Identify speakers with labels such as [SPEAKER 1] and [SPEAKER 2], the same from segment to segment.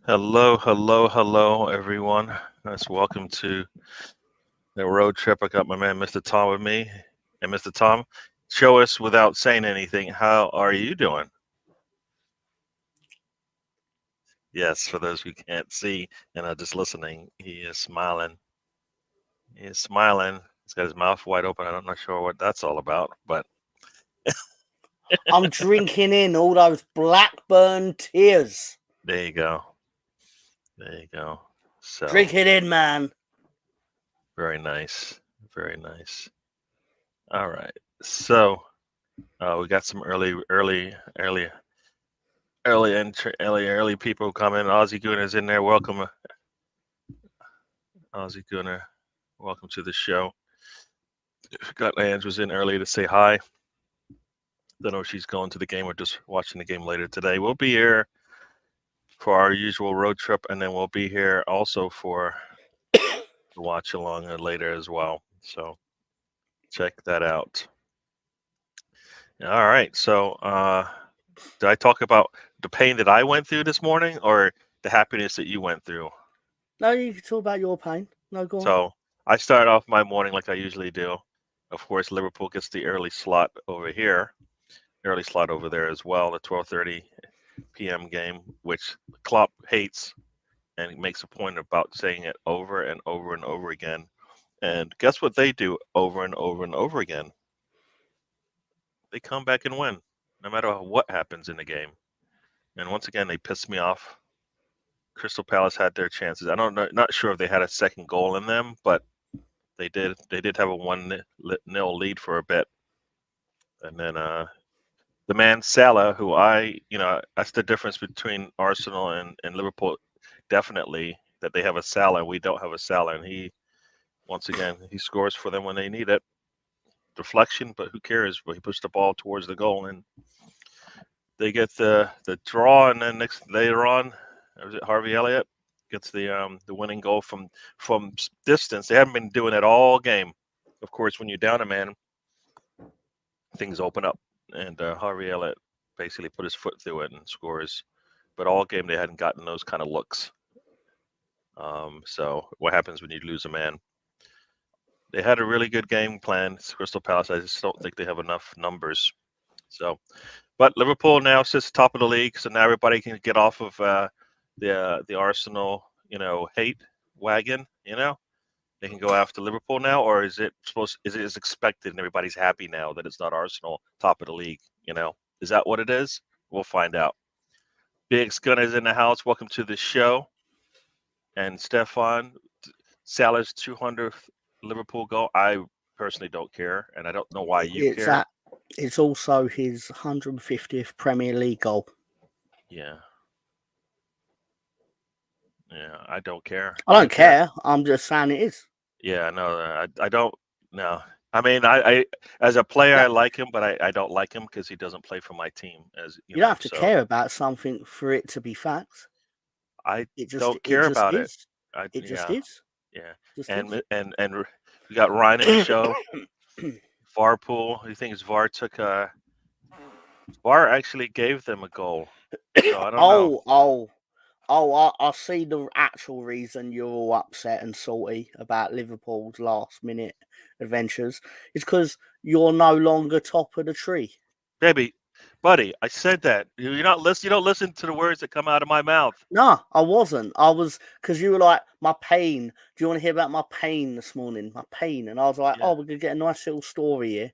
[SPEAKER 1] Hello, everyone. Let's welcome to the road trip. I got my man, Mr. Tom, with me. And Mr. Tom, show us without saying anything, how are you doing? Yes, for those who can't see and are just listening, he is smiling. He is smiling. He's got his mouth wide open. I'm not sure what that's all about, but
[SPEAKER 2] I'm drinking in all those Blackburn tears.
[SPEAKER 1] there you go. There you go. So,
[SPEAKER 2] Drink it in, man.
[SPEAKER 1] very nice. Very nice. All right. So, we got some early people coming. Aussie Gooner's in there. Welcome, Aussie Gooner. Welcome to the show. Got Ange was in early to say hi. Don't know if she's going to the game or just watching the game later today. We'll be here for our usual road trip, and then we'll be here also for the watch along later as well. So check that out. All right. So, did I talk about the pain that I went through this morning, or the happiness that you went through?
[SPEAKER 2] No, you can talk about your pain. No, go on.
[SPEAKER 1] So I start off my morning like I usually do. Of course, Liverpool gets the early slot over here, early slot over there as well, the 12:30 p.m. game, which Klopp hates and makes a point about saying it over and over and over again. And guess what they do over and over and over again? They come back and win, no matter what happens in the game. And once again, they piss me off. Crystal Palace had their chances. I don't know, not sure if they had a second goal in them, but they did. They did have a 1-0 lead for a bit, and then the man Salah, who that's the difference between Arsenal and Liverpool. Definitely that they have a Salah, we don't have a Salah, and once again he scores for them when they need it. Deflection, but who cares? But he pushed the ball towards the goal, and they get the draw, and then later on, was it Harvey Elliott gets the winning goal from distance. They haven't been doing it all game. Of course, when you're down a man, things open up, and Harvey Elliott basically put his foot through it and scores. But all game they hadn't gotten those kind of looks. So what happens when you lose a man? They had a really good game plan. It's Crystal Palace. I just don't think they have enough numbers. So, but Liverpool now sits top of the league, so now everybody can get off of the Arsenal, hate wagon. They can go after Liverpool now, or is it expected and everybody's happy now that it's not Arsenal top of the league? Is that what it is? We'll find out. Big Gunner's in the house. Welcome to the show. And Stefan, Salah's 200th Liverpool goal. I personally don't care, and I don't know why you care.
[SPEAKER 2] It's also his 150th Premier League goal.
[SPEAKER 1] Yeah. Yeah, I don't care.
[SPEAKER 2] I don't care. I'm just saying it is.
[SPEAKER 1] Yeah, no, I don't. No, I mean, I as a player, I like him, but I don't like him because he doesn't play for my team.
[SPEAKER 2] You don't have to care about something for it to be fact.
[SPEAKER 1] I don't care about it.
[SPEAKER 2] It just is.
[SPEAKER 1] Yeah,
[SPEAKER 2] Just
[SPEAKER 1] and
[SPEAKER 2] is.
[SPEAKER 1] and we got Ryan in the show. VAR pool. He thinks VAR took VAR actually gave them a goal. So I don't know.
[SPEAKER 2] I see the actual reason you're all upset and salty about Liverpool's last minute adventures. It's because you're no longer top of the tree.
[SPEAKER 1] Buddy, I said that. You're not listen. You don't listen to the words that come out of my mouth.
[SPEAKER 2] No, I wasn't. I was because you were like, my pain. Do you want to hear about my pain this morning? My pain, and I was like,
[SPEAKER 1] Yeah.
[SPEAKER 2] oh, we're gonna get a nice little story here,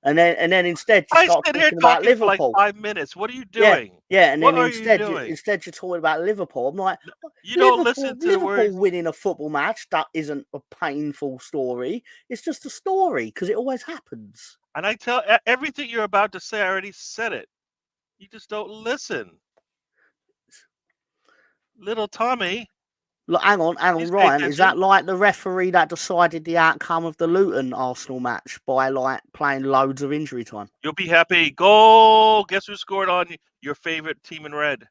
[SPEAKER 2] and then instead you start
[SPEAKER 1] sit here
[SPEAKER 2] talking about Liverpool
[SPEAKER 1] for like 5 minutes. What are you doing?
[SPEAKER 2] Yeah, and
[SPEAKER 1] what
[SPEAKER 2] then
[SPEAKER 1] are you doing?
[SPEAKER 2] instead you're talking about Liverpool. I'm like,
[SPEAKER 1] you don't listen to the words.
[SPEAKER 2] Liverpool winning a football match, that isn't a painful story. It's just a story because it always happens.
[SPEAKER 1] And I tell everything you're about to say, I already said it. You just don't listen. Little Tommy.
[SPEAKER 2] Look, hang on, Ryan. Is that like the referee that decided the outcome of the Luton Arsenal match by like playing loads of injury time?
[SPEAKER 1] You'll be happy. Goal! Guess who scored on your favorite team in red?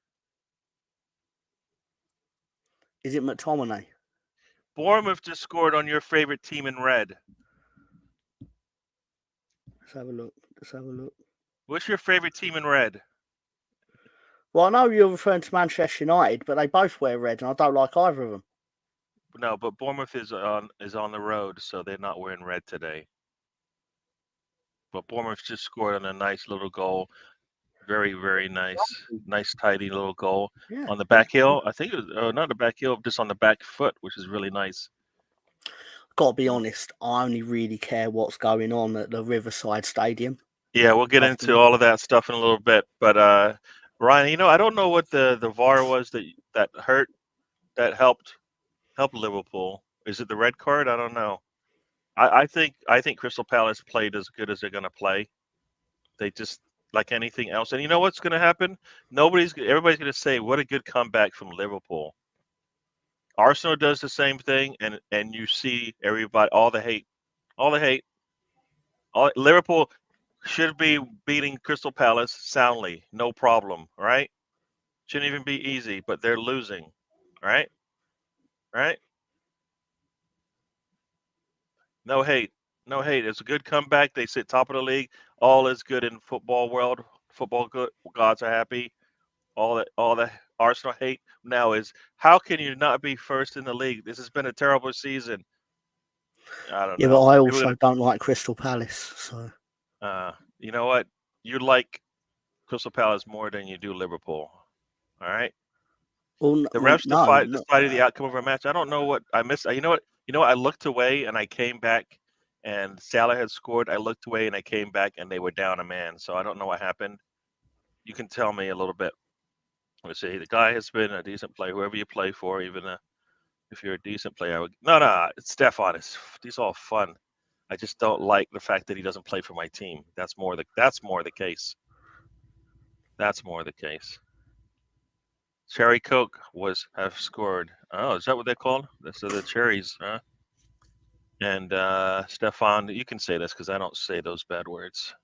[SPEAKER 2] Is it McTominay?
[SPEAKER 1] Bournemouth just scored on your favorite team in red.
[SPEAKER 2] Let's have a look.
[SPEAKER 1] What's your favorite team in red?
[SPEAKER 2] Well, I know you're referring to Manchester United, but they both wear red, and I don't like either of them.
[SPEAKER 1] No, but Bournemouth is on the road, so they're not wearing red today. But Bournemouth just scored on a nice little goal. Very, very nice, tidy little goal
[SPEAKER 2] Yeah,
[SPEAKER 1] on the
[SPEAKER 2] yeah.
[SPEAKER 1] back heel. I think it was not the back heel, just on the back foot, which is really nice.
[SPEAKER 2] Got to be honest, I only really care what's going on at the Riverside Stadium.
[SPEAKER 1] Yeah, we'll get into all of that stuff in a little bit. But Ryan, I don't know what the VAR was that helped Liverpool. Is it the red card? I don't know. I think Crystal Palace played as good as they're going to play. They just like anything else. And you know what's going to happen? Everybody's going to say what a good comeback from Liverpool. Arsenal does the same thing, and you see everybody, all the hate. Liverpool should be beating Crystal Palace soundly, no problem, right? Shouldn't even be easy, but they're losing, right? Right? No hate, no hate. It's a good comeback. They sit top of the league. All is good in football world. Football good. Gods are happy. All the Arsenal hate now is how can you not be first in the league? This has been a terrible season. I don't
[SPEAKER 2] Yeah, but
[SPEAKER 1] know.
[SPEAKER 2] I
[SPEAKER 1] People
[SPEAKER 2] also don't like Crystal Palace, so.
[SPEAKER 1] You know what? You like Crystal Palace more than you do Liverpool. All right.
[SPEAKER 2] Well,
[SPEAKER 1] The refs
[SPEAKER 2] no,
[SPEAKER 1] decided the outcome of our match. I don't know what I missed. You know what? I looked away and I came back, and Salah had scored. I looked away and I came back, and they were down a man. So I don't know what happened. You can tell me a little bit. Let me see. The guy has been a decent player, whoever you play for, even if you're a decent player. No. It's Stefan. He's all fun. I just don't like the fact that he doesn't play for my team. That's more the case. That's more the case. Cherry Coke have scored. Oh, is that what they're called? So the cherries, huh? And Stefan, you can say this because I don't say those bad words.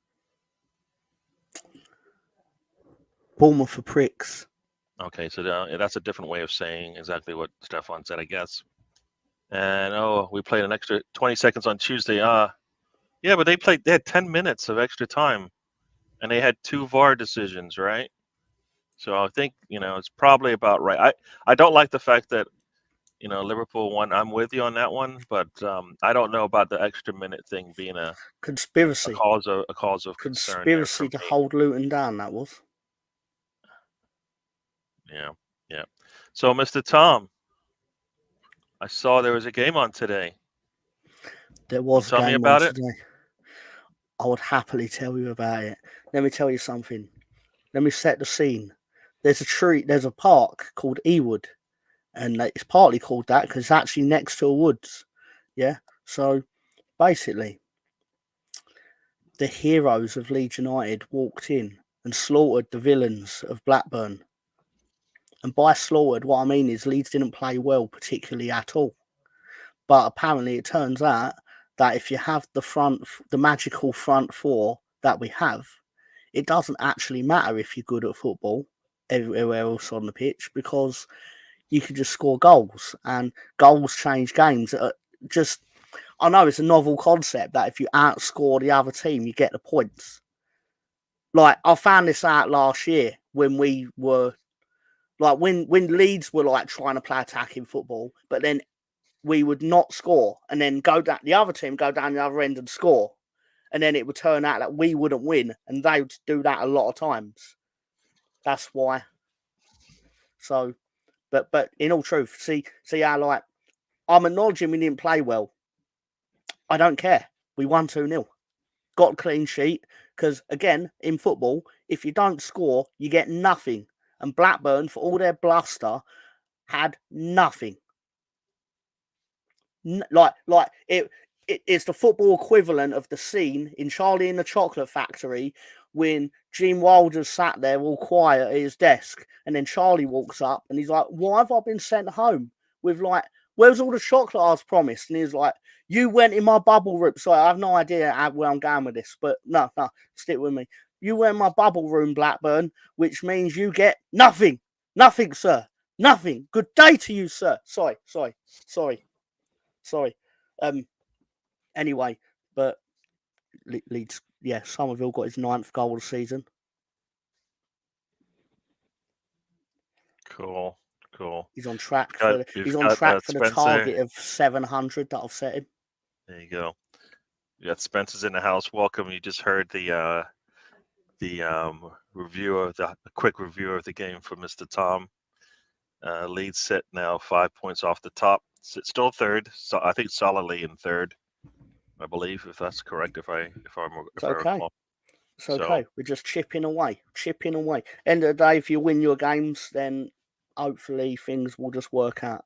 [SPEAKER 2] Bournemouth for pricks.
[SPEAKER 1] Okay, so that's a different way of saying exactly what Stefan said, I guess. And we played an extra 20 seconds on Tuesday. Yeah, but they had 10 minutes of extra time, and they had 2 VAR decisions, right? So I think it's probably about right. I don't like the fact that Liverpool won. I'm with you on that one, but I don't know about the extra minute thing being a
[SPEAKER 2] Conspiracy.
[SPEAKER 1] cause of concern there for
[SPEAKER 2] Conspiracy to
[SPEAKER 1] me.
[SPEAKER 2] hold Luton down, that was.
[SPEAKER 1] Yeah. So, Mr. Tom, I saw there was a game on today.
[SPEAKER 2] There was a
[SPEAKER 1] Tell me
[SPEAKER 2] game on
[SPEAKER 1] about it.
[SPEAKER 2] today. I would happily tell you about it. Let me tell you something. Let me set the scene. There's a park called Ewood, and it's partly called that because it's actually next to a woods. Yeah. So basically, the heroes of Leeds United walked in and slaughtered the villains of Blackburn. And by slaughtered, what I mean is Leeds didn't play well particularly at all. But apparently, it turns out that if you have the magical front four that we have, it doesn't actually matter if you're good at football everywhere else on the pitch because you can just score goals and goals change games. I know it's a novel concept that if you outscore the other team, you get the points. Like I found this out last year when we were like when Leeds were like trying to play attacking football, but then we would not score and then go down the other team, go down the other end and score. And then it would turn out that we wouldn't win. And they would do that a lot of times. That's why. So, but in all truth, see how like I'm acknowledging we didn't play well. I don't care. We won 2-0. Got a clean sheet. Because again, in football, if you don't score, you get nothing. And Blackburn, for all their bluster, had nothing. Like it's the football equivalent of the scene in Charlie and the Chocolate Factory when Gene Wilder's sat there all quiet at his desk, and then Charlie walks up and he's like, "Why have I been sent home with like? Where's all the chocolate I was promised?" And he's like, "You went in my bubble room." So I have no idea where I'm going with this, but no, stick with me. You went in my bubble room, Blackburn, which means you get nothing, sir, nothing. Good day to you, sir. Sorry. Anyway, but Leeds, yeah, Somerville got his 9th goal of the season.
[SPEAKER 1] Cool.
[SPEAKER 2] He's on track
[SPEAKER 1] You've
[SPEAKER 2] he's on
[SPEAKER 1] got
[SPEAKER 2] track for the
[SPEAKER 1] Spencer.
[SPEAKER 2] target of 700 that I've set him.
[SPEAKER 1] There you go. You got Spencer's in the house. Welcome. You just heard the review of a quick review of the game from Mr. Tom. Lead set now 5 points off the top. Still third. So I think solidly in third. I believe, if that's correct, if I recall.
[SPEAKER 2] It's okay. We're just chipping away. End of the day, if you win your games, then hopefully things will just work out.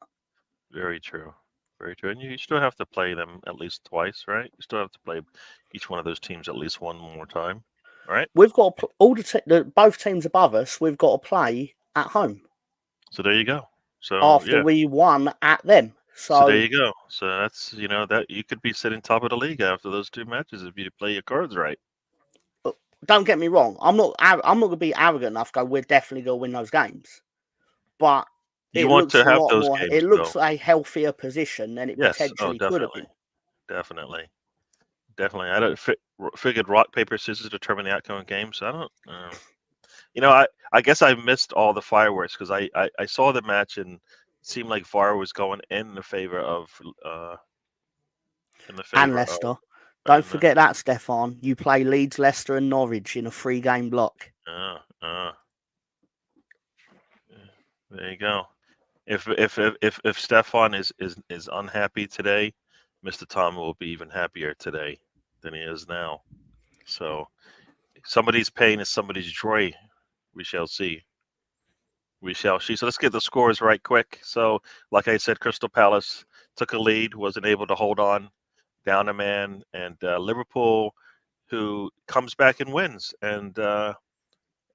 [SPEAKER 1] Very true. And you still have to play them at least twice, right? You still have to play each one of those teams at least one more time, right?
[SPEAKER 2] We've got both teams above us. We've got to play at home.
[SPEAKER 1] So there you go. So
[SPEAKER 2] after we won at them.
[SPEAKER 1] So there you go. So that's that you could be sitting top of the league after those two matches if you play your cards right.
[SPEAKER 2] Don't get me wrong. I'm not going to be arrogant enough to go, we're definitely going to win those games. But
[SPEAKER 1] you want to have those games.
[SPEAKER 2] It looks a healthier position than it potentially could have been.
[SPEAKER 1] Definitely. I figured rock, paper, scissors determine the outcome of games. So I don't. I guess I missed all the fireworks because I saw the match and it seemed like VAR was going in the favor of
[SPEAKER 2] and Leicester. Don't forget that, Stefan. You play Leeds, Leicester, and Norwich in a 3-game block.
[SPEAKER 1] There you go. If Stefan is unhappy today, Mr. Tom will be even happier today than he is now. So somebody's pain is somebody's joy. We shall see. So let's get the scores right quick. So, like I said, Crystal Palace took a lead, wasn't able to hold on, down a man, and Liverpool, who comes back and wins. And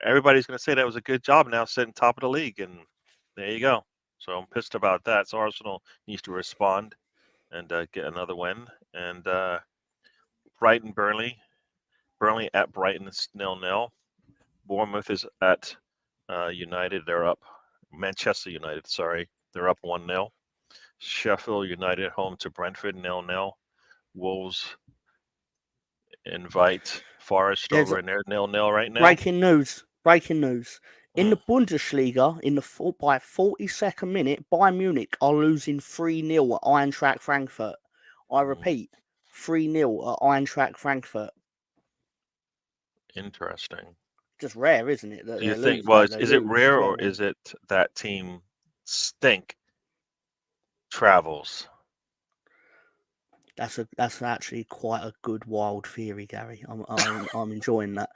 [SPEAKER 1] everybody's going to say that was a good job now sitting top of the league. And there you go. So I'm pissed about that. So Arsenal needs to respond and get another win. And Brighton, Burnley at Brighton is 0-0. Bournemouth is at United. They're up. Manchester United, sorry. They're up 1-0. Sheffield United home to Brentford, 0-0. Wolves invite Forest over in there, 0-0 right now.
[SPEAKER 2] Breaking news. In the Bundesliga, by 42nd minute, Bayern Munich are losing 3-0 at Eintracht Frankfurt. I repeat, 3-0 at Eintracht Frankfurt.
[SPEAKER 1] Interesting.
[SPEAKER 2] Just rare, isn't it?
[SPEAKER 1] Do you think? Well, is it rare or is it that team stink travels?
[SPEAKER 2] That's actually quite a good wild theory, Gary. I'm enjoying that.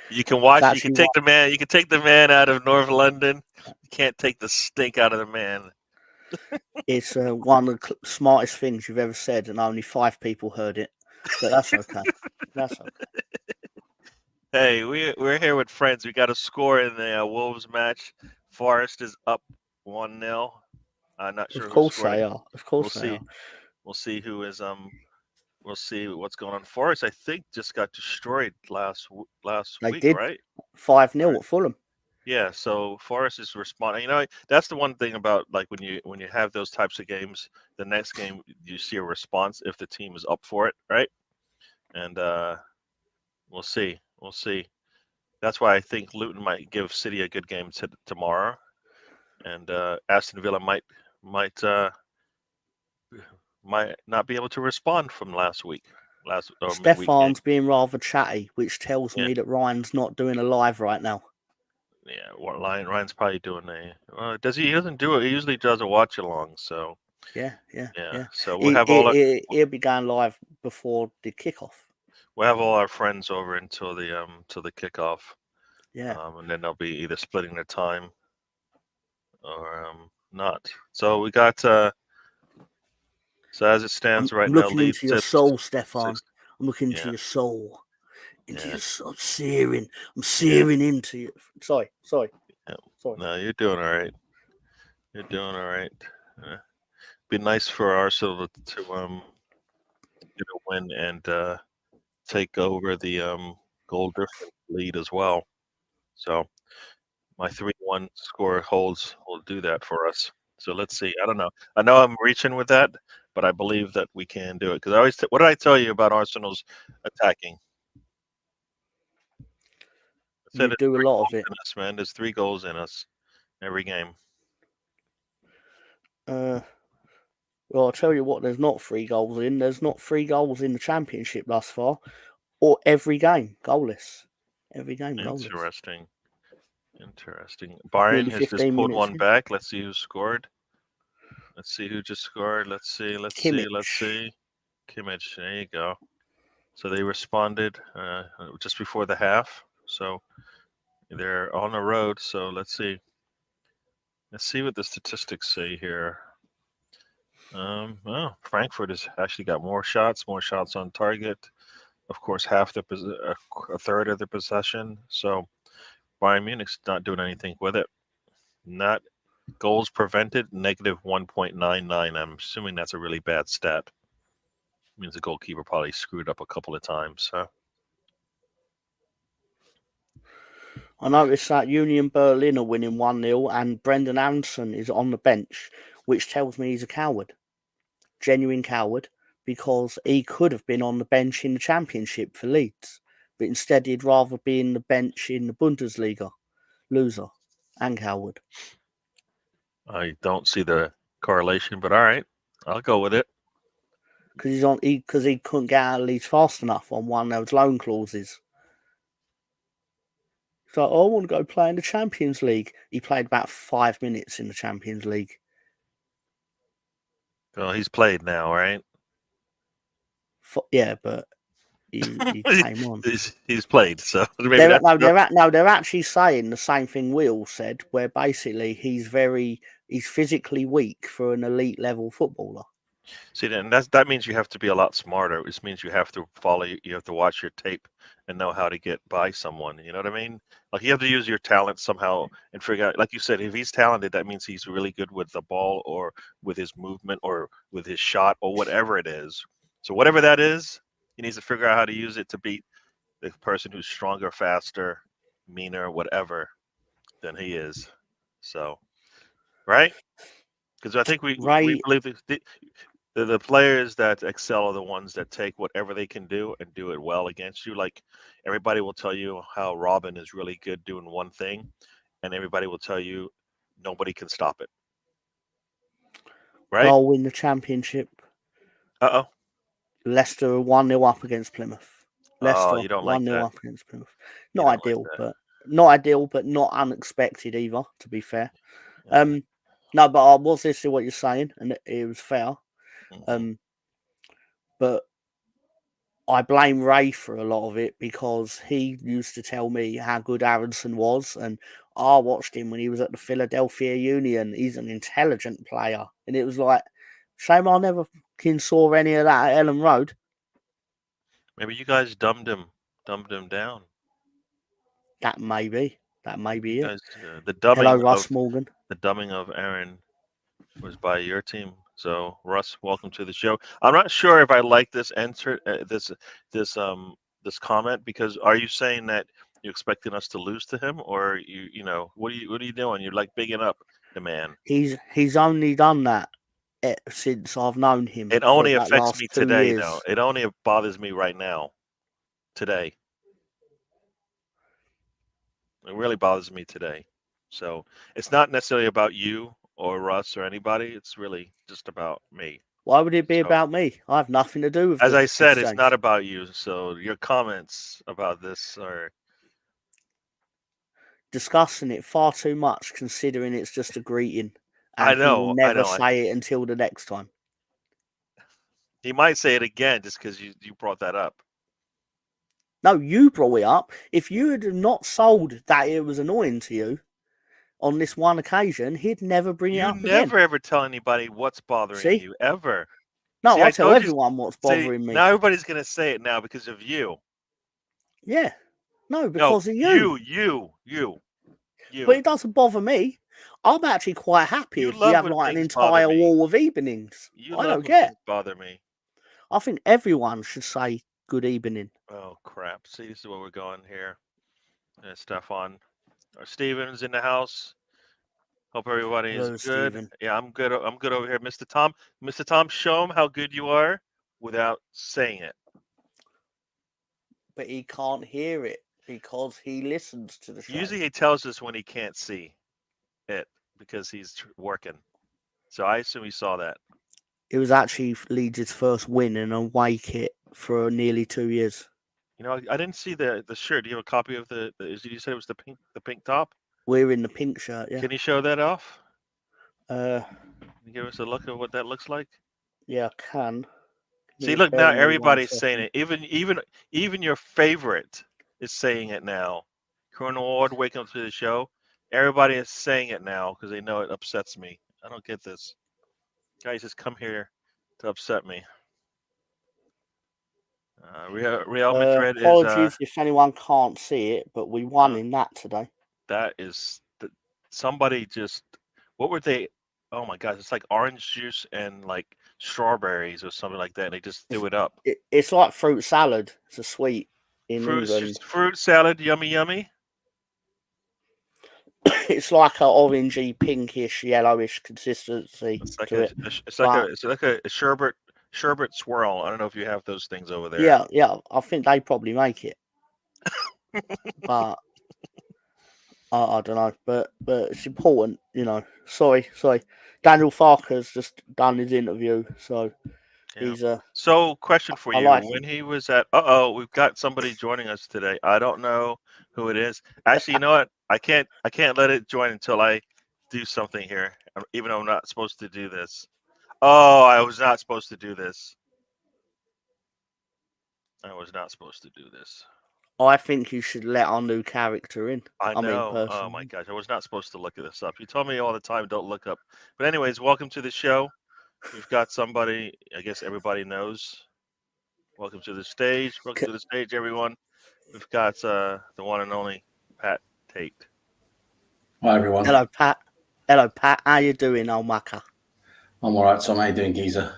[SPEAKER 1] You can watch. You can take the man. You can take the man out of North London. You can't take the stink out of the man.
[SPEAKER 2] It's one of the smartest things you've ever said, and only 5 people heard it. But that's okay.
[SPEAKER 1] Hey, we're here with friends. We got a score in the Wolves match. Forest is up 1-0. I'm not sure.
[SPEAKER 2] Of course they are.
[SPEAKER 1] We'll see who is We'll see what's going on. Forest, I think, just got destroyed last week, right?
[SPEAKER 2] 5-0 at Fulham.
[SPEAKER 1] Yeah, so Forest is responding. That's the one thing about when you have those types of games. The next game you see a response if the team is up for it, right? And we'll see. That's why I think Luton might give City a good game tomorrow, and Aston Villa might not be able to respond from last week.
[SPEAKER 2] Stefan's being rather chatty, which tells me that Ryan's not doing a live right now.
[SPEAKER 1] Yeah, what Ryan's probably doing does he? He doesn't do it. He usually does a watch along. So
[SPEAKER 2] yeah.
[SPEAKER 1] So we'll have
[SPEAKER 2] he'll be going live before the kickoff.
[SPEAKER 1] We'll have all our friends over until the kickoff.
[SPEAKER 2] Yeah.
[SPEAKER 1] And then they'll be either splitting their time or not. So we got. So as it stands right now,
[SPEAKER 2] I'm looking into your soul, Stefan. I'm looking into your soul. Into your soul. I'm searing into you. Sorry.
[SPEAKER 1] No, you're doing all right. Be nice for Arsenal to get a win and take over the goal difference lead as well. So my 3-1 score holds will do that for us. So let's see. I don't know. I know I'm reaching with that, but I believe that we can do it. Because what did I tell you about Arsenal's attacking?
[SPEAKER 2] You do a lot of it.
[SPEAKER 1] Us, man. There's 3 goals in us every game.
[SPEAKER 2] Well, I'll tell you what. There's not 3 goals in. There's not 3 goals in the championship thus far, or every game goalless. Every game goalless.
[SPEAKER 1] Interesting. Bayern
[SPEAKER 2] Nearly
[SPEAKER 1] has just
[SPEAKER 2] 15
[SPEAKER 1] pulled
[SPEAKER 2] minutes
[SPEAKER 1] one
[SPEAKER 2] in.
[SPEAKER 1] back. Let's see who scored. Let's see who just scored. Let's see. Kimmich. There you go. So they responded just before the half. So they're on the road. So let's see. Let's see what the statistics say here. Well, Frankfurt has actually got more shots on target. Of course, a third of the possession. So Bayern Munich's not doing anything with it. Not goals prevented, negative 1.99. I'm assuming that's a really bad stat. Means the goalkeeper probably screwed up a couple of times.
[SPEAKER 2] I noticed that Union Berlin are winning 1-0 and Brendan Aronson is on the bench, which tells me he's a coward. Genuine coward, because he could have been on the bench in the Championship for Leeds, but instead he'd rather be in the bench in the Bundesliga. Loser and coward.
[SPEAKER 1] I don't see the correlation, but all right, I'll go with it.
[SPEAKER 2] Because he couldn't get out of Leeds fast enough on one of those loan clauses. So I want to go play in the Champions League. He played about 5 minutes in the Champions League.
[SPEAKER 1] Well, he's played now, right?
[SPEAKER 2] Yeah, but he came on.
[SPEAKER 1] He's played, so maybe
[SPEAKER 2] they're actually saying the same thing we all said, where basically he's physically weak for an elite level footballer.
[SPEAKER 1] See, then that means you have to be a lot smarter. It means you have to you have to watch your tape and know how to get by someone. You know what I mean? Like you have to use your talent somehow and figure out. Like you said, if he's talented, that means he's really good with the ball or with his movement or with his shot or whatever it is. So whatever that is, he needs to figure out how to use it to beat the person who's stronger, faster, meaner, whatever than he is. So, right? Because I think we believe the players that excel are the ones that take whatever they can do and do it well against you. Like everybody will tell you how Robin is really good doing one thing, and everybody will tell you nobody can stop it. Right?
[SPEAKER 2] Goal in the Championship.
[SPEAKER 1] Uh-oh.
[SPEAKER 2] Leicester 1-0 up against Plymouth. Leicester
[SPEAKER 1] you don't like
[SPEAKER 2] 1-0
[SPEAKER 1] that.
[SPEAKER 2] up against Plymouth. Not ideal, but not unexpected either, to be fair. No, but I was listening to what you're saying, and it was fair. But I blame Ray for a lot of it because he used to tell me how good Aronson was, and I watched him when he was at the Philadelphia Union. He's an intelligent player, and it was like, shame I never saw any of that at Ellen Road.
[SPEAKER 1] Maybe you guys dumbed him down.
[SPEAKER 2] That may be it.
[SPEAKER 1] Guys, the dumbing
[SPEAKER 2] Hello, Russ Morgan.
[SPEAKER 1] The dumbing of Aaron was by your team. So Russ, welcome to the show. I'm not sure if I like this answer, this comment, because are you saying that you're expecting us to lose to him, or you know what are you doing? You're like bigging up the man.
[SPEAKER 2] He's only done that since I've known him.
[SPEAKER 1] It only
[SPEAKER 2] for
[SPEAKER 1] affects
[SPEAKER 2] last
[SPEAKER 1] me
[SPEAKER 2] 2
[SPEAKER 1] today,
[SPEAKER 2] years.
[SPEAKER 1] though. It only bothers me right now, today. It really bothers me today. So it's not necessarily about you or Russ or anybody. It's really just about me.
[SPEAKER 2] Why would it be about me? I have nothing to do with
[SPEAKER 1] as
[SPEAKER 2] the
[SPEAKER 1] I said,
[SPEAKER 2] exchange.
[SPEAKER 1] It's not about you. So your comments about this are
[SPEAKER 2] discussing it far too much, considering it's just a greeting. And
[SPEAKER 1] I know.
[SPEAKER 2] He will never say it until the next time.
[SPEAKER 1] He might say it again just because you brought that up.
[SPEAKER 2] No, you brought it up. If you had not sold that it was annoying to you on this one occasion, he'd never bring it up again.
[SPEAKER 1] You never ever tell anybody what's bothering you, ever.
[SPEAKER 2] No, I tell everyone what's bothering me.
[SPEAKER 1] Now everybody's going to say it now because of you.
[SPEAKER 2] Yeah. No, because of you.
[SPEAKER 1] You.
[SPEAKER 2] But it doesn't bother me. I'm actually quite happy if we have like an entire wall of evenings. I don't care.
[SPEAKER 1] Bother me.
[SPEAKER 2] I think everyone should say good evening.
[SPEAKER 1] Oh crap! See, this is where we're going here. Stefan, or Steven's in the house. Hope everybody is good.
[SPEAKER 2] Steven.
[SPEAKER 1] Yeah, I'm good. I'm good over here, Mr. Tom. Mr. Tom, show him how good you are without saying it.
[SPEAKER 2] But he can't hear it. Because he listens to the show.
[SPEAKER 1] Usually he tells us when he can't see it because he's working. So I assume he saw that.
[SPEAKER 2] It was actually Leeds' first win in a away kit for nearly 2 years.
[SPEAKER 1] You know, I didn't see the shirt. Do you have a copy of the you said it was the pink top?
[SPEAKER 2] We're in the pink shirt, yeah.
[SPEAKER 1] Can you show that off?
[SPEAKER 2] Can
[SPEAKER 1] you give us a look at what that looks like?
[SPEAKER 2] Yeah, I can.
[SPEAKER 1] See, look, now everybody's saying it. Even your favorite is saying it now. Colonel Ward, waking up to the show. Everybody is saying it now because they know it upsets me. I don't get this. Guys just come here to upset me. Real Madrid
[SPEAKER 2] apologies if anyone can't see it, but we won in that today.
[SPEAKER 1] That is somebody just. What were they? Oh my gosh! It's like orange juice and like strawberries or something like that. And they just threw it up.
[SPEAKER 2] It's like fruit salad. It's a sweet in England.
[SPEAKER 1] Fruit salad, yummy, yummy.
[SPEAKER 2] It's like an orangey, pinkish, yellowish consistency.
[SPEAKER 1] It's like a sherbet swirl. I don't know if you have those things over there.
[SPEAKER 2] Yeah. I think they probably make it, but I don't know. But it's important, you know. Sorry. Daniel Farker's just done his interview, so he's
[SPEAKER 1] So, question for you:
[SPEAKER 2] like
[SPEAKER 1] when he was at, we've got somebody joining us today. I don't know who it is. Actually, you know what? I can't let it join until I do something here, even though I'm not supposed to do this. Oh, I was not supposed to do this. I was not supposed to do this.
[SPEAKER 2] I think you should let our new character in.
[SPEAKER 1] I know. Oh my gosh, I was not supposed to look this up. You told me all the time, don't look up. But anyways, welcome to the show. We've got somebody. I guess everybody knows. Welcome to the stage. Welcome to the stage, everyone. We've got the one and only Pat Tate.
[SPEAKER 3] Hi, everyone.
[SPEAKER 2] Hello, Pat. How you doing, old mucker?
[SPEAKER 3] I'm all right, Tom. How you doing, geezer?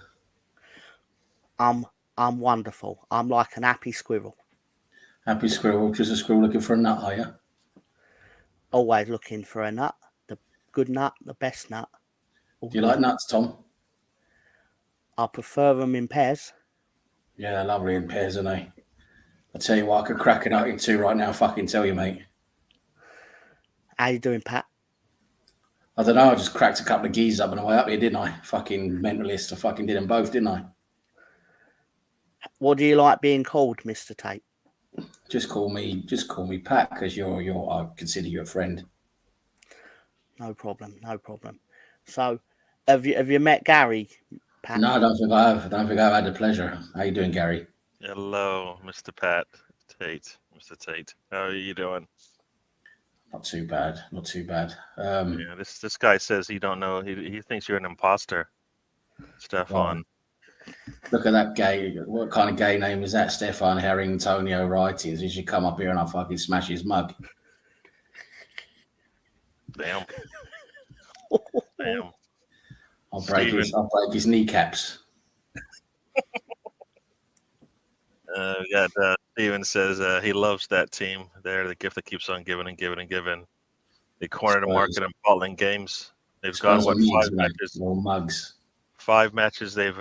[SPEAKER 2] I'm wonderful. I'm like an happy squirrel.
[SPEAKER 3] Happy squirrel. Just a squirrel looking for a nut, are you?
[SPEAKER 2] Always looking for a nut. The good nut, the best nut.
[SPEAKER 3] Do you like nuts, Tom?
[SPEAKER 2] I prefer them in pairs.
[SPEAKER 3] Yeah, they're lovely in pairs, aren't they? I tell you what, I could crack a nut in two right now. Fucking tell you, mate.
[SPEAKER 2] How you doing, Pat?
[SPEAKER 3] I don't know. I just cracked a couple of geezers up on the way up here, didn't I? Fucking mentalist. I fucking did them both, didn't I?
[SPEAKER 2] What do you like being called, Mr. Tate?
[SPEAKER 3] Just call me Pat, because I consider you a friend.
[SPEAKER 2] No problem. So, have you met Gary, Pat?
[SPEAKER 3] No, I don't think I have. I don't think I've had the pleasure. How you doing, Gary?
[SPEAKER 1] Hello, Mr. Pat Tate. Mr. Tate, how are you doing?
[SPEAKER 3] Not too bad.
[SPEAKER 1] Yeah, this guy says he don't know. He thinks you're an imposter, Stefan.
[SPEAKER 3] Look at that gay. What kind of gay name is that? Stefan Harringtonio Writings. He should come up here and I'll fucking smash his mug.
[SPEAKER 1] Damn.
[SPEAKER 3] I'll break his kneecaps.
[SPEAKER 1] We got Steven says he loves that team. They're the gift that keeps on giving and giving and giving. They corner the market in bottling games. They've gone 5 matches.
[SPEAKER 3] Little mugs.
[SPEAKER 1] 5 matches they've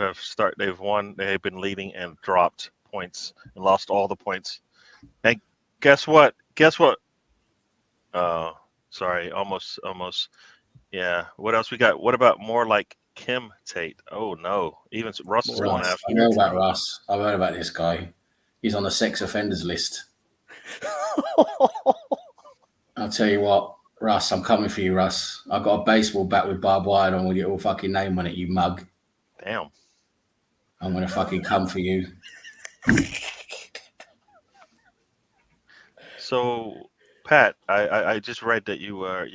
[SPEAKER 1] won. They've been leading and dropped points and lost all the points. And guess what? Oh, sorry, almost. Yeah. What else we got? What about more like Kim Tate? Oh no, even Russ is going after.
[SPEAKER 3] I know about Russ. I've heard about this guy. He's on the sex offenders list. I'll tell you what, Russ, I'm coming for you, Russ. I've got a baseball bat with barbed wire on with your fucking name on it, you mug.
[SPEAKER 1] Damn.
[SPEAKER 3] I'm gonna fucking come for you.
[SPEAKER 1] So, Pat, I just read that you were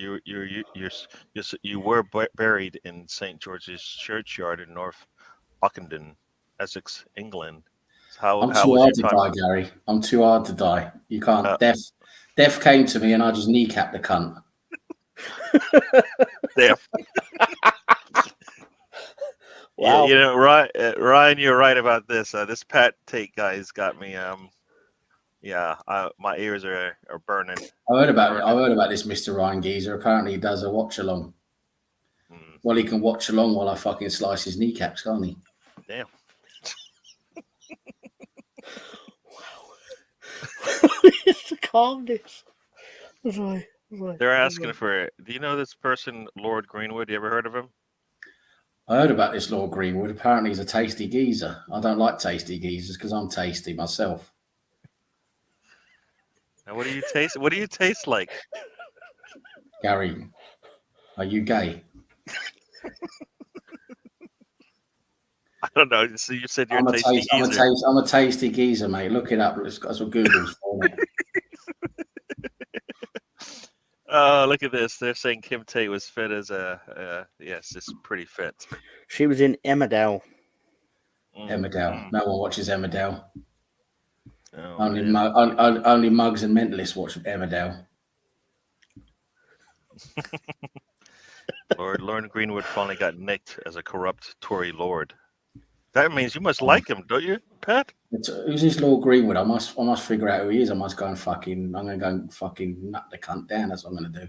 [SPEAKER 1] buried in St. George's Churchyard in North Ockenden, Essex, England.
[SPEAKER 3] I'm too hard to die, Gary. I'm too hard to die. You can't. Death came to me and I just kneecapped the cunt.
[SPEAKER 1] Damn.
[SPEAKER 2] Wow.
[SPEAKER 1] Yeah, Ryan, you're right about this. This Pat Tate guy has got me. My ears are burning.
[SPEAKER 3] I heard about this Mr. Ryan Geezer. Apparently, he does a watch along. Well, he can watch along while I fucking slice his kneecaps, can't he?
[SPEAKER 1] Damn.
[SPEAKER 2] Wow. calm this.
[SPEAKER 1] They're asking for. Do you know this person, Lord Greenwood? You ever heard of him?
[SPEAKER 3] I heard about this Lord Greenwood. Apparently, he's a tasty geezer. I don't like tasty geezers because I'm tasty myself.
[SPEAKER 1] Now, what do you taste? What do you taste like?
[SPEAKER 3] Gary, are you gay?
[SPEAKER 1] I don't know. So you said you're
[SPEAKER 3] I'm
[SPEAKER 1] a tasty geezer.
[SPEAKER 3] I'm a tasty geezer, mate. Look it up. It's got some Google's for it.
[SPEAKER 1] Oh, look at this. They're saying Kim Tate was fit as a. Yes, it's pretty fit.
[SPEAKER 2] She was in Emmerdale.
[SPEAKER 3] Emmerdale. No one watches Emmerdale.
[SPEAKER 1] Oh,
[SPEAKER 3] only mugs and mentalists watch Emmerdale.
[SPEAKER 1] Lord Greenwood finally got nicked as a corrupt Tory lord. That means you must like him, don't you, Pat?
[SPEAKER 3] Who's this Lord Greenwood? I must figure out who he is. I'm gonna go and fucking nut the cunt down. That's what I'm gonna do.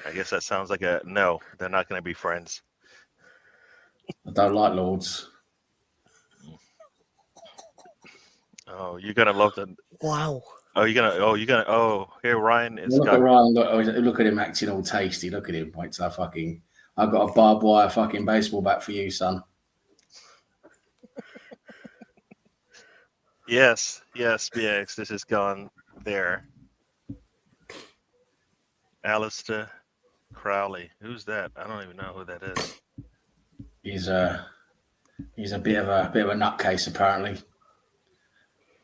[SPEAKER 1] I guess that sounds like a no. They're not going to be friends.
[SPEAKER 3] I don't like lords.
[SPEAKER 1] Oh, you're gonna love them.
[SPEAKER 2] Wow.
[SPEAKER 1] Oh, you're gonna. Oh, here Ryan is.
[SPEAKER 3] Look at Ryan. Look at him acting all tasty. Look at him. Wait till I've got a barbed wire fucking baseball bat for you, son.
[SPEAKER 1] Yes, BX. This has gone there. Alistair Crowley. Who's that? I don't even know who that is.
[SPEAKER 3] He's a bit of a nutcase apparently,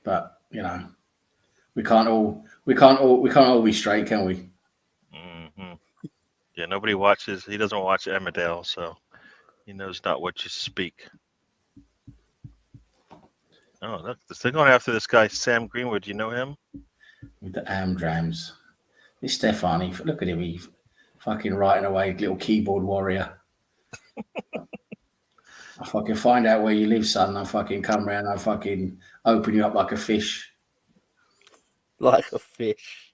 [SPEAKER 3] but you know, we can't all be straight, can we?
[SPEAKER 1] Mm-hmm. Yeah, nobody watches. He doesn't watch Emmerdale, so he knows not what you speak. Oh, look, they're going after this guy, Sam Greenwood. You know him?
[SPEAKER 3] With the Amdrams. This Stefani, look at him. He's fucking writing away, little keyboard warrior. I fucking find out where you live, son. I fucking come round. I fucking open you up like a fish.
[SPEAKER 2] Like a fish.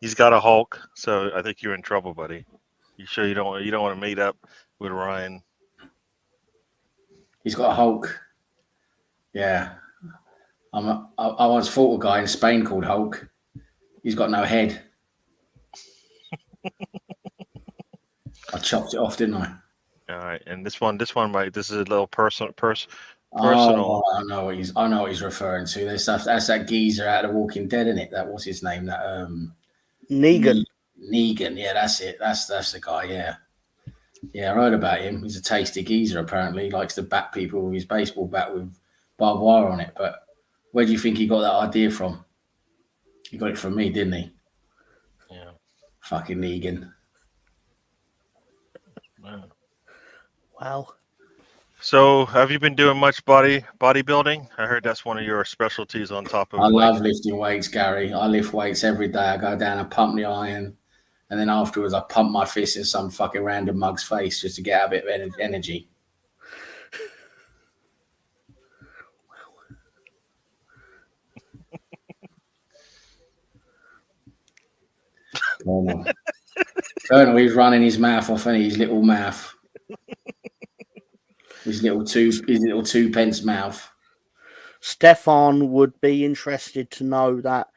[SPEAKER 1] He's got a Hulk, so I think you're in trouble, buddy. You sure you don't want to meet up with Ryan?
[SPEAKER 3] He's got a Hulk. Yeah. I once fought a guy in Spain called Hulk. He's got no head. I chopped it off, didn't I?
[SPEAKER 1] All right, and this one, Mike. This is a little personal.
[SPEAKER 3] Oh, I know what he's referring to. That's that geezer out of The Walking Dead, isn't it? That what's his name? That
[SPEAKER 2] Negan.
[SPEAKER 3] Negan. Yeah, that's it. That's the guy. Yeah. Yeah, I heard about him. He's a tasty geezer, apparently. He likes to bat people with his baseball bat with barbed wire on it. But where do you think he got that idea from? He got it from me, didn't he?
[SPEAKER 1] Yeah.
[SPEAKER 3] Fucking Negan.
[SPEAKER 2] Wow.
[SPEAKER 1] So, have you been doing much bodybuilding? I heard that's one of your specialties on top of
[SPEAKER 3] I love lifting weights, Gary. I lift weights every day. I go down and pump the iron. And then afterwards, I pump my fist in some fucking random mug's face just to get a bit of energy. Colonel, he's running his mouth off, and his little mouth. His little 2 pence mouth.
[SPEAKER 2] Stefan would be interested to know that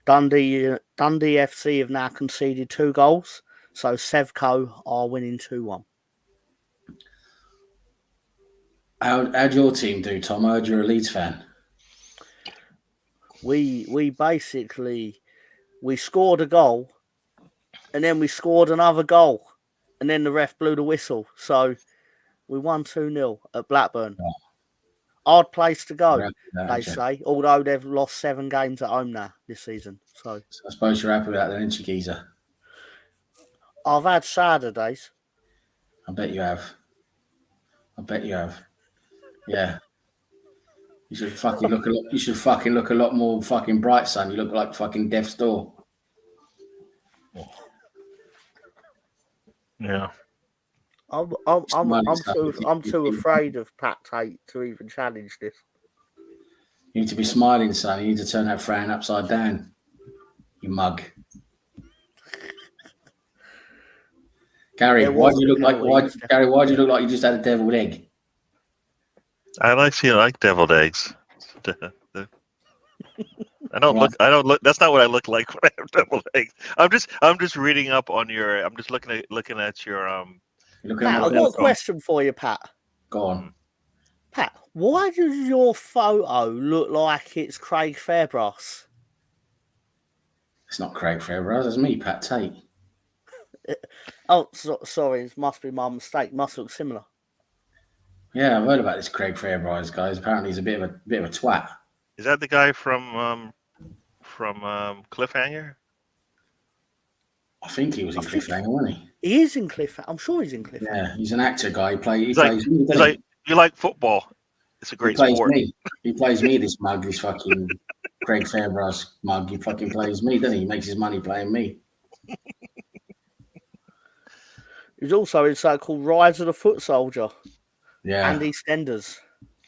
[SPEAKER 2] Dundee FC have now conceded 2 goals, so Sevco are winning 2-1.
[SPEAKER 3] How'd your team do, Tom? I heard you're a Leeds fan.
[SPEAKER 2] We basically scored a goal, and then we scored another goal, and then the ref blew the whistle. So we won 2-0 at Blackburn. Oh. Hard place to go, they say, although they've lost 7 games at home now this season. So
[SPEAKER 3] I suppose you're happy with that then, aren't you, geezer?
[SPEAKER 2] I've had sadder days.
[SPEAKER 3] I bet you have. Yeah. You should fucking look a lot more fucking bright, son. You look like fucking death's door.
[SPEAKER 1] Yeah.
[SPEAKER 2] I'm too afraid of Pat Tate to even challenge this.
[SPEAKER 3] You need to be smiling, son. You need to turn that frown upside down. You mug. Gary, why do you look like you just had a deviled egg?
[SPEAKER 1] I like deviled eggs. I don't look. I don't look. That's not what I look like when I have double legs. I'm just reading up on your. I'm just looking at your.
[SPEAKER 3] Look
[SPEAKER 2] Pat,
[SPEAKER 3] at
[SPEAKER 2] I've
[SPEAKER 3] my
[SPEAKER 2] got a
[SPEAKER 3] photo.
[SPEAKER 2] question for you, Pat.
[SPEAKER 3] Go on.
[SPEAKER 2] Pat, why does your photo look like it's Craig Fairbrass?
[SPEAKER 3] It's not Craig Fairbrass. It's me, Pat Tate.
[SPEAKER 2] Oh, sorry, it must be my mistake. Must look similar.
[SPEAKER 3] Yeah, I've heard about this Craig Fairbrass guy. Apparently, he's a bit of a twat.
[SPEAKER 1] Is that the guy from Cliffhanger?
[SPEAKER 3] I think he was in Cliffhanger, wasn't he?
[SPEAKER 2] He is in Cliffhanger. I'm sure he's in Cliffhanger.
[SPEAKER 3] Yeah, he's an actor guy. He
[SPEAKER 1] He's
[SPEAKER 3] plays me.
[SPEAKER 1] He's like, you like football? It's a great
[SPEAKER 3] he plays
[SPEAKER 1] sport.
[SPEAKER 3] me. He plays me. This mug, this fucking Craig Fairbrass mug. He fucking plays me, doesn't he? He makes his money playing me.
[SPEAKER 2] He's also in something called Rise of the Foot Soldier
[SPEAKER 3] Yeah,
[SPEAKER 2] and EastEnders.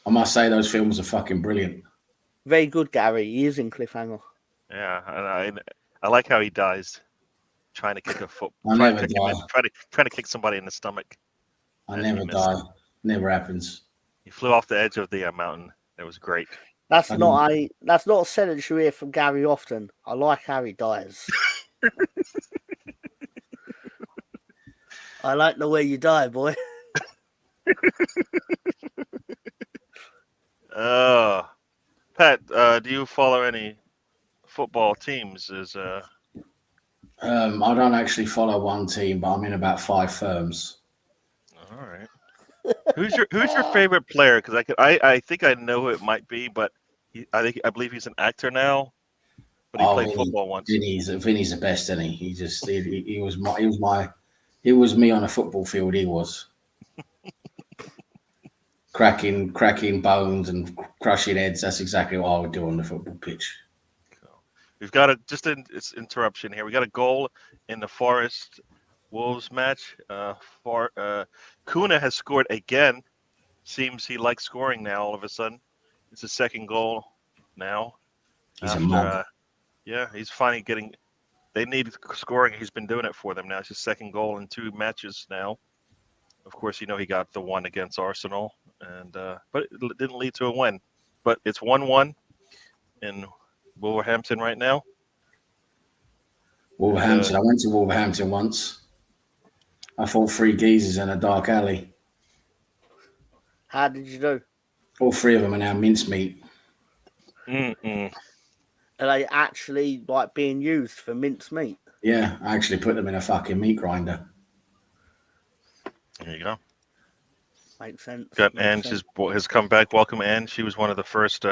[SPEAKER 3] I must say those films are fucking brilliant.
[SPEAKER 2] Very good, Gary. He is in Cliffhanger.
[SPEAKER 1] Yeah, and I like how he dies trying to kick a foot.
[SPEAKER 3] I
[SPEAKER 1] Trying
[SPEAKER 3] never
[SPEAKER 1] to,
[SPEAKER 3] die.
[SPEAKER 1] trying to kick somebody in the stomach.
[SPEAKER 3] I
[SPEAKER 1] And
[SPEAKER 3] never
[SPEAKER 1] he missed.
[SPEAKER 3] die. Never happens.
[SPEAKER 1] He flew off the edge of the mountain. That was great.
[SPEAKER 2] That's not a sentence you hear from Gary often. I like how he dies. I like the way you die, boy.
[SPEAKER 1] Pat, do you follow any football teams?
[SPEAKER 3] I don't actually follow one team, but I'm in about 5 firms.
[SPEAKER 1] All right. Who's your favorite player? Because I think I know who it might be, but I believe he's an actor now. But he played football once.
[SPEAKER 3] Vinny's the best, isn't he? He was me on a football field. He was cracking bones and crushing heads. That's exactly what I would do on the football pitch.
[SPEAKER 1] We've got it's interruption here. We got a goal in the Forest Wolves match. Kuna has scored again. Seems he likes scoring now. All of a sudden, it's his second goal now.
[SPEAKER 3] He's a mug.
[SPEAKER 1] Yeah, he's finally getting. They need scoring. He's been doing it for them now. It's his second goal in 2 matches now. Of course, he got the one against Arsenal, but it didn't lead to a win. But it's 1-1 in Wolverhampton right now.
[SPEAKER 3] Wolverhampton. I went to Wolverhampton once. I fought 3 geezers in a dark alley.
[SPEAKER 2] How did you do?
[SPEAKER 3] All 3 of them are now mincemeat.
[SPEAKER 2] Are they actually like being used for mincemeat?
[SPEAKER 3] Yeah, I actually put them in a fucking meat grinder.
[SPEAKER 1] There you go.
[SPEAKER 2] Makes sense.
[SPEAKER 1] Got Anne has come back. Welcome, Anne. She was one of the first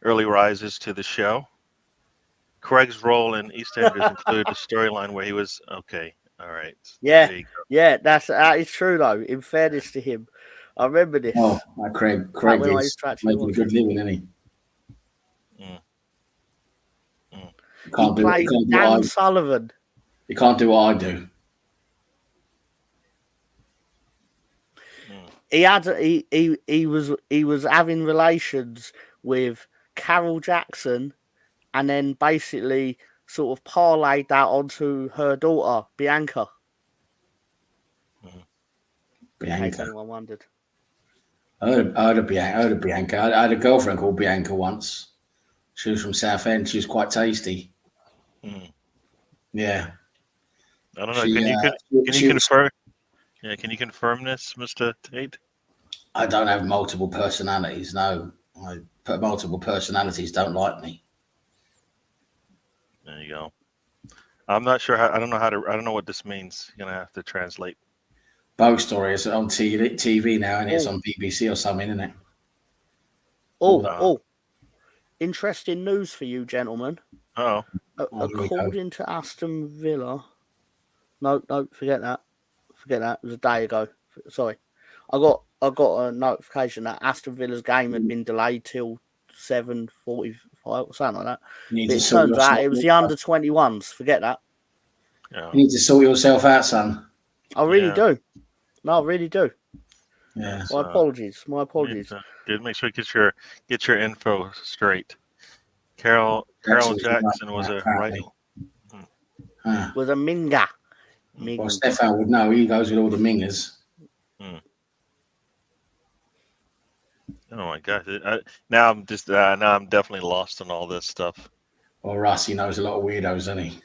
[SPEAKER 1] early risers to the show. Craig's role in EastEnders included a storyline where he was okay. All right.
[SPEAKER 2] Yeah, that is true though. In fairness to him, I remember this.
[SPEAKER 3] Oh, Craig is making a good living, isn't he?
[SPEAKER 2] He played Dan Sullivan.
[SPEAKER 3] He can't do what I do.
[SPEAKER 2] He was having relations with Carol Jackson, and then basically sort of parlayed that onto her daughter Bianca. In case anyone wondered.
[SPEAKER 3] I heard of Bianca. I had a girlfriend called Bianca once. She was from Southend. She was quite tasty. Yeah.
[SPEAKER 1] I don't know. Can you confirm? Yeah, can you confirm this, Mr. Tate?
[SPEAKER 3] I don't have multiple personalities. No, multiple personalities don't like me.
[SPEAKER 1] There you go. I'm not sure. I don't know what this means. You're gonna have to translate.
[SPEAKER 3] Boat Story is on TV now, and it's on BBC or something, isn't it?
[SPEAKER 2] Interesting news for you, gentlemen. According to Aston Villa, no, forget that. It was a day ago. Sorry, I got a notification that Aston Villa's game had been delayed till 7:45 or something like that. It turns out it was the under-21s. Forget that.
[SPEAKER 3] Yeah. You need to sort yourself out, son.
[SPEAKER 2] I really do. No, I really do.
[SPEAKER 3] Yeah.
[SPEAKER 2] My apologies.
[SPEAKER 1] Make sure you get your info straight. Carol Jackson was a right.
[SPEAKER 2] Was a Minga.
[SPEAKER 3] Well, Stefan would know. He goes with all the Mingers.
[SPEAKER 1] Oh my gosh! Now I'm just now I'm definitely lost in all this stuff.
[SPEAKER 3] Well, Russ, he knows a lot of weirdos, doesn't he?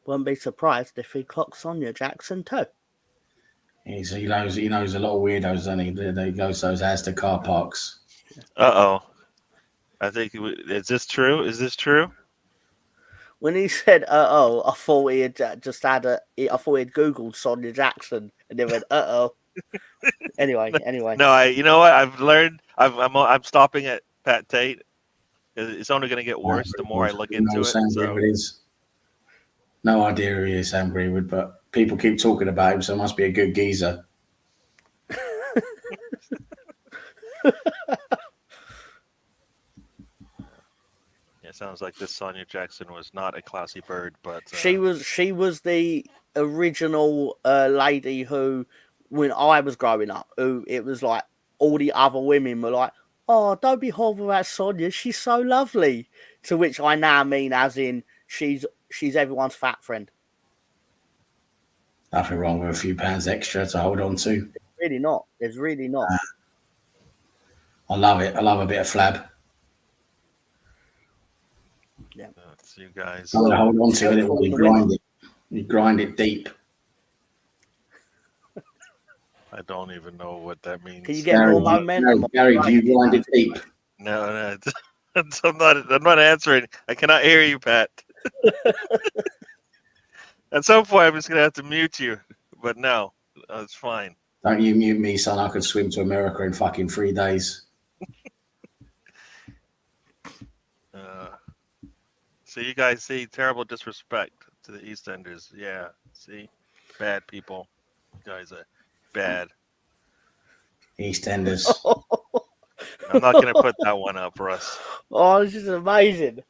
[SPEAKER 2] Wouldn't be surprised if he clocks Sonia Jackson too.
[SPEAKER 3] He knows a lot of weirdos, doesn't he? He goes to those Asda car parks.
[SPEAKER 1] I think is this true? Is this true?
[SPEAKER 2] When he said I thought he had just had I thought he had Googled Sonia Jackson and then went Anyway.
[SPEAKER 1] No, you know what? I've learned. I'm stopping at Pat Tate. It's only going to get worse the more I look into it.
[SPEAKER 3] Sam Greenwood is. No idea who he is, Sam Greenwood, but people keep talking about him, so it must be a good geezer.
[SPEAKER 1] It sounds like this Sonia Jackson was not a classy bird, but
[SPEAKER 2] she was the original lady who, when I was growing up, who it was like all the other women were like, "Oh, don't be horrible about Sonia. She's so lovely." To which I now mean as in she's everyone's fat friend.
[SPEAKER 3] Nothing wrong with a few pounds extra to hold on to.
[SPEAKER 2] There's really not.
[SPEAKER 3] I love it. I love a bit of flab.
[SPEAKER 2] Yeah.
[SPEAKER 1] That's you guys.
[SPEAKER 3] I'm gonna hold on to it while you grind it. You grind it deep.
[SPEAKER 1] I don't even know what that means.
[SPEAKER 2] Can you get more momentum?
[SPEAKER 3] Gary, do you grind it deep?
[SPEAKER 1] No. I'm not answering. I cannot hear you, Pat. At some point, I'm just gonna have to mute you. But no, it's fine.
[SPEAKER 3] Don't you mute me, son. I could swim to America in fucking 3 days.
[SPEAKER 1] So you guys see terrible disrespect to the EastEnders. Yeah, see, bad people. You guys are bad.
[SPEAKER 3] EastEnders.
[SPEAKER 1] I'm not gonna put that one up, Russ.
[SPEAKER 2] Oh, this is amazing.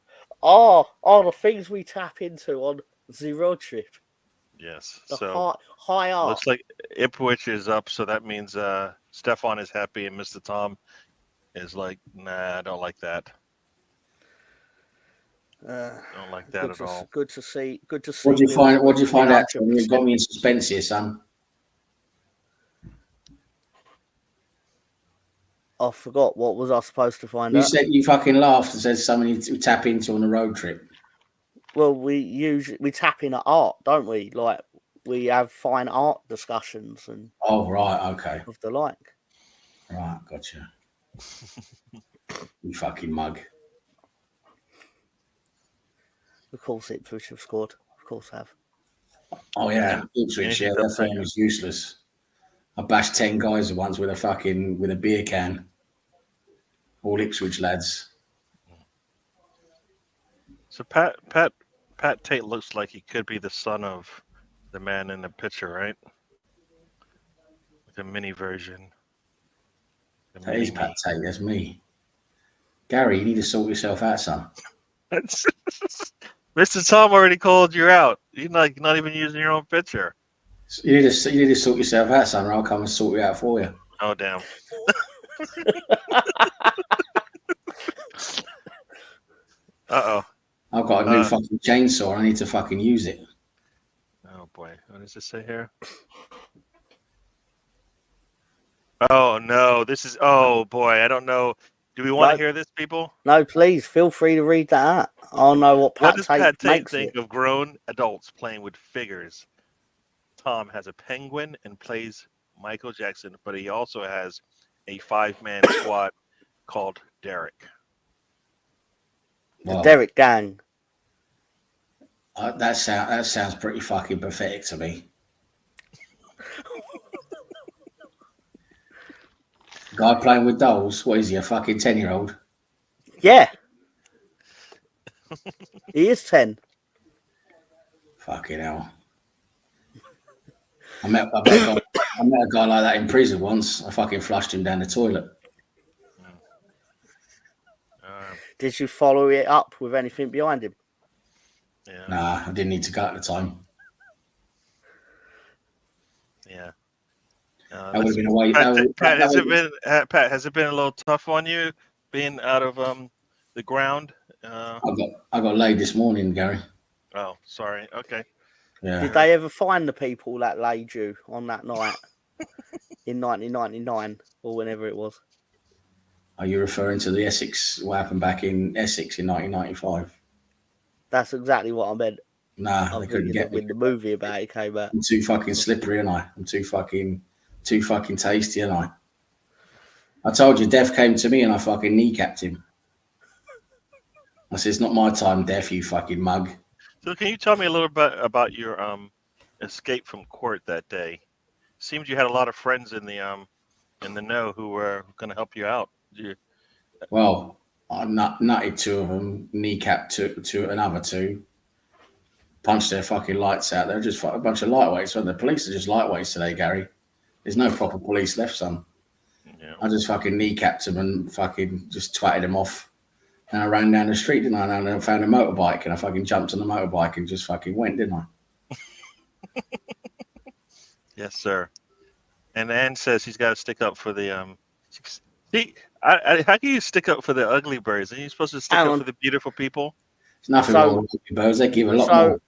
[SPEAKER 2] Oh, the things we tap into on the road trip.
[SPEAKER 1] Yes.
[SPEAKER 2] The
[SPEAKER 1] So
[SPEAKER 2] high art.
[SPEAKER 1] looks like Ipswich is up, so that means Stefan is happy and Mr. Tom is like, nah, I don't like that. Don't like that at all.
[SPEAKER 2] Good to see. What
[SPEAKER 3] do you find out? You got me in suspense here, son.
[SPEAKER 2] I forgot. What was I supposed to find out?
[SPEAKER 3] You said you fucking laughed and said something to tap into on a road trip.
[SPEAKER 2] Well, we tap in at art, don't we? Like we have fine art discussions and.
[SPEAKER 3] Oh right, okay.
[SPEAKER 2] Of the like.
[SPEAKER 3] Right, gotcha. You fucking mug.
[SPEAKER 2] Of course, Ipswich have scored. Of course, have.
[SPEAKER 3] Oh yeah, Ipswich. Yeah, their form is useless. I bashed 10 guys once with a beer can. All Ipswich lads.
[SPEAKER 1] So Pat Tate looks like he could be the son of the man in the picture, right? Like a mini version.
[SPEAKER 3] That is Pat Tate. That's me. Gary, you need to sort yourself out, son.
[SPEAKER 1] Mr. Tom already called you out. You're not even using your own picture.
[SPEAKER 3] You need to sort yourself out, son, or I'll come and sort you out for you.
[SPEAKER 1] Oh damn. Uh-oh.
[SPEAKER 3] I've got a new fucking chainsaw. I need to fucking use it.
[SPEAKER 1] Oh boy. What does it say here? Oh no. Oh boy. I don't know. Do we want to hear this, people?
[SPEAKER 2] No, please feel free to read that out. I'll know what Pat
[SPEAKER 1] Tate think of grown adults playing with figures. Tom has a penguin and plays Michael Jackson, but he also has a 5-man squad called Derek.
[SPEAKER 2] The Derek Gang.
[SPEAKER 3] That sounds pretty fucking pathetic to me. Guy playing with dolls. What is he? A fucking 10-year-old?
[SPEAKER 2] Yeah. He is 10.
[SPEAKER 3] Fucking hell. I met a guy like that in prison once. I fucking flushed him down the toilet.
[SPEAKER 2] Did you follow it up with anything behind him?
[SPEAKER 1] Yeah.
[SPEAKER 3] Nah, I didn't need to go at the time.
[SPEAKER 1] Yeah.
[SPEAKER 3] That would have been a way.
[SPEAKER 1] Pat, has it been a little tough on you being out of the ground?
[SPEAKER 3] I got laid this morning, Gary.
[SPEAKER 1] Oh, sorry. Okay.
[SPEAKER 3] Yeah.
[SPEAKER 2] Did they ever find the people that laid you on that night? in 1999 or whenever it was.
[SPEAKER 3] Are you referring to the Essex? What happened back in Essex in 1995?
[SPEAKER 2] That's exactly what I meant.
[SPEAKER 3] Nah,
[SPEAKER 2] I
[SPEAKER 3] they
[SPEAKER 2] think
[SPEAKER 3] couldn't
[SPEAKER 2] it's
[SPEAKER 3] get me.
[SPEAKER 2] when the movie about it came out.
[SPEAKER 3] I'm too fucking slippery, and I'm too fucking tasty, and I told you, Death came to me and I fucking kneecapped him. I said, "It's not my time, Death, you fucking mug."
[SPEAKER 1] So can you tell me a little bit about your escape from court that day? Seems you had a lot of friends in the know who were going to help you out.
[SPEAKER 3] Well, I nutted two of them, kneecapped another two, punched their fucking lights out. They're just a bunch of lightweights. So the police are just lightweights today, Gary. There's no proper police left, son.
[SPEAKER 1] Yeah.
[SPEAKER 3] I just fucking kneecapped them and fucking just twatted them off. And I ran down the street, didn't I? And I found a motorbike and I fucking jumped on the motorbike and just fucking went, didn't I?
[SPEAKER 1] Yes, sir. And Ann says he's got to stick up for the how can you stick up for the ugly birds? Are you supposed to stick up for the beautiful people?
[SPEAKER 3] There's nothing wrong with the birds. They give a lot more.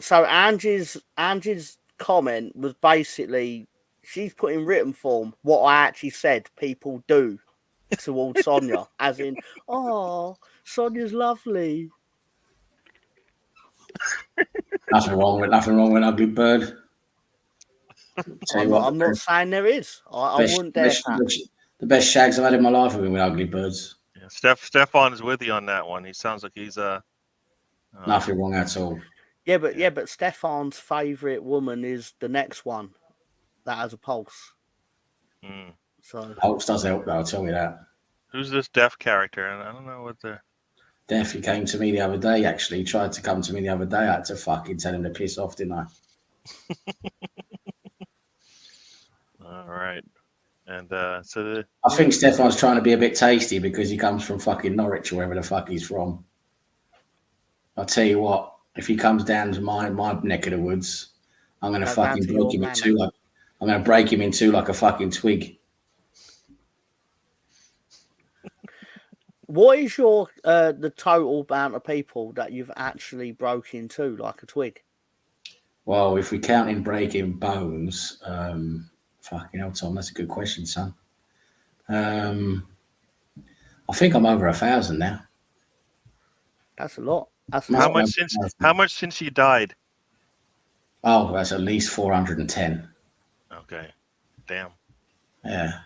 [SPEAKER 2] So Angie's comment was basically she's put in written form what I actually said people do towards Sonia, as in, oh, Sonia's lovely.
[SPEAKER 3] Nothing wrong with an ugly bird.
[SPEAKER 2] I'm not saying there is. I wouldn't dare.
[SPEAKER 3] The best shags I've had in my life have been with ugly birds.
[SPEAKER 1] Yeah, Stefan is with you on that one. He sounds like he's
[SPEAKER 3] nothing wrong at all.
[SPEAKER 2] Yeah, but Stefan's favourite woman is the next one that has a pulse.
[SPEAKER 1] Mm.
[SPEAKER 2] So
[SPEAKER 3] pulse does help, though. I'll tell you that.
[SPEAKER 1] Who's this deaf character? And I don't know what the.
[SPEAKER 3] Deaf, he came to me the other day. Actually, he tried to come to me the other day. I had to fucking tell him to piss off, didn't I?
[SPEAKER 1] All right. And I
[SPEAKER 3] think Stefan's trying to be a bit tasty because he comes from fucking Norwich or wherever the fuck he's from. I'll tell you what, if he comes down to my neck of the woods, I'm gonna fucking break him in two. I'm gonna break him in two like a fucking twig.
[SPEAKER 2] What is your the total amount of people that you've actually broke into like a twig?
[SPEAKER 3] Well, if we count in breaking bones, fucking hell, Tom, that's a good question, son. I think I'm over 1,000 now.
[SPEAKER 2] That's a lot.
[SPEAKER 1] How much since you died?
[SPEAKER 3] Oh, that's at least 410.
[SPEAKER 1] Okay, damn.
[SPEAKER 3] Yeah,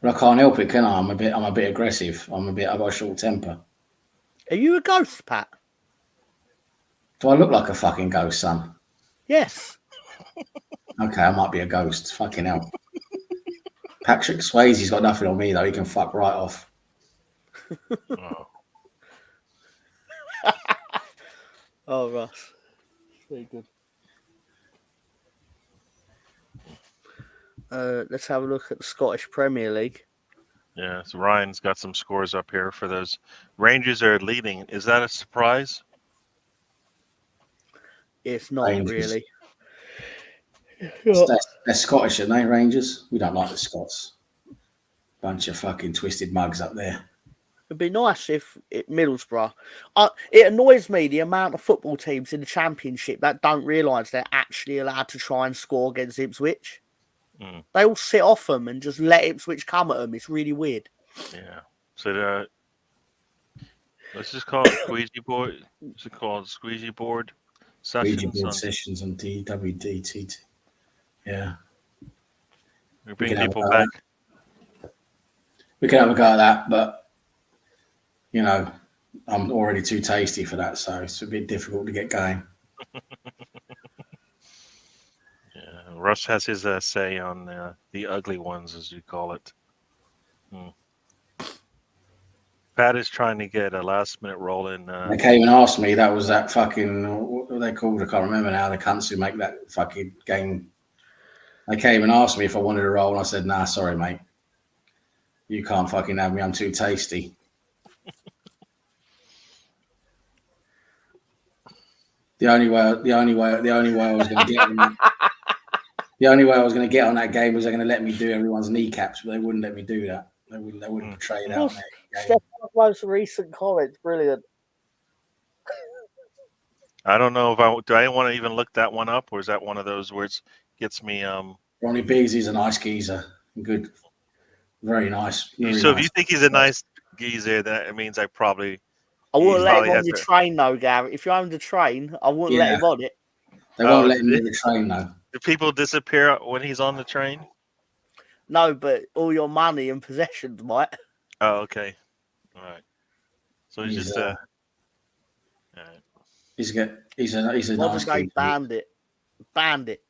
[SPEAKER 3] but I can't help it, can I? I'm a bit aggressive. I've got a short temper.
[SPEAKER 2] Are you a ghost, Pat?
[SPEAKER 3] Do I look like a fucking ghost, son?
[SPEAKER 2] Yes.
[SPEAKER 3] Okay, I might be a ghost. Fucking hell. Patrick Swayze's got nothing on me though. He can fuck right off.
[SPEAKER 1] Oh.
[SPEAKER 2] Oh, Ross. Very good. Let's have a look at the Scottish Premier League.
[SPEAKER 1] Yeah, so Ryan's got some scores up here for those. Rangers are leading. Is that a surprise?
[SPEAKER 2] It's not really.
[SPEAKER 3] They're Scottish, aren't they, Rangers? We don't like the Scots. Bunch of fucking twisted mugs up there.
[SPEAKER 2] It'd be nice if Middlesbrough. It annoys me the amount of football teams in the Championship that don't realise they're actually allowed to try and score against Ipswich. Mm. They all sit off them and just let Ipswich come at them. It's really weird.
[SPEAKER 1] Yeah. So let's just call it squeegee board. What's it called? Squeegee board
[SPEAKER 3] sessions on DWTT. Yeah.
[SPEAKER 1] We're bringing people back.
[SPEAKER 3] We can have a go at that, but you know, I'm already too tasty for that, so it's a bit difficult to get going.
[SPEAKER 1] Yeah, Russ has his say on the ugly ones, as you call it. Pat is trying to get a last-minute roll in.
[SPEAKER 3] They came and asked me. That was that fucking what are they called? I can't remember now. The cunts who make that fucking game. They came and asked me if I wanted a roll, and I said, "Nah, sorry, mate. You can't fucking have me. I'm too tasty." The only way I was going to get the only way I was going to get on that game was they're going to let me do everyone's kneecaps, but they wouldn't let me do that. They wouldn't portray that.
[SPEAKER 2] Stefan's most recent comments, brilliant.
[SPEAKER 1] I don't know if do I want to even look that one up, or is that one of those where it gets me
[SPEAKER 3] Ronnie Biggs is a nice geezer. Good. Very nice. Very
[SPEAKER 1] So if
[SPEAKER 3] nice.
[SPEAKER 1] you think he's a nice geezer, then it means I wouldn't
[SPEAKER 2] let him
[SPEAKER 1] probably
[SPEAKER 2] on
[SPEAKER 1] has
[SPEAKER 2] your
[SPEAKER 1] to-
[SPEAKER 2] train though, Gary. If you own the train, I wouldn't let
[SPEAKER 3] Yeah.
[SPEAKER 2] him on it.
[SPEAKER 3] They won't
[SPEAKER 1] Oh,
[SPEAKER 3] let him near the train though.
[SPEAKER 1] do people disappear when he's on the train?
[SPEAKER 2] No, but all your money and possessions might.
[SPEAKER 1] Oh, okay. All right. So he's
[SPEAKER 3] He's,
[SPEAKER 1] just all right.
[SPEAKER 3] He's a nice
[SPEAKER 2] Modern day
[SPEAKER 3] geezer.
[SPEAKER 2] bandit,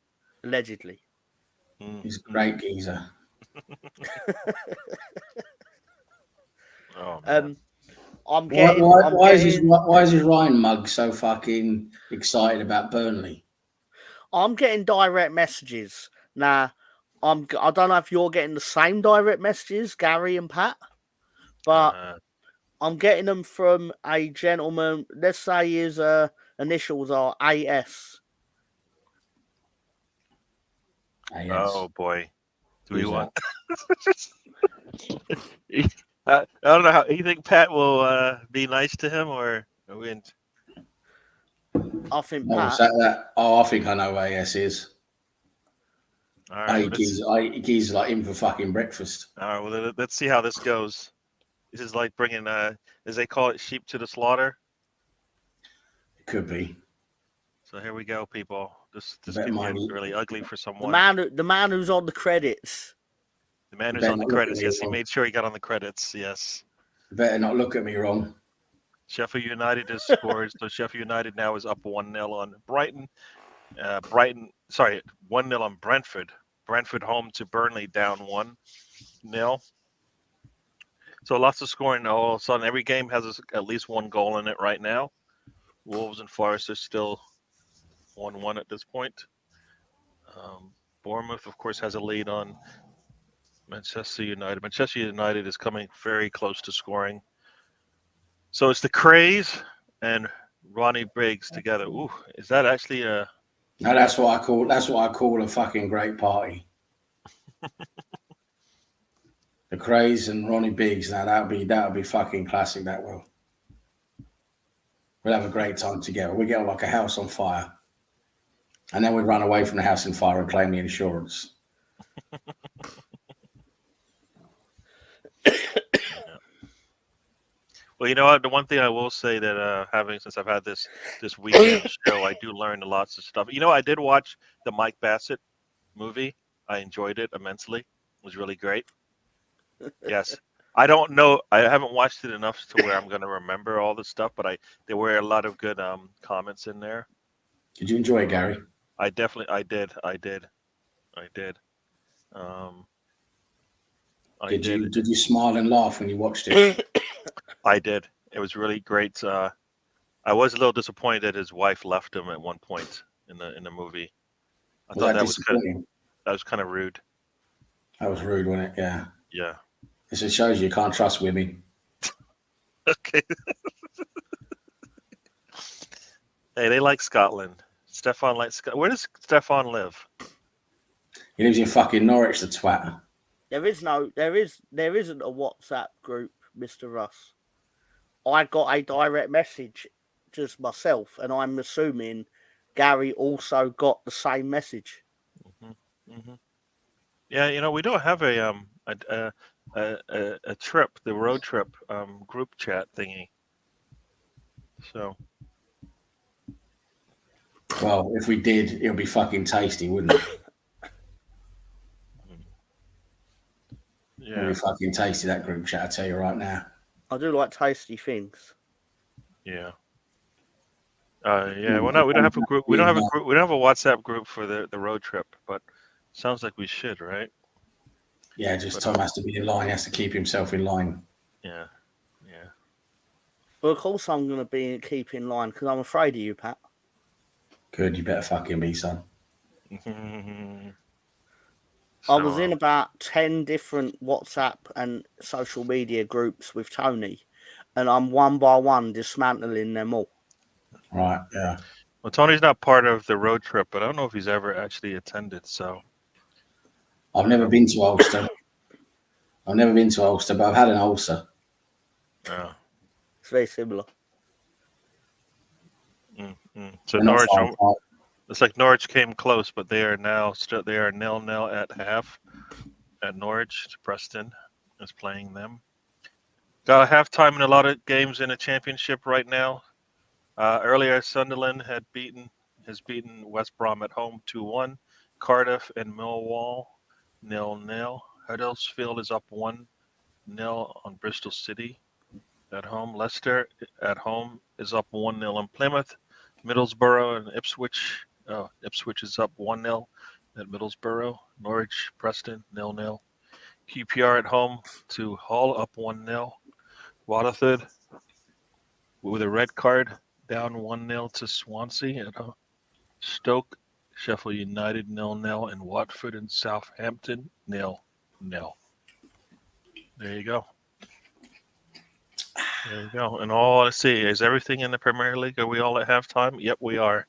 [SPEAKER 2] allegedly.
[SPEAKER 3] He's a great geezer.
[SPEAKER 1] Oh man.
[SPEAKER 3] Why is his Ryan mug so fucking excited about Burnley?
[SPEAKER 2] I'm getting direct messages now. I don't know if you're getting the same direct messages, Gary and Pat, but I'm getting them from a gentleman. Let's say his initials are AS.
[SPEAKER 1] Oh boy. Do we want? I don't know how you think Pat will be nice to him or wouldn't.
[SPEAKER 2] I think
[SPEAKER 3] Oh,
[SPEAKER 2] Pat.
[SPEAKER 3] I think I know who AS is.
[SPEAKER 1] All right.
[SPEAKER 3] He's like him for fucking breakfast.
[SPEAKER 1] All right. Well, let's see how this goes. This is like bringing, as they call it, sheep to the slaughter.
[SPEAKER 3] It could be.
[SPEAKER 1] So here we go, people. This could
[SPEAKER 3] Bet
[SPEAKER 1] get
[SPEAKER 3] money.
[SPEAKER 1] really ugly for someone.
[SPEAKER 2] The man who's on the credits.
[SPEAKER 1] The man who's
[SPEAKER 3] Better
[SPEAKER 1] on the
[SPEAKER 3] not look
[SPEAKER 1] credits.
[SPEAKER 3] at me
[SPEAKER 1] Yes, he
[SPEAKER 3] wrong.
[SPEAKER 1] made sure he got on the credits. Yes.
[SPEAKER 3] You better not look at me wrong.
[SPEAKER 1] Sheffield United has scored. So Sheffield United now is up 1-0 on Brighton. 1-0 on Brentford. Brentford home to Burnley down 1-0. So lots of scoring all of a sudden. Every game has at least one goal in it right now. Wolves and Forest are still 1-1 at this point. Bournemouth, of course, has a lead on Manchester United. Manchester United is coming very close to scoring. So it's the Craze and Ronnie Biggs together. Ooh, is that actually a?
[SPEAKER 3] No, that's what I call a fucking great party. The Craze and Ronnie Biggs. Now that'll be fucking classic. That will. We'll have a great time together. We get like a house on fire, and then we'd run away from the house on fire and claim the insurance.
[SPEAKER 1] Well, you know what? The one thing I will say that since I've had this weekend show, I do learn lots of stuff. You know, I did watch the Mike Bassett movie. I enjoyed it immensely. It was really great. Yes. I don't know. I haven't watched it enough to where I'm going to remember all the stuff, but there were a lot of good comments in there.
[SPEAKER 3] Did you enjoy it, Gary?
[SPEAKER 1] I did.
[SPEAKER 3] Did you smile and laugh when you watched it?
[SPEAKER 1] I did. It was really great. I was a little disappointed that his wife left him at one point in the movie. I thought that was kind of rude.
[SPEAKER 3] That was rude, wasn't it? Yeah.
[SPEAKER 1] Yeah.
[SPEAKER 3] This just shows you can't trust women.
[SPEAKER 1] Okay. Hey, they like Scotland. Stefan likes Scotland. Where does Stefan live?
[SPEAKER 3] He lives in fucking Norwich, the twat.
[SPEAKER 2] There isn't a WhatsApp group, Mr. Russ. I got a direct message just myself, and I'm assuming Gary also got the same message.
[SPEAKER 1] Mm-hmm. Mm-hmm. Yeah, you know, we don't have a trip, the road trip group chat thingy. So.
[SPEAKER 3] Well, if we did, it would be fucking tasty, wouldn't it?
[SPEAKER 1] Yeah.
[SPEAKER 3] It would be fucking tasty, that group chat, I tell you right now.
[SPEAKER 2] I do like tasty things.
[SPEAKER 1] Yeah. Yeah. Well, no, we don't have a group. We don't have a group. We don't have a WhatsApp group for the road trip, but sounds like we should, right?
[SPEAKER 3] Yeah, Tom has to be in line. He has to keep himself in line.
[SPEAKER 1] Yeah. Yeah.
[SPEAKER 2] Well, of course I'm going to keep in line because I'm afraid of you, Pat.
[SPEAKER 3] Good. You better fucking be, son.
[SPEAKER 2] I was in about 10 different WhatsApp and social media groups with Tony, and I'm one by one dismantling them all.
[SPEAKER 3] Right, yeah.
[SPEAKER 1] Well, Tony's not part of the road trip, but I don't know if he's ever actually attended, so.
[SPEAKER 3] I've never been to Ulster. But I've had an ulcer.
[SPEAKER 1] Yeah.
[SPEAKER 2] It's very similar.
[SPEAKER 1] So Norwich It's like Norwich came close, but they are now they are 0-0 at half at Norwich. Preston is playing them. Got a halftime in a lot of games in the championship right now. Earlier, Sunderland has beaten West Brom at home 2-1. Cardiff and Millwall 0-0. Huddersfield is up 1-0 on Bristol City at home. Leicester at home is up 1-0 on Plymouth. Middlesbrough and Ipswich. Ipswich is up 1-0 at Middlesbrough. Norwich, Preston 0-0. QPR at home to Hull up 1-0. Waterford with a red card down 1-0 to Swansea at home. Stoke, Sheffield United 0-0, and Watford and Southampton 0-0. There you go. There you go. And all I see is everything in the Premier League. Are we all at halftime? Yep, we are.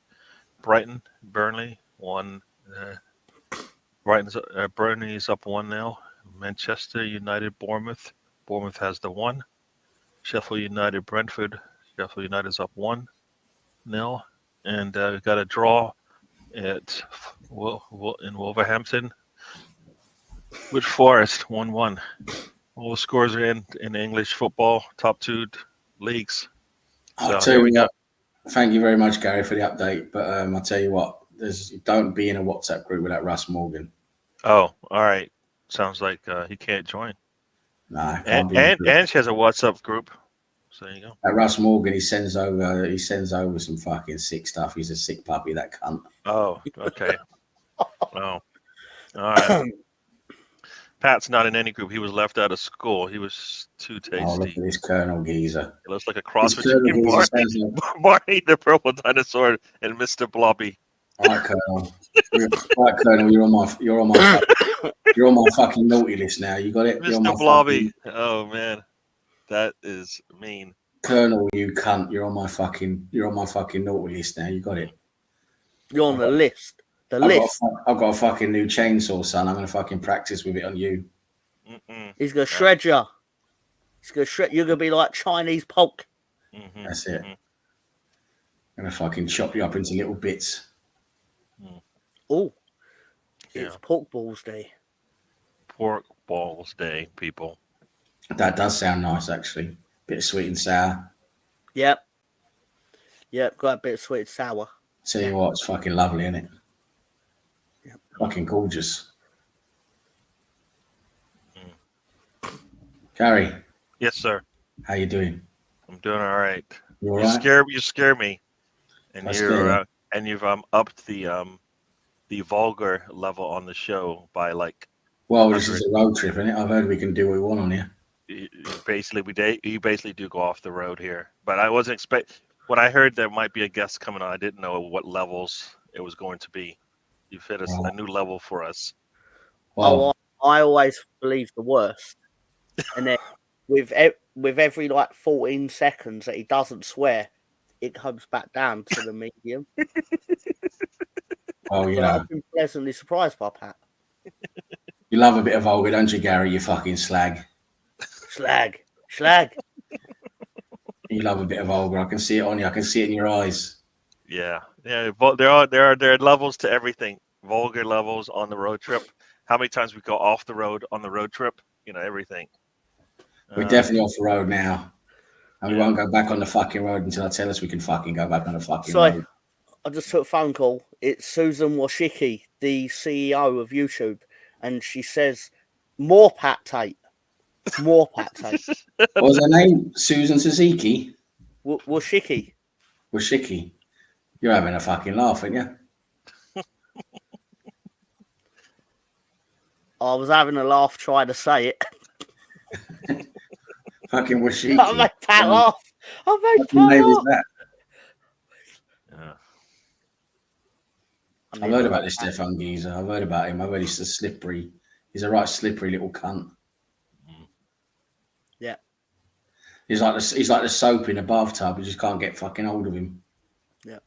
[SPEAKER 1] Brighton, Burnley 1. Burnley's up 1-0. Manchester United, Bournemouth. Bournemouth has the 1. Sheffield United, Brentford. Sheffield United is up 1-0. And we've got a draw at in Wolverhampton with Forest 1-1. All the scores are in English football, top 2 leagues.
[SPEAKER 3] I'll tell you what, thank you very much, Gary, for the update. But I'll tell you what, don't be in a WhatsApp group with that Russ Morgan.
[SPEAKER 1] Oh, all right. Sounds like he can't join.
[SPEAKER 3] Nah,
[SPEAKER 1] and she has a WhatsApp group. So there you go.
[SPEAKER 3] That Russ Morgan, he sends over some fucking sick stuff. He's a sick puppy, that cunt.
[SPEAKER 1] Oh, okay. Oh, all right. Pat's not in any group. He was left out of school. He was too tasty.
[SPEAKER 3] Oh, look at this Colonel Geezer.
[SPEAKER 1] It looks like a cross between Barney the Purple Dinosaur and Mr. Blobby.
[SPEAKER 3] All right, Colonel. Colonel, you're on my fucking naughty list now. You got it,
[SPEAKER 1] Mr. Blobby. Oh man, that is mean.
[SPEAKER 3] Colonel, you cunt. You're on my fucking naughty list now. You got it.
[SPEAKER 2] You're on the list.
[SPEAKER 3] I've got a fucking new chainsaw, son. I'm gonna fucking practice with it on you.
[SPEAKER 2] He's gonna shred you. He's gonna shred. You're gonna be like Chinese pork.
[SPEAKER 3] That's it. I'm gonna fucking chop you up into little bits.
[SPEAKER 2] Oh, it's pork balls day.
[SPEAKER 1] Pork balls day, people.
[SPEAKER 3] That does sound nice, actually. Bit of sweet and sour.
[SPEAKER 2] Yep, got a bit of sweet and sour.
[SPEAKER 3] Tell you what, it's fucking lovely, isn't it?
[SPEAKER 2] Yep.
[SPEAKER 3] Fucking gorgeous. Gary.
[SPEAKER 1] Yes, sir.
[SPEAKER 3] How you doing?
[SPEAKER 1] I'm doing all right.
[SPEAKER 3] You all right?
[SPEAKER 1] You scare me, and you've upped the vulgar level on the show by like.
[SPEAKER 3] Well, this is a road trip, isn't it? I've heard we can do what we want on here.
[SPEAKER 1] You basically do go off the road here, but I wasn't expect. When I heard there might be a guest coming on, I didn't know what levels it was going to be. You've hit a new level for us.
[SPEAKER 3] Well,
[SPEAKER 2] I always believe the worst, and then with every like 14 seconds that he doesn't swear, it comes back down to the medium.
[SPEAKER 3] Well, you know,
[SPEAKER 2] I've been pleasantly surprised by Pat.
[SPEAKER 3] You love a bit of vulgar, don't you, Gary? You fucking slag.
[SPEAKER 2] Slag.
[SPEAKER 3] You love a bit of vulgar. I can see it on you. I can see it in your eyes.
[SPEAKER 1] Yeah. But there are levels to everything. Vulgar levels on the road trip. How many times we go off the road on the road trip? You know, everything.
[SPEAKER 3] We're definitely off the road now, and we won't go back on the fucking road until I tell us we can fucking go back on the fucking road.
[SPEAKER 2] I just took a phone call. It's Susan Washiki, the CEO of YouTube, and she says, "More Pat Tate." More Pat Tate.
[SPEAKER 3] What was her name? Susan Suzuki?
[SPEAKER 2] Washiki.
[SPEAKER 3] Washiki. You're having a fucking laugh, aren't you?
[SPEAKER 2] I was having a laugh trying to say it.
[SPEAKER 3] Fucking Washiki.
[SPEAKER 2] I made Pat laugh. I made Pat laugh.
[SPEAKER 1] Yeah.
[SPEAKER 3] I've heard about this Stefan Geezer. I've heard about him. I've heard he's a slippery. He's a right slippery little cunt.
[SPEAKER 2] Yeah.
[SPEAKER 3] He's like the soap in a bathtub. You just can't get fucking hold of him.
[SPEAKER 2] Yeah.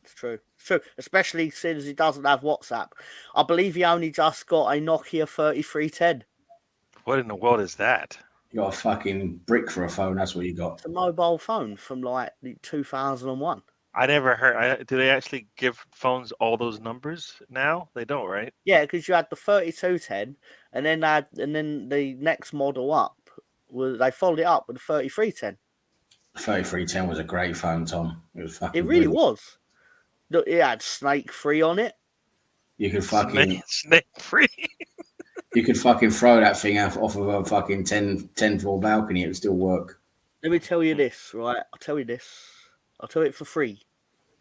[SPEAKER 2] It's true. It's true. Especially since he doesn't have WhatsApp. I believe he only just got a Nokia 3310.
[SPEAKER 1] What in the world is that?
[SPEAKER 3] You got a fucking brick for a phone. That's what you got.
[SPEAKER 2] It's a mobile phone from like 2001.
[SPEAKER 1] I never heard. Do they actually give phones all those numbers now? They don't, right?
[SPEAKER 2] Yeah, because you had the 3210, and then the next model up was they followed it up with the 3310.
[SPEAKER 3] The 3310 was a great phone, Tom. It was fucking
[SPEAKER 2] It really
[SPEAKER 3] brilliant.
[SPEAKER 2] was. Look, it had Snake Free on it.
[SPEAKER 3] You could fucking
[SPEAKER 1] Snake free.
[SPEAKER 3] you could fucking throw that thing off of a fucking 10 floor balcony. It would still work.
[SPEAKER 2] Let me tell you this, right? I'll tell you this. I'll tell you it for free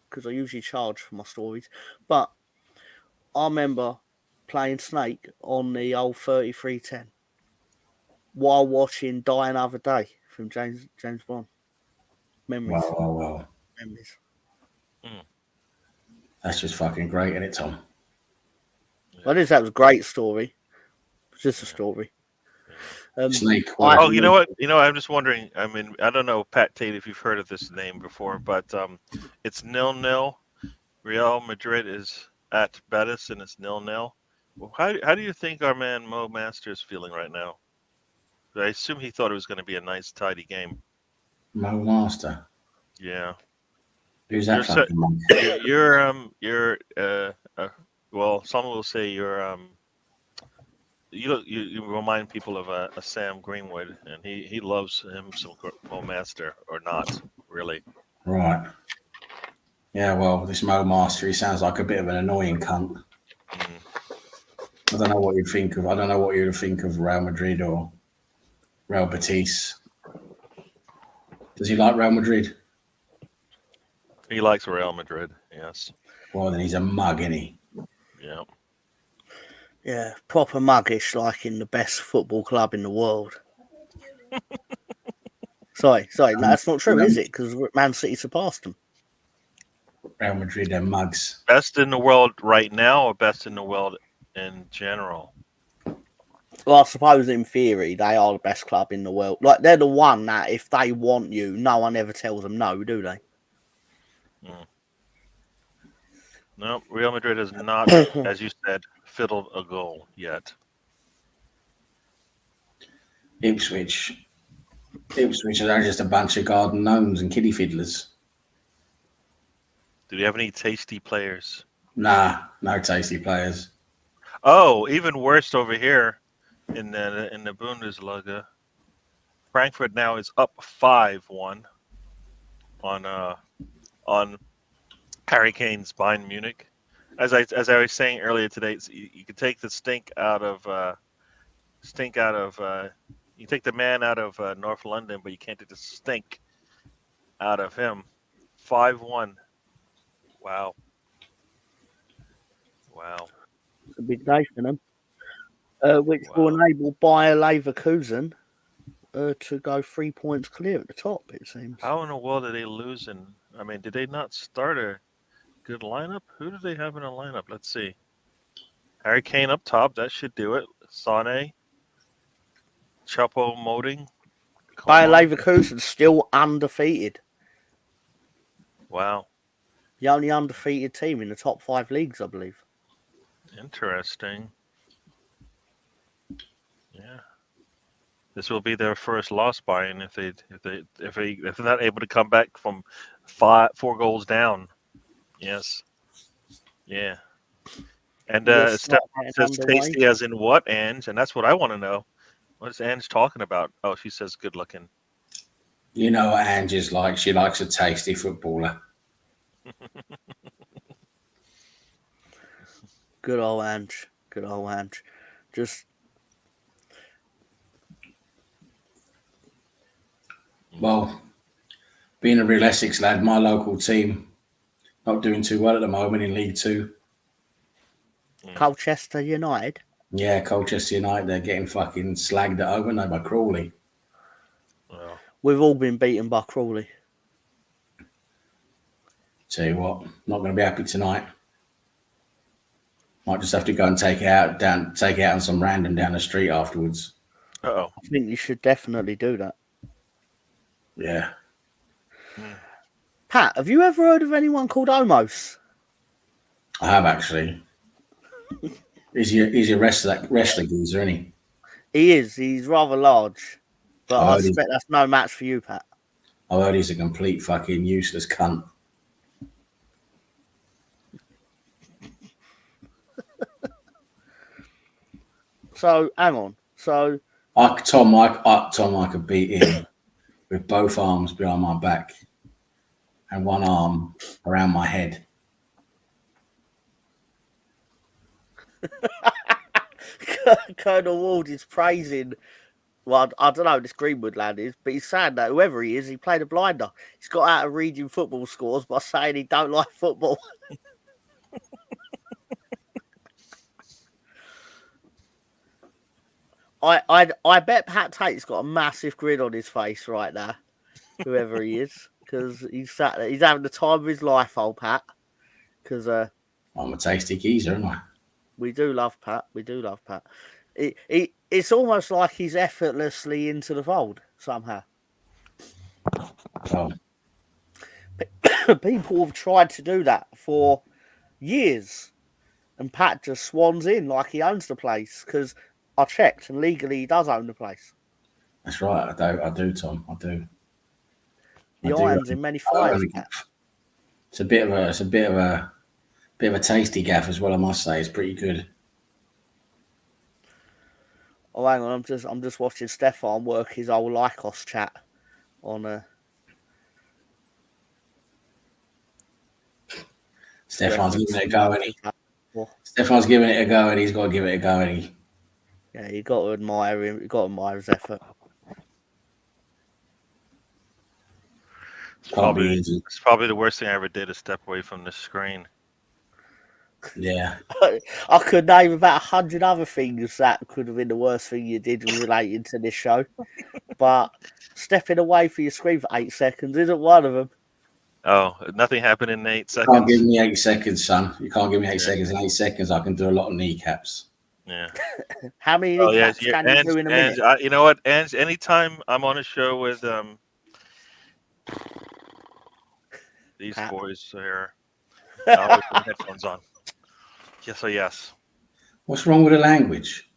[SPEAKER 2] because I usually charge for my stories. But I remember playing Snake on the old 3310 while watching Die Another Day from James Bond. Memories.
[SPEAKER 3] Wow.
[SPEAKER 2] Memories.
[SPEAKER 3] That's just fucking great, isn't it, Tom?
[SPEAKER 2] That was a great story. It's just a story.
[SPEAKER 3] Snake.
[SPEAKER 1] Oh, you know what? I'm just wondering. I mean, I don't know, Pat Tate, if you've heard of this name before, but it's 0-0. Real Madrid is at Betis, and it's 0-0. Well, how do you think our man Mo Master is feeling right now? I assume he thought it was going to be a nice, tidy game.
[SPEAKER 3] Mo Master.
[SPEAKER 1] Yeah.
[SPEAKER 3] Who's that?
[SPEAKER 1] Well, some will say you remind people of a Sam Greenwood, and he loves him some Mo Master, or not really.
[SPEAKER 3] Right. Yeah, well, this Mo Master, he sounds like a bit of an annoying cunt. I don't know what you'd think of. I don't know what you'd think of Real Madrid or Real Betis. Does he like Real Madrid?
[SPEAKER 1] He likes Real Madrid, yes.
[SPEAKER 3] Well, then he's a mug, isn't he?
[SPEAKER 1] Yeah.
[SPEAKER 2] Yeah, proper muggish, like in the best football club in the world. Sorry, no, that's not true, is it? Because Man City surpassed them.
[SPEAKER 3] Real Madrid, they're mugs.
[SPEAKER 1] Best in the world right now, or best in the world in general?
[SPEAKER 2] Well, I suppose in theory they are the best club in the world. Like they're the one that if they want you, no one ever tells them no, do they?
[SPEAKER 1] No, Real Madrid has not, as you said, fiddled a goal yet.
[SPEAKER 3] Ipswich are just a bunch of garden gnomes and kiddie fiddlers.
[SPEAKER 1] Do you have any tasty players?
[SPEAKER 3] Nah, no tasty players.
[SPEAKER 1] Oh, even worse over here in the Bundesliga. Frankfurt now is up 5-1 on Harry Kane's Bayern Munich. As I was saying earlier today, you can take the stink out of you take the man out of North London, but you can't take the stink out of him. 5-1. Wow.
[SPEAKER 2] It's a big day for them, which will enable Bayer Leverkusen to go 3 points clear at the top, it seems.
[SPEAKER 1] How in the world are they losing? I mean, did they not start a good lineup? Who do they have in a lineup? Let's see. Harry Kane up top. That should do it. Sane. Chapo Moting.
[SPEAKER 2] Bayer Leverkusen still undefeated.
[SPEAKER 1] Wow.
[SPEAKER 2] The only undefeated team in the top 5 leagues, I believe.
[SPEAKER 1] Interesting. Yeah. This will be their first loss, Bayern, if they're not able to come back from 4 goals down. Yes. Yeah. And Steph says tasty as in what, Ange? And that's what I want to know. What is Ange talking about? Oh, she says good looking.
[SPEAKER 3] You know what Ange is like. She likes a tasty footballer.
[SPEAKER 2] Good old Ange. Just
[SPEAKER 3] well, being a real Essex lad, my local team not doing too well at the moment in League Two.
[SPEAKER 2] Colchester United.
[SPEAKER 3] Yeah, Colchester United, they're getting fucking slagged at over now by Crawley.
[SPEAKER 1] Well,
[SPEAKER 2] we've all been beaten by Crawley.
[SPEAKER 3] Tell you what, not going to be happy tonight. Might just have to go and take it out on some random down the street afterwards.
[SPEAKER 1] Uh-oh.
[SPEAKER 2] I think you should definitely do that.
[SPEAKER 3] Yeah.
[SPEAKER 2] Pat, have you ever heard of anyone called Omos?
[SPEAKER 3] I have actually. He's a wrestler geezer, isn't he?
[SPEAKER 2] He is. He's rather large. But I suspect that's no match for you, Pat.
[SPEAKER 3] I heard he's a complete fucking useless cunt.
[SPEAKER 2] So hang on. So
[SPEAKER 3] Tom, I could beat him with both arms behind my back and one arm around my head.
[SPEAKER 2] Colonel Ward is praising. Well, I don't know who this Greenwood lad is, but he's saying that whoever he is, he played a blinder. He's got out of reading football scores by saying he don't like football. I bet Pat Tate's got a massive grin on his face right now, whoever he is, because he's having the time of his life, old Pat. Because
[SPEAKER 3] I'm a tasty geezer, aren't I?
[SPEAKER 2] we do love Pat. We do love Pat. It's almost like he's effortlessly into the fold somehow.
[SPEAKER 3] Oh,
[SPEAKER 2] People have tried to do that for years, and Pat just swans in like he owns the place. Because I checked, and legally he does own the place.
[SPEAKER 3] that's right. I do, Tom. I do.
[SPEAKER 2] The irons in many fires. Pat.
[SPEAKER 3] It's a bit of a tasty gaff as well. I must say, it's pretty good.
[SPEAKER 2] Oh, hang on, I'm just watching Stefan work his old Lycos chat on
[SPEAKER 3] Stefan's giving it a go, Stefan's giving it a go, and he's got to give it a go, and
[SPEAKER 2] yeah, you got to admire him. You got to admire his effort.
[SPEAKER 1] It's probably the worst thing I ever did is step away from the screen.
[SPEAKER 3] Yeah.
[SPEAKER 2] I could name about 100 other things that could have been the worst thing you did relating to this show, but stepping away from your screen for 8 seconds isn't one of them.
[SPEAKER 1] Oh, nothing happened in 8 seconds.
[SPEAKER 3] You can't give me 8 seconds, son. You can't give me 8 seconds. In 8 seconds, I can do a lot of kneecaps.
[SPEAKER 1] Yeah.
[SPEAKER 2] How many kneecaps can you do in a minute?
[SPEAKER 1] You know what, Ange? Anytime I'm on a show with these
[SPEAKER 2] Pat.
[SPEAKER 1] boys here, I'll always put headphones on. Yes.
[SPEAKER 3] What's wrong with the language?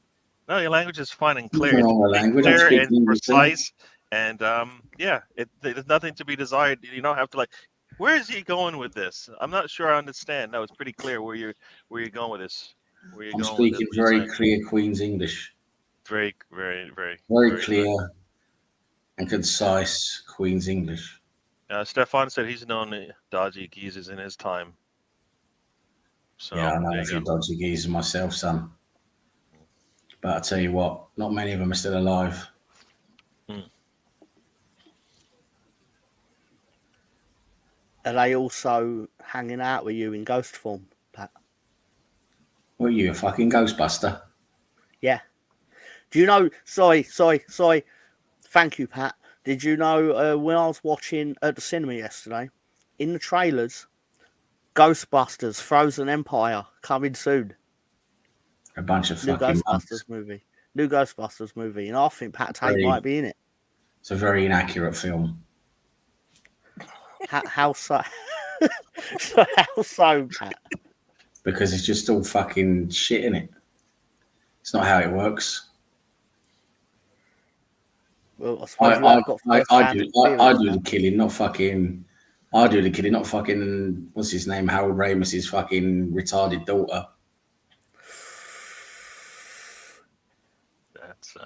[SPEAKER 1] No, your language is fine and clear.
[SPEAKER 3] Nothing wrong with language. I'm
[SPEAKER 1] Clear
[SPEAKER 3] speaking
[SPEAKER 1] and
[SPEAKER 3] English,
[SPEAKER 1] precise, and there's nothing to be desired. You don't have to where is he going with this? I'm not sure I understand. No, it's pretty clear where you're going with this.
[SPEAKER 3] I'm speaking very clear Queen's English.
[SPEAKER 1] Very, very, very,
[SPEAKER 3] very clear and concise Queen's English.
[SPEAKER 1] Stefan said he's known dodgy geezers in his time. So,
[SPEAKER 3] yeah, I know a few dodgy geezers myself, son. But I tell you what, not many of them are still alive.
[SPEAKER 2] Are they also hanging out with you in ghost form, Pat?
[SPEAKER 3] What are you, a fucking Ghostbuster?
[SPEAKER 2] Yeah. Do you know? Sorry. Thank you, Pat. Did you know when I was watching at the cinema yesterday, in the trailers, Ghostbusters Frozen Empire coming soon.
[SPEAKER 3] A bunch of
[SPEAKER 2] New
[SPEAKER 3] fucking
[SPEAKER 2] Ghostbusters movie. New Ghostbusters movie. And I think Pat Tate might be in it.
[SPEAKER 3] It's a very inaccurate film.
[SPEAKER 2] How so? How so, Pat?
[SPEAKER 3] Because it's just all fucking shit in it. It's not how it works.
[SPEAKER 2] Well, I suppose
[SPEAKER 3] I do the killing, not fucking. I do the killing, not fucking. What's his name? Harold Ramis's fucking retarded daughter.
[SPEAKER 1] That's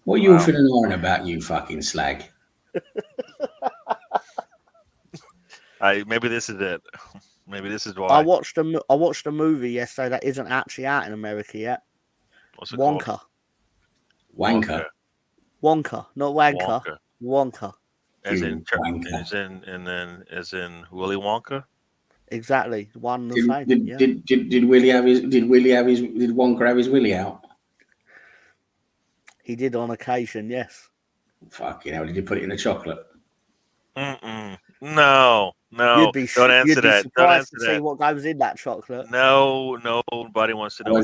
[SPEAKER 3] What are you feeling on about, you fucking slag?
[SPEAKER 1] Maybe this is it. Maybe this is why.
[SPEAKER 2] I watched a movie yesterday that isn't actually out in America yet.
[SPEAKER 1] What's it
[SPEAKER 2] Wonka.
[SPEAKER 1] called?
[SPEAKER 3] Wanker.
[SPEAKER 2] Wonka, not wanker. Wonka.
[SPEAKER 1] As in Willy Wonka.
[SPEAKER 2] Exactly, one the same.
[SPEAKER 3] Did Wonka have his willy out?
[SPEAKER 2] He did on occasion, yes.
[SPEAKER 3] Fucking hell! Did you put it in a chocolate?
[SPEAKER 1] No. Don't answer that. Don't answer that.
[SPEAKER 2] See what goes in that chocolate.
[SPEAKER 1] No, nobody wants to know.
[SPEAKER 3] I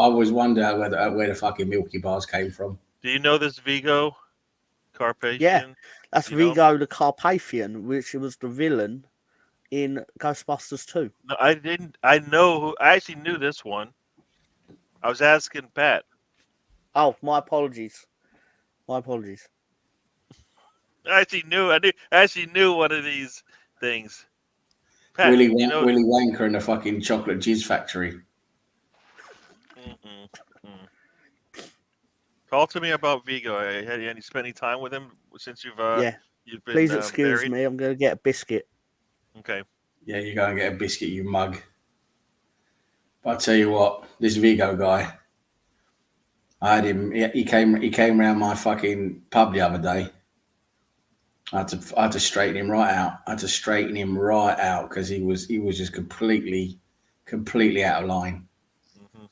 [SPEAKER 3] always wonder where the fucking Milky Bars came from.
[SPEAKER 1] Do you know this Vigo Carpathian?
[SPEAKER 2] Yeah, that's Vigo the Carpathian, which was the villain in Ghostbusters 2.
[SPEAKER 1] No, I didn't. I actually knew this one. I was asking Pat.
[SPEAKER 2] Oh, my apologies. I actually
[SPEAKER 1] knew one of these things. Pat,
[SPEAKER 3] Willy
[SPEAKER 1] you know,
[SPEAKER 3] Wanker and the fucking chocolate jizz factory.
[SPEAKER 1] Talk to me about Vigo. Have you spent any time with him since you've
[SPEAKER 2] Yeah.
[SPEAKER 1] been
[SPEAKER 2] Please excuse
[SPEAKER 1] married?
[SPEAKER 2] me. I'm going to get a biscuit.
[SPEAKER 1] Okay.
[SPEAKER 3] Yeah, you go and get a biscuit, you mug. But I tell you what, this Vigo guy, I had him. He came around my fucking pub the other day. I had to straighten him right out. Because he was just completely out of line.
[SPEAKER 1] Mm-hmm.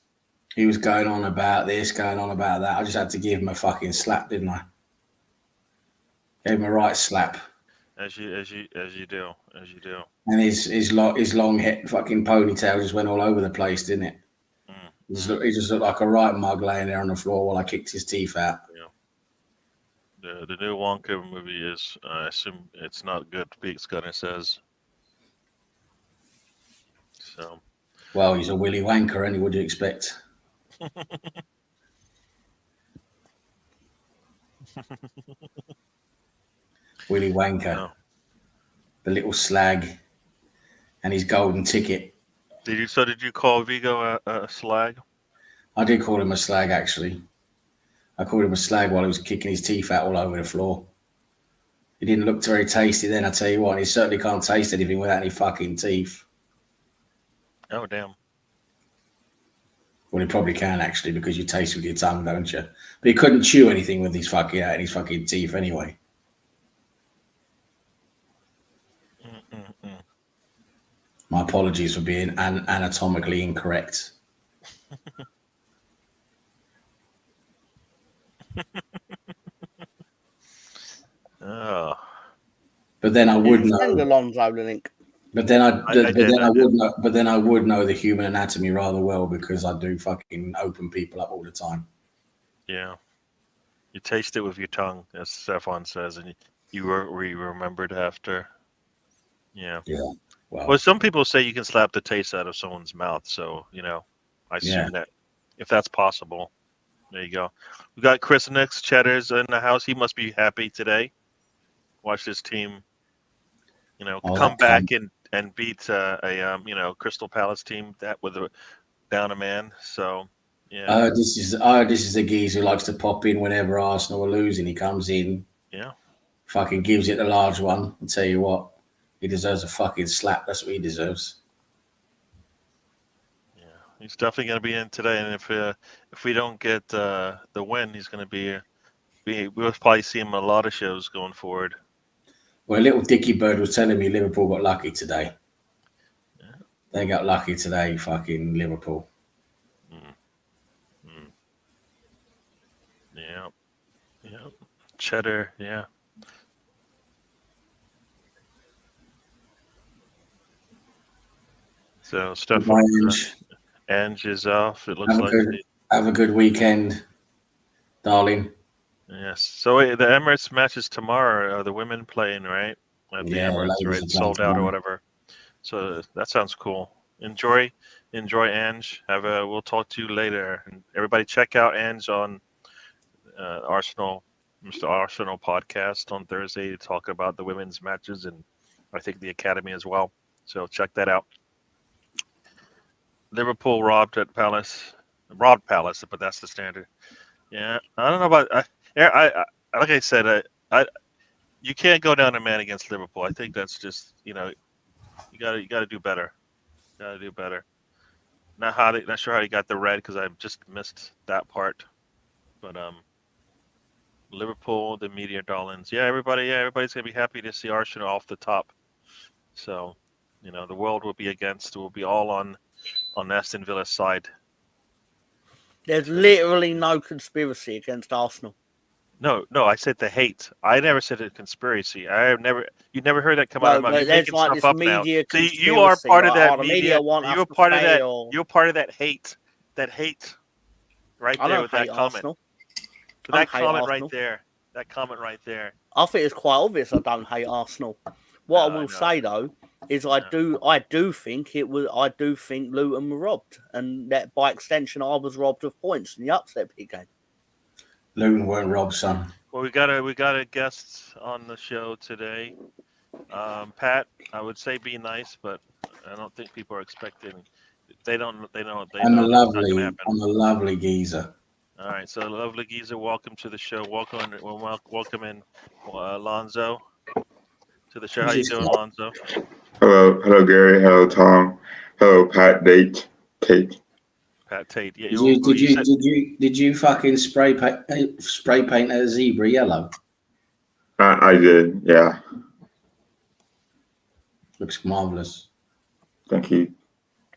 [SPEAKER 3] He was going on about this, going on about that. I just had to give him a fucking slap, didn't I? Gave him a right slap.
[SPEAKER 1] As you do.
[SPEAKER 3] And his long head fucking ponytail just went all over the place, didn't it? He just looked like a right mug laying there on the floor while I kicked his teeth out.
[SPEAKER 1] Yeah. The new Wonka movie is, I assume it's not good. Pete's Gunner says. So.
[SPEAKER 3] Well, he's a Willy Wanker, and what do you expect? Willy Wanker,
[SPEAKER 1] No.
[SPEAKER 3] the little slag, and his golden ticket.
[SPEAKER 1] Did you call Vigo a slag?
[SPEAKER 3] I did call him a slag, actually. I called him a slag while he was kicking his teeth out all over the floor. He didn't look very tasty then, I tell you what. And he certainly can't taste anything without any fucking teeth.
[SPEAKER 1] Oh, damn.
[SPEAKER 3] Well, he probably can, actually, because you taste with your tongue, don't you? But he couldn't chew anything with his fucking teeth anyway. My apologies for being anatomically incorrect.
[SPEAKER 1] Oh.
[SPEAKER 3] But then I would know.
[SPEAKER 2] Alonzo the link.
[SPEAKER 3] But then I would know the human anatomy rather well because I do fucking open people up all the time.
[SPEAKER 1] Yeah. You taste it with your tongue, as Stefan says, and you remembered after. Yeah.
[SPEAKER 3] Yeah.
[SPEAKER 1] Well, some people say you can slap the taste out of someone's mouth, so I assume that if that's possible. There you go. We got Chris Nix, Cheddar's in the house. He must be happy today. Watch this team, come back and beat a Crystal Palace team that with down a man. So yeah.
[SPEAKER 3] This is the geese who likes to pop in whenever Arsenal are losing. He comes in, fucking gives it the large one. I'll tell you what, he deserves a fucking slap. That's what he deserves.
[SPEAKER 1] Yeah, he's definitely going to be in today, and if we don't get the win, he's going to be. We'll probably see him in a lot of shows going forward.
[SPEAKER 3] Well, little Dicky Bird was telling me Liverpool got lucky today. Yeah. They got lucky today, fucking Liverpool.
[SPEAKER 1] Yeah. Cheddar, yeah. So stuff. Ange is off. It looks
[SPEAKER 3] have a good weekend, darling.
[SPEAKER 1] Yes. So the Emirates match is tomorrow. The women playing, right? At the Emirates, right? Sold out or whatever. So that sounds cool. Enjoy, Ange. We'll talk to you later. And everybody, check out Ange on Mr. Arsenal podcast on Thursday to talk about the women's matches and I think the academy as well. So check that out. Liverpool robbed Palace, but that's the standard. Yeah, I don't know about. I like I said, you can't go down a man against Liverpool. I think that's just you got to do better. Got to do better. Not sure how he got the red because I just missed that part. But Liverpool, the media darlings. Everybody's gonna be happy to see Arsenal off the top. So, the world will be all on Aston Villa's side.
[SPEAKER 2] There's literally no conspiracy against Arsenal.
[SPEAKER 1] No, I said the hate. I never said a conspiracy. You never heard that come out of my mouth. You're making stuff up now. See, you are part of that media. You're part of that. You're part of that hate. That hate, right there with that comment. That comment right there. That comment right there.
[SPEAKER 2] I think it's quite obvious I don't hate Arsenal. What I will say though is I do think Luton were robbed, and that by extension I was robbed of points in the upset pick game.
[SPEAKER 3] Luton weren't robbed, son.
[SPEAKER 1] Well, we got a guest on the show today. Pat, I would say be nice, but I don't think people are expecting. They know that's not going to happen.
[SPEAKER 3] I'm a lovely geezer.
[SPEAKER 1] All right, so lovely geezer, welcome to the show. Welcome in, Lonzo, to the show. How you doing, Lonzo?
[SPEAKER 4] Hello, Gary. Hello, Tom. Hello, Pat. Tate.
[SPEAKER 1] Pat Tate. Yeah,
[SPEAKER 3] Did you fucking spray paint a zebra yellow?
[SPEAKER 4] I did. Yeah.
[SPEAKER 3] Looks marvelous.
[SPEAKER 4] Thank you.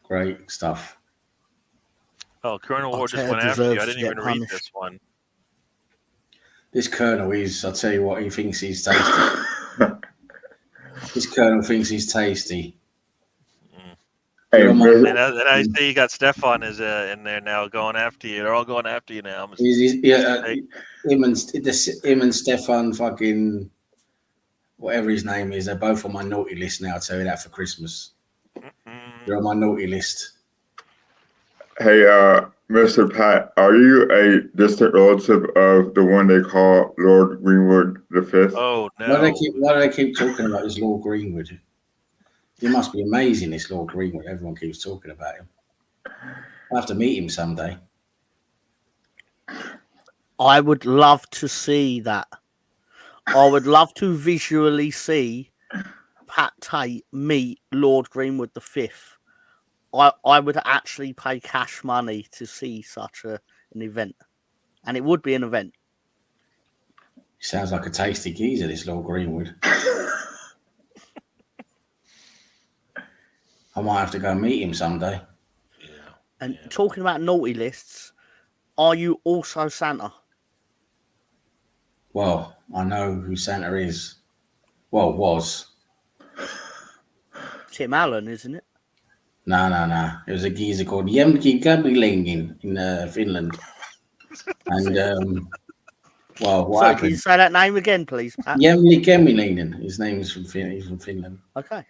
[SPEAKER 3] Great stuff.
[SPEAKER 1] Oh, Colonel Ward just went after you. I didn't even read this one.
[SPEAKER 3] This Colonel I'll tell you what, he thinks he's tasty. This Colonel thinks he's tasty.
[SPEAKER 4] Hey,
[SPEAKER 1] and I see you got Stefan is in there now going after you. They're all going after you now.
[SPEAKER 3] Him and Stefan fucking whatever his name is, they're both on my naughty list now. I'll tell you that for Christmas. They're on my naughty list.
[SPEAKER 4] Hey, Mr. Pat, are you a distant relative of the one they call Lord Greenwood V?
[SPEAKER 1] Oh no!
[SPEAKER 3] Why do they keep talking about this Lord Greenwood? He must be amazing, this Lord Greenwood. Everyone keeps talking about him. I'll have to meet him someday.
[SPEAKER 2] I would love to see that. I would love to visually see Pat Tate meet Lord Greenwood V. I would actually pay cash money to see such an event. And it would be an event.
[SPEAKER 3] He sounds like a tasty geezer, this Lord Greenwood. I might have to go meet him someday.
[SPEAKER 1] Yeah.
[SPEAKER 2] And talking about naughty lists, are you also Santa?
[SPEAKER 3] Well, I know who Santa is. Well, was.
[SPEAKER 2] Tim Allen, isn't it?
[SPEAKER 3] No. It was a geezer called Jemki Gabilingin in Finland. And, what happened?
[SPEAKER 2] Can you say that name again, please, Pat?
[SPEAKER 3] Jemli Kemilinen. His name is he's from Finland.
[SPEAKER 2] Okay.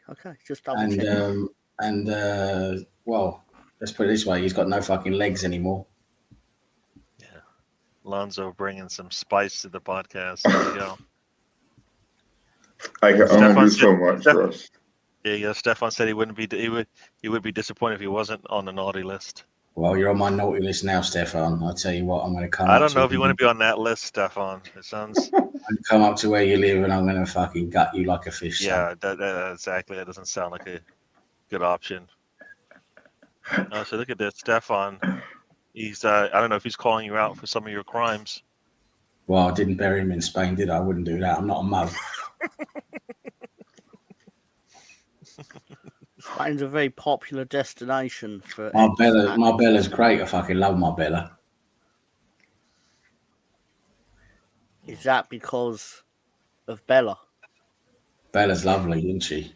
[SPEAKER 2] Just double check.
[SPEAKER 3] Well, let's put it this way. He's got no fucking legs anymore.
[SPEAKER 1] Yeah. Lonzo bringing some spice to the podcast. There you go.
[SPEAKER 4] I can only do so much for us.
[SPEAKER 1] Yeah. Stefan said he would be disappointed if he wasn't on the naughty list.
[SPEAKER 3] Well, you're on my naughty list now, Stefan. I'll tell you what, I'm going to come.
[SPEAKER 1] I don't know if you want to be on that list, Stefan. It sounds.
[SPEAKER 3] I'm come up to where you live, and I'm going to fucking gut you like a fish.
[SPEAKER 1] Yeah, that exactly. That doesn't sound like a good option. So look at this, Stefan. He's I don't know if he's calling you out for some of your crimes.
[SPEAKER 3] Well, I didn't bury him in Spain, did I? I wouldn't do that. I'm not a mug.
[SPEAKER 2] Spain's a very popular destination for
[SPEAKER 3] My Bella's great. I fucking love my Bella.
[SPEAKER 2] Is that because of Bella?
[SPEAKER 3] Bella's lovely, isn't she?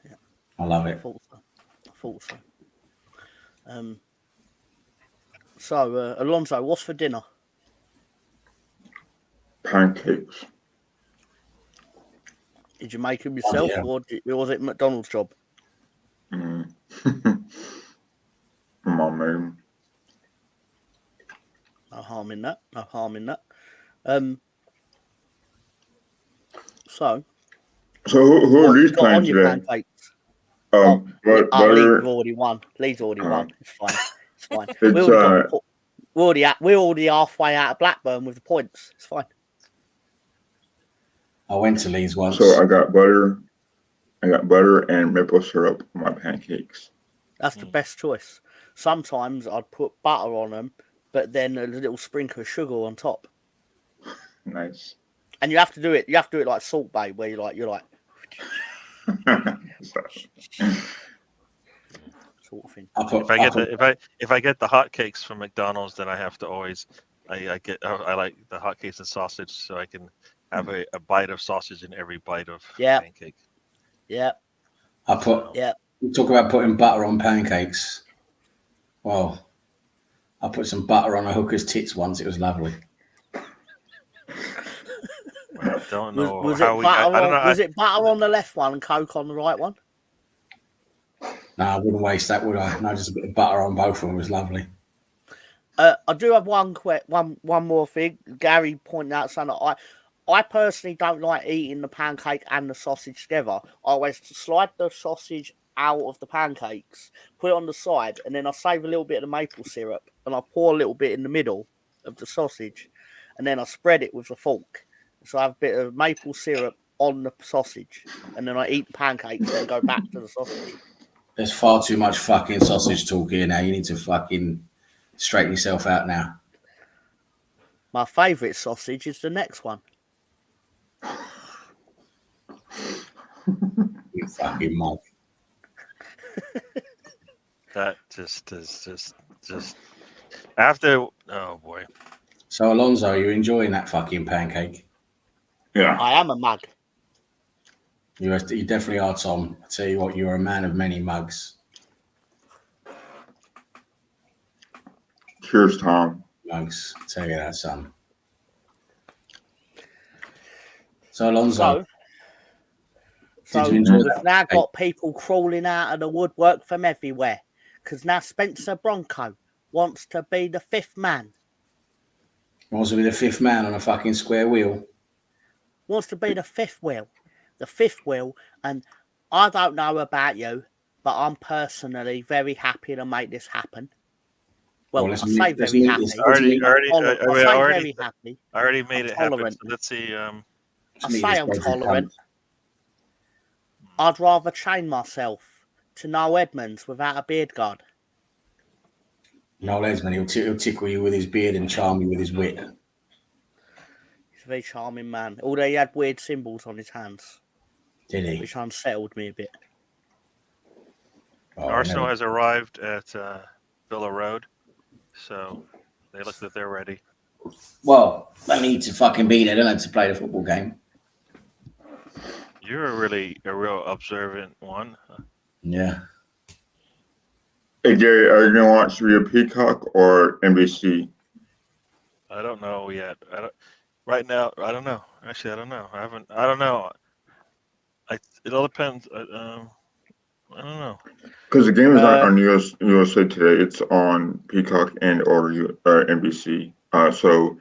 [SPEAKER 2] Yeah.
[SPEAKER 3] I love it.
[SPEAKER 2] I thought so. So, Alonso, what's for dinner?
[SPEAKER 4] Pancakes.
[SPEAKER 2] Did you make them yourself, or was it McDonald's job?
[SPEAKER 4] My man.
[SPEAKER 2] No harm in that. So
[SPEAKER 4] who are these playing today?
[SPEAKER 2] Pancakes?
[SPEAKER 4] Butter.
[SPEAKER 2] Lee's already won. It's fine. We're already halfway out of Blackburn with the points. It's fine.
[SPEAKER 3] I went to Leeds once.
[SPEAKER 4] So I got butter and maple syrup on my pancakes.
[SPEAKER 2] That's the best choice. Sometimes I'd put butter on them, but then a little sprinkle of sugar on top.
[SPEAKER 4] Nice.
[SPEAKER 2] And you have to do it. You have to do it like Salt Bay, where you're like sort of thing.
[SPEAKER 1] If I get the hotcakes from McDonald's, then I have to always I like the hotcakes and sausage, so I can have a bite of sausage in every bite of pancake.
[SPEAKER 2] Yeah.
[SPEAKER 3] You talk about putting butter on pancakes. Well, I put some butter on a hooker's tits once. It was lovely.
[SPEAKER 1] I don't know.
[SPEAKER 2] Was it butter on the left one and Coke on the right one?
[SPEAKER 3] No, I wouldn't waste that, would I? No, just a bit of butter on both of them was lovely.
[SPEAKER 2] I do have one more thing. Gary pointed out something. I personally don't like eating the pancake and the sausage together. I always slide the sausage out of the pancakes, put it on the side, and then I save a little bit of the maple syrup and I pour a little bit in the middle of the sausage, and then I spread it with a fork. So I have a bit of maple syrup on the sausage, and then I eat the pancakes and then go back to the sausage.
[SPEAKER 3] There's far too much fucking sausage talk here now. You need to fucking straighten yourself out now.
[SPEAKER 2] My favourite sausage is the next one.
[SPEAKER 3] You fucking mug.
[SPEAKER 1] That just is just after. Oh boy.
[SPEAKER 3] So Alonso, you're enjoying that fucking pancake?
[SPEAKER 4] Yeah.
[SPEAKER 2] I am a mug.
[SPEAKER 3] You definitely are, Tom. I tell you what, you're a man of many mugs.
[SPEAKER 4] Cheers, Tom.
[SPEAKER 3] Mugs. I tell you that, son. So Alonso,
[SPEAKER 2] So
[SPEAKER 3] did you enjoy
[SPEAKER 2] we've
[SPEAKER 3] that?
[SPEAKER 2] now got people crawling out of the woodwork from everywhere because now Spencer Bronco wants to be the fifth man.
[SPEAKER 3] Wants to be the fifth man on a fucking square wheel.
[SPEAKER 2] Wants to be the fifth wheel. The fifth wheel. And I don't know about you, but I'm personally very happy to make this happen. Well,
[SPEAKER 3] let's
[SPEAKER 2] I
[SPEAKER 3] meet-
[SPEAKER 2] say
[SPEAKER 3] let's
[SPEAKER 2] very
[SPEAKER 3] meet
[SPEAKER 2] happy.
[SPEAKER 3] this-
[SPEAKER 2] I
[SPEAKER 1] Already,
[SPEAKER 2] say
[SPEAKER 1] already,
[SPEAKER 2] very happy.
[SPEAKER 1] I already made
[SPEAKER 2] I'm
[SPEAKER 1] it happen.
[SPEAKER 2] tolerant.
[SPEAKER 1] So let's see.
[SPEAKER 3] let's
[SPEAKER 2] I
[SPEAKER 3] meet
[SPEAKER 2] say
[SPEAKER 3] this
[SPEAKER 2] I'm
[SPEAKER 3] bloke who
[SPEAKER 2] tolerant.
[SPEAKER 3] comes.
[SPEAKER 2] I'd rather chain myself to Noel Edmonds without a beard guard.
[SPEAKER 3] Noel Edmonds, he'll tickle you with his beard and charm you with his wit.
[SPEAKER 2] He's a very charming man. Although he had weird symbols on his hands,
[SPEAKER 3] Did he?
[SPEAKER 2] which unsettled me a bit.
[SPEAKER 3] Oh,
[SPEAKER 1] Arsenal
[SPEAKER 3] no.
[SPEAKER 1] has arrived at Villa Road, so they look that they're ready.
[SPEAKER 3] Well, they need to fucking be there, don't they, to play the football game?
[SPEAKER 1] You're a real observant one.
[SPEAKER 3] Yeah.
[SPEAKER 4] Hey, Gary, are you going to watch via Peacock or NBC?
[SPEAKER 1] I don't know yet. Right now, I don't know. Actually, I don't know. I don't know. It all depends. I don't know.
[SPEAKER 4] Because the game is not on USA Today. It's on Peacock and or NBC. So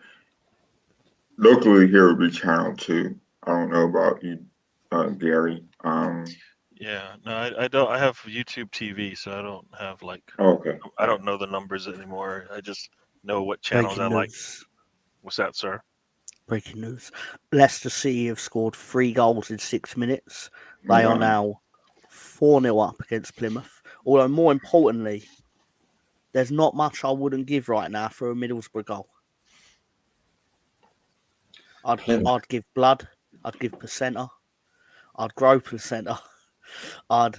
[SPEAKER 4] locally here would be Channel 2. I don't know about you, Gary.
[SPEAKER 1] Yeah, no, I don't. I have YouTube TV, so I don't have
[SPEAKER 4] Okay.
[SPEAKER 1] I don't know the numbers anymore. I just know what channels I like. What's that, sir?
[SPEAKER 2] Breaking news. Leicester City have scored 3 goals in 6 minutes. They are now 4-0 up against Plymouth. Although, more importantly, there's not much I wouldn't give right now for a Middlesbrough goal. I'd give blood. I'd give placenta. I'd grow placenta. I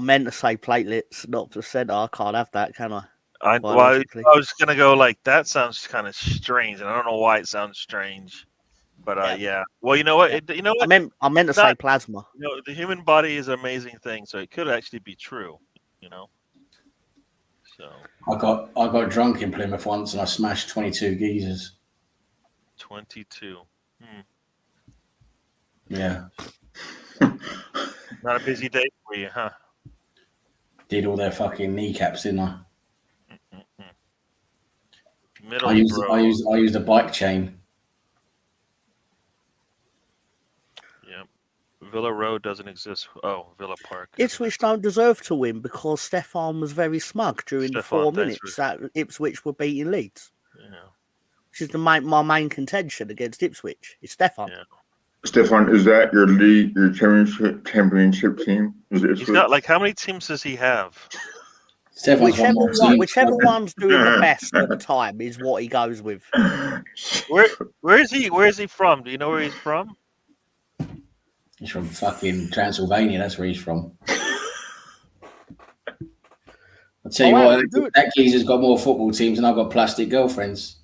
[SPEAKER 2] meant to say platelets, not placenta. I can't have that, can I?
[SPEAKER 1] I was gonna go like that. Sounds kind of strange, and I don't know why it sounds strange, but yeah. Well, you know what?
[SPEAKER 2] Yeah. I meant to say plasma.
[SPEAKER 1] You know, the human body is an amazing thing, so it could actually be true. You know. So
[SPEAKER 3] I got drunk in Plymouth once, and I smashed 22 geezers.
[SPEAKER 1] 22.
[SPEAKER 3] Yeah.
[SPEAKER 1] Not a busy day for you, huh?
[SPEAKER 3] Did all their fucking kneecaps, didn't I? I used a bike chain.
[SPEAKER 1] Yep. Villa Road doesn't exist. Oh, Villa Park.
[SPEAKER 2] Ipswich don't deserve to win because Stefan was very smug during the 4 minutes that Ipswich were beating Leeds.
[SPEAKER 1] Yeah.
[SPEAKER 2] Which is my main contention against Ipswich. Is Stefan.
[SPEAKER 4] Yeah. Stefan, is that your league, your championship team? Is it
[SPEAKER 1] He's got how many teams does he have?
[SPEAKER 2] Whichever one's doing the best at the time is what he goes with.
[SPEAKER 1] Where is he? Where is he from? Do you know where he's from?
[SPEAKER 3] He's from fucking Transylvania. That's where he's from. I'll tell you what, that geezer's got more football teams than I've got plastic girlfriends.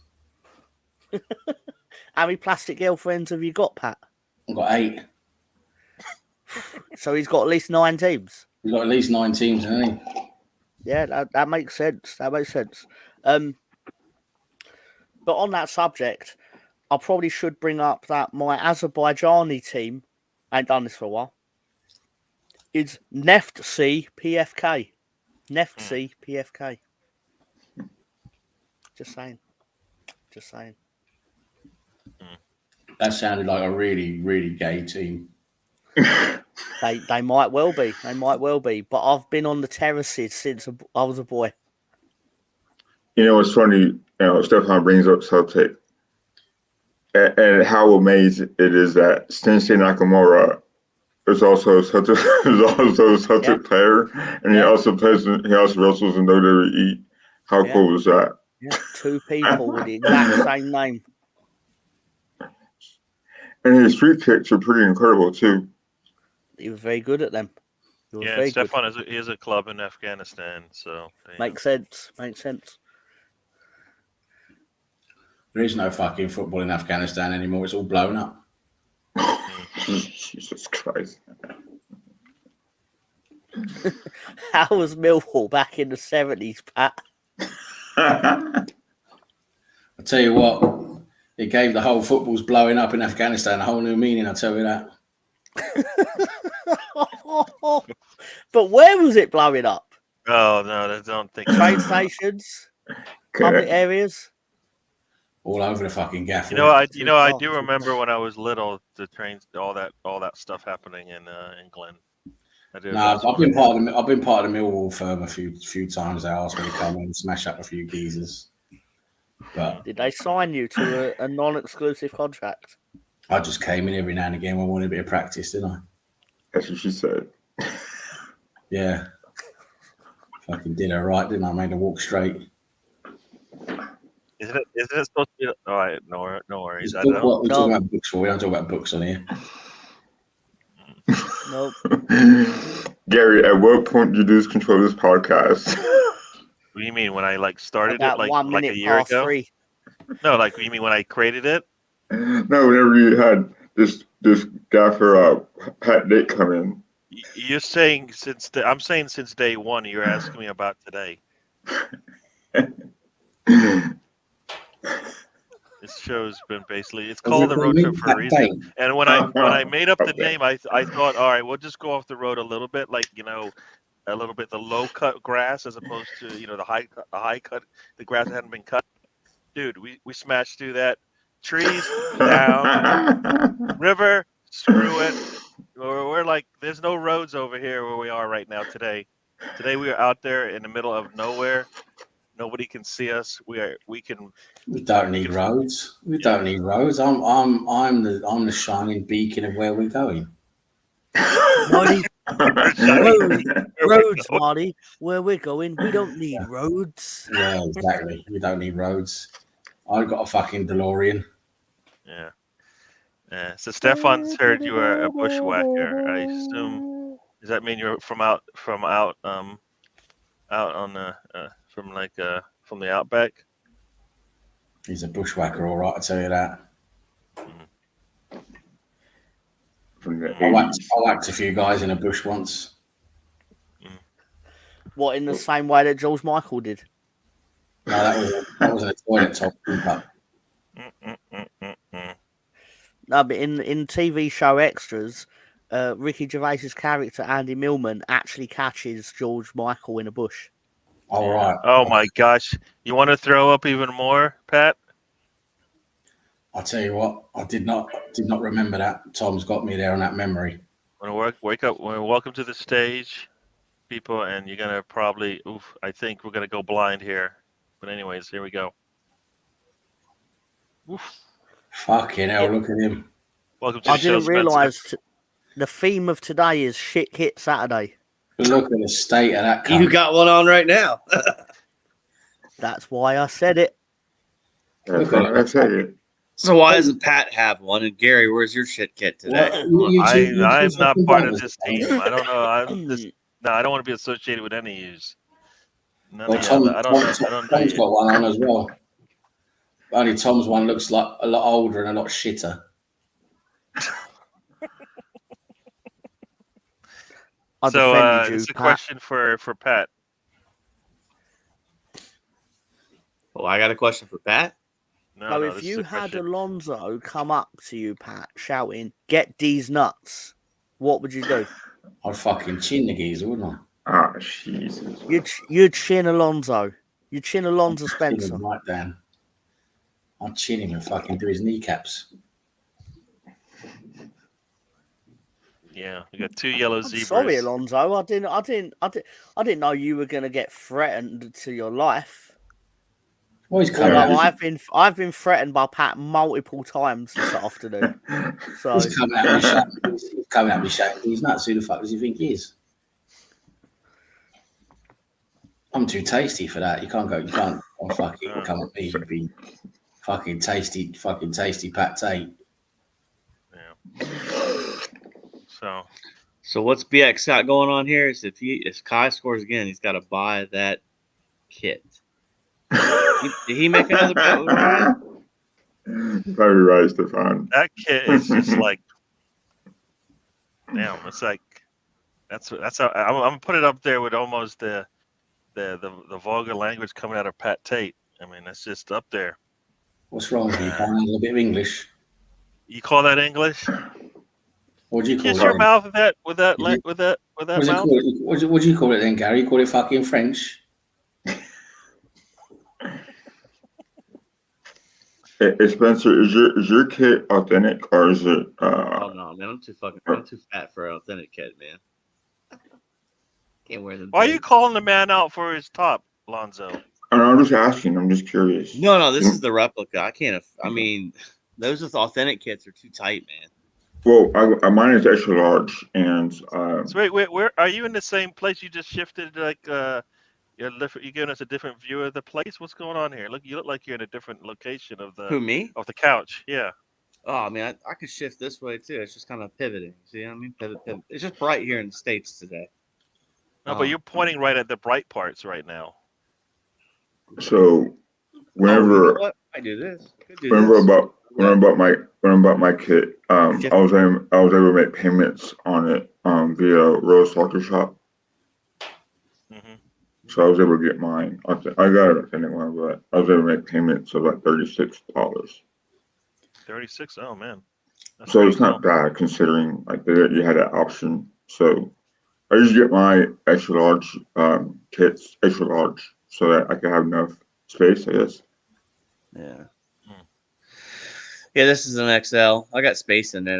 [SPEAKER 2] How many plastic girlfriends have you got, Pat?
[SPEAKER 3] I've got 8.
[SPEAKER 2] So he's got at least 9 teams.
[SPEAKER 3] He's got at least 9 teams, hasn't he?
[SPEAKER 2] Yeah, that makes sense. That makes sense. But on that subject, I probably should bring up that my Azerbaijani team, I ain't done this for a while, is Neftci PFK. Neftci PFK. Just saying.
[SPEAKER 3] That sounded like a really, really gay team.
[SPEAKER 2] They might well be. They might well be. But I've been on the terraces since I was a boy.
[SPEAKER 4] You know, it's funny. You know, Stefan brings up Celtic, and how amazed it is that Sensei Nakamura is also a Celtic player, and he also wrestles in WWE. How cool is that?
[SPEAKER 2] Yeah, 2 people with the exact same name.
[SPEAKER 4] And his street kicks are pretty incredible too.
[SPEAKER 2] He was very good at them.
[SPEAKER 1] Yeah, Stefan is a club in Afghanistan, so
[SPEAKER 2] makes sense. Makes sense.
[SPEAKER 3] There is no fucking football in Afghanistan anymore. It's all blown up.
[SPEAKER 4] Jesus Christ.
[SPEAKER 2] How was Millwall back in the 70s, Pat?
[SPEAKER 3] I tell you what, it gave the whole football's blowing up in Afghanistan a whole new meaning, I'll tell you that.
[SPEAKER 2] But where was it blowing up?
[SPEAKER 1] Oh, no, I don't think
[SPEAKER 2] Train stations, public areas.
[SPEAKER 3] All over the fucking gaff.
[SPEAKER 1] You know, I do remember when I was little, the trains, all that stuff happening in England.
[SPEAKER 3] I've been part of the Millwall firm a few times. They asked me to come in and smash up a few geezers. But
[SPEAKER 2] did they sign you to a non-exclusive contract?
[SPEAKER 3] I just came in every now and again when I wanted a bit of practice, didn't I?
[SPEAKER 4] That's what she said.
[SPEAKER 3] Yeah. Fucking did her right, didn't I? Made her walk straight.
[SPEAKER 1] Isn't it supposed to be? All right, no worries.
[SPEAKER 3] We're talking about books for. We don't talk about books on here.
[SPEAKER 2] Nope.
[SPEAKER 4] Gary, at what point did you lose control of this podcast?
[SPEAKER 1] What do you mean when I started
[SPEAKER 2] about
[SPEAKER 1] it
[SPEAKER 2] 1 minute
[SPEAKER 1] like a year ago?
[SPEAKER 2] 3.
[SPEAKER 1] No, you mean when I created it?
[SPEAKER 4] No, whenever you had this gaffer Pat Dick come in.
[SPEAKER 1] You're saying I'm saying since day one. You're asking me about today. This show's been it's called the road trip for a reason. And when I made up the name, I thought, all right, we'll just go off the road a little bit, a little bit the low cut grass as opposed to the high cut, the grass that hadn't been cut. Dude, we smashed through that. Trees down, river, screw it. We're there's no roads over here where we are right now today. Today we are out there in the middle of nowhere. Nobody can see us. We don't need
[SPEAKER 3] roads. We don't need roads. I'm the shining beacon of where we're going.
[SPEAKER 2] Marty, roads, Marty. Where we're going, we don't need roads.
[SPEAKER 3] Yeah, exactly. We don't need roads. I've got a fucking DeLorean.
[SPEAKER 1] Yeah. So Stefan's heard you are a bushwhacker. I assume. Does that mean you're from out on the from the outback?
[SPEAKER 3] He's a bushwhacker, all right. I tell you that. I whacked a few guys in a bush once.
[SPEAKER 2] What, in the same way that George Michael did?
[SPEAKER 3] No, that wasn't a toilet top.
[SPEAKER 2] No, but in TV show extras, Ricky Gervais's character Andy Millman actually catches George Michael in a bush.
[SPEAKER 3] All right.
[SPEAKER 1] Oh my gosh! You want to throw up even more, Pat?
[SPEAKER 3] I'll tell you what. I did not remember that. Tom's got me there on that memory.
[SPEAKER 1] Wake up! Welcome to the stage, people, and you're gonna probably. I think we're gonna go blind here. But anyways, here we go. Oof.
[SPEAKER 3] Fucking hell! Look at him.
[SPEAKER 1] Welcome to the show.
[SPEAKER 2] I didn't realise the theme of today is Shit Hit Saturday.
[SPEAKER 3] Look at the state of that.
[SPEAKER 5] You got one on right now.
[SPEAKER 2] That's why I said it.
[SPEAKER 4] That's why I said it.
[SPEAKER 5] So why doesn't Pat have one? And Gary, where's your shit kit today?
[SPEAKER 1] I'm not part of this team. I don't know. I don't want to be associated with any use.
[SPEAKER 3] Tom's got one on as well. Only Tom's one looks like a lot older and a lot shitter.
[SPEAKER 1] So it's a question for Pat.
[SPEAKER 5] Oh, I got a question for Pat.
[SPEAKER 2] No, if you had Alonso come up to you, Pat, shouting, "Get these nuts," what would you do?
[SPEAKER 3] I'd fucking chin the geezer, wouldn't I?
[SPEAKER 4] Ah, Jesus.
[SPEAKER 2] You'd chin Alonso. You'd chin Alonso Spencer.
[SPEAKER 3] Right, Dan. I'd chin him and fucking do his kneecaps.
[SPEAKER 1] Yeah, we got 2 yellow
[SPEAKER 2] I'm
[SPEAKER 1] zebras.
[SPEAKER 2] sorry, Alonso. I didn't know you were going to get threatened to your life.
[SPEAKER 3] Well, he's coming
[SPEAKER 2] Although
[SPEAKER 3] out.
[SPEAKER 2] I've been threatened by Pat multiple times this afternoon. So
[SPEAKER 3] He's coming out with shame. He's coming out with shame. He's nuts. Who the fuck does he think he is? I'm too tasty for that. You can't go. You can't fucking come at me and be fucking tasty Pat Tate.
[SPEAKER 1] Yeah.
[SPEAKER 5] So what's BX got going on here is if Kai scores again, he's got to buy that kit. Did he make another bet with Ryan?
[SPEAKER 4] Probably right, Stefan.
[SPEAKER 1] That kit is just like, damn. It's like that's how I'm gonna put it up there with almost the vulgar language coming out of Pat Tate. I mean, that's just up there.
[SPEAKER 3] What's wrong with you? You can't handle a bit of English.
[SPEAKER 1] You call that English?
[SPEAKER 3] What do you call
[SPEAKER 1] Kiss
[SPEAKER 3] it?
[SPEAKER 1] your
[SPEAKER 3] then?
[SPEAKER 1] mouth with that
[SPEAKER 3] What do you
[SPEAKER 1] mouth.
[SPEAKER 3] call it? What do you call it then, Gary? You call it fucking French?
[SPEAKER 4] Hey, Spencer, is your kit authentic or is it?
[SPEAKER 5] Oh no, man! I'm too fat for an authentic kit, man. Can't wear them.
[SPEAKER 1] Why are you calling the man out for his top, Lonzo?
[SPEAKER 4] I'm just asking. I'm just curious.
[SPEAKER 5] No, this is the replica. I can't. I mean, those with authentic kits are too tight, man.
[SPEAKER 4] Well, mine is extra large, and
[SPEAKER 1] So wait, where are you in the same place? You just shifted like you're giving us a different view of the place. What's going on here? You look like you're in a different location of
[SPEAKER 5] Who, me?
[SPEAKER 1] the couch. Yeah.
[SPEAKER 5] Oh man, I could shift this way too. It's just kind of pivoting. See what I mean? Pivot. It's just bright here in the States today.
[SPEAKER 1] No, but you're pointing right at the bright parts right now.
[SPEAKER 4] so
[SPEAKER 5] You know
[SPEAKER 4] whenever
[SPEAKER 5] what? I do this. I could do
[SPEAKER 4] whenever
[SPEAKER 5] this.
[SPEAKER 4] about my kit, I was able to make payments on it via Rose Soccer Shop.
[SPEAKER 1] Mm-hmm.
[SPEAKER 4] So I was able to get mine. I got an authentic one, but I was able to make payments of like $36.
[SPEAKER 1] 36. Oh man. That's
[SPEAKER 4] So it's
[SPEAKER 1] pretty
[SPEAKER 4] not bad considering like you had that option. So I usually get my extra large kits extra large so that I can have enough space, I guess.
[SPEAKER 5] Yeah. Yeah, this is an XL. I got space in it.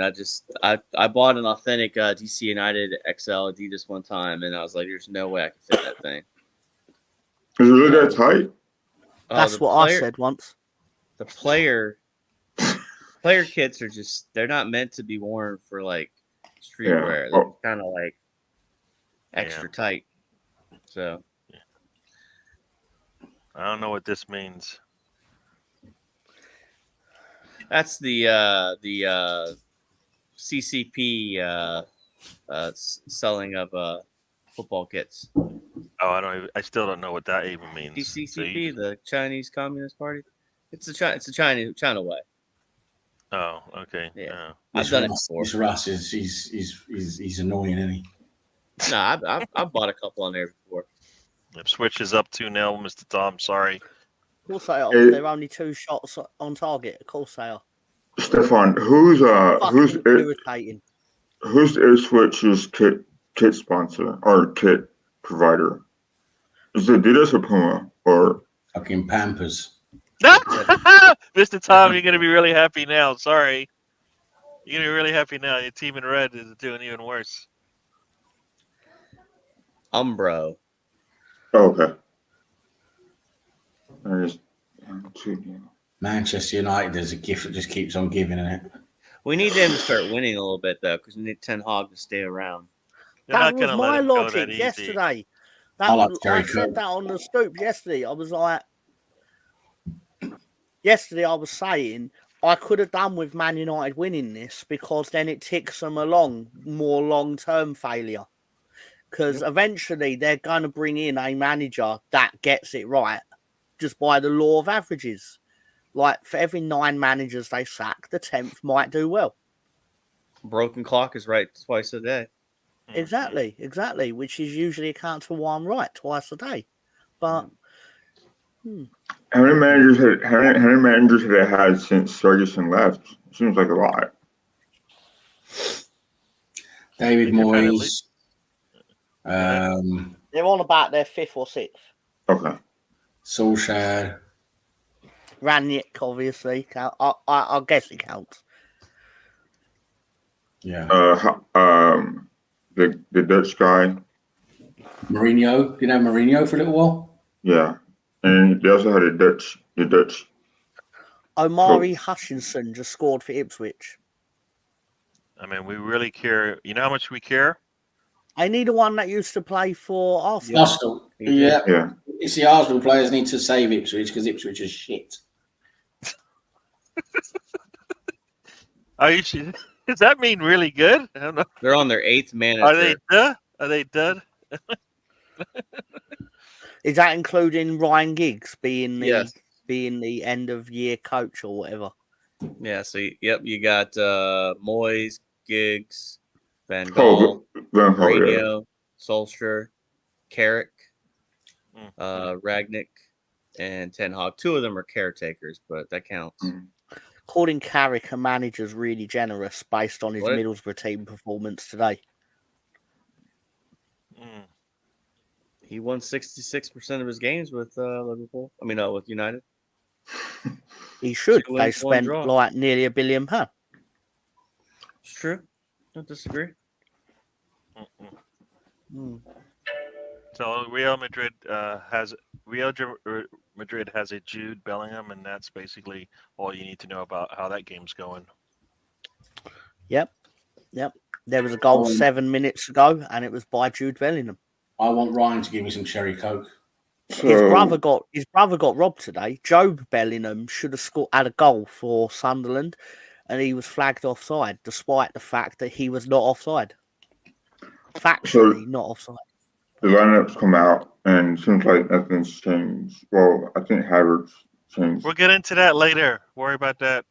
[SPEAKER 5] I bought an authentic DC United XL Adidas one time, and I was like, "There's no way I can fit that thing."
[SPEAKER 4] Is it really that tight?
[SPEAKER 2] that's what I said once.
[SPEAKER 5] The player kits are they're not meant to be worn for like streetwear.
[SPEAKER 4] Yeah.
[SPEAKER 5] They're kind of like extra tight. So
[SPEAKER 1] I don't know what this means.
[SPEAKER 5] that's the CCP selling of football kits.
[SPEAKER 1] Oh, I still don't know what that even means.
[SPEAKER 5] CCP, the Chinese Communist Party. It's the China way.
[SPEAKER 1] Oh, okay.
[SPEAKER 5] Yeah. I've done it before.
[SPEAKER 3] This Russ he's annoying, isn't he?
[SPEAKER 5] No, I've bought a couple on there before.
[SPEAKER 1] Switch is up 2-0, Mr. Tom. Sorry.
[SPEAKER 2] Of course they are. They're only 2 shots on target. Of course they are.
[SPEAKER 4] Stefan, who's
[SPEAKER 2] irritating?
[SPEAKER 4] Who's Switch's kit sponsor or kit provider? Is it Adidas or Puma or
[SPEAKER 3] fucking Pampers?
[SPEAKER 1] Mr. Tom, you're gonna be really happy now. Sorry. You're gonna be really happy now. Your team in red is doing even worse.
[SPEAKER 5] Umbro.
[SPEAKER 4] Oh, okay.
[SPEAKER 3] Manchester United is a gift that just keeps on giving, isn't it?
[SPEAKER 5] We need them to start winning a little bit though, because we need Ten Hag to stay around.
[SPEAKER 2] That was my logic yesterday. I said that on the scoop yesterday. I was like, yesterday I was saying I could have done with Man United winning this because then it ticks them along more long-term failure. Because eventually they're going to bring in a manager that gets it right just by the law of averages. Like for every 9 managers they sack, the 10th might do well.
[SPEAKER 5] Broken clock is right twice a day.
[SPEAKER 2] Exactly. Which is usually accounts for 1 right twice a day. But
[SPEAKER 4] how many managers have they had since Ferguson left? Seems like a lot.
[SPEAKER 3] David Moyes.
[SPEAKER 2] They're on about their 5th or 6th.
[SPEAKER 4] Okay.
[SPEAKER 3] Solskjaer.
[SPEAKER 2] Ranić, obviously. I guess it counts.
[SPEAKER 3] Yeah.
[SPEAKER 4] The Dutch guy.
[SPEAKER 3] Mourinho. You know Mourinho for a little while?
[SPEAKER 4] Yeah, and they also had the Dutch.
[SPEAKER 2] Omari Hutchinson just scored for Ipswich.
[SPEAKER 1] I mean, we really care. You know how much we care?
[SPEAKER 2] I need a one that used to play for Arsenal.
[SPEAKER 3] Arsenal. Yeah.
[SPEAKER 4] Yeah.
[SPEAKER 3] It's the Arsenal players need to save Ipswich because Ipswich is shit.
[SPEAKER 1] Are you? Does that mean really good? I don't know.
[SPEAKER 5] They're on their 8th manager.
[SPEAKER 1] Are they done? Are they done?
[SPEAKER 2] Is that including Ryan Giggs being
[SPEAKER 5] Yes.
[SPEAKER 2] the end of year coach or whatever?
[SPEAKER 5] Yeah. So you got Moyes, Giggs, Van
[SPEAKER 4] Oh,
[SPEAKER 5] Gaal,
[SPEAKER 4] Van Gaal, yeah.
[SPEAKER 5] Mourinho, Solskjaer, Carrick, Ragnick, and Ten Hag. 2 of them are caretakers, but that counts.
[SPEAKER 2] Calling Carrick a manager's really generous based on his
[SPEAKER 5] What?
[SPEAKER 2] Middlesbrough team performance today.
[SPEAKER 5] He won 66% of his games with Liverpool. I mean, with United.
[SPEAKER 2] He should.
[SPEAKER 5] 2
[SPEAKER 2] They
[SPEAKER 5] wins, 1
[SPEAKER 2] spent
[SPEAKER 5] draw.
[SPEAKER 2] like nearly £1 billion.
[SPEAKER 5] It's true. Don't disagree.
[SPEAKER 1] So Real Madrid has a Jude Bellingham, and that's basically all you need to know about how that game's going.
[SPEAKER 2] Yep. There was a goal 7 minutes ago, and it was by Jude Bellingham.
[SPEAKER 3] I want Ryan to give me some cherry coke.
[SPEAKER 4] So,
[SPEAKER 2] His brother got robbed today. Job Bellingham should have had a goal for Sunderland, and he was flagged offside, despite the fact that he was not offside. Factually, not offside.
[SPEAKER 4] the lineups come out, and it seems like nothing's changed. Well, I think Havertz changed.
[SPEAKER 1] We'll get into that later. Worry about that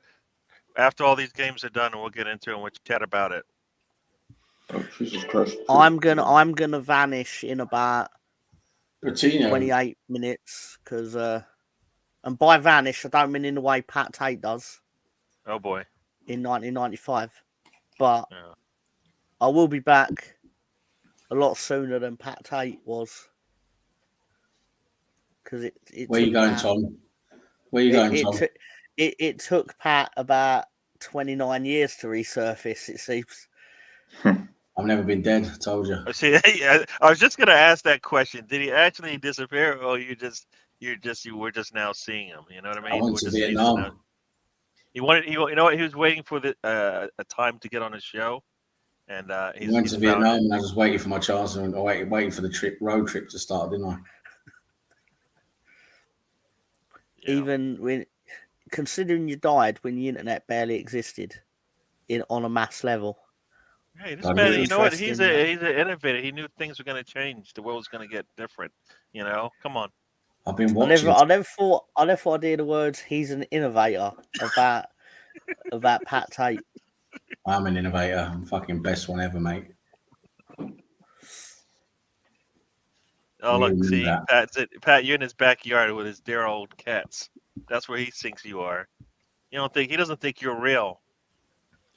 [SPEAKER 1] after all these games are done, and we'll get into it and we'll chat about it.
[SPEAKER 4] Oh, Jesus Christ!
[SPEAKER 2] I'm gonna vanish in about
[SPEAKER 3] Coutinho.
[SPEAKER 2] 28 minutes because, and by vanish I don't mean in the way Pat Tate does
[SPEAKER 1] Oh boy.
[SPEAKER 2] in 1995, but
[SPEAKER 1] Yeah.
[SPEAKER 2] I will be back a lot sooner than Pat Tate was. Because it
[SPEAKER 3] Where you going, Tom? Where you going, Tom?
[SPEAKER 2] It took Pat about 29 years to resurface, it seems.
[SPEAKER 3] I've never been dead. I told you.
[SPEAKER 1] See, I was just gonna ask that question. Did he actually disappear, or you were just now seeing him? You know what I mean?
[SPEAKER 3] I went to Vietnam.
[SPEAKER 1] He wanted. You know what? He was waiting for a time to get on his show, and
[SPEAKER 3] I went to Vietnam, and I was waiting for my chance, and I waiting for the road trip to start, didn't I?
[SPEAKER 1] Yeah.
[SPEAKER 2] Even when, considering you died when the internet barely existed on a mass level.
[SPEAKER 1] Hey, this
[SPEAKER 3] That'd
[SPEAKER 1] man,
[SPEAKER 3] be
[SPEAKER 1] you know what? He's
[SPEAKER 2] interesting.
[SPEAKER 1] an innovator. He knew things were going to change. The world was going to get different. You know, come on.
[SPEAKER 3] I've been
[SPEAKER 2] I
[SPEAKER 3] watching.
[SPEAKER 2] never thought I'd hear the words "he's an innovator" about Pat Tate.
[SPEAKER 3] I'm an innovator. I'm fucking best one ever, mate.
[SPEAKER 1] Oh, look,
[SPEAKER 3] You
[SPEAKER 1] see,
[SPEAKER 3] knew
[SPEAKER 1] Pat, you're in his backyard with his dear old cats. That's where he thinks you are. He doesn't think you're real.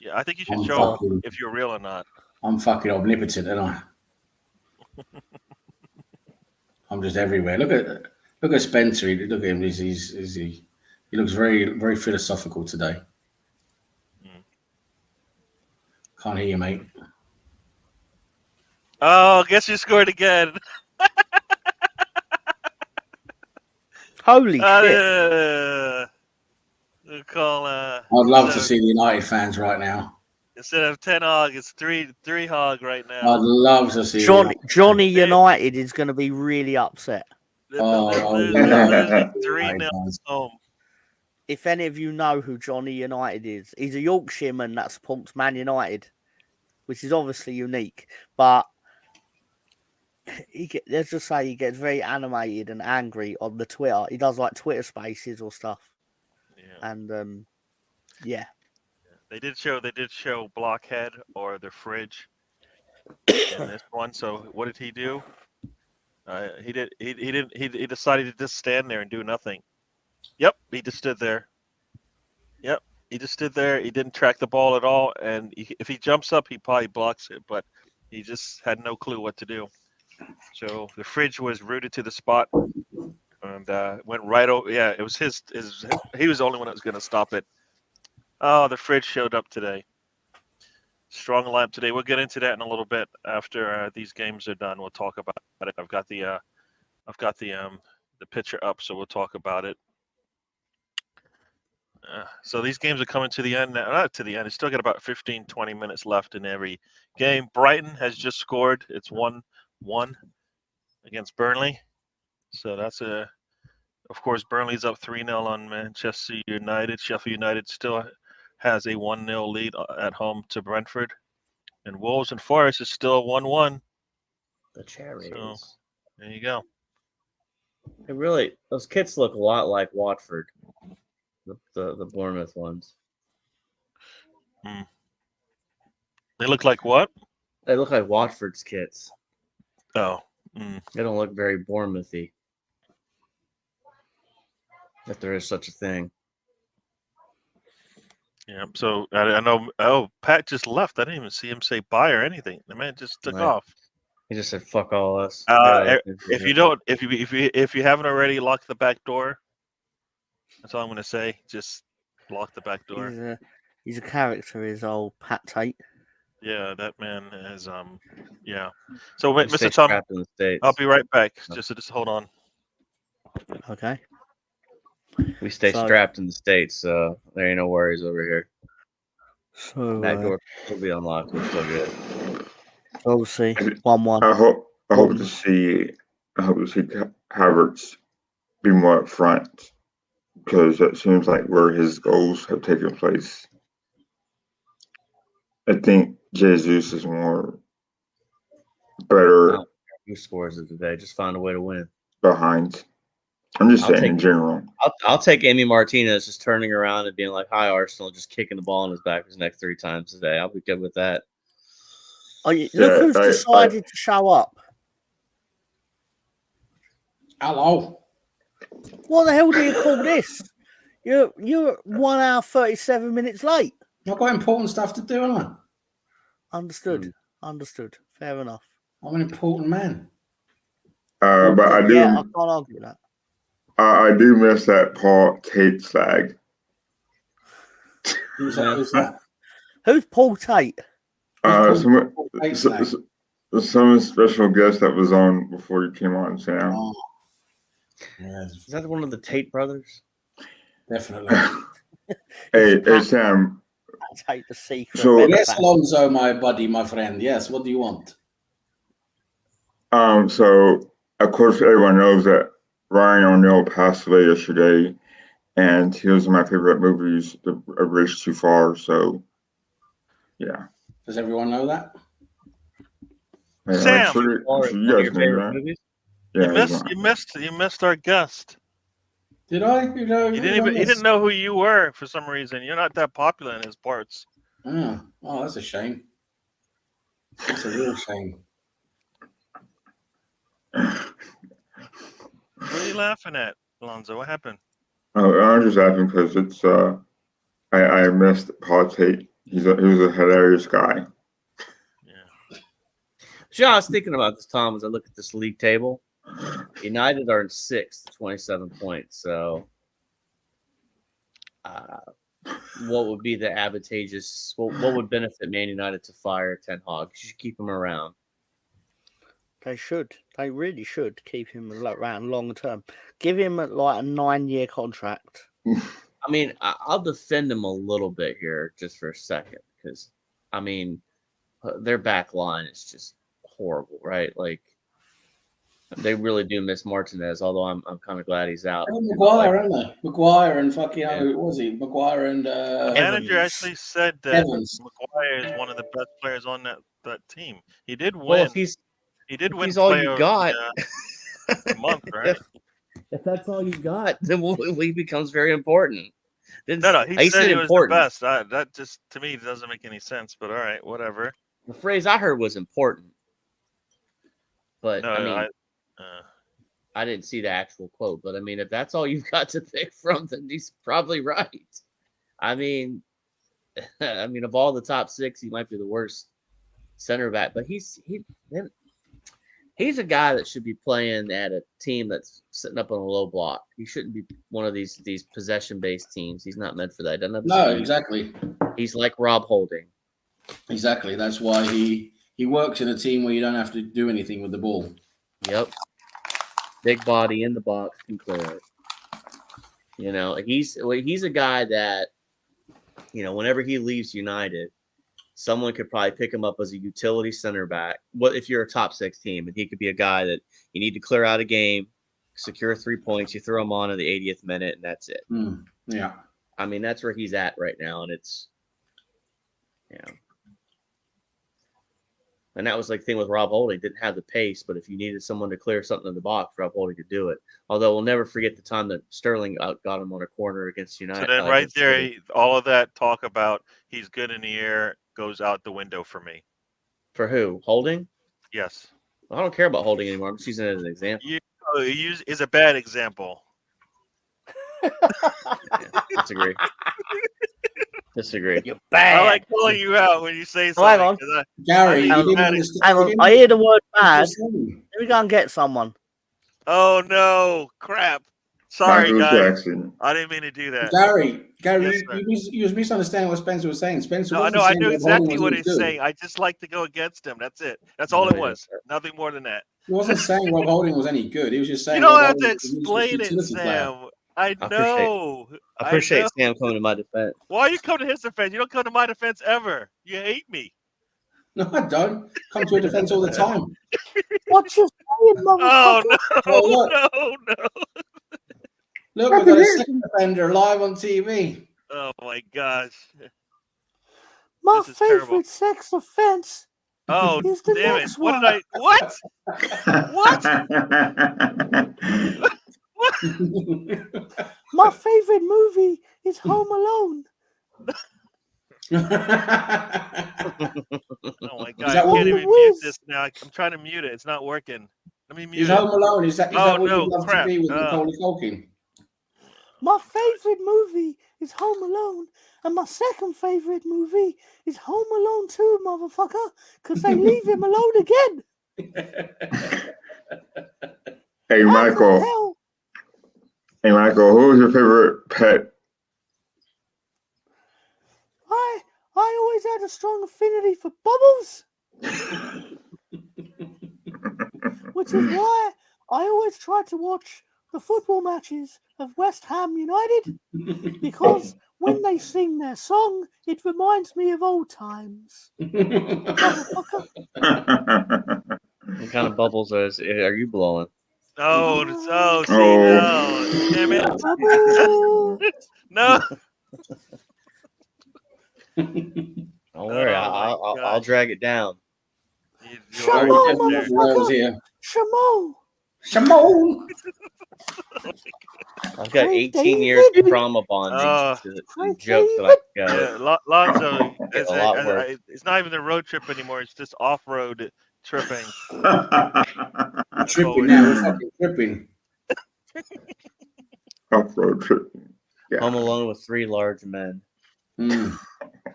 [SPEAKER 1] Yeah, I think you should
[SPEAKER 3] I'm
[SPEAKER 1] show
[SPEAKER 3] fucking-
[SPEAKER 1] him if you're real or not.
[SPEAKER 3] I'm fucking omnipotent, aren't I? I'm just everywhere. Look at Spencer. Look at him. He looks very, very philosophical today. Can't hear you, mate.
[SPEAKER 1] Oh, guess you scored again.
[SPEAKER 2] Holy shit!
[SPEAKER 1] We'll call.
[SPEAKER 3] I'd love to see the United fans right now.
[SPEAKER 1] Instead of 10 hog, it's three hog right now.
[SPEAKER 3] I'd love to see
[SPEAKER 2] Johnny United is going to be really upset.
[SPEAKER 3] Oh,
[SPEAKER 1] They're losing 3-0 home.
[SPEAKER 2] If any of you know who Johnny United is, he's a Yorkshireman that supports Man United, which is obviously unique. But let's just say he gets very animated and angry on the Twitter. He does like Twitter Spaces or stuff.
[SPEAKER 1] Yeah.
[SPEAKER 2] And yeah,
[SPEAKER 1] They did show Blockhead or the Fridge in this one. So what did he do? He decided to just stand there and do nothing. Yep, he just stood there. Yep, he just stood there. He didn't track the ball at all, and if he jumps up, he probably blocks it. But he just had no clue what to do. So the Fridge was rooted to the spot and went right over. Yeah, it was his. He was the only one that was going to stop it. Oh, the Fridge showed up today. strong lineup today. We'll get into that in a little bit after these games are done. We'll talk about it. I've got the picture up, so we'll talk about it. So these games are coming to the end now. Not to the end. It's still got about 15, 20 minutes left in every game. Brighton has just scored. It's 1-1 against Burnley. So that's of course, Burnley's up 3-0 on Manchester United. Sheffield United still has a 1-0 lead at home to Brentford. And Wolves and Forest is still 1-1.
[SPEAKER 5] The Cherries.
[SPEAKER 1] So there you go.
[SPEAKER 5] Those kits look a lot like Watford. The Bournemouth ones.
[SPEAKER 1] They look like what?
[SPEAKER 5] They look like Watford's kits.
[SPEAKER 1] Oh.
[SPEAKER 5] They don't look very Bournemouthy. If there is such a thing.
[SPEAKER 1] Yeah. So I know. Oh, Pat just left. I didn't even see him say bye or anything. The man just took off.
[SPEAKER 5] He just said, "Fuck all us."
[SPEAKER 1] If you haven't already, lock the back door. That's all I'm going to say. Just lock the back door.
[SPEAKER 2] He's a character, is old Pat Tate.
[SPEAKER 1] Yeah, that man is. Yeah. So,
[SPEAKER 5] We
[SPEAKER 1] Mr.
[SPEAKER 5] stay
[SPEAKER 1] Tom,
[SPEAKER 5] trapped in the States.
[SPEAKER 1] I'll be right back. Just hold on.
[SPEAKER 2] Okay.
[SPEAKER 5] We stay strapped in the States, so there ain't no worries over here.
[SPEAKER 2] So
[SPEAKER 5] That door will be unlocked. We're still good.
[SPEAKER 2] Obviously, 1-1.
[SPEAKER 4] I hope to see Havertz be more up front, because that seems like where his goals have taken place. I think Jesus is more better
[SPEAKER 5] Who scores it today? Just find a way to win.
[SPEAKER 4] behind. I'm just saying in general.
[SPEAKER 5] I'll take Amy Martinez just turning around and being like, "Hi, Arsenal," just kicking the ball in his back his neck 3 times today. I'll be good with that.
[SPEAKER 2] Look who's decided to show up.
[SPEAKER 3] Hello.
[SPEAKER 2] What the hell do you call this? You're 1 hour 37 minutes late.
[SPEAKER 3] I've got important stuff to do, haven't I?
[SPEAKER 2] Understood. Understood. Fair enough.
[SPEAKER 3] I'm an important man.
[SPEAKER 4] But I do.
[SPEAKER 2] Yeah, I can't argue that.
[SPEAKER 4] I do miss that Paul Tate slag.
[SPEAKER 3] Who's that?
[SPEAKER 2] Who's Paul Tate?
[SPEAKER 4] Some special guest that was on before you came on, Sam.
[SPEAKER 3] Oh. Yes.
[SPEAKER 5] Is that one of the Tate brothers?
[SPEAKER 3] Definitely.
[SPEAKER 4] Hey, Sam.
[SPEAKER 2] Take the secret.
[SPEAKER 4] So,
[SPEAKER 3] yes, Alonso, my buddy, my friend. Yes, what do you want?
[SPEAKER 4] So of course everyone knows that Ryan O'Neal passed away yesterday, and he was in my favorite movies, A Bridge Too Far. So, yeah.
[SPEAKER 3] Does everyone know that?
[SPEAKER 4] Yeah,
[SPEAKER 1] Sam,
[SPEAKER 4] you guys knew that. Yeah,
[SPEAKER 1] you missed our guest.
[SPEAKER 3] Did I?
[SPEAKER 1] He didn't know who you were for some reason. You're not that popular in his parts.
[SPEAKER 3] Oh, that's a shame. That's a real shame.
[SPEAKER 1] What are you laughing at, Alonzo? What happened?
[SPEAKER 4] Oh, I'm just laughing because it's I missed Paul Tate. He was a hilarious guy.
[SPEAKER 5] Yeah. Sure, I was thinking about this, Tom, as I look at this league table. United are in 6th, 27 points. So, what would be the advantageous? What would benefit Man United to fire Ten Hag? You should keep him around.
[SPEAKER 2] They should. They really should keep him around long term. Give him like a 9-year contract.
[SPEAKER 5] I mean, I'll defend him a little bit here just for a second because, I mean, their back line is just horrible, right? Like, they really do miss Martinez, although I'm kind of glad he's out.
[SPEAKER 3] Oh, Maguire, aren't they? Maguire and fucking, who was he? Maguire and
[SPEAKER 1] the manager actually said that
[SPEAKER 3] Evans.
[SPEAKER 1] Maguire is one of the best players on that team. He did win.
[SPEAKER 5] Well,
[SPEAKER 1] he did win.
[SPEAKER 5] He's all you got.
[SPEAKER 1] The month, right?
[SPEAKER 5] If that's all you got, then he becomes very important.
[SPEAKER 1] No, he said he was important. The best. That just, to me, doesn't make any sense, but all right, whatever.
[SPEAKER 5] The phrase I heard was important. But,
[SPEAKER 1] no,
[SPEAKER 5] I didn't see the actual quote. But, I mean, if that's all you've got to pick from, then he's probably right. I mean, of all the top 6, he might be the worst center back. But he's a guy that should be playing at a team that's sitting up on a low block. He shouldn't be one of these possession-based teams. He's not meant for that.
[SPEAKER 3] No, exactly.
[SPEAKER 5] He's like Rob Holding.
[SPEAKER 3] Exactly. That's why he works in a team where you don't have to do anything with the ball.
[SPEAKER 5] Yep. Big body in the box can clear it. You know, he's a guy that, you know, whenever he leaves United, someone could probably pick him up as a utility center back. What if you're a top 6 team, and he could be a guy that you need to clear out a game, secure 3 points, you throw him on in the 80th minute, and that's it.
[SPEAKER 3] Yeah.
[SPEAKER 5] I mean, that's where he's at right now, and it's, you know. And that was like the thing with Rob Holding. Didn't have the pace, but if you needed someone to clear something in the box, Rob Holding could do it. Although we'll never forget the time that Sterling got him on a corner against United.
[SPEAKER 1] So then right there, all of that talk about he's good in the air goes out the window for me.
[SPEAKER 5] For who? Holding?
[SPEAKER 1] Yes.
[SPEAKER 5] I don't care about Holding anymore. I'm just using it as an example.
[SPEAKER 1] You is a bad example.
[SPEAKER 5] Disagree.
[SPEAKER 2] You're bad.
[SPEAKER 1] I like calling you out when you say
[SPEAKER 2] Oh, hang
[SPEAKER 1] something.
[SPEAKER 2] on.
[SPEAKER 3] Gary,
[SPEAKER 1] I
[SPEAKER 3] you
[SPEAKER 1] mean,
[SPEAKER 3] didn't
[SPEAKER 1] hang
[SPEAKER 3] understand.
[SPEAKER 2] Hang
[SPEAKER 3] you
[SPEAKER 2] on.
[SPEAKER 3] didn't
[SPEAKER 2] I hear the word bad.
[SPEAKER 3] understand.
[SPEAKER 2] Let me go and get someone.
[SPEAKER 1] Oh no, crap! Sorry,
[SPEAKER 4] Michael
[SPEAKER 1] guys.
[SPEAKER 4] Jackson.
[SPEAKER 1] I didn't mean to do that.
[SPEAKER 3] Gary,
[SPEAKER 1] Yes, sir.
[SPEAKER 3] you was misunderstanding what Spencer was saying. Spencer
[SPEAKER 1] No, I
[SPEAKER 3] wasn't
[SPEAKER 1] know. I
[SPEAKER 3] saying
[SPEAKER 1] know
[SPEAKER 3] Rob Holding
[SPEAKER 1] exactly what
[SPEAKER 3] wasn't
[SPEAKER 1] he's
[SPEAKER 3] good.
[SPEAKER 1] saying. I just like to go against him. That's it. That's all it was. Nothing more than that.
[SPEAKER 3] He wasn't saying Rob Holding was any good. He was just saying
[SPEAKER 1] You don't
[SPEAKER 3] Rob
[SPEAKER 1] have to
[SPEAKER 3] Holding was a
[SPEAKER 1] explain it,
[SPEAKER 3] utility player.
[SPEAKER 1] Sam. I know.
[SPEAKER 5] I appreciate
[SPEAKER 1] know.
[SPEAKER 5] Sam coming to my defense.
[SPEAKER 1] Why you come to his defense? You don't come to my defense ever. You hate me.
[SPEAKER 3] No, I don't. Come to a defense all the time.
[SPEAKER 2] What you saying,
[SPEAKER 1] Oh
[SPEAKER 2] motherfucker?
[SPEAKER 1] no!
[SPEAKER 3] Oh, look.
[SPEAKER 1] No!
[SPEAKER 3] Look, we've got a second offender live on TV.
[SPEAKER 1] Oh my gosh!
[SPEAKER 2] My
[SPEAKER 1] This is terrible.
[SPEAKER 2] favorite sex offense
[SPEAKER 1] Oh
[SPEAKER 2] is the
[SPEAKER 1] damn it!
[SPEAKER 2] next
[SPEAKER 1] What
[SPEAKER 2] one.
[SPEAKER 1] did I? What? What?
[SPEAKER 2] My favorite movie is Home Alone.
[SPEAKER 1] Oh my god!
[SPEAKER 3] that
[SPEAKER 1] I
[SPEAKER 3] what
[SPEAKER 1] can't
[SPEAKER 2] you
[SPEAKER 1] even mute
[SPEAKER 2] whiz?
[SPEAKER 1] this now. I'm trying to mute it. It's not working. Let me mute
[SPEAKER 3] Is
[SPEAKER 1] it.
[SPEAKER 3] Home Alone? Is that
[SPEAKER 1] Oh,
[SPEAKER 3] what
[SPEAKER 1] no,
[SPEAKER 3] you'd love
[SPEAKER 1] crap.
[SPEAKER 3] to be with Macaulay Culkin?
[SPEAKER 2] My favorite movie is Home Alone, and my second favorite movie is Home Alone 2, motherfucker, because they leave him alone again.
[SPEAKER 4] Hey,
[SPEAKER 2] How the
[SPEAKER 4] Michael.
[SPEAKER 2] hell?
[SPEAKER 4] Hey, Michael, who was your favorite pet?
[SPEAKER 2] I always had a strong affinity for Bubbles, which is why I always try to watch the football matches of West Ham United, because when they sing their song, it reminds me of old times. Motherfucker.
[SPEAKER 5] What kind of bubbles are you blowing?
[SPEAKER 1] Oh, see,
[SPEAKER 4] Oh.
[SPEAKER 1] no, damn it!
[SPEAKER 2] Bubbles.
[SPEAKER 1] No.
[SPEAKER 5] Don't worry,
[SPEAKER 1] Oh, my
[SPEAKER 5] I'll
[SPEAKER 1] gosh.
[SPEAKER 5] drag it down.
[SPEAKER 1] You
[SPEAKER 2] Shut
[SPEAKER 1] already
[SPEAKER 2] up,
[SPEAKER 1] did there.
[SPEAKER 2] motherfucker.
[SPEAKER 3] Here.
[SPEAKER 2] Shamo.
[SPEAKER 3] Shimon!
[SPEAKER 5] I've got
[SPEAKER 2] Hey,
[SPEAKER 5] 18 years
[SPEAKER 2] David.
[SPEAKER 5] trauma bonding to
[SPEAKER 2] Hey,
[SPEAKER 5] jokes that I
[SPEAKER 2] David.
[SPEAKER 5] got.
[SPEAKER 1] Yeah, Lonzo,
[SPEAKER 5] Get a lot worse.
[SPEAKER 1] it's not even the road trip anymore. It's just off-road tripping.
[SPEAKER 3] Tripping now. We're fucking tripping.
[SPEAKER 4] Off-road trip. Yeah.
[SPEAKER 5] Home Alone with 3 large men.
[SPEAKER 3] Mm.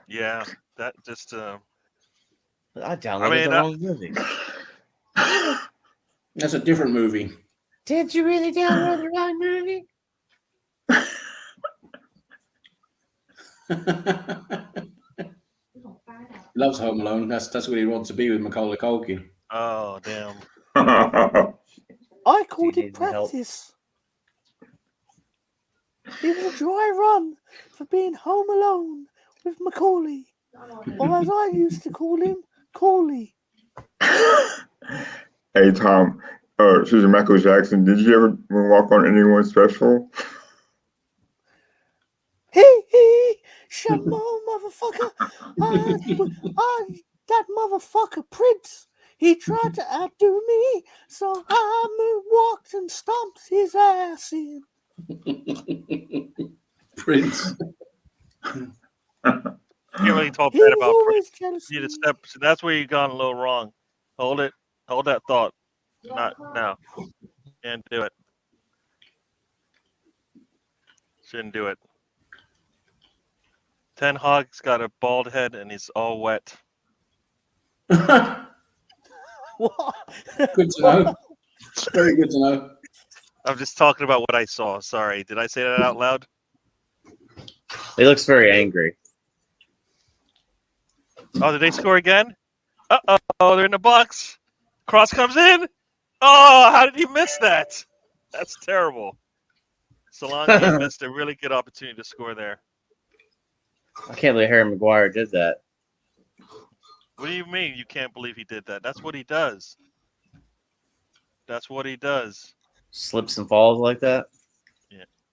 [SPEAKER 1] Yeah, that just.
[SPEAKER 5] I downloaded the wrong movie.
[SPEAKER 3] That's a different movie.
[SPEAKER 5] Did you really download the wrong movie?
[SPEAKER 3] Loves Home Alone. That's what he wants to be with Macaulay Culkin.
[SPEAKER 1] Oh damn!
[SPEAKER 2] I called
[SPEAKER 5] Do you
[SPEAKER 2] it
[SPEAKER 5] need help?
[SPEAKER 2] practice. It was a dry run for being home alone with Macaulay, or as I used to call him, Cauley.
[SPEAKER 4] Hey, Tom. Susan Michael Jackson, did you ever walk on anyone special?
[SPEAKER 2] Hey, Shamo, motherfucker. That motherfucker Prince, he tried to outdo me, so I walked and stomped his ass in.
[SPEAKER 3] Prince.
[SPEAKER 1] Can't really talk
[SPEAKER 2] He
[SPEAKER 1] bad
[SPEAKER 2] was
[SPEAKER 1] about
[SPEAKER 2] always
[SPEAKER 1] Prince.
[SPEAKER 2] jealous.
[SPEAKER 1] You need to step. So that's where you've gone a little wrong. Hold it. Hold that thought. Not now. Can't do it. Shouldn't do it. Ten Hag's got a bald head and he's all wet.
[SPEAKER 2] What?
[SPEAKER 3] Good to know. Very good to know.
[SPEAKER 1] I'm just talking about what I saw. Sorry. Did I say that out loud?
[SPEAKER 5] He looks very angry.
[SPEAKER 1] Oh, did they score again? Uh-oh, they're in the box. Cross comes in. Oh, how did he miss that? That's terrible. Solanke missed a really good opportunity to score there.
[SPEAKER 5] I can't believe Harry Maguire did that.
[SPEAKER 1] What do you mean you can't believe he did that? That's what he does. That's what he does.
[SPEAKER 5] Slips and falls like that.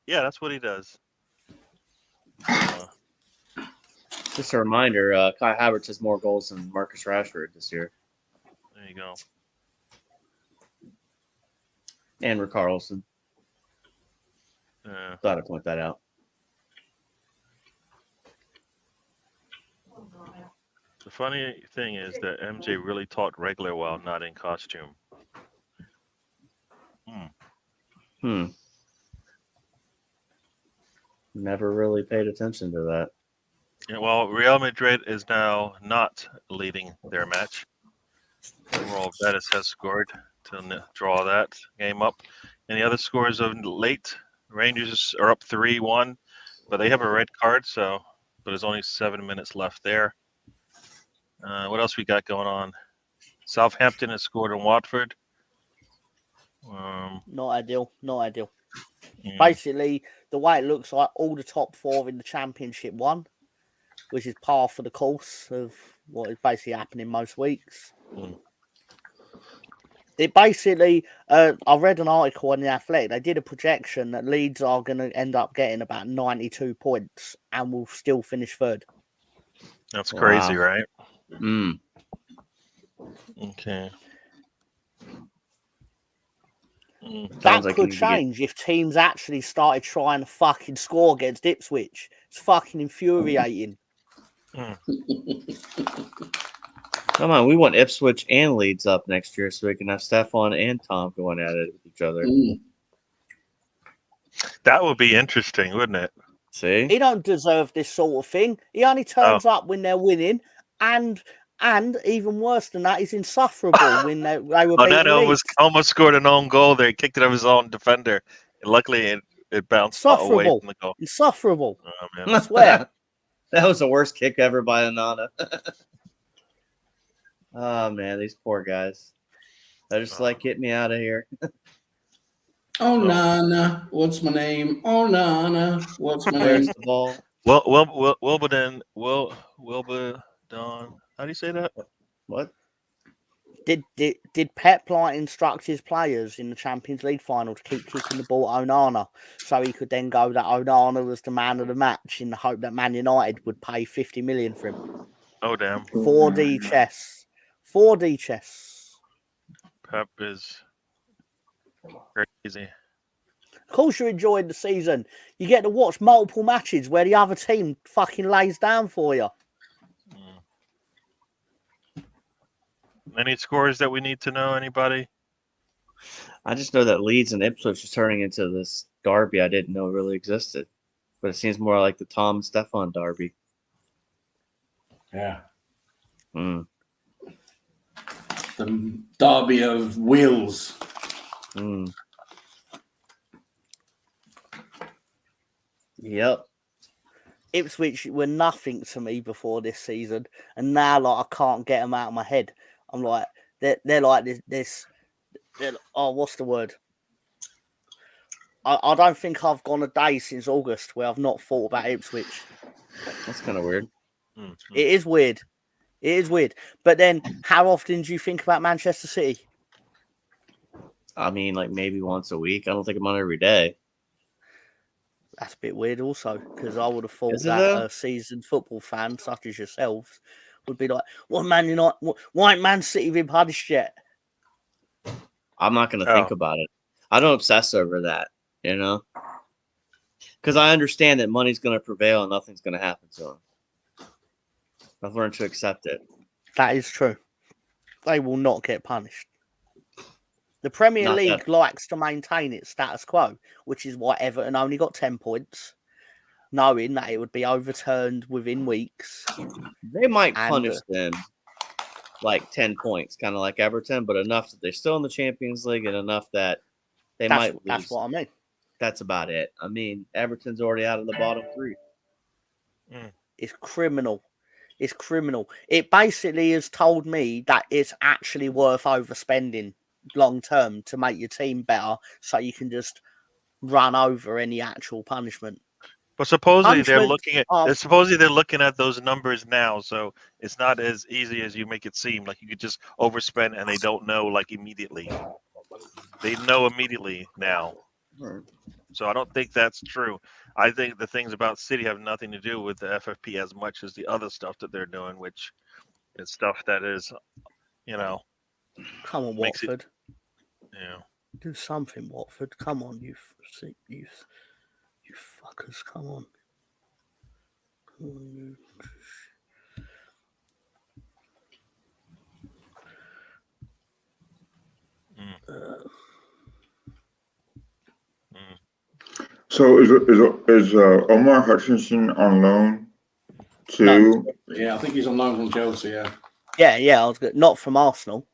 [SPEAKER 1] Yeah, that's what he does.
[SPEAKER 5] Just a reminder, Kai Havertz has more goals than Marcus Rashford this year.
[SPEAKER 1] There you go.
[SPEAKER 5] And Richarlison. Thought I'd point that out.
[SPEAKER 1] The funny thing is that MJ really talked regular while not in costume.
[SPEAKER 5] Never really paid attention to that.
[SPEAKER 1] Yeah, well, Real Madrid is now not leading their match. Overall, Betis has scored to draw that game up. And the other scores of late, Rangers are up 3-1, but they have a red card, but there's only 7 minutes left there. What else we got going on? Southampton has scored in Watford.
[SPEAKER 2] Not ideal.
[SPEAKER 1] Yeah.
[SPEAKER 2] Basically, the way it looks like, all the top 4 in the Championship won, which is par for the course of what is basically happening most weeks. It basically, I read an article on The Athletic. They did a projection that Leeds are going to end up getting about 92 points and will still finish 3rd.
[SPEAKER 1] That's crazy, right? Okay.
[SPEAKER 2] That could change if teams actually started trying to fucking score against Ipswich. It's fucking infuriating.
[SPEAKER 5] Come on, we want Ipswich and Leeds up next year so we can have Stefan and Tom going at it with each other.
[SPEAKER 1] That would be interesting, wouldn't it?
[SPEAKER 5] See?
[SPEAKER 2] He don't deserve this sort of thing. He only turns up when they're winning, and even worse than that, he's insufferable when they were beating
[SPEAKER 1] that
[SPEAKER 2] Leeds.
[SPEAKER 1] almost scored an own goal there. He kicked it of his own defender. And luckily, it bounced away from the goal.
[SPEAKER 2] Insufferable.
[SPEAKER 1] Oh, man.
[SPEAKER 2] I swear.
[SPEAKER 5] That was the worst kick ever by Onana. Oh, man, these poor guys. They're just like, get me out of here.
[SPEAKER 3] Oh, Nana, what's my name? Oh, Nana, what's my
[SPEAKER 5] Where's
[SPEAKER 3] name?
[SPEAKER 5] the ball?
[SPEAKER 1] Wilberdon. How do you say that?
[SPEAKER 5] What?
[SPEAKER 2] Did Pep instruct his players in the Champions League final to keep kicking the ball at Onana so he could then go that Onana was the man of the match in the hope that Man United would pay 50 million for him?
[SPEAKER 1] Oh, damn.
[SPEAKER 2] 4D chess. 4D chess.
[SPEAKER 1] Pep is crazy.
[SPEAKER 2] Of course you're enjoying the season. You get to watch multiple matches where the other team fucking lays down for you.
[SPEAKER 1] Any scores that we need to know? Anybody?
[SPEAKER 5] I just know that Leeds and Ipswich is turning into this derby I didn't know really existed. But it seems more like the Tom and Stefan derby.
[SPEAKER 3] Yeah.
[SPEAKER 5] Mm.
[SPEAKER 3] The derby of wheels.
[SPEAKER 5] Mm. Yep.
[SPEAKER 2] Ipswich were nothing to me before this season, and now I can't get them out of my head. I'm like, they're like this. What's the word? I don't think I've gone a day since August where I've not thought about Ipswich.
[SPEAKER 5] That's kind of weird.
[SPEAKER 1] Mm-hmm.
[SPEAKER 2] It is weird. But then, how often do you think about Manchester City?
[SPEAKER 5] I mean, like maybe once a week. I don't think I'm on every day.
[SPEAKER 2] That's a bit weird also, because I would have thought
[SPEAKER 5] Is it
[SPEAKER 2] that
[SPEAKER 5] though?
[SPEAKER 2] a seasoned football fan such as yourselves would be like, "What Man United? Why ain't Man City been punished yet?"
[SPEAKER 5] I'm not going to think about it. I don't obsess over that, you know? Because I understand that money's going to prevail and nothing's going to happen to them. I've learned to accept it.
[SPEAKER 2] That is true. They will not get punished. The Premier
[SPEAKER 5] Not
[SPEAKER 2] League
[SPEAKER 5] that-
[SPEAKER 2] likes to maintain its status quo, which is why Everton only got 10 points, knowing that it would be overturned within weeks.
[SPEAKER 5] They might
[SPEAKER 2] And,
[SPEAKER 5] punish them like 10 points, kind of like Everton, but enough that they're still in the Champions League and enough that they might lose.
[SPEAKER 2] That's what I mean.
[SPEAKER 5] That's about it. I mean, Everton's already out of the bottom 3.
[SPEAKER 2] It's criminal. It's criminal. It basically has told me that it's actually worth overspending long term to make your team better, so you can just run over any actual punishment.
[SPEAKER 1] But supposedly they're
[SPEAKER 2] Punishment.
[SPEAKER 1] looking at those numbers now, so it's not as easy as you make it seem. Like you could just overspend and they don't know like immediately. They know immediately now. So I don't think that's true. I think the things about City have nothing to do with the FFP as much as the other stuff that they're doing, which is stuff that is,
[SPEAKER 2] Come on,
[SPEAKER 1] makes it-
[SPEAKER 2] Watford.
[SPEAKER 1] yeah.
[SPEAKER 2] Do something, Watford. Come on, you fuckers. Come on.
[SPEAKER 4] So is Omar Hutchinson on loan too?
[SPEAKER 3] Yeah, I think he's on loan from Chelsea. Yeah.
[SPEAKER 2] Yeah. I was good. Not from Arsenal.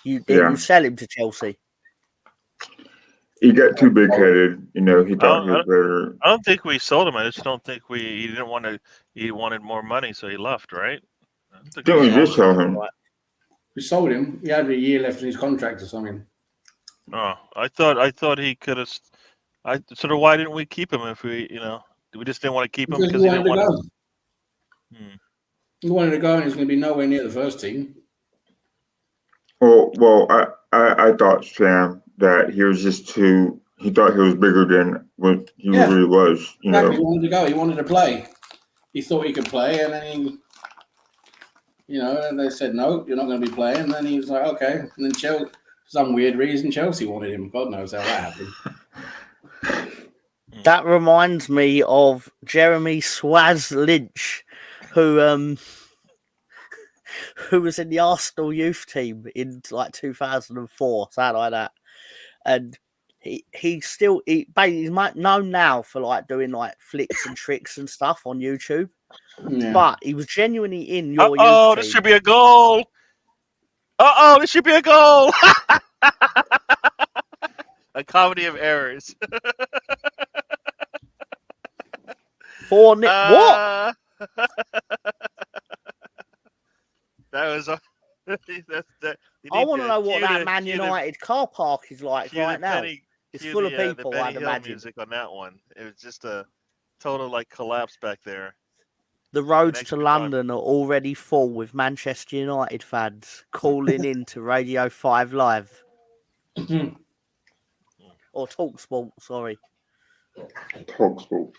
[SPEAKER 2] Didn't you sell him to Chelsea?
[SPEAKER 4] He got too big headed. He thought he was better.
[SPEAKER 1] I don't think we sold him. I just don't think he didn't want to. He wanted more money, so he left. Right?
[SPEAKER 4] Didn't we just sell him?
[SPEAKER 3] We sold him. He had a year left in his contract or something.
[SPEAKER 1] Oh, I thought he could have. So why didn't we keep him? If we just didn't want to keep him because he didn't want to.
[SPEAKER 3] He wanted to go, and he's going to be nowhere near the first team.
[SPEAKER 4] Well, I thought, Sam, that he was just too. He thought he was bigger than what he really was.
[SPEAKER 3] Exactly. He wanted to go. He wanted to play. He thought he could play, and then and they said no, you're not going to be playing. And then he was like, okay. And then Chelsea, for some weird reason, Chelsea wanted him. God knows how that happened.
[SPEAKER 2] That reminds me of Jeremy Swaz Lynch, who was in the Arsenal youth team in like 2004, something like that. And he's known now for like doing like flicks and tricks and stuff on YouTube. Yeah. But he was genuinely in your youth team.
[SPEAKER 1] This should be a goal. This should be a goal. A comedy of errors.
[SPEAKER 2] 4-0. What?
[SPEAKER 1] That was I
[SPEAKER 2] want to know what that Man United car park is like right now. It's full of people, I'd imagine.
[SPEAKER 1] Music on that one. It was just a total collapse back there.
[SPEAKER 2] The roads to London are already full with Manchester United fans calling in to Radio 5 Live. Or TalkSport, sorry.
[SPEAKER 4] TalkSport.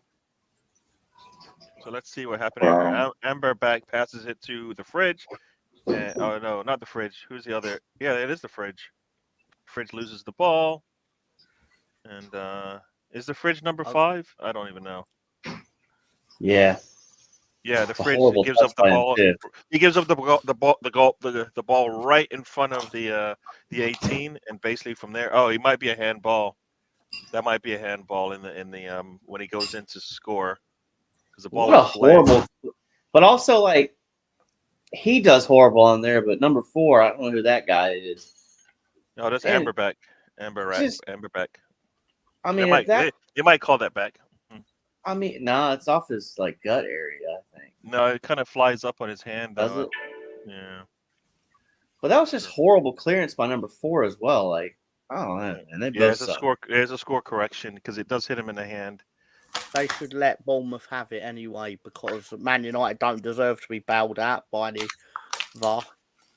[SPEAKER 1] So let's see what happened here. Amber back passes it to the fridge. Oh, no, not the fridge. Who's the other? Yeah, it is the fridge. Fridge loses the ball. And is the fridge number 5? I don't even know.
[SPEAKER 5] Yeah.
[SPEAKER 1] Yeah, the fridge gives up the ball. He gives up the ball right in front of the 18, and basically from there, he might be a handball. That might be a handball in the when he goes in to score, because the ball.
[SPEAKER 5] What a horrible! But also, he does horrible on there. But number 4, I don't know who that guy is.
[SPEAKER 1] No, that's Amberback. Amberback.
[SPEAKER 5] I mean,
[SPEAKER 1] you might call that back.
[SPEAKER 5] I mean, no, it's off his gut area, I think.
[SPEAKER 1] No, it kind of flies up on his hand.
[SPEAKER 5] Does it?
[SPEAKER 1] Yeah.
[SPEAKER 5] But that was just horrible clearance by number 4 as well. I don't know. And they both
[SPEAKER 1] there's a score correction because it does hit him in the hand.
[SPEAKER 2] They should let Bournemouth have it anyway, because Man United don't deserve to be bailed out by the VAR.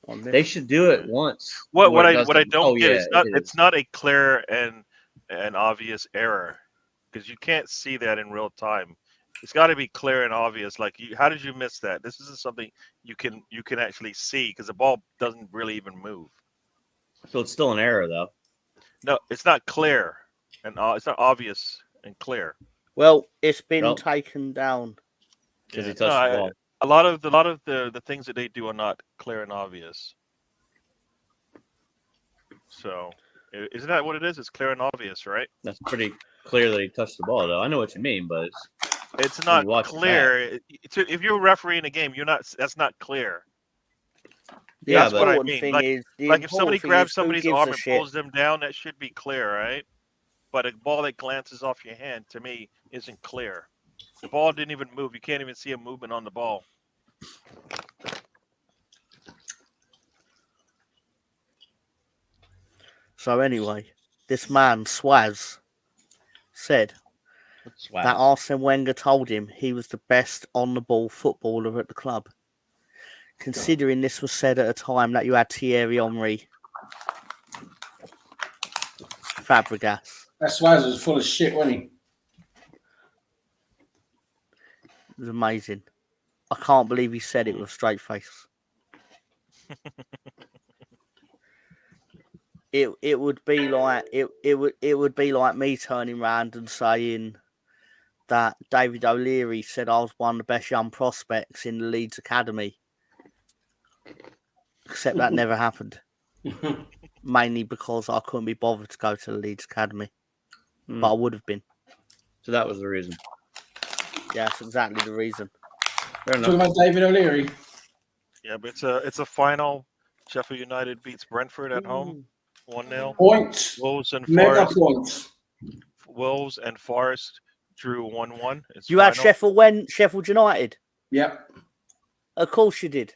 [SPEAKER 5] They should do it once.
[SPEAKER 1] What I don't get it's not a clear and obvious error, because you can't see that in real time. It's got to be clear and obvious. How did you miss that? This isn't something you can actually see, because the ball doesn't really even move.
[SPEAKER 5] So it's still an error, though.
[SPEAKER 1] No, it's not clear, and it's not obvious and clear.
[SPEAKER 2] Well, it's been taken down
[SPEAKER 5] because he touched the ball.
[SPEAKER 1] A lot of the things that they do are not clear and obvious. So, isn't that what it is? It's clear and obvious, right?
[SPEAKER 5] That's pretty clear that he touched the ball, though. I know what you mean, but
[SPEAKER 1] it's not clear. If you're refereeing a game, that's not clear.
[SPEAKER 2] Yeah,
[SPEAKER 1] that's what I mean. If somebody grabs somebody's arm and pulls them down, that should be clear, right? But a ball that glances off your hand, to me, isn't clear. The ball didn't even move. You can't even see a movement on the ball.
[SPEAKER 2] So anyway, this man, Swaz, said
[SPEAKER 5] Swag.
[SPEAKER 2] that Arsene Wenger told him he was the best on-the-ball footballer at the club. Considering this was said at a time that you had Thierry Henry, Fabregas.
[SPEAKER 3] That Swaz was full of shit, wasn't he?
[SPEAKER 2] It was amazing. I can't believe he said it with a straight face. It would be like it would be like me turning around and saying that David O'Leary said I was one of the best young prospects in the Leeds Academy. Except that never happened. Mainly because I couldn't be bothered to go to the Leeds Academy. But I would have been.
[SPEAKER 5] So that was the reason.
[SPEAKER 2] Yeah, that's exactly the reason.
[SPEAKER 5] Fair enough.
[SPEAKER 3] Talking about David O'Leary.
[SPEAKER 1] Yeah, but it's a final. Sheffield United beats Brentford at home, 1-0.
[SPEAKER 3] Points.
[SPEAKER 1] Wolves and
[SPEAKER 3] Mega
[SPEAKER 1] Forest.
[SPEAKER 3] points.
[SPEAKER 1] Wolves and Forest drew 1-1. It's
[SPEAKER 2] You had
[SPEAKER 1] final.
[SPEAKER 2] Sheffield United?
[SPEAKER 3] Yep.
[SPEAKER 2] Of course you did.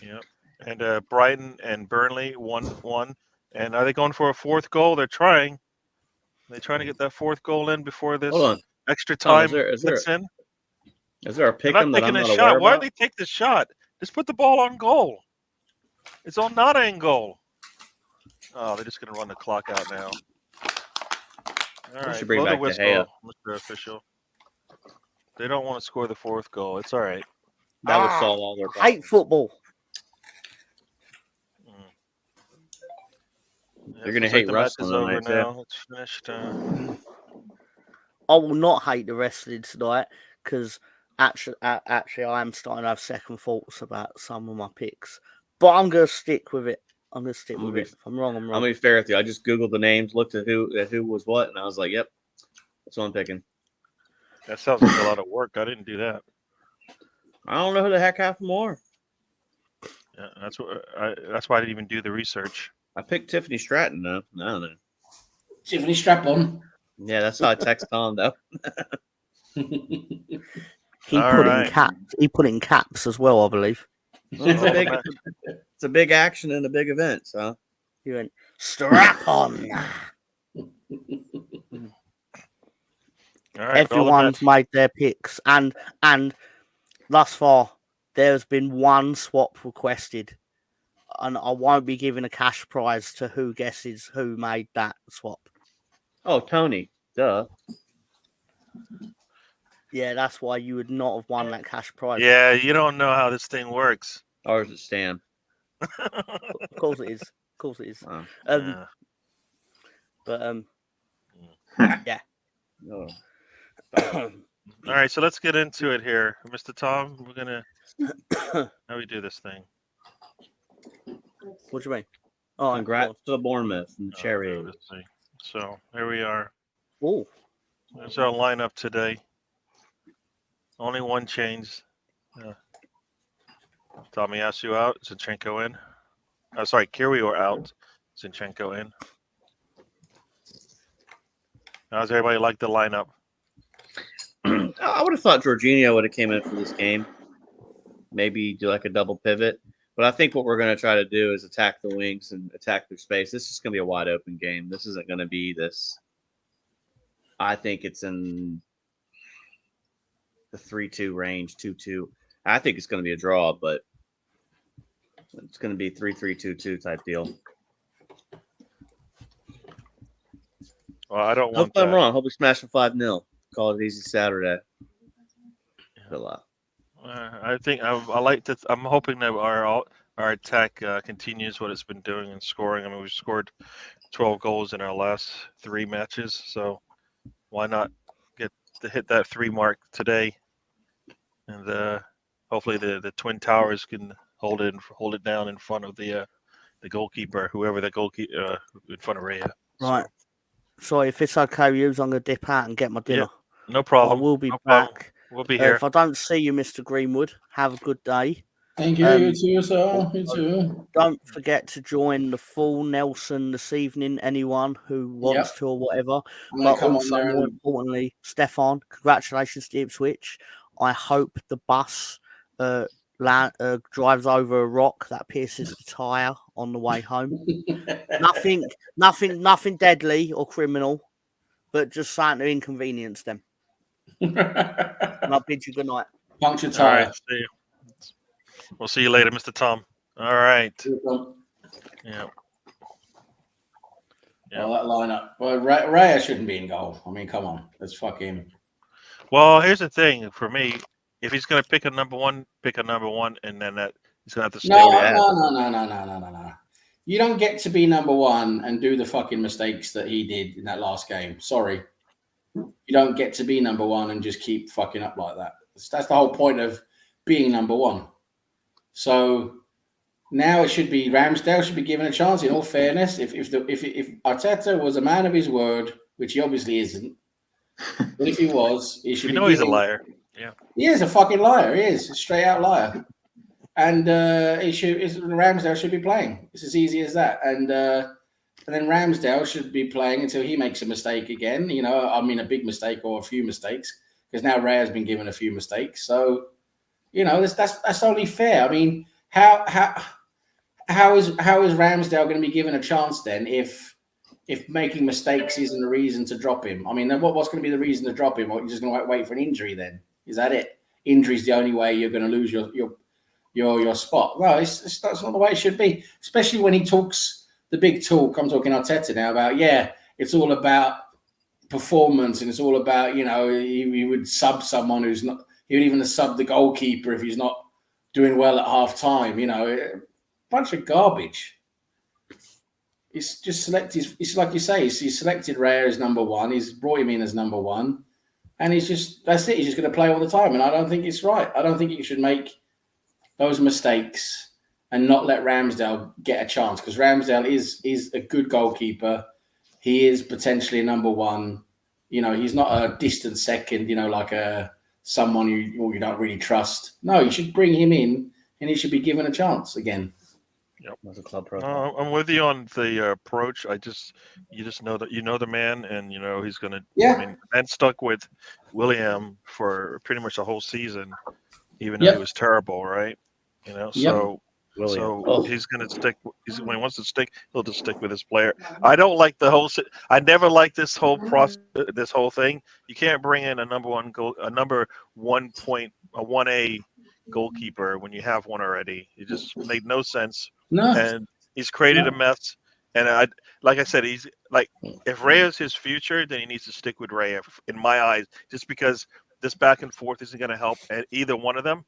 [SPEAKER 1] Yep. And Brighton and Burnley 1-1. And are they going for a fourth goal? They're trying. They're trying to get that fourth goal in before this
[SPEAKER 5] Hold on.
[SPEAKER 1] extra
[SPEAKER 5] Tom,
[SPEAKER 1] time
[SPEAKER 5] is there
[SPEAKER 1] gets in.
[SPEAKER 5] Is there a
[SPEAKER 1] They're
[SPEAKER 5] pick
[SPEAKER 1] not
[SPEAKER 5] 'em that I'm
[SPEAKER 1] taking a
[SPEAKER 5] not
[SPEAKER 1] shot.
[SPEAKER 5] aware
[SPEAKER 1] Why
[SPEAKER 5] about?
[SPEAKER 1] do they take the shot? Just put the ball on goal. It's on not in goal. Oh, they're just going to run the clock out now. All right,
[SPEAKER 5] should bring
[SPEAKER 1] blow the
[SPEAKER 5] back De
[SPEAKER 1] whistle,
[SPEAKER 5] Gea.
[SPEAKER 1] Mr. Official. They don't want to score the fourth goal. It's all right.
[SPEAKER 5] That would solve all their
[SPEAKER 2] Hate
[SPEAKER 5] problems.
[SPEAKER 2] football.
[SPEAKER 1] Yeah,
[SPEAKER 5] You're gonna
[SPEAKER 1] feels
[SPEAKER 5] hate
[SPEAKER 1] the match
[SPEAKER 5] wrestling
[SPEAKER 1] is over
[SPEAKER 5] tonight, too.
[SPEAKER 1] now. It's finished.
[SPEAKER 2] I will not hate the wrestling tonight because actually I am starting to have second thoughts about some of my picks. But I'm going to stick with it. I'm going to stick with it. If I'm wrong, I'm
[SPEAKER 5] I'm
[SPEAKER 2] wrong.
[SPEAKER 5] gonna be fair with you. I just googled the names, looked at who was what, and I was like, "Yep, that's what I'm picking."
[SPEAKER 1] That sounds like a lot of work. I didn't do that.
[SPEAKER 5] I don't know who the heck half them are.
[SPEAKER 1] Yeah, that's why I didn't even do the research.
[SPEAKER 5] I picked Tiffany Stratton though. I don't know.
[SPEAKER 3] Tiffany Strap-on.
[SPEAKER 5] Yeah, that's how I text Tom though.
[SPEAKER 2] He
[SPEAKER 1] All
[SPEAKER 2] put it
[SPEAKER 1] right.
[SPEAKER 2] in caps. He put it in caps as well, I believe.
[SPEAKER 5] Well, it's a big action and a big event. So
[SPEAKER 2] He went, strap on.
[SPEAKER 1] All right,
[SPEAKER 2] Everyone's made their picks. And thus far, there's been one swap requested. And I won't be giving a cash prize to who guesses who made that swap.
[SPEAKER 5] oh, Tony, duh.
[SPEAKER 2] Yeah, that's why you would not have won that cash prize.
[SPEAKER 1] Yeah, you don't know how this thing works.
[SPEAKER 5] Or is it Stan?
[SPEAKER 2] Of course it is. Of course it is.
[SPEAKER 5] Oh,
[SPEAKER 1] Yeah.
[SPEAKER 2] But yeah.
[SPEAKER 5] no.
[SPEAKER 1] All right, so let's get into it here, Mr. Tom. We're gonna how we do this thing.
[SPEAKER 2] What do you mean? Oh,
[SPEAKER 5] Congrats to the Bournemouth and the Cherry.
[SPEAKER 1] Let's see. So here we are.
[SPEAKER 2] Oh,
[SPEAKER 1] There's our lineup today. Only one change. Tomiyasu out, Zinchenko in. Oh, sorry, Kiwior out, Zinchenko in. How's everybody like the lineup?
[SPEAKER 5] I would have thought Jorginho would have came in for this game. Maybe do like a double pivot. But I think what we're going to try to do is attack the wings and attack their space. This is going to be a wide open game. This isn't going to be this. I think it's in the 3-2 range, 2-2. I think it's going to be a draw, but it's going to be 3-3-2-2 type deal.
[SPEAKER 1] Well, I don't want
[SPEAKER 5] Hope I'm
[SPEAKER 1] that.
[SPEAKER 5] wrong. Hope we smash a 5-0. Call it easy Saturday. Good luck.
[SPEAKER 1] I think I like to. I'm hoping that our attack continues what it's been doing in scoring. I mean, we've scored 12 goals in our last 3 matches, so why not get to hit that 3 mark today? And hopefully the Twin Towers can hold it down in front of the goalkeeper, whoever the goalkeeper in front of Rhea.
[SPEAKER 2] right. So if it's okay with you, I'm going to dip out and get my dinner.
[SPEAKER 1] No problem.
[SPEAKER 2] I will be
[SPEAKER 1] No problem.
[SPEAKER 2] back.
[SPEAKER 1] We'll be here.
[SPEAKER 2] If I don't see you, Mr. Greenwood, have a good day.
[SPEAKER 3] Thank you. You too, sir. You too.
[SPEAKER 2] Don't forget to join the full Nelson this evening, anyone who wants to or whatever.
[SPEAKER 3] I'm gonna
[SPEAKER 2] But
[SPEAKER 3] come on
[SPEAKER 2] also,
[SPEAKER 3] there
[SPEAKER 2] more
[SPEAKER 3] and
[SPEAKER 2] importantly, Stefan, congratulations to Ipswich. I hope the bus drives over a rock that pierces the tyre on the way home. Nothing deadly or criminal, but just something to inconvenience them. And I bid you good night.
[SPEAKER 3] Puncture
[SPEAKER 1] All
[SPEAKER 3] tire.
[SPEAKER 1] right. See you. We'll see you later, Mr. Tom. All right. Yeah.
[SPEAKER 3] Well, that lineup. Well, Raya shouldn't be in goal. I mean, come on. Let's fuck him.
[SPEAKER 1] Well, here's the thing for me. If he's going to pick a number one, and then he's going to have to stay
[SPEAKER 3] No.
[SPEAKER 1] with that.
[SPEAKER 3] You don't get to be number one and do the fucking mistakes that he did in that last game. Sorry. You don't get to be number one and just keep fucking up like that. That's the whole point of being number one. So now it should be Ramsdale should be given a chance. In all fairness, if Arteta was a man of his word, which he obviously isn't, but if he was, he should.
[SPEAKER 1] He's a liar. Yeah,
[SPEAKER 3] he is a fucking liar. He is a straight out liar, and Ramsdale should be playing. It's as easy as that. And then Ramsdale should be playing until he makes a mistake again. You know, I mean, a big mistake or a few mistakes, because now Ray has been given a few mistakes. So, you know, that's only fair. I mean, how is Ramsdale going to be given a chance then if making mistakes isn't a reason to drop him? I mean, then what's going to be the reason to drop him? Or you're just going to wait for an injury then? Is that it? Injury's the only way you're going to lose your spot. Well, that's not the way it should be, especially when he talks the big talk. I'm talking Arteta now about, it's all about performance and it's all about, you know, he would sub someone who's not, he would even sub the goalkeeper if he's not doing well at half time, you know, a bunch of garbage. He's just selected, it's like you say, he's selected Raya as number one, he's brought him in as number one, and that's it, he's just going to play all the time, and I don't think it's right. I don't think you should make those mistakes and not let Ramsdale get a chance, because Ramsdale is a good goalkeeper. He is potentially number one. You know, he's not a distant second, you know, like someone you don't really trust. No, you should bring him in and he should be given a chance again.
[SPEAKER 1] Yep.
[SPEAKER 5] As a club profile.
[SPEAKER 1] I'm with you on the approach. You just know that you know the man, and you know he's gonna.
[SPEAKER 3] Yeah.
[SPEAKER 1] I mean, and stuck with William for pretty much the whole season, even though he was terrible, right? You know, so he's gonna stick. When he wants to stick, he'll just stick with his player. I don't like the whole. I never liked this whole process. This whole thing. You can't bring in a number 1A goalkeeper when you have one already. It just made no sense.
[SPEAKER 3] No.
[SPEAKER 1] And he's created a mess. And like I said, he's like, if Raya's his future, then he needs to stick with Raya, in my eyes, just because this back and forth isn't going to help either one of them.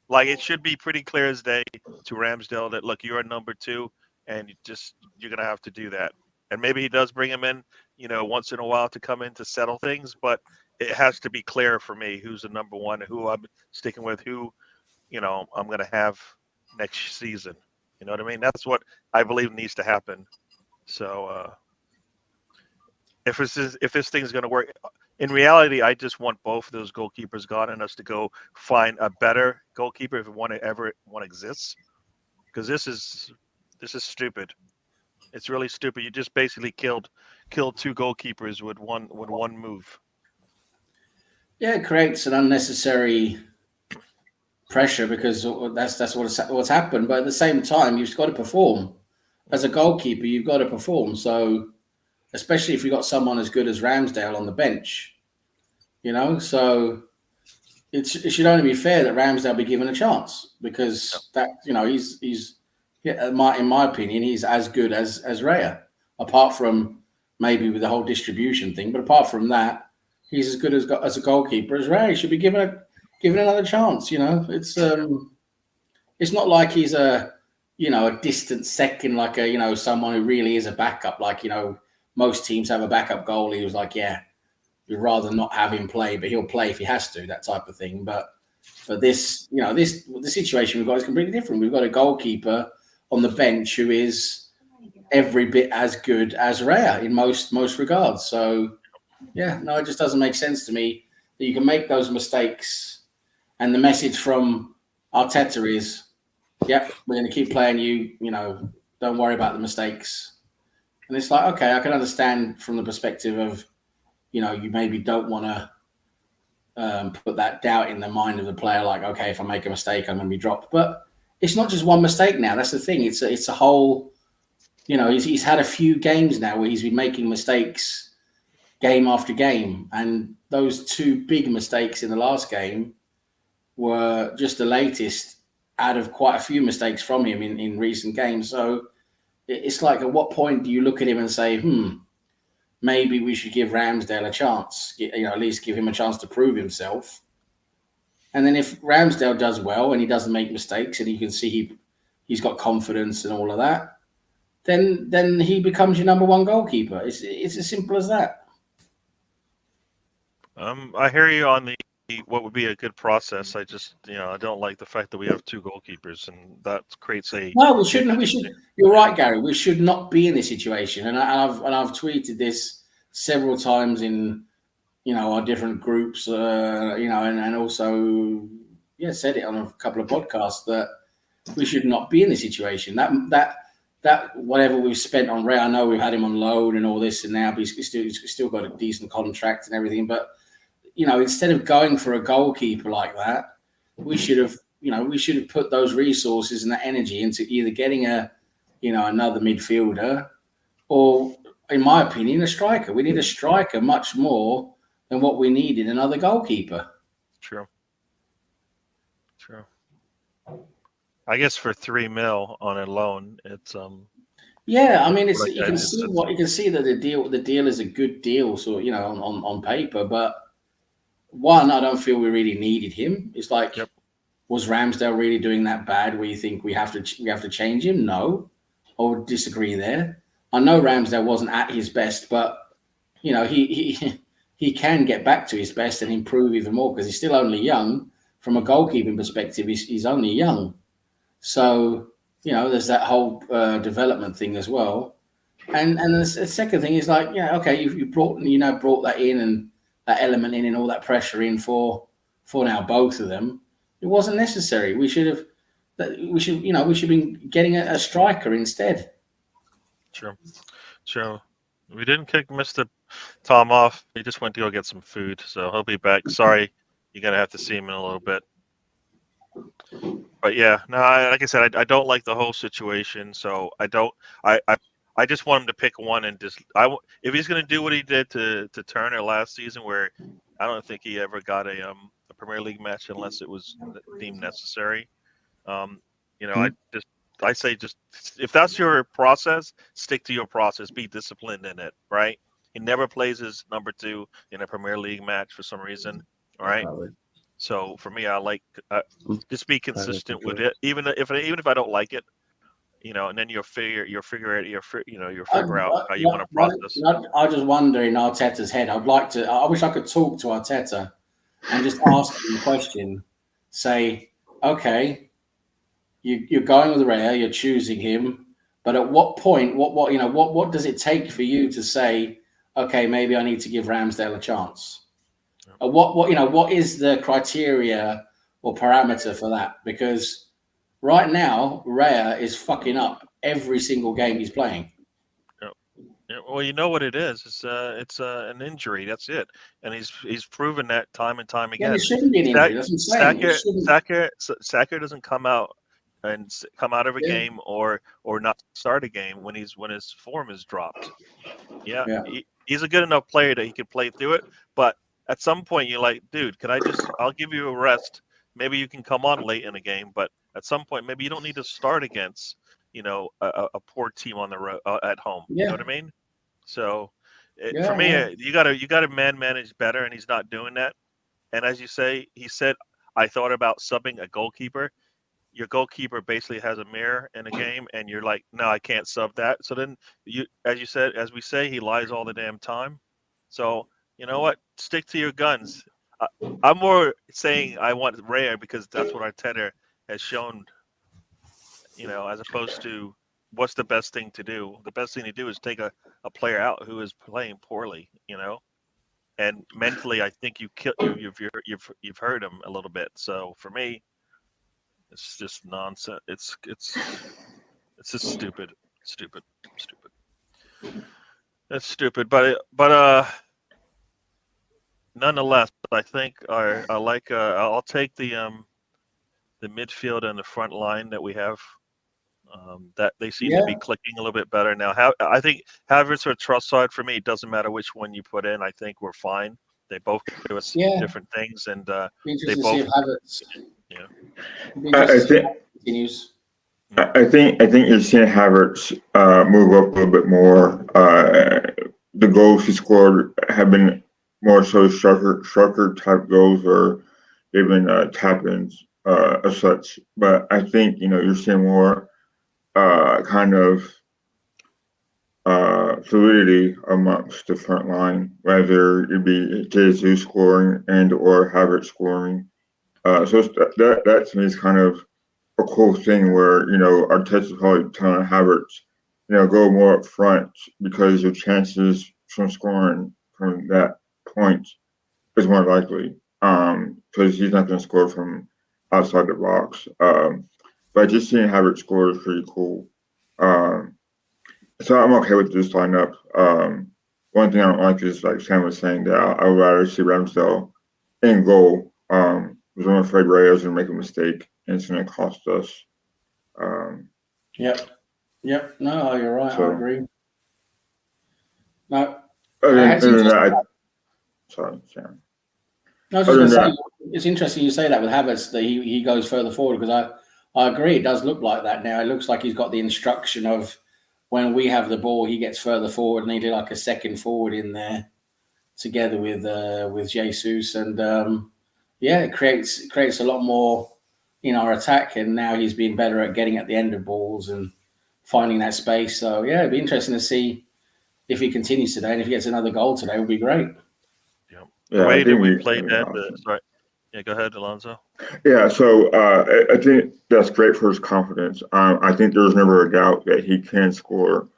[SPEAKER 1] Like, it should be pretty clear as day to Ramsdale that, look, you're a number two, and you're going to have to do that. And maybe he does bring him in, you know, once in a while to come in to settle things, but it has to be clear for me who's the number one, who I'm sticking with, who, you know, I'm going to have next season. You know what I mean? That's what I believe needs to happen. So if this thing is going to work, in reality, I just want both of those goalkeepers gone and us to go find a better goalkeeper if one exists. Because this is stupid. It's really stupid. You just basically killed two goalkeepers with one move. Yeah,
[SPEAKER 3] it creates an unnecessary pressure because that's what's happened. But at the same time, you've got to perform. As a goalkeeper, you've got to perform. So, especially if you've got someone as good as Ramsdale on the bench, you know. So it should only be fair that Ramsdale be given a chance, because that, you know, he's in my opinion, he's as good as Raya. Apart from maybe with the whole distribution thing, but apart from that, he's as good as a goalkeeper as Raya. He should be given another chance. You know, it's not like he's a distant second, like someone who really is a backup. Like, you know, most teams have a backup goalie who's like, we'd rather not have him play, but he'll play if he has to, that type of thing. But this, you know, the situation we've got is completely different. We've got a goalkeeper on the bench who is every bit as good as Raya in most regards. So, it just doesn't make sense to me that you can make those mistakes. And the message from Arteta is, we're going to keep playing you, you know, don't worry about the mistakes. And it's like, okay, I can understand from the perspective of, you know, you maybe don't want to put that doubt in the mind of the player, like, okay, if I make a mistake, I'm going to be dropped. But it's not just one mistake now. That's the thing. It's a whole, he's had a few games now where he's been making mistakes game after game. And those two big mistakes in the last game were just the latest out of quite a few mistakes from him in recent games. So it's like, at what point do you look at him and say, maybe we should give Ramsdale a chance, at least give him a chance to prove himself. And then if Ramsdale does well and he doesn't make mistakes and you can see he's got confidence and all of that, then he becomes your number one goalkeeper. It's as simple as that.
[SPEAKER 1] I hear you on the what would be a good process. I just, I don't like the fact that we have two goalkeepers, and that creates a.
[SPEAKER 3] No, we shouldn't. You're right, Gary. We should not be in this situation. And I've tweeted this several times in, our different groups. And also, said it on a couple of podcasts that we should not be in this situation. That whatever we've spent on Ray, I know we've had him on loan and all this, and now he's still got a decent contract and everything, but. Instead of going for a goalkeeper like that, we should have put those resources and that energy into either getting another midfielder or, in my opinion, a striker. We need a striker much more than what we need in another goalkeeper.
[SPEAKER 1] True. I guess for $3 million on a loan, it's
[SPEAKER 3] Yeah, I mean, you can see that the deal is a good deal, so on paper, but. One, I don't feel we really needed him. It's like, Was Ramsdale really doing that bad where you think we have to change him? No, I would disagree there. I know Ramsdale wasn't at his best, but he can get back to his best and improve even more because he's still only young. From a goalkeeping perspective, he's only young. So there's that whole development thing as well. And the second thing is like, okay, you brought that in and. That element in and all that pressure in for now both of them, it wasn't necessary. We should be getting a striker instead.
[SPEAKER 1] Sure. We didn't kick Mr. Tom off. He just went to go get some food, so he'll be back. Sorry, you're gonna have to see him in a little bit. But yeah, no, like I said, I don't like the whole situation. So I just want him to pick one and if he's going to do what he did to Turner last season, where I don't think he ever got a Premier League match unless it was deemed necessary. I say just if that's your process, stick to your process. Be disciplined in it, right? He never plays his number 2 in a Premier League match for some reason, all right? So for me, I like just be consistent with it, even if I don't like it. And then you'll figure out how you want to process.
[SPEAKER 3] I just wonder in Arteta's head. I wish I could talk to Arteta and just ask him a question. Say, okay, you're going with Raya, you're choosing him, but at what point, what does it take for you to say, okay, maybe I need to give Ramsdale a chance? What is the criteria or parameter for that? Because right now, Raya is fucking up every single game he's playing.
[SPEAKER 1] Yeah, well, you know what it is. It's an injury. That's it, and he's proven that time and time again.
[SPEAKER 3] Yeah, it shouldn't be an injury. That's what I'm saying.
[SPEAKER 1] Saka doesn't come out of a game or not start a game when his form is dropped. Yeah. He's a good enough player that he could play through it, but at some point you're like, dude, I'll give you a rest. Maybe you can come on late in a game, but at some point, maybe you don't need to start against, a poor team on the road at home.
[SPEAKER 3] Yeah.
[SPEAKER 1] You know what I mean? So for me, you gotta manage better, and he's not doing that. And as you say, he said, I thought about subbing a goalkeeper. Your goalkeeper basically has a mirror in a game, and you're like, no, I can't sub that. So then as we say, he lies all the damn time. So you know what? Stick to your guns. I'm more saying I want Rare because that's what Arteta has shown, as opposed to what's the best thing to do. The best thing to do is take a player out who is playing poorly, and mentally, I think you've hurt him a little bit. So for me, it's just nonsense. It's just stupid. That's stupid. But nonetheless, I think I like. I'll take the midfield and the front line that we have. That they seem to be
[SPEAKER 3] Yeah,
[SPEAKER 1] clicking a little bit better now. I think Havertz or Trossard for me. It doesn't matter which one you put in. I think we're fine. They both give us
[SPEAKER 3] yeah.
[SPEAKER 1] different things, and
[SPEAKER 3] Be
[SPEAKER 1] they
[SPEAKER 3] interested to see
[SPEAKER 1] both,
[SPEAKER 3] if Havertz.
[SPEAKER 1] yeah.
[SPEAKER 3] Be
[SPEAKER 4] I,
[SPEAKER 3] interested
[SPEAKER 4] I
[SPEAKER 3] to see if
[SPEAKER 4] think
[SPEAKER 3] Havertz continues.
[SPEAKER 4] I think you're seeing Havertz move up a little bit more. The goals he scored have been more so striker type goals, or they've been tap-ins as such. But I think you're seeing more kind of fluidity amongst the front line, whether it be Jesus scoring and or Havertz scoring. So that to me is kind of a cool thing where Arteta's probably telling Havertz, go more up front because your chances from scoring from that point is more likely. Because he's not going to score from outside the box. But just seeing Havertz score is pretty cool. Um, so I'm okay with this lineup. One thing I don't like is like Sam was saying that I would rather see Ramsdale in goal. Because I'm afraid Reyes will make a mistake and it's going to cost us.
[SPEAKER 3] Yep. Yep. No, you're right. I
[SPEAKER 4] So
[SPEAKER 3] agree. No, it's
[SPEAKER 4] other than
[SPEAKER 3] interesting.
[SPEAKER 4] that, sorry, Sam.
[SPEAKER 3] I was just
[SPEAKER 4] Other
[SPEAKER 3] going
[SPEAKER 4] than
[SPEAKER 3] to say,
[SPEAKER 4] that,
[SPEAKER 3] it's interesting you say that with Havertz that he goes further forward because I agree. It does look like that now. It looks like he's got the instruction of when we have the ball, he gets further forward, and he did like a second forward in there together with Jesus, and yeah, it creates a lot more in our attack. And now he's been better at getting at the end of balls and finding that space. So yeah, it'd be interesting to see if he continues today, and if he gets another goal today, would be great.
[SPEAKER 1] Yeah. The
[SPEAKER 4] yeah, I
[SPEAKER 1] way that
[SPEAKER 4] think
[SPEAKER 1] we
[SPEAKER 4] we. I
[SPEAKER 1] played
[SPEAKER 4] mean,
[SPEAKER 1] that,
[SPEAKER 4] awesome.
[SPEAKER 1] sorry. Yeah, go ahead, Alonso.
[SPEAKER 4] Yeah, so I think that's great for his confidence. I think there's never a doubt that he can score.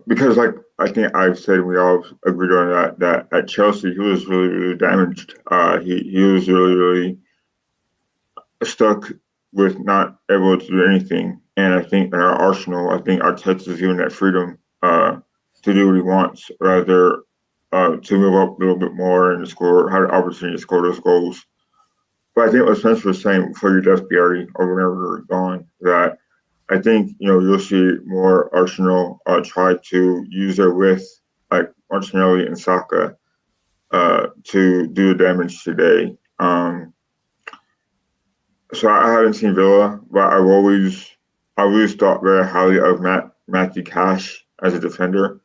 [SPEAKER 4] Because like I think I've said, we all agreed on that at Chelsea he was really really damaged. He was really really stuck with not able to do anything. And I think in our Arsenal, I think Arteta is given that freedom to do what he wants, rather to move up a little bit more and to score, have the opportunity to score those goals. But I think what Spencer was saying before you left Gary, or whenever you were gone, that I think you'll see more Arsenal try to use their width, like Martinelli and Saka, to do the damage today. So I haven't seen Villa, but I always thought very highly of Matthew Cash as a defender.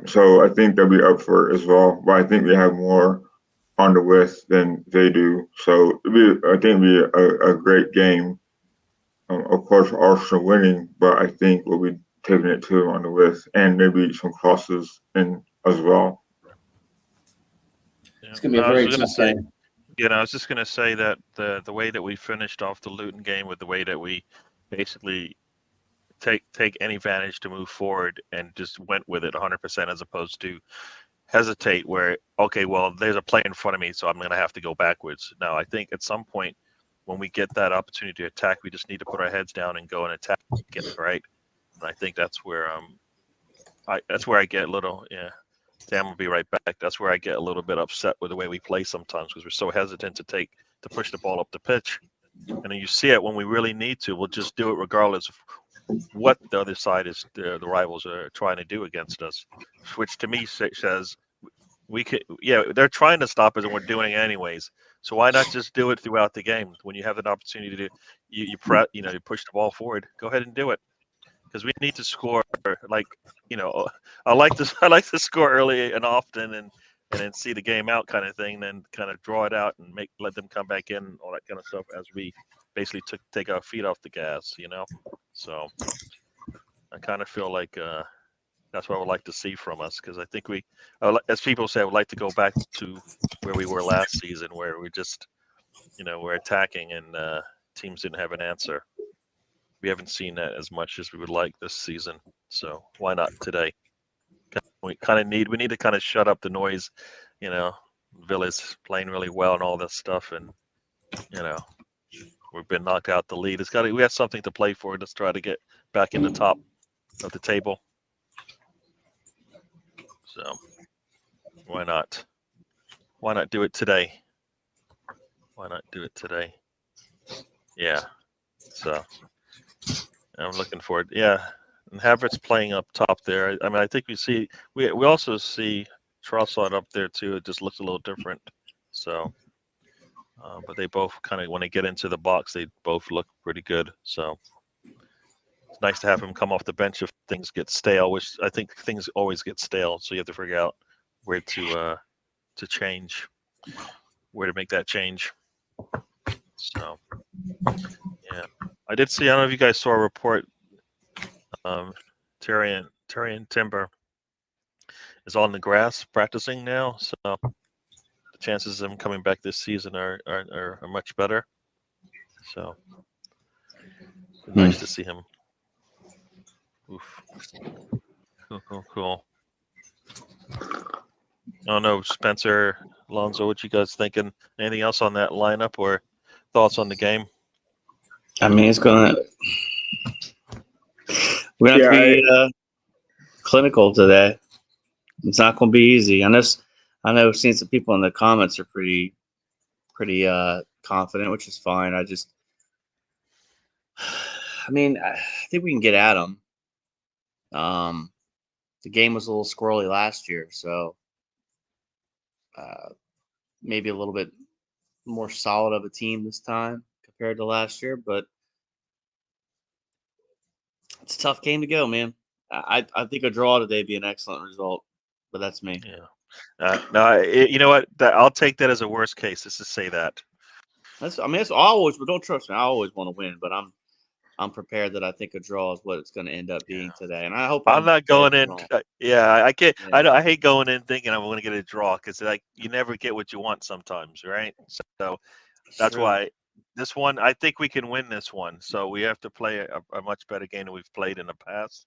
[SPEAKER 4] So I think they'll be up for it as well. But I think we have more on the width than they do. So I think it'll be a great game. Of course, Arsenal winning, but I think we'll be taking it to them on the width and maybe some crosses in as well.
[SPEAKER 1] Yeah.
[SPEAKER 3] It's going to be a
[SPEAKER 1] I was
[SPEAKER 3] very
[SPEAKER 1] going to
[SPEAKER 3] tough
[SPEAKER 1] say,
[SPEAKER 3] game.
[SPEAKER 1] I was just going to say that the way that we finished off the Luton game with the way that we basically take any advantage to move forward and just went with it 100% as opposed to hesitate where, okay, well, there's a play in front of me, so I'm going to have to go backwards. Now, I think at some point when we get that opportunity to attack, we just need to put our heads down and go and attack it, right? And I think that's where I get a little, yeah. Sam will be right back. That's where I get a little bit upset with the way we play sometimes because we're so hesitant to push the ball up the pitch. And then you see it when we really need to. We'll just do it regardless of what the other side is, the rivals are trying to do against us. Which to me says we could, yeah, they're trying to stop us and we're doing it anyways. So why not just do it throughout the game when you have an opportunity to you push the ball forward? Go ahead and do it because we need to score. Like I like to score early and often and then see the game out kind of thing. Then kind of draw it out and let them come back in, all that kind of stuff as we basically take our feet off the gas. So I kind of feel like that's what I would like to see from us because I think as people say, I would like to go back to where we were last season, where we just, we're attacking and teams didn't have an answer. We haven't seen that as much as we would like this season. So why not today? We need to kind of shut up the noise. Villa's playing really well and all this stuff, and we've been knocked out the lead. We have something to play for. Let's try to get back in the top of the table. So why not? Why not do it today? Yeah. So I'm looking forward. Yeah, and Havertz playing up top there. I mean, I think we also see Trossard up there too. It just looks a little different. So, but they both kind of, when they get into the box, they both look pretty good. So it's nice to have him come off the bench if things get stale, which I think things always get stale. So you have to figure out where to change, where to make that change. So yeah, I did see. I don't know if you guys saw a report. Tyrion Timber is on the grass practicing now, so the chances of him coming back this season are much better. So nice to see him. Oof. Cool. I don't know, Spencer, Alonso, what you guys thinking? Anything else on that lineup or thoughts on the game?
[SPEAKER 5] I mean, we're gonna have to be clinical today. It's not going to be easy. I know. Seeing some people in the comments are pretty confident, which is fine. I think we can get at them. The game was a little squirrely last year, so maybe a little bit more solid of a team this time compared to last year, but it's a tough game to go, man. I think a draw today would be an excellent result, but that's me.
[SPEAKER 1] Yeah. You know what? I'll take that as a worst case. Let's just say that.
[SPEAKER 5] But don't trust me. I always want to win, but I'm prepared that I think a draw is what it's going to end up being today, and I hope
[SPEAKER 1] I'm not going in.
[SPEAKER 5] wrong.
[SPEAKER 1] I can't.
[SPEAKER 5] Yeah.
[SPEAKER 1] I hate going in thinking I'm going to get a draw because like you never get what you want sometimes, right? So that's why this one. I think we can win this one. So we have to play a much better game than we've played in the past,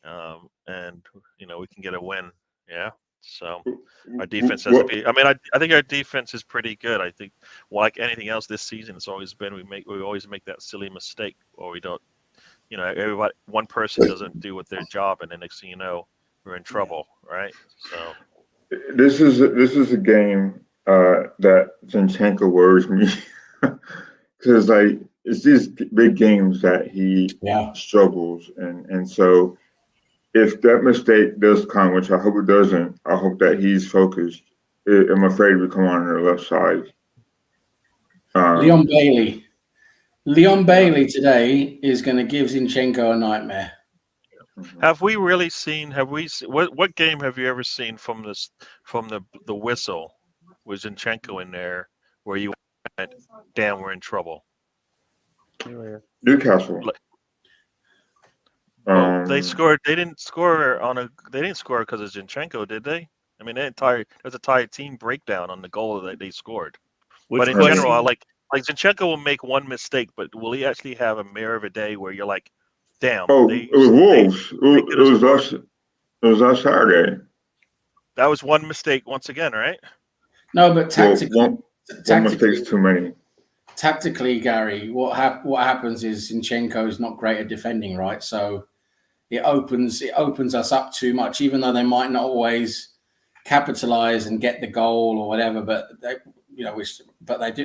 [SPEAKER 1] and we can get a win. Yeah. So our defense has to be. I mean, I think our defense is pretty good. I think, like anything else this season, it's always been we always make that silly mistake, or we don't. Everybody, one person doesn't do what their job, and the next thing you know, we're in trouble, right? So
[SPEAKER 4] this is a game that Zinchenko worries me because like it's these big games that he struggles, and so if that mistake does come, which I hope it doesn't, I hope that he's focused. I'm afraid we come on the left side.
[SPEAKER 3] Leon Bailey today is going to give Zinchenko a nightmare.
[SPEAKER 1] Have we really seen? What game have you ever seen from the whistle with Zinchenko in there where you went, damn, we're in trouble?
[SPEAKER 4] Newcastle.
[SPEAKER 1] They scored. They didn't score because of Zinchenko, did they? I mean, there's a entire team breakdown on the goal that they scored. But in general, I like Zinchenko will make one mistake, but will he actually have a mirror of a day where you're like, damn?
[SPEAKER 4] It was Wolves. It was last Saturday.
[SPEAKER 1] That was one mistake once again, right?
[SPEAKER 3] No, but tactically,
[SPEAKER 4] one mistake's too many.
[SPEAKER 3] Tactically, Gary, what happens is Zinchenko is not great at defending, right? So it opens us up too much, even though they might not always capitalize and get the goal or whatever. But they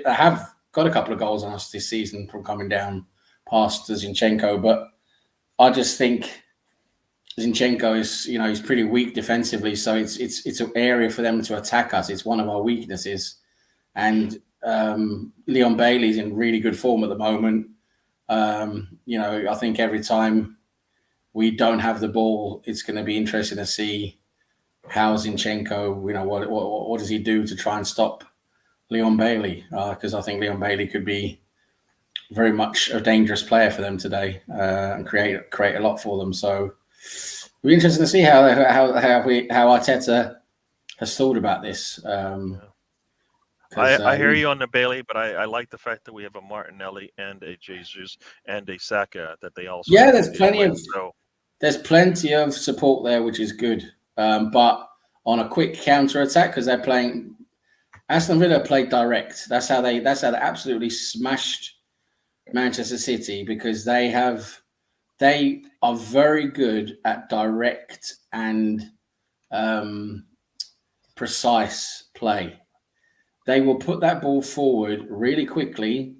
[SPEAKER 3] have got a couple of goals on us this season from coming down past Zinchenko. But I just think Zinchenko is, he's pretty weak defensively, so it's an area for them to attack us. It's one of our weaknesses, and Leon Bailey's in really good form at the moment. I think every time we don't have the ball, it's going to be interesting to see how Zinchenko, what does he do to try and stop Leon Bailey? Because I think Leon Bailey could be very much a dangerous player for them today and create a lot for them. So it'll be interesting to see how Arteta has thought about this.
[SPEAKER 1] I hear you on the Bailey, but I like the fact that we have a Martinelli and a Jesus and a Saka that they also
[SPEAKER 3] there's plenty of support there, which is good. But on a quick counter attack, because they're playing, Aston Villa played direct. That's how they absolutely smashed Manchester City, because they are very good at direct and precise play. they will put that ball forward really quickly.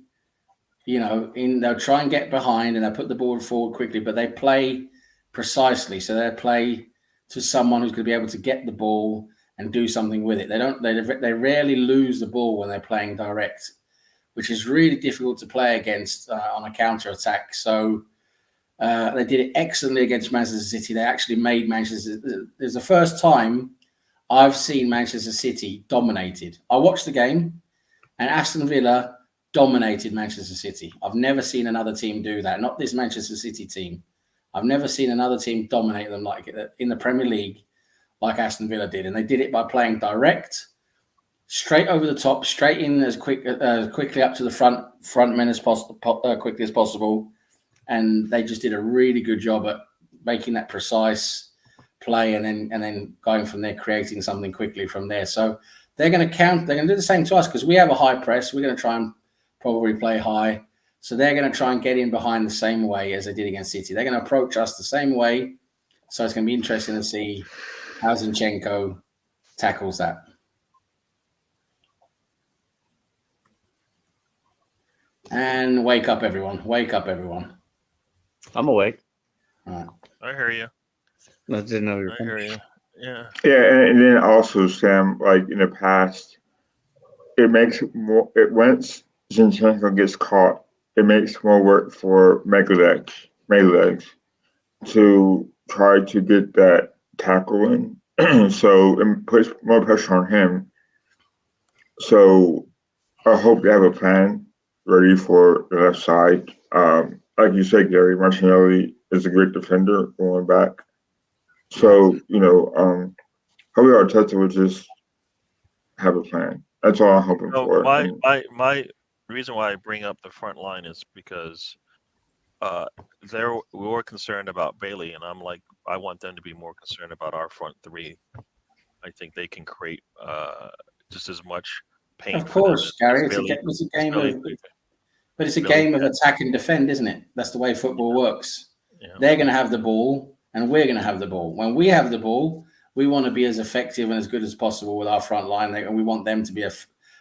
[SPEAKER 3] They'll try and get behind and they'll put the ball forward quickly, but they play precisely. So they play to someone who's going to be able to get the ball and do something with it. They rarely lose the ball when they're playing direct, which is really difficult to play against on a counter attack. So they did it excellently against Manchester City. They actually made Manchester. It's the first time I've seen Manchester City dominated. I watched the game, and Aston Villa dominated Manchester City. I've never seen another team do that. Not this Manchester City team. I've never seen another team dominate them like in the Premier League, like Aston Villa did. And they did it by playing direct, straight over the top, straight in as quickly up to the front men as quickly as possible. And they just did a really good job at making that precise play and then going from there, creating something quickly from there. So they're going to do the same to us because we have a high press. We're going to try and probably play high. So they're going to try and get in behind the same way as they did against City. They're going to approach us the same way. So it's going to be interesting to see how Zinchenko tackles that. And wake up, everyone. Wake up, everyone.
[SPEAKER 5] I'm awake.
[SPEAKER 3] All right.
[SPEAKER 1] I hear you.
[SPEAKER 5] I didn't know you were
[SPEAKER 1] I hear you. Yeah.
[SPEAKER 4] Yeah, and then also, Sam, like in the past, it makes more. Once Zinchenko gets caught, it makes more work for Megalegs to try to get that tackle in. So it puts more pressure on him. So I hope they have a plan ready for the left side. Like you said, Gary, Martinelli is a great defender going back. So, hopefully Arteta will just have a plan. That's all I'm hoping for.
[SPEAKER 1] My reason why I bring up the front line is because we were concerned about Bailey, and I'm like, I want them to be more concerned about our front three. I think they can create just as much pain.
[SPEAKER 3] Of course, Gary. It's a game of, but it's a game of attack and defend, isn't it? That's the way football works. Yeah. They're going to have the ball, and we're going to have the ball. When we have the ball, we want to be as effective and as good as possible with our front line, and we want them to be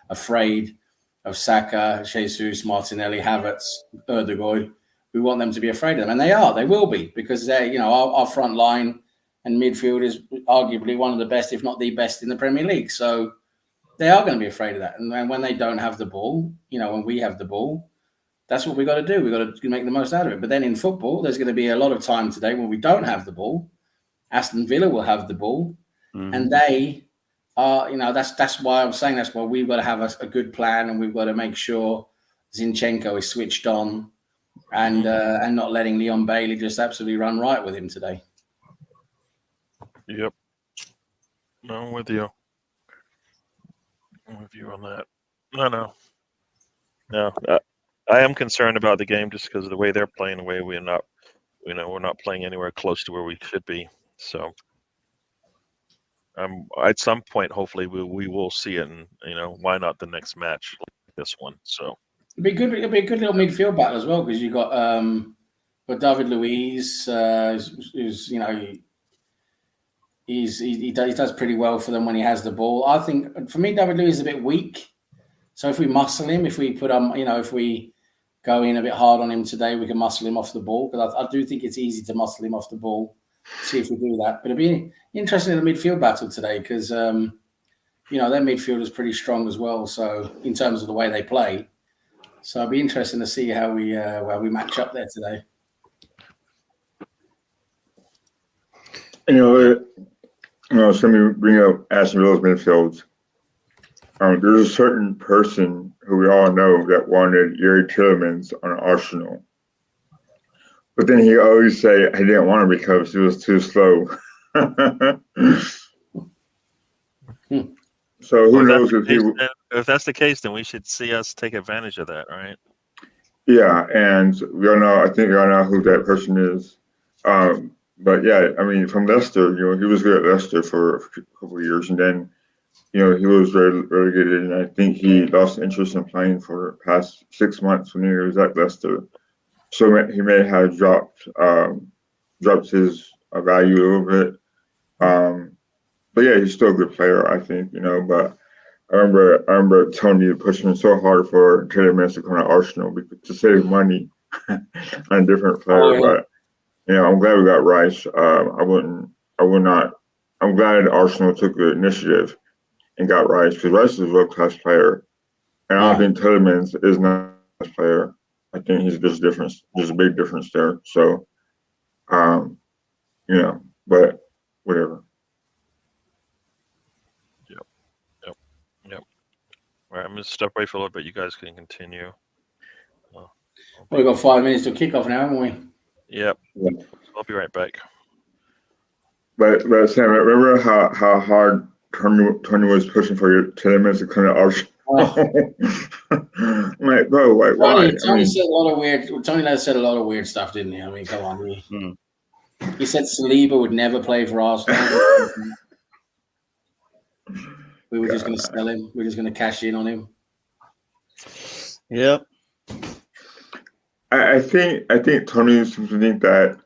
[SPEAKER 3] afraid of Saka, Jesus, Martinelli, Havertz, Ødegaard. We want them to be afraid of them, and they are. They will be, because they're, our front line and midfield is arguably one of the best, if not the best, in the Premier League. So they are going to be afraid of that. And when they don't have the ball, when we have the ball, that's what we got to do. We got to make the most out of it. But then in football, there's going to be a lot of time today when we don't have the ball. Aston Villa will have the ball, and they are. That's why I'm saying that's why we've got to have a good plan, and we've got to make sure Zinchenko is switched on, and not letting Leon Bailey just absolutely run right with him today.
[SPEAKER 1] Yep, I'm with you. I'm with you on that. No. I am concerned about the game just because of the way they're playing, the way we're not playing anywhere close to where we should be. So, at some point, hopefully, we will see it, and why not the next match like this one? So
[SPEAKER 3] it'll be good. It'll be a good little midfield battle as well, because you got David Luiz, who's he does pretty well for them when he has the ball. I think for me, David Luiz is a bit weak. So if we muscle him, if we put if we go in a bit hard on him today, we can muscle him off the ball, because I do think it's easy to muscle him off the ball. See if we do that. But it'll be interesting in the midfield battle today, because their midfield is pretty strong as well. So in terms of the way they play, so it'll be interesting to see how we match up there today.
[SPEAKER 4] So me bring up Aston Villa's midfield. There's a certain person who we all know that wanted Yuri Tielemans on Arsenal. But then he always say I didn't want him because he was too slow. So who knows
[SPEAKER 1] if that's the case, then we should see us take advantage of that, right?
[SPEAKER 4] Yeah, and we all know. I think we all know who that person is. But yeah, I mean, from Leicester, he was good at Leicester for a couple of years, and then he was very relegated, and I think he lost interest in playing for the past 6 months when he was at Leicester. So he may have dropped his value a little bit. But yeah, he's still a good player, I think, But I remember Tony pushing so hard for Tielemans to come to Arsenal to save money on a different
[SPEAKER 3] Oh,
[SPEAKER 4] player.
[SPEAKER 3] yeah.
[SPEAKER 4] But I'm glad we got Rice. I would not. I'm glad Arsenal took the initiative and got Rice because Rice is a world class player, and I don't think Tielemans is not a class player. I think he's just difference. There's a big difference there. So, but whatever.
[SPEAKER 1] Yep. All right, I'm gonna step away for a little bit. You guys can continue.
[SPEAKER 3] We've got 5 minutes to kick off now, haven't we?
[SPEAKER 1] Yep.
[SPEAKER 4] Yeah.
[SPEAKER 1] I'll be right back.
[SPEAKER 4] But Sam, remember how hard Tony was pushing for your Tielemans to come to Arsenal? I'm like, bro, like, why?
[SPEAKER 3] Tony said a lot of weird. Tony said a lot of weird stuff, didn't he? I mean, come on. He said Saliba would never play for Arsenal. We were just going to sell him. We were just going to cash in on him.
[SPEAKER 5] Yep.
[SPEAKER 4] I think Tony seems to think that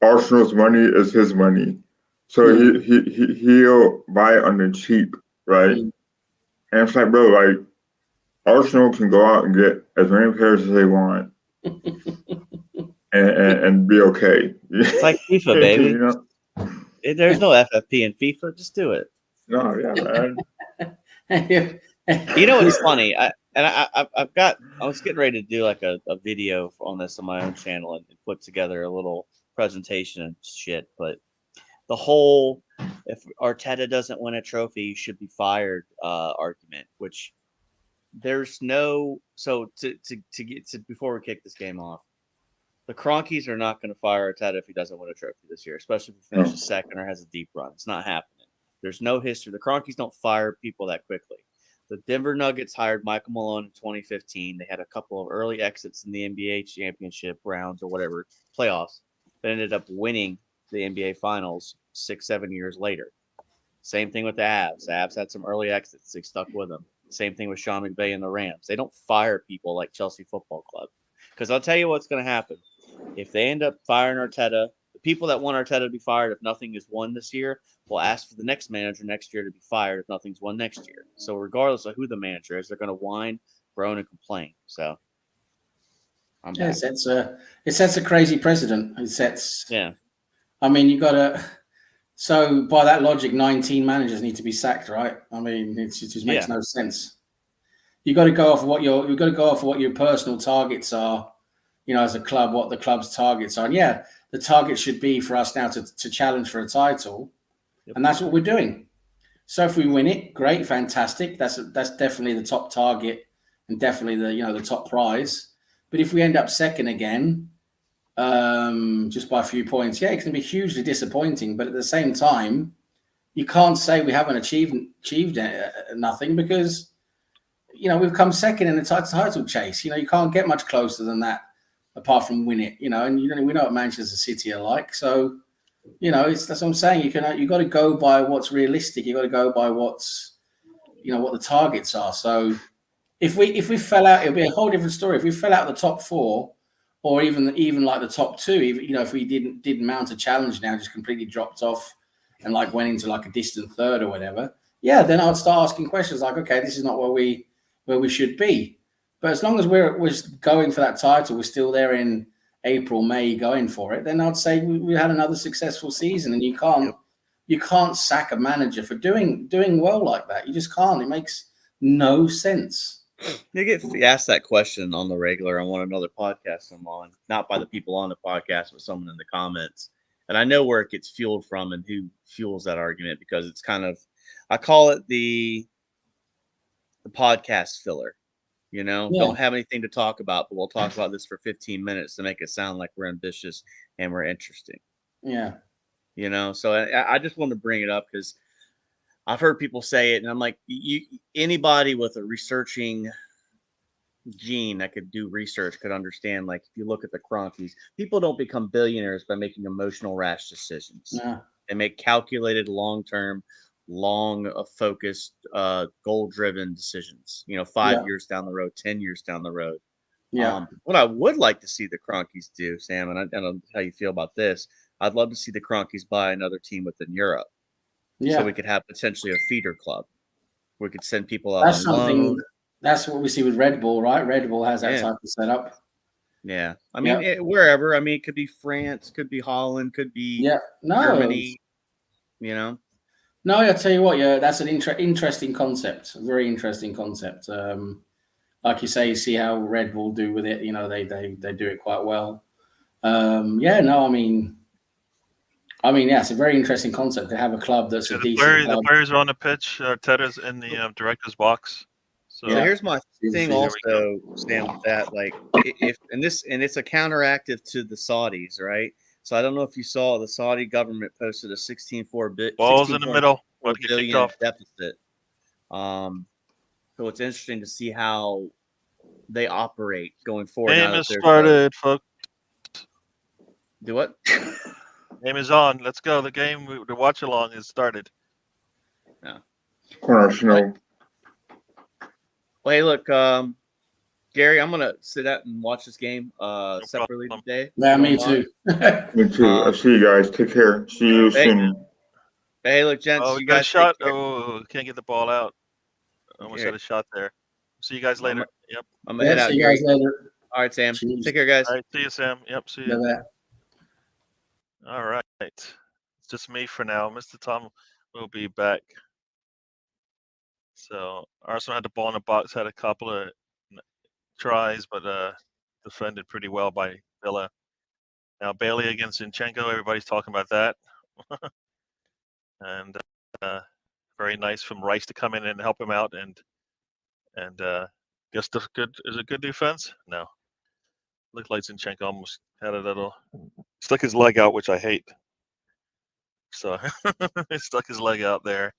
[SPEAKER 4] Arsenal's money is his money, so he'll buy it on the cheap, right? And it's like, bro, like Arsenal can go out and get as many players as they want, and be okay.
[SPEAKER 5] It's like FIFA, baby. There's no FFP in FIFA. Just do it.
[SPEAKER 4] No, yeah, man.
[SPEAKER 5] You know what's funny? I was getting ready to do like a video on this on my own channel and put together a little presentation and shit. But the whole if Arteta doesn't win a trophy, you should be fired argument, which there's no to get to before we kick this game off. The Cronkies are not going to fire Arteta if he doesn't win a trophy this year, especially if he finishes second or has a deep run. It's not happening. There's no history. The Cronkies don't fire people that quickly. The Denver Nuggets hired Michael Malone in 2015. They had a couple of early exits in the NBA championship rounds or whatever, playoffs, that ended up winning the NBA finals 6-7 years later. Same thing with the Avs. The Avs had some early exits. They stuck with them. Same thing with Sean McVay and the Rams. They don't fire people like Chelsea Football Club. Because I'll tell you what's going to happen. If they end up firing Arteta, the people that want Arteta to be fired if nothing is won this year will ask for the next manager next year to be fired if nothing's won next year. So regardless of who the manager is, they're going to whine, groan, and complain. So I'm back.
[SPEAKER 3] It sets a crazy precedent. It sets.
[SPEAKER 5] Yeah.
[SPEAKER 3] I mean, you got to. So by that logic, 19 managers need to be sacked, right? I mean, it just makes no sense. You got to go off what your personal targets are. You know, as a club, what the club's targets are. And the target should be for us now to challenge for a title. Yep. And that's what we're doing. So if we win it, great, fantastic. That's definitely the top target and definitely the top prize. But if we end up second again, just by a few points, it can be hugely disappointing. But at the same time, you can't say we haven't achieved nothing because we've come second in the title chase. You can't get much closer than that. Apart from win it, and we know what Manchester City are like. So, that's what I'm saying. You got to go by what's realistic. You got to go by what's, what the targets are. So, if we fell out, it'll be a whole different story. If we fell out the top four, or even like the top two, if we didn't mount a challenge now, just completely dropped off, and like went into like a distant third or whatever. Yeah, then I'd start asking questions like, okay, this is not where we should be. But as long as we're going for that title, we're still there in April, May going for it, then I'd say we had another successful season. And you can't sack a manager for doing well like that. You just can't. It makes no sense.
[SPEAKER 5] You get asked that question on the regular on one another podcast I'm on, not by the people on the podcast, but someone in the comments. And I know where it gets fueled from and who fuels that argument because it's kind of, I call it the podcast filler. Don't have anything to talk about, but we'll talk about this for 15 minutes to make it sound like we're ambitious and we're interesting.
[SPEAKER 3] Yeah.
[SPEAKER 5] So I just wanted to bring it up because I've heard people say it and I'm like, anybody with a researching gene that could do research could understand, like, if you look at the Cronkies, people don't become billionaires by making emotional, rash decisions.
[SPEAKER 3] Yeah.
[SPEAKER 5] They make calculated, long-term, focused, goal-driven decisions, 5 years down the road, 10 years down the road.
[SPEAKER 3] Yeah.
[SPEAKER 5] What I would like to see the Cronkies do, Sam, and I don't know how you feel about this, I'd love to see the Cronkies buy another team within Europe.
[SPEAKER 3] Yeah.
[SPEAKER 5] So we could have potentially a feeder club. we could send people out
[SPEAKER 3] That's
[SPEAKER 5] on
[SPEAKER 3] something.
[SPEAKER 5] loan.
[SPEAKER 3] That's what we see with Red Bull, right? Red Bull has that
[SPEAKER 5] Yeah.
[SPEAKER 3] type of setup.
[SPEAKER 5] Yeah, I mean, wherever. I mean, it could be France, could be Holland, could be Germany. You know.
[SPEAKER 3] No, I tell you what, yeah, that's an interesting concept. A very interesting concept. Like you say, you see how Red Bull do with it. You know, they do it quite well. Yeah, no, I mean, yeah, it's a very interesting concept to have a club that's a decent club.
[SPEAKER 1] The players are on the pitch. Tedder's in the director's box. So
[SPEAKER 5] here's my thing also, Sam, with that, like, if and it's a counteractive to the Saudis, right? So I don't know if you saw the Saudi government posted a 16.4
[SPEAKER 1] balls in the middle. About to get kicked
[SPEAKER 5] billion
[SPEAKER 1] off.
[SPEAKER 5] deficit. So it's interesting to see how they operate going forward.
[SPEAKER 1] Game has started, folks.
[SPEAKER 5] Do what?
[SPEAKER 1] Game is on. Let's go. The game, the watch along has started.
[SPEAKER 5] Yeah.
[SPEAKER 4] Corner Snow.
[SPEAKER 5] Well, hey, look, Gary, I'm gonna sit out and watch this game separately today.
[SPEAKER 3] Yeah, me too.
[SPEAKER 4] Me too. I'll see you guys. Take care. See you soon.
[SPEAKER 5] Hey, look, gents.
[SPEAKER 1] Oh,
[SPEAKER 5] you
[SPEAKER 1] got
[SPEAKER 5] guys
[SPEAKER 1] a shot. Oh, can't get the ball out. Almost had a shot there. See you guys later. Yep.
[SPEAKER 5] I'm gonna head out.
[SPEAKER 3] See you guys later.
[SPEAKER 5] All right, Sam.
[SPEAKER 3] Cheers.
[SPEAKER 5] Take care, guys.
[SPEAKER 1] All right. See you, Sam. Yep. See you.
[SPEAKER 3] Bye-bye.
[SPEAKER 1] All right. It's just me for now. Mr. Tom will be back. So Arsenal had the ball in the box, had a couple of tries, but defended pretty well by Villa. Now Bailey against Zinchenko, everybody's talking about that. And very nice from Rice to come in and help him out, and guess the good is a good defense? No. Looked like Zinchenko almost had a little stuck his leg out, which I hate. So he stuck his leg out there.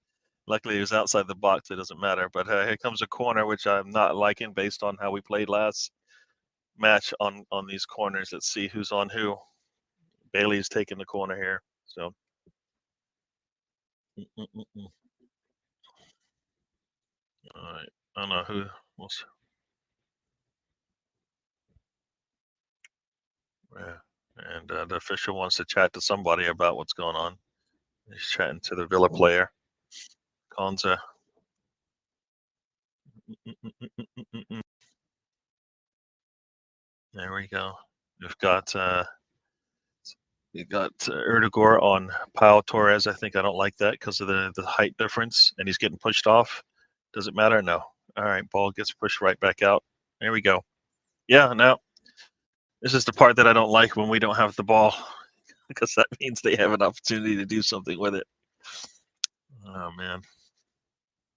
[SPEAKER 1] Luckily, he was outside the box. It doesn't matter. But here comes a corner, which I'm not liking based on how we played last match on these corners. Let's see who's on who. Bailey's taking the corner here. So. All right. I don't know who. Yeah. And the official wants to chat to somebody about what's going on. He's chatting to the Villa player. Konza. There we go. We've got Erdogan on Pau Torres. I think I don't like that because of the height difference, and he's getting pushed off. Does it matter? No. All right, ball gets pushed right back out. There we go. Yeah, no. This is the part that I don't like when we don't have the ball, because that means they have an opportunity to do something with it. Oh man.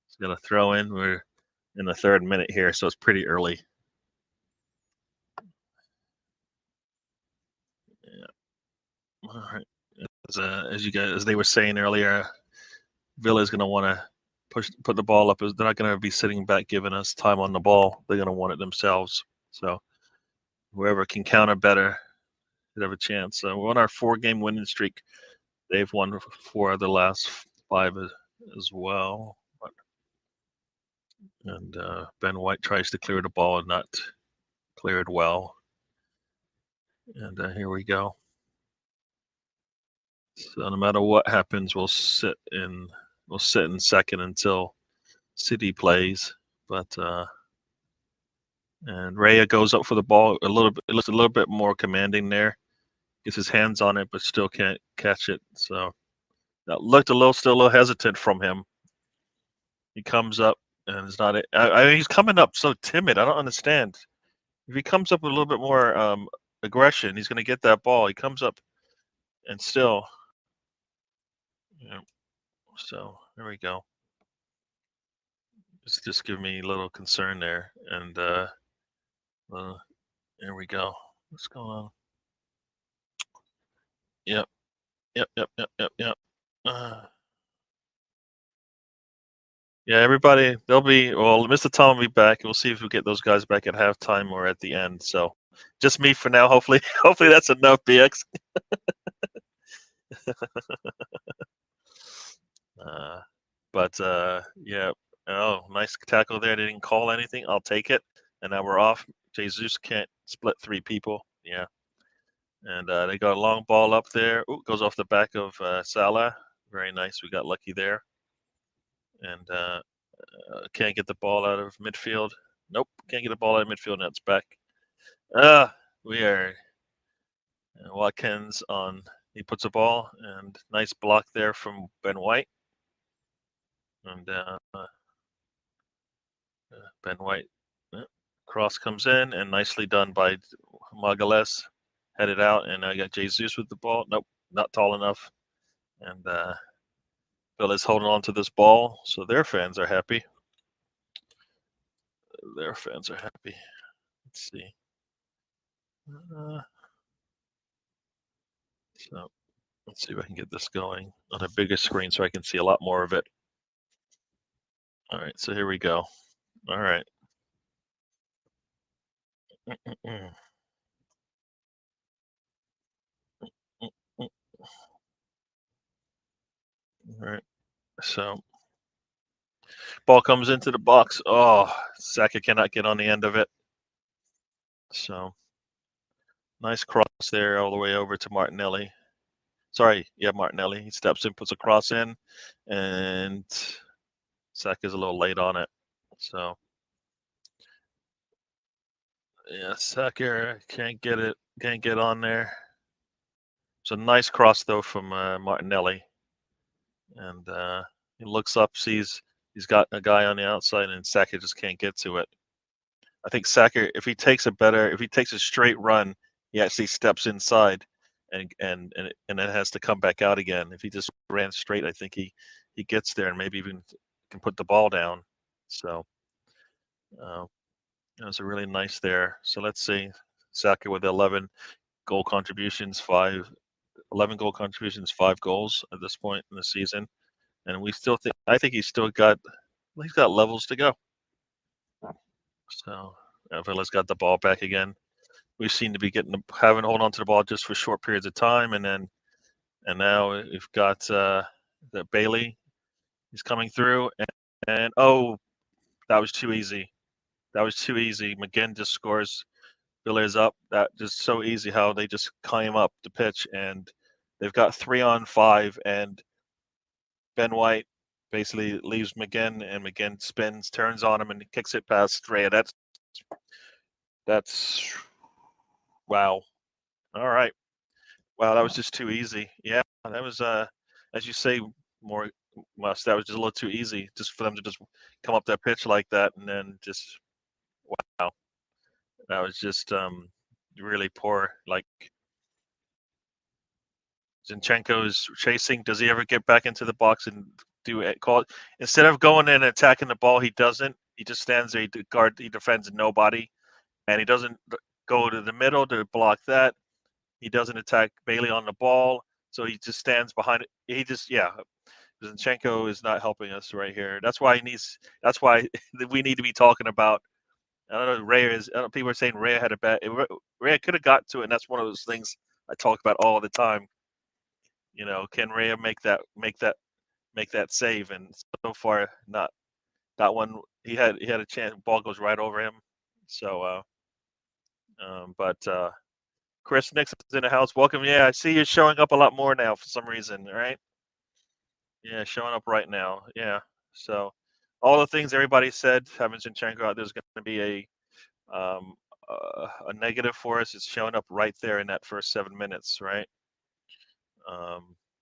[SPEAKER 1] It's gonna throw in. We're in the 3rd minute here, so it's pretty early. Yeah. All right. As they were saying earlier, Villa is going to want to put the ball up. They're not going to be sitting back giving us time on the ball. They're going to want it themselves. So whoever can counter better should have a chance. So we're on our 4-game winning streak. They've won 4 of the last 5 as well. And Ben White tries to clear the ball and not clear it well. And here we go. So no matter what happens, we'll sit in second until City plays. But and Raya goes up for the ball a little bit. It looks a little bit more commanding there. Gets his hands on it, but still can't catch it. So that looked still a little hesitant from him. He comes up and it's not. He's coming up so timid. I don't understand. If he comes up with a little bit more aggression, he's going to get that ball. He comes up and still. Yeah. So there we go. It's just giving me a little concern there, and there we go. What's going on? Yep. Yeah, everybody. Mr. Tom will be back. We'll see if we get those guys back at halftime or at the end. So, just me for now. Hopefully that's enough. BX. Yeah. Oh, nice tackle there. They didn't call anything. I'll take it. And now we're off. Jesus can't split 3 people. Yeah. And they got a long ball up there. Ooh, goes off the back of Salah. Very nice. We got lucky there. And Can't get the ball out of midfield. Nope, can't get the ball out of midfield, and it's back. We are Watkins on. He puts a ball, and nice block there from Ben White. And Ben White cross comes in, and nicely done by Magales. Headed out, and I got Jesus with the ball. Nope, not tall enough. And Bill is holding on to this ball, so their fans are happy. Their fans are happy. Let's see. So let's see if I can get this going on a bigger screen so I can see a lot more of it. All right, so here we go. All right. All right. So ball comes into the box. Oh, Saka cannot get on the end of it. So nice cross there all the way over to Martinelli. Sorry, yeah, Martinelli. He steps in, puts a cross in, and Saka's a little late on it. So yeah, Saka can't get it, can't get on there. It's a nice cross though from Martinelli, and he looks up, sees he's got a guy on the outside, and Saka just can't get to it. I think Saka, if he takes a straight run, he actually steps inside, and it has to come back out again. If he just ran straight, I think he gets there and maybe even can put the ball down. So it was a really nice there. So let's see, Saka with 11 goal contributions, 11 goal contributions, 5 goals at this point in the season, and I think he's got levels to go. So Villa's got the ball back again. We seem to be having hold on to the ball just for short periods of time, and now we've got the Bailey. He's coming through, and oh, that was too easy. That was too easy. McGinn just scores. Villa is up. That just so easy how they just climb up the pitch, and they've got 3-on-5, and Ben White basically leaves McGinn, and McGinn spins, turns on him, and kicks it past Rea. That's wow. All right. Wow, that was just too easy. Yeah, that was as you say, more Musk. That was just a little too easy, just for them to just come up that pitch like that, and then just wow. That was just really poor. Like Zinchenko is chasing. Does he ever get back into the box and do it? Call it instead of going in and attacking the ball? He doesn't. He just stands there. He defends nobody, and he doesn't go to the middle to block that. He doesn't attack Bailey on the ball, so he just stands behind it. He just Zinchenko is not helping us right here. That's why we need to be talking about. I don't know. People are saying Rea had a bad. Rea could have got to it, and that's one of those things I talk about all the time. You know, can Rea make that save? And so far, not that one. He had a chance. Ball goes right over him. So, but Chris Nixon's in the house. Welcome. Yeah, I see you're showing up a lot more now for some reason. Right? Yeah, showing up right now. Yeah. So, all the things everybody said, having Zinchenko out, there's going to be a negative for us. It's showing up right there in that first 7 minutes, right?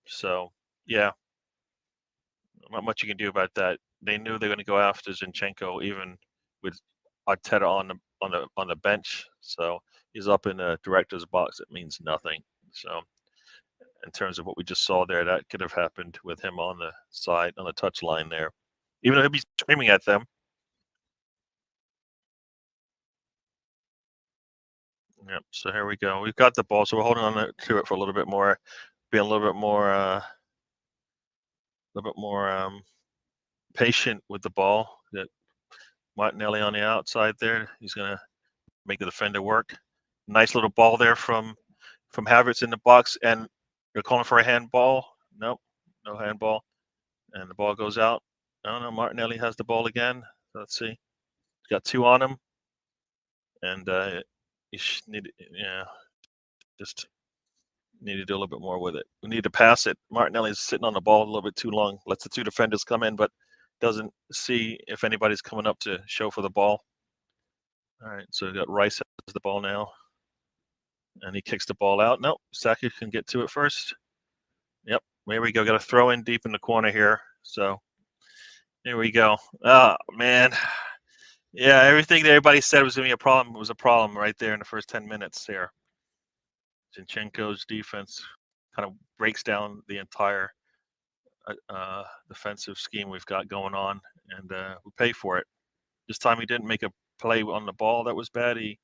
[SPEAKER 1] So yeah, not much you can do about that. They knew they're going to go after Zinchenko, even with Arteta on the bench. So he's up in the director's box. It means nothing. So in terms of what we just saw there, that could have happened with him on the side, on the touch line there, even though he'd be screaming at them. Yep. So here we go. We've got the ball, so we're holding on to it for a little bit more, being a little bit more patient with the ball. That Martinelli on the outside there. He's gonna make the defender work. Nice little ball there from Havertz in the box, and they're calling for a handball. Nope, no handball, and the ball goes out. I don't know. Martinelli has the ball again. Let's see. He's got 2 on him, and just need to do a little bit more with it. We need to pass it. Martinelli's sitting on the ball a little bit too long. Lets the 2 defenders come in, but doesn't see if anybody's coming up to show for the ball. All right, so we got Rice has the ball now. And he kicks the ball out. Nope, Saka can get to it first. Yep, there we go. Got a throw in deep in the corner here. So there we go. Oh, man. Yeah, everything that everybody said was going to be a problem was a problem right there in the first 10 minutes here. Zinchenko's defense kind of breaks down the entire defensive scheme we've got going on, and we pay for it. This time he didn't make a play on the ball that was bad. He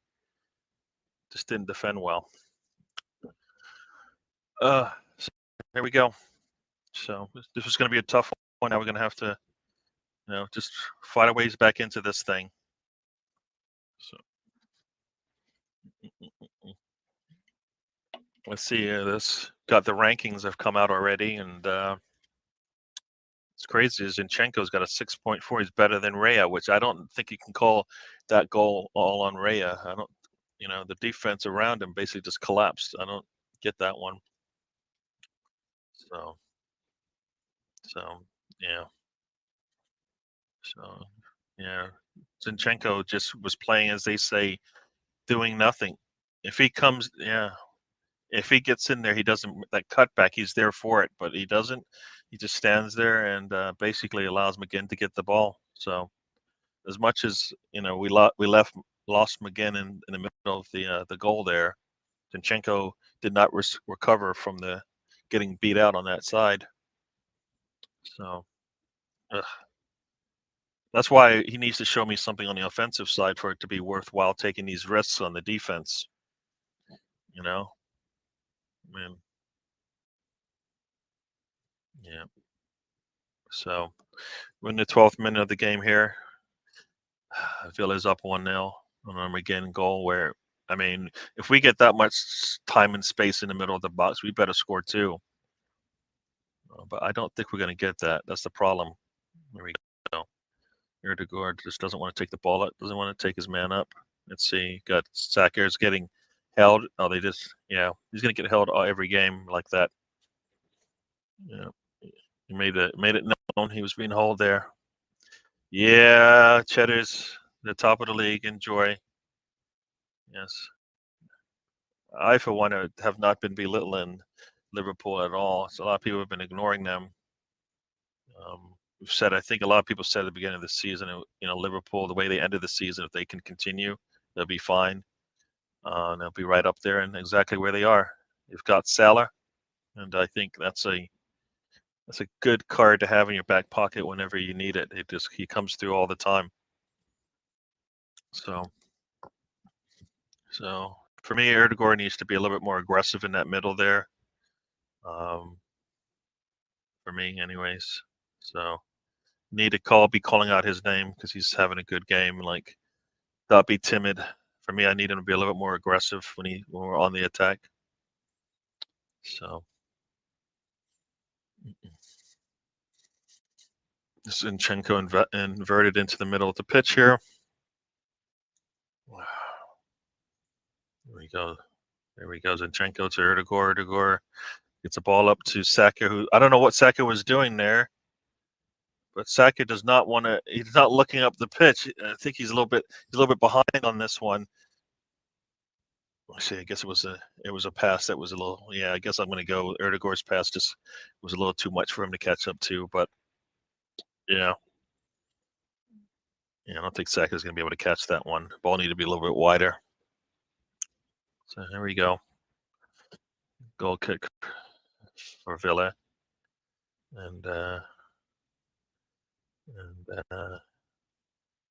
[SPEAKER 1] just didn't defend well. So there we go. So this was going to be a tough one. Now we're going to have to, just fight our ways back into this thing. So let's see. This got the rankings have come out already, and it's crazy. Zinchenko's got a 6.4. He's better than Raya, which I don't think you can call that goal all on Raya. I don't. The defense around him basically just collapsed. I don't get that one. So yeah. So yeah, Zinchenko just was playing, as they say, doing nothing. If he comes, if he gets in there, he doesn't, that cutback, he's there for it, but he doesn't. He just stands there and basically allows McGinn to get the ball. So as much as we lost McGinn in the middle of the goal there, Zinchenko did not recover from the getting beat out on that side. So that's why he needs to show me something on the offensive side for it to be worthwhile taking these risks on the defense. Man. Yeah. So we're in the 12th minute of the game here. Villa's up 1-0 on a McGinn goal where, if we get that much time and space in the middle of the box, we better score too. But I don't think we're going to get that. That's the problem. There we go. Erdegaard just doesn't want to take the ball up, doesn't want to take his man up. Let's see. Got Saka's getting held. Oh, he's going to get held every game like that. Yeah. He made it known he was being held there. Yeah, Cheddar's the top of the league. Enjoy. Yes. I, for one, have not been belittling Liverpool at all. So a lot of people have been ignoring them. We've said, I think a lot of people said at the beginning of the season, Liverpool, the way they ended the season, if they can continue, they'll be fine. They'll be right up there and exactly where they are. You've got Salah, and I think that's a good card to have in your back pocket whenever you need it. He comes through all the time. So for me, Erdegaard needs to be a little bit more aggressive in that middle there. For me, anyways. So need to be calling out his name because he's having a good game. Like, not be timid. For me, I need him to be a little bit more aggressive when we're on the attack. So Zinchenko inverted into the middle of the pitch here. There we go. Zinchenko to Erdegaard. Erdegaard gets a ball up to Saka, who I don't know what Saka was doing there. But Saka does not want to. He's not looking up the pitch. I think he's a little bit behind on this one. Let's see. I guess it was a pass that was a little. Yeah, I guess I'm going to go. Erdegaard's pass just was a little too much for him to catch up to. But yeah, I don't think Saka's going to be able to catch that one. The ball needed to be a little bit wider. So there we go. Goal kick for Villa, and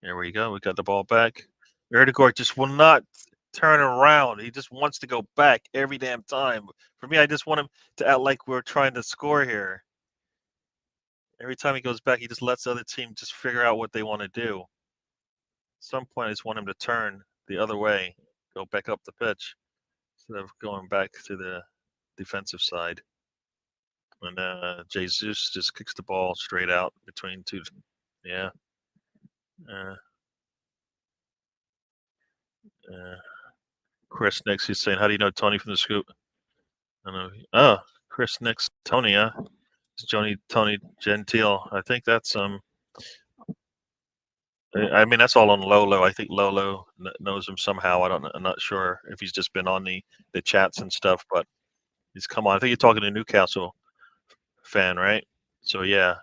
[SPEAKER 1] here we go. We got the ball back. Erdegaard just will not turn around. He just wants to go back every damn time. For me, I just want him to act like we're trying to score here. Every time he goes back, he just lets the other team just figure out what they want to do. At some point, I just want him to turn the other way, go back up the pitch, instead of going back to the defensive side. And Jesus just kicks the ball straight out between two. Yeah. Chris Nix, he's saying, how do you know Tony from the Scoop? I know. Oh, Chris Nix, Tony, Tony Gentile. I think that's I mean, that's all on Lolo. I think Lolo knows him somehow. I'm not sure if he's just been on the chats and stuff, but he's come on. I think you're talking to Newcastle fan, right? So yeah,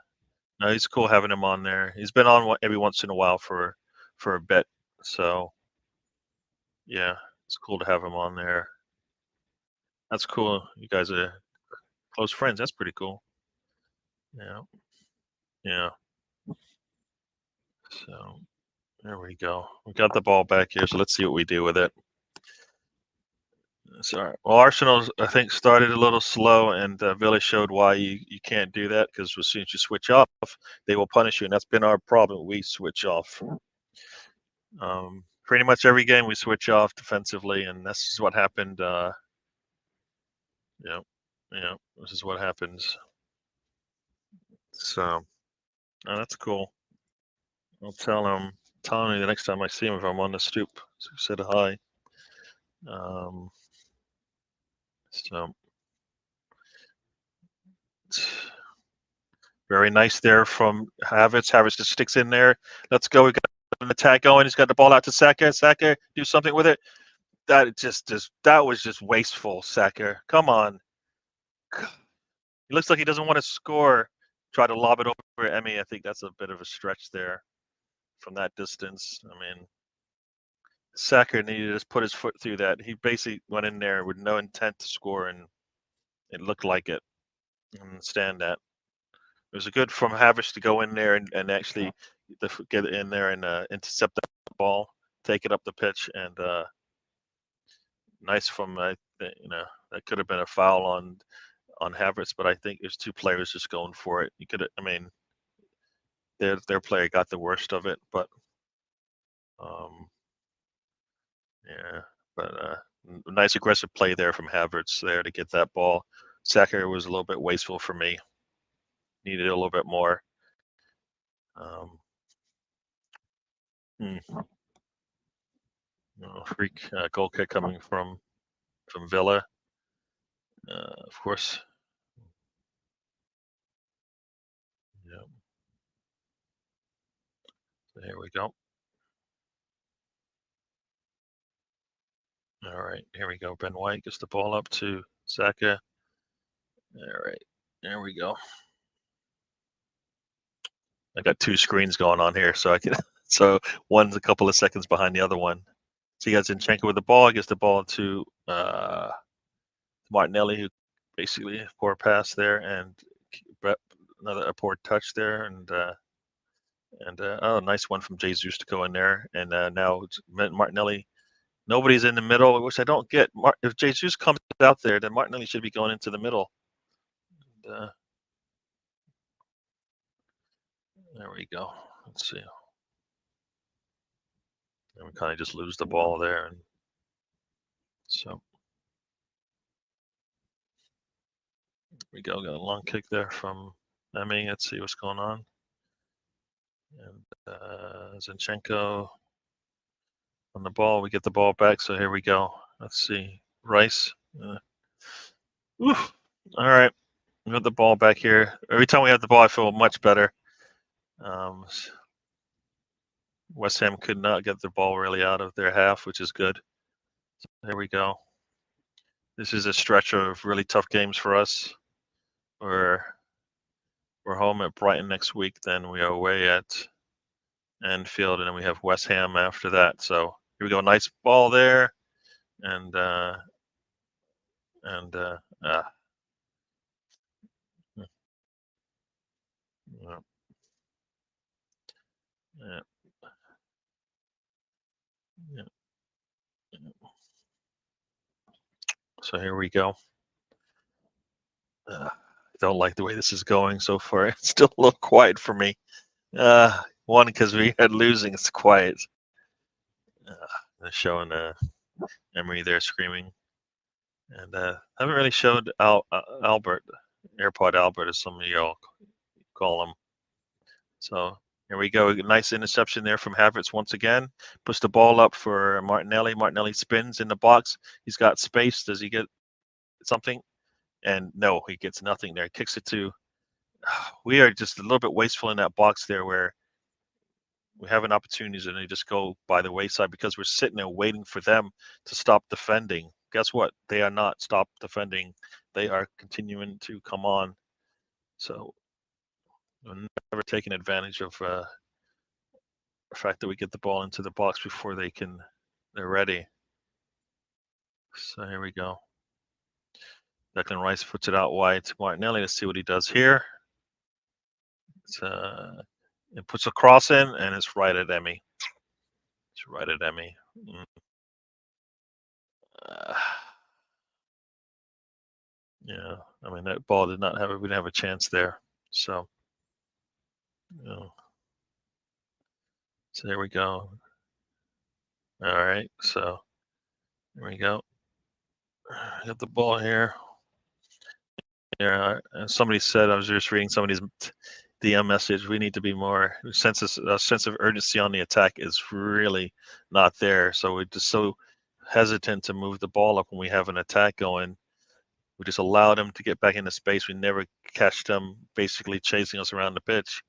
[SPEAKER 1] no, he's cool having him on there. He's been on every once in a while for a bit. So yeah, it's cool to have him on there. That's cool. You guys are close friends. That's pretty cool. Yeah, yeah. So there we go. We got the ball back here, so let's see what we do with it. Sorry. Well, Arsenal, I think, started a little slow, and Villa showed why you can't do that, because as soon as you switch off, they will punish you, and that's been our problem. We switch off. Pretty much every game we switch off defensively, and this is what happened. Yeah, this is what happens. So, that's cool. I'll tell him the next time I see him if I'm on the stoop. So said hi. So very nice there from Havertz. Havertz just sticks in there. Let's go. We got an attack going. He's got the ball out to Saka. Saka, do something with it. That was just wasteful. Saka, come on. He looks like he doesn't want to score. Try to lob it over Emmy. I think that's a bit of a stretch there from that distance. I mean, Saka needed to just put his foot through that. He basically went in there with no intent to score, and it looked like it. I understand that. It was a good from Havertz to go in there and actually get in there and intercept the ball, take it up the pitch, and nice from that could have been a foul on Havertz, but I think there's two players just going for it. You could, I mean, their player got the worst of it, but yeah, but nice aggressive play there from Havertz there to get that ball. Saka was a little bit wasteful for me. Needed a little bit more. Freak goal kick coming from Villa. Of course. Yeah. So here we go. All right, here we go. Ben White gets the ball up to Saka. All right, there we go. I got two screens going on here, so I can. So one's a couple of seconds behind the other one. So you got Zinchenko with the ball. Gets the ball to Martinelli, who basically poor pass there, and another poor touch there, and oh, nice one from Jesus to go in there, and now Martinelli. Nobody's in the middle, which I don't get. If Jesus comes out there, then Martinelli should be going into the middle. And, there we go. Let's see. And we kind of just lose the ball there, and so there we go. Got a long kick there from Emmy. Let's see what's going on. And Zinchenko on the ball. We get the ball back. So here we go. Let's see. Rice. All right. We got the ball back here. Every time we have the ball, I feel much better. West Ham could not get the ball really out of their half, which is good. So there we go. This is a stretch of really tough games for us. We're home at Brighton next week. Then we are away at Anfield, and then we have West Ham after that. So here we go. Nice ball there, and yeah. So here we go. I don't like the way this is going so far. It's still a little quiet for me. One, because we had losing, it's quiet. They're showing Emery there screaming. And haven't really showed Albert, AirPod Albert, as some of y'all call him. So here we go. Nice interception there from Havertz once again. Puts the ball up for Martinelli. Martinelli spins in the box. He's got space. Does he get something? And no, he gets nothing there. Kicks it to. We are just a little bit wasteful in that box there, where we have an opportunity and they just go by the wayside because we're sitting there waiting for them to stop defending. Guess what? They are not stop defending. They are continuing to come on. So we're never taking advantage of the fact that we get the ball into the box before they're ready. So here we go. Declan Rice puts it out wide to Martinelli. Let's see what he does here. It puts a cross in, and it's right at Emmy. It's right at Emmy. Yeah, I mean, that ball we didn't have a chance there. So, so there we go. All right, so there we go. Got the ball here. Yeah, somebody said, I was just reading somebody's DM message, we need to be more, sense of urgency on the attack is really not there. So we're just so hesitant to move the ball up when we have an attack going. We just allow them to get back into space. We never catch them basically chasing us around the pitch.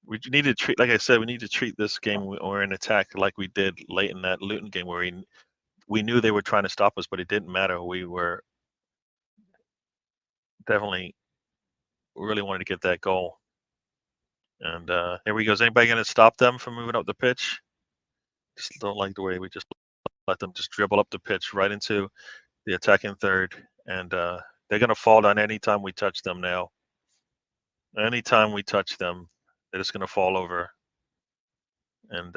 [SPEAKER 1] We need to treat, like I said, we need to treat this game or an attack like we did late in that Luton game where we knew they were trying to stop us, but it didn't matter. We were definitely really wanted to get that goal. And here we go. Is anybody going to stop them from moving up the pitch? Just don't like the way we just let them just dribble up the pitch right into the attacking third. And they're going to fall down anytime we touch them now. Anytime we touch them, they're just going to fall over. And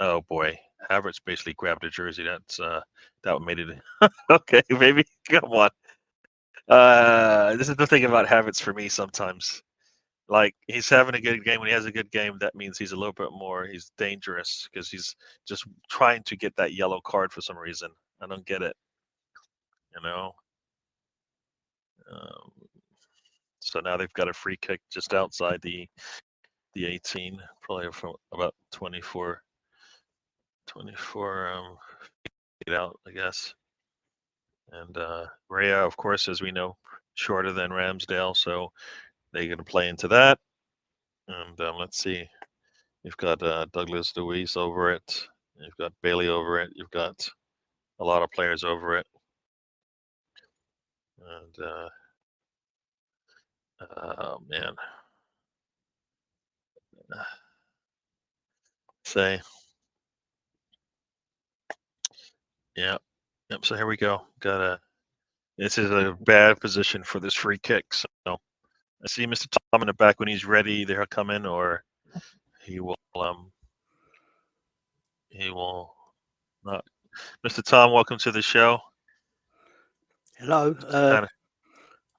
[SPEAKER 1] oh boy, Havertz basically grabbed a jersey. That made it. Okay, baby, come on. This is the thing about Havertz for me sometimes. Like, he's having a good game. When he has a good game, that means he's a little bit more, he's dangerous because he's just trying to get that yellow card for some reason. I don't get it, you know? So now they've got a free kick just outside the 18, probably from about 24 feet out, I guess. And Rhea, of course, as we know, shorter than Ramsdale, so they're going to play into that. And let's see. You've got Douglas Luiz over it. You've got Bailey over it. You've got a lot of players over it. And oh man, say, yeah, yep. So here we go. This is a bad position for this free kick. So I see Mr. Tom in the back when he's ready. Either he'll come in or he will not. Mr. Tom, welcome to the show.
[SPEAKER 2] Hello.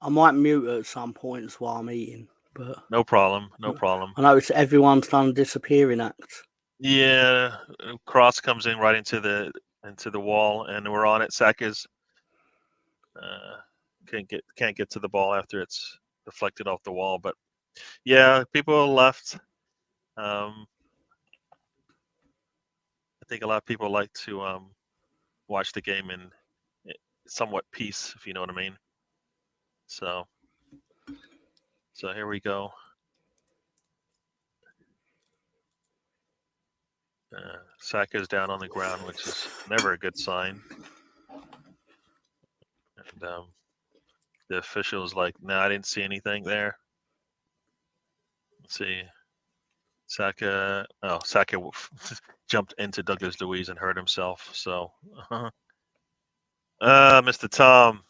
[SPEAKER 2] I might mute at some points while I'm eating, but
[SPEAKER 1] no problem. No problem.
[SPEAKER 2] I know everyone's done a disappearing act.
[SPEAKER 1] Yeah, cross comes in right into the wall, and we're on it. Saka's can't get to the ball after it's deflected off the wall. But yeah, people left. I think a lot of people like to watch the game in somewhat peace, if you know what I mean. So here we go. Saka's down on the ground, which is never a good sign. And the official's like, "No, I didn't see anything there." Let's see. Saka jumped into Douglas Luiz and hurt himself. So, Mr. Tom,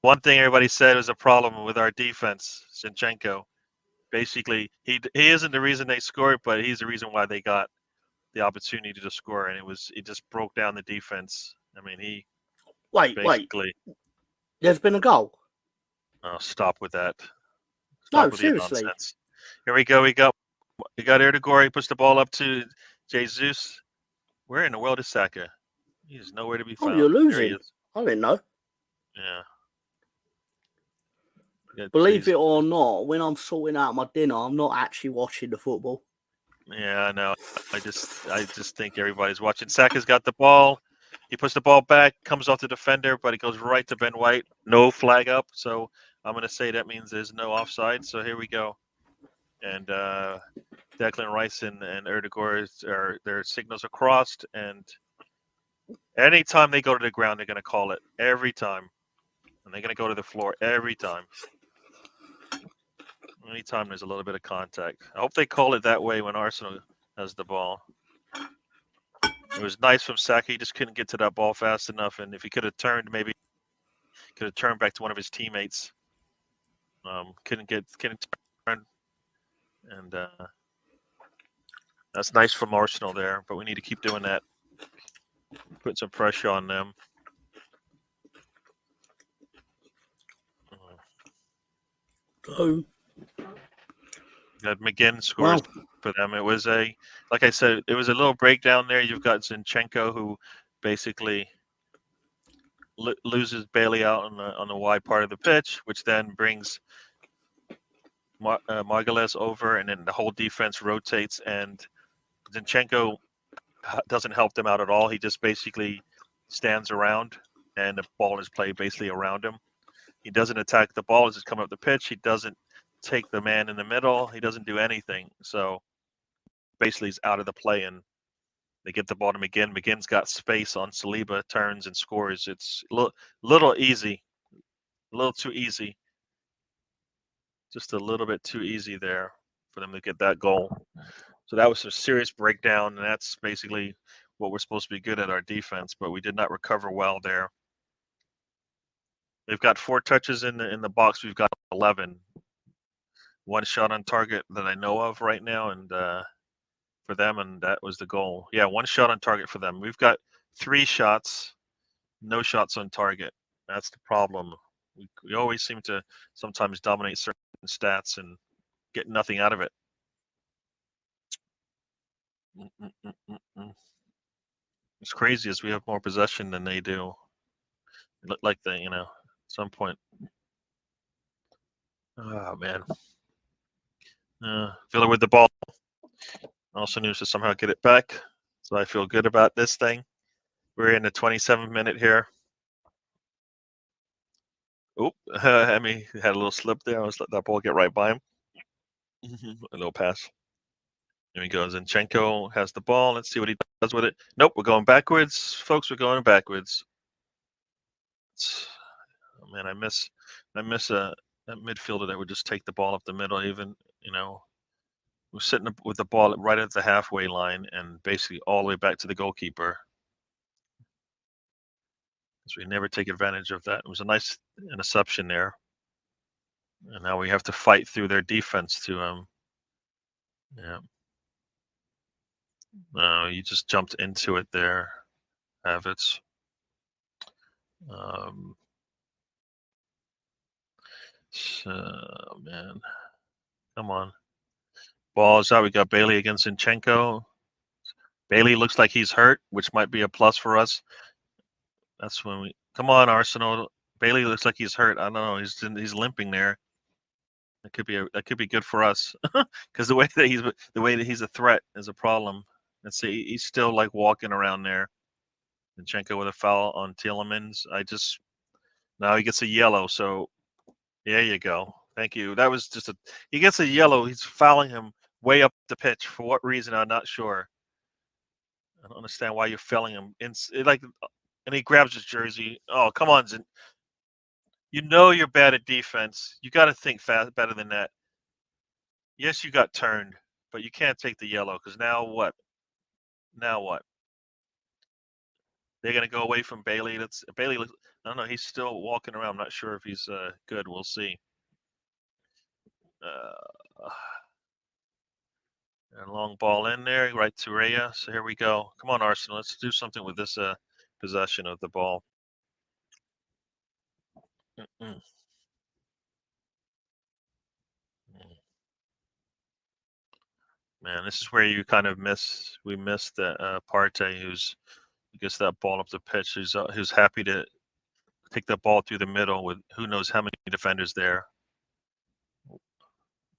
[SPEAKER 1] one thing everybody said was a problem with our defense, Zinchenko. Basically, he isn't the reason they scored, but he's the reason why they got the opportunity to score, and it just broke down the defense. I mean, he
[SPEAKER 2] wait. There's been a goal.
[SPEAKER 1] Oh, stop with that.
[SPEAKER 2] No, seriously.
[SPEAKER 1] Nonsense. Here we go. We got Erdegaard. He puts the ball up to Jesus. Where in the world is Saka? He's nowhere to be found.
[SPEAKER 2] Oh, you're losing. I didn't know.
[SPEAKER 1] Yeah.
[SPEAKER 2] Believe it or not, when I'm sorting out my dinner, I'm not actually watching the football.
[SPEAKER 1] Yeah, I know. I just think everybody's watching. Saka's got the ball. He puts the ball back, comes off the defender, but it goes right to Ben White. No flag up. So I'm going to say that means there's no offside. So here we go. And Declan Rice and Erdegaard, their signals are crossed. And anytime they go to the ground, they're going to call it every time. And they're going to go to the floor every time. Anytime there's a little bit of contact. I hope they call it that way when Arsenal has the ball. It was nice from Saka. He just couldn't get to that ball fast enough. And if he could have turned, maybe could have turned back to one of his teammates. Couldn't turn. And that's nice from Arsenal there. But we need to keep doing that. Put some pressure on them.
[SPEAKER 2] Oh.
[SPEAKER 1] McGinn scores for them. It was like I said, it was a little breakdown there. You've got Zinchenko, who basically loses Bailey out on the wide part of the pitch, which then brings Margules over, and then the whole defense rotates, and Zinchenko doesn't help them out at all. He just basically stands around, and the ball is played basically around him. He doesn't attack the ball as it's coming up the pitch. He doesn't take the man in the middle. He doesn't do anything. So basically he's out of the play, and they get the ball to McGinn. McGinn's got space on Saliba, turns and scores. It's a little easy, a little too easy. Just a little bit too easy there for them to get that goal. So that was a serious breakdown, and that's basically what we're supposed to be good at, our defense, but we did not recover well there. They've got 4 touches in the box. We've got 11. 1 shot on target that I know of right now, and for them, and that was the goal. Yeah, 1 shot on target for them. We've got 3 shots, no shots on target. That's the problem. We always seem to sometimes dominate certain stats and get nothing out of it. It's crazy as we have more possession than they do. It looked like they, at some point. Oh man. Villa with the ball. Also needs to somehow get it back. So I feel good about this thing. We're in the 27th minute here. Oop, Emmy had a little slip there. I was let that ball get right by him. A little pass. Here he goes. Zinchenko has the ball. Let's see what he does with it. Nope, we're going backwards. Folks, we're going backwards. Oh man, I miss that midfielder that would just take the ball up the middle. Even we're sitting with the ball right at the halfway line and basically all the way back to the goalkeeper. So we never take advantage of that. It was a nice interception there, and now we have to fight through their defense to yeah. No, you just jumped into it there, Havertz. So, man, come on. Ball is out. We got Bailey against Zinchenko. Bailey looks like he's hurt, which might be a plus for us. That's when we come on, Arsenal. Bailey looks like he's hurt. I don't know. He's limping there. That could be good for us because the way that he's a threat is a problem. Let's see, he's still like walking around there. Zinchenko with a foul on Tielemans. Now he gets a yellow. So there you go. Thank you. That was just he gets a yellow. He's fouling him way up the pitch. For what reason? I'm not sure. I don't understand why you're fouling him. And he grabs his jersey. Oh, come on, you're bad at defense. You got to think better than that. Yes, you got turned, but you can't take the yellow because now what? Now what? They're gonna go away from Bailey. Bailey. I don't know. He's still walking around. I'm not sure if he's good. We'll see. And long ball in there, right to Raya. So here we go. Come on, Arsenal. Let's do something with this possession of the ball. Man, this is where you kind of we missed that Partey, who gets that ball up the pitch, who's happy to take that ball through the middle with who knows how many defenders there.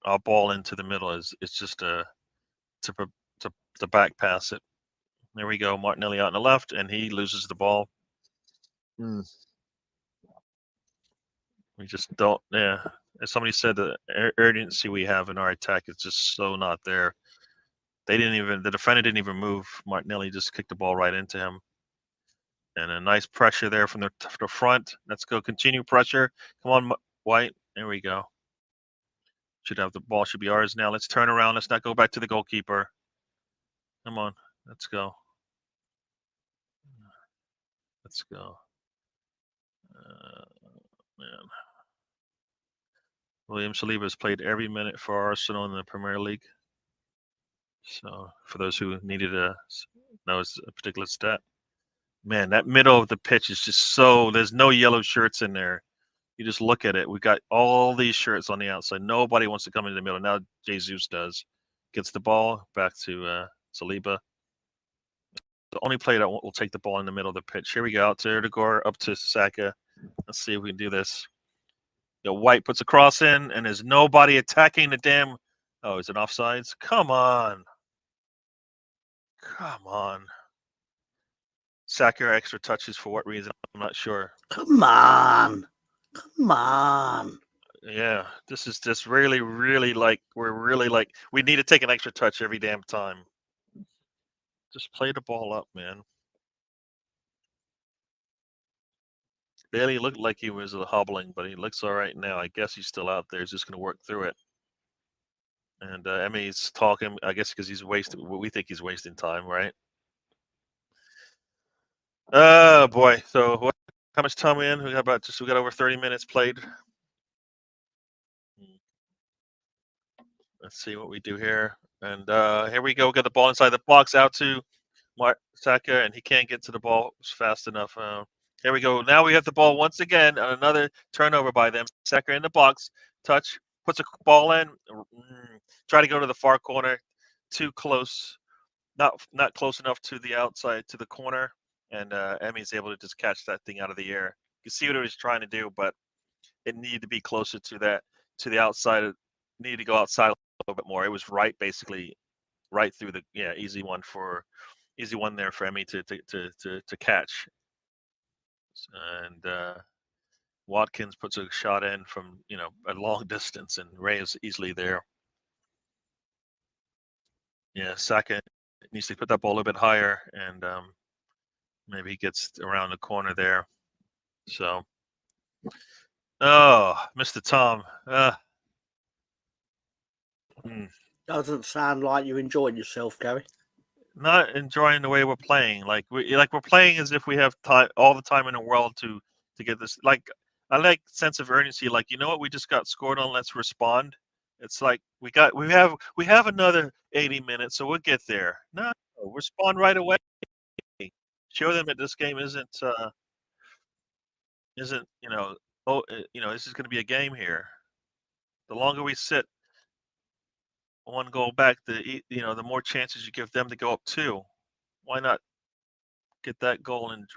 [SPEAKER 1] Our ball into the middle is just to back pass it. There we go. Martinelli out on the left, and he loses the ball. We We just don't. Yeah, as somebody said, the urgency we have in our attack is just so not there. They didn't even. The defender didn't even move. Martinelli just kicked the ball right into him. And a nice pressure there from the front. Let's go. Continue pressure. Come on, White. There we go. Should have the ball. Should be ours now. Let's turn around. Let's not go back to the goalkeeper. Come on. Let's go. Let's go. Man. William Saliba has played every minute for Arsenal in the Premier League. So for those who needed to know a particular stat. Man, that middle of the pitch is just so, there's no yellow shirts in there. You just look at it. We got all these shirts on the outside. Nobody wants to come into the middle. Now Jesus does. Gets the ball back to Saliba. The only player that will take the ball in the middle of the pitch. Here we go. Out to Erdegaard, up to Saka. Let's see if we can do this. White puts a cross in, and there's nobody attacking the damn. Oh, is it offsides? Come on. Come on. Saka extra touches for what reason? I'm not sure.
[SPEAKER 2] Come on. Come on.
[SPEAKER 1] Yeah, this is just really, really like, we're really like, we need to take an extra touch every damn time. Just play the ball up, man. Bailey looked like he was hobbling, but he looks all right now. I guess he's still out there. He's just going to work through it. And Emmy's talking, I guess, because he's wasting. We think he's wasting time, right? Oh boy. So how much time we in? We got over 30 minutes played. Let's see what we do here. And here we go. We got the ball inside the box, out to Saka, and he can't get to the ball fast enough. Here we go. Now we have the ball once again. Another turnover by them. Saka in the box. Touch. Puts a ball in. Try to go to the far corner. Too close. Not close enough to the outside, to the corner. And Emmy's able to just catch that thing out of the air. You can see what he was trying to do, but it needed to be closer to the outside. It needed to go outside a little bit more. It was basically right through the easy one there for Emmy to catch. And Watkins puts a shot in from a long distance, and Ray is easily there. Yeah, Saka needs to put that ball a little bit higher, and maybe he gets around the corner there. So, oh, Mr. Tom.
[SPEAKER 2] Doesn't sound like you enjoyed yourself, Gary.
[SPEAKER 1] Not enjoying the way we're playing. Like we're playing as if we have time, all the time in the world to get this. Like I like sense of urgency. Like, you know what, we just got scored on. Let's respond. It's like we have another 80 minutes, so we'll get there. No, respond right away. Show them that this game isn't this is going to be a game here. The longer we sit one goal back, the more chances you give them to go up two. Why not get that goal and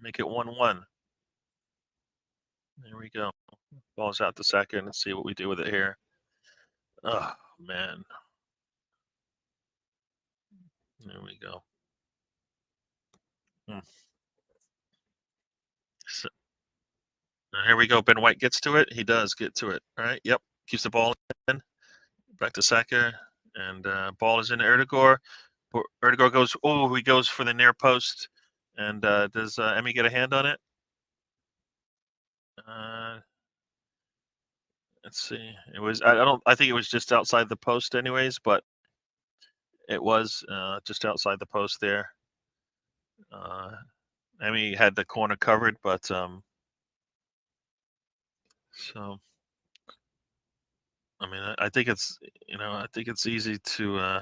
[SPEAKER 1] make it 1-1? There we go. Ball's out to Saka, and let's see what we do with it here. Oh man. There we go. So, here we go. Ben White gets to it. He does get to it. All right. Yep. Keeps the ball in. Back to Saka, and ball is in Erdegaard. Erdegaard goes. Oh, he goes for the near post. And does Emmy get a hand on it? Let's see. It was. I think it was just outside the post, anyways. But it was just outside the post there. Emmy had the corner covered, but so. I mean, I think it's easy to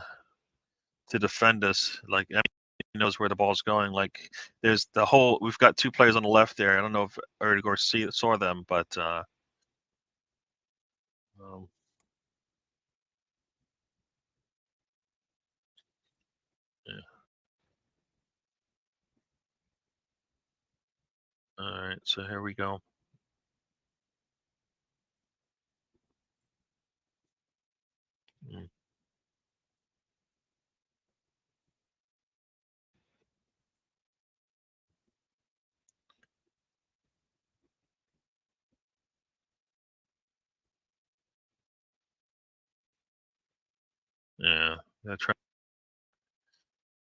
[SPEAKER 1] defend us. Like, Emmy knows where the ball's going. Like, there's we've got two players on the left there. I don't know if Erdegaard saw them, but yeah. All right, so here we go.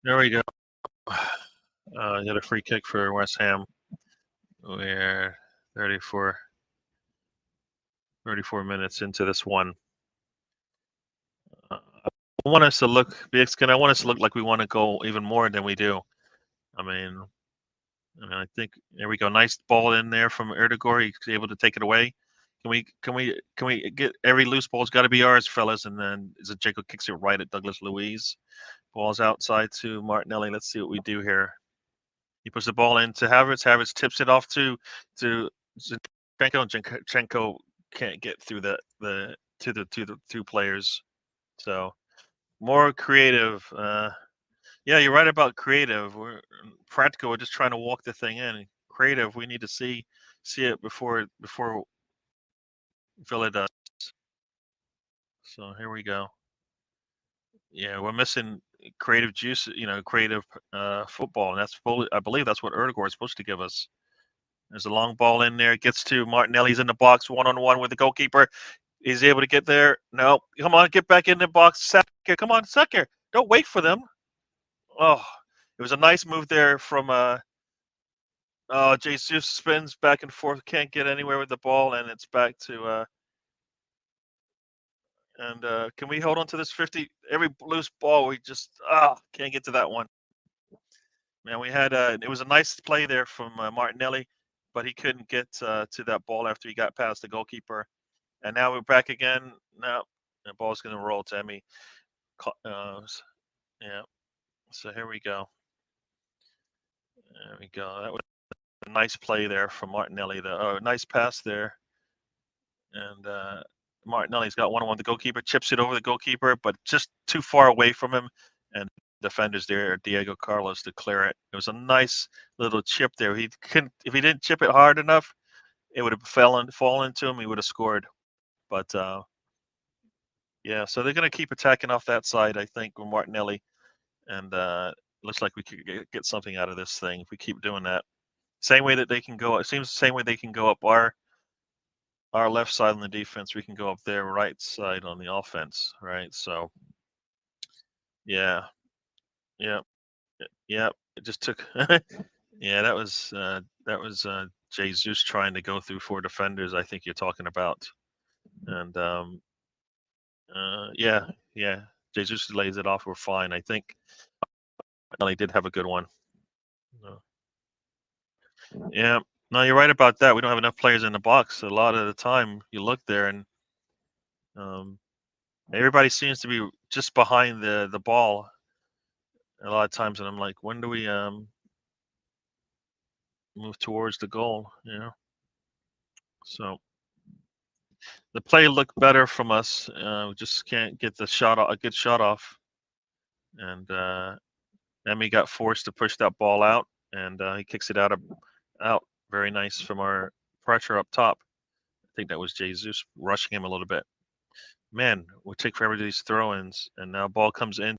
[SPEAKER 1] There we go. Got a free kick for West Ham. We're 34 minutes into this one. I want us to look, I want us to look like we want to go even more than we do. I mean, I think there we go. Nice ball in there from Erdegaard. He's able to take it away. Can we get every loose ball's got to be ours, fellas? And then Zinchenko kicks it right at Douglas Luiz. Ball's outside to Martinelli. Let's see what we do here. He puts the ball into Havertz. Havertz tips it off to Zinchenko. And Zinchenko can't get through to the two players. So more creative. Yeah, you're right about creative. We're practical. We're just trying to walk the thing in. Creative. We need to see it before Villa does. So here we go. Yeah, we're missing creative juice. Creative football, and I believe that's what Erdegaard is supposed to give us. There's a long ball in there. It gets to Martinelli's in the box, 1-on-1 with the goalkeeper. He's able to get there. No, come on, get back in the box. Saka, come on, Saka. Don't wait for them. Oh, it was a nice move there from Jesus spins back and forth, can't get anywhere with the ball, and it's back to can we hold on to this 50? Every loose ball, we just can't get to that one. Man, we had it was a nice play there from Martinelli, but he couldn't get to that ball after he got past the goalkeeper. And now we're back again. Now the ball's going to roll to Emmy. Yeah. So here we go. There we go. That was a nice play there from Martinelli. Nice pass there. And Martinelli's got 1-on-1. The goalkeeper chips it over the goalkeeper, but just too far away from him. And defenders there, Diego Carlos, to clear it. It was a nice little chip there. If he didn't chip it hard enough, it would have fallen to him. He would have scored. But yeah, so they're going to keep attacking off that side, I think, with Martinelli. And looks like we could get something out of this thing if we keep doing that. Same way that they can go. It seems the same way they can go up our left side on the defense. We can go up their right side on the offense, right? So, yeah. It just took. Yeah, that was Jesus trying to go through 4 defenders. I think you're talking about, and yeah. Jesus lays it off. We're fine. I think. He did have a good one. Yeah. No, you're right about that. We don't have enough players in the box. A lot of the time, you look there and everybody seems to be just behind the ball a lot of times, and I'm like, when do we move towards the goal? So the play looked better from us. We just can't get a good shot off, and Emmy got forced to push that ball out, and he kicks it out. Very nice from our pressure up top. I think that was Jesus rushing him a little bit. Man, we'll take forever to these throw-ins, and now ball comes in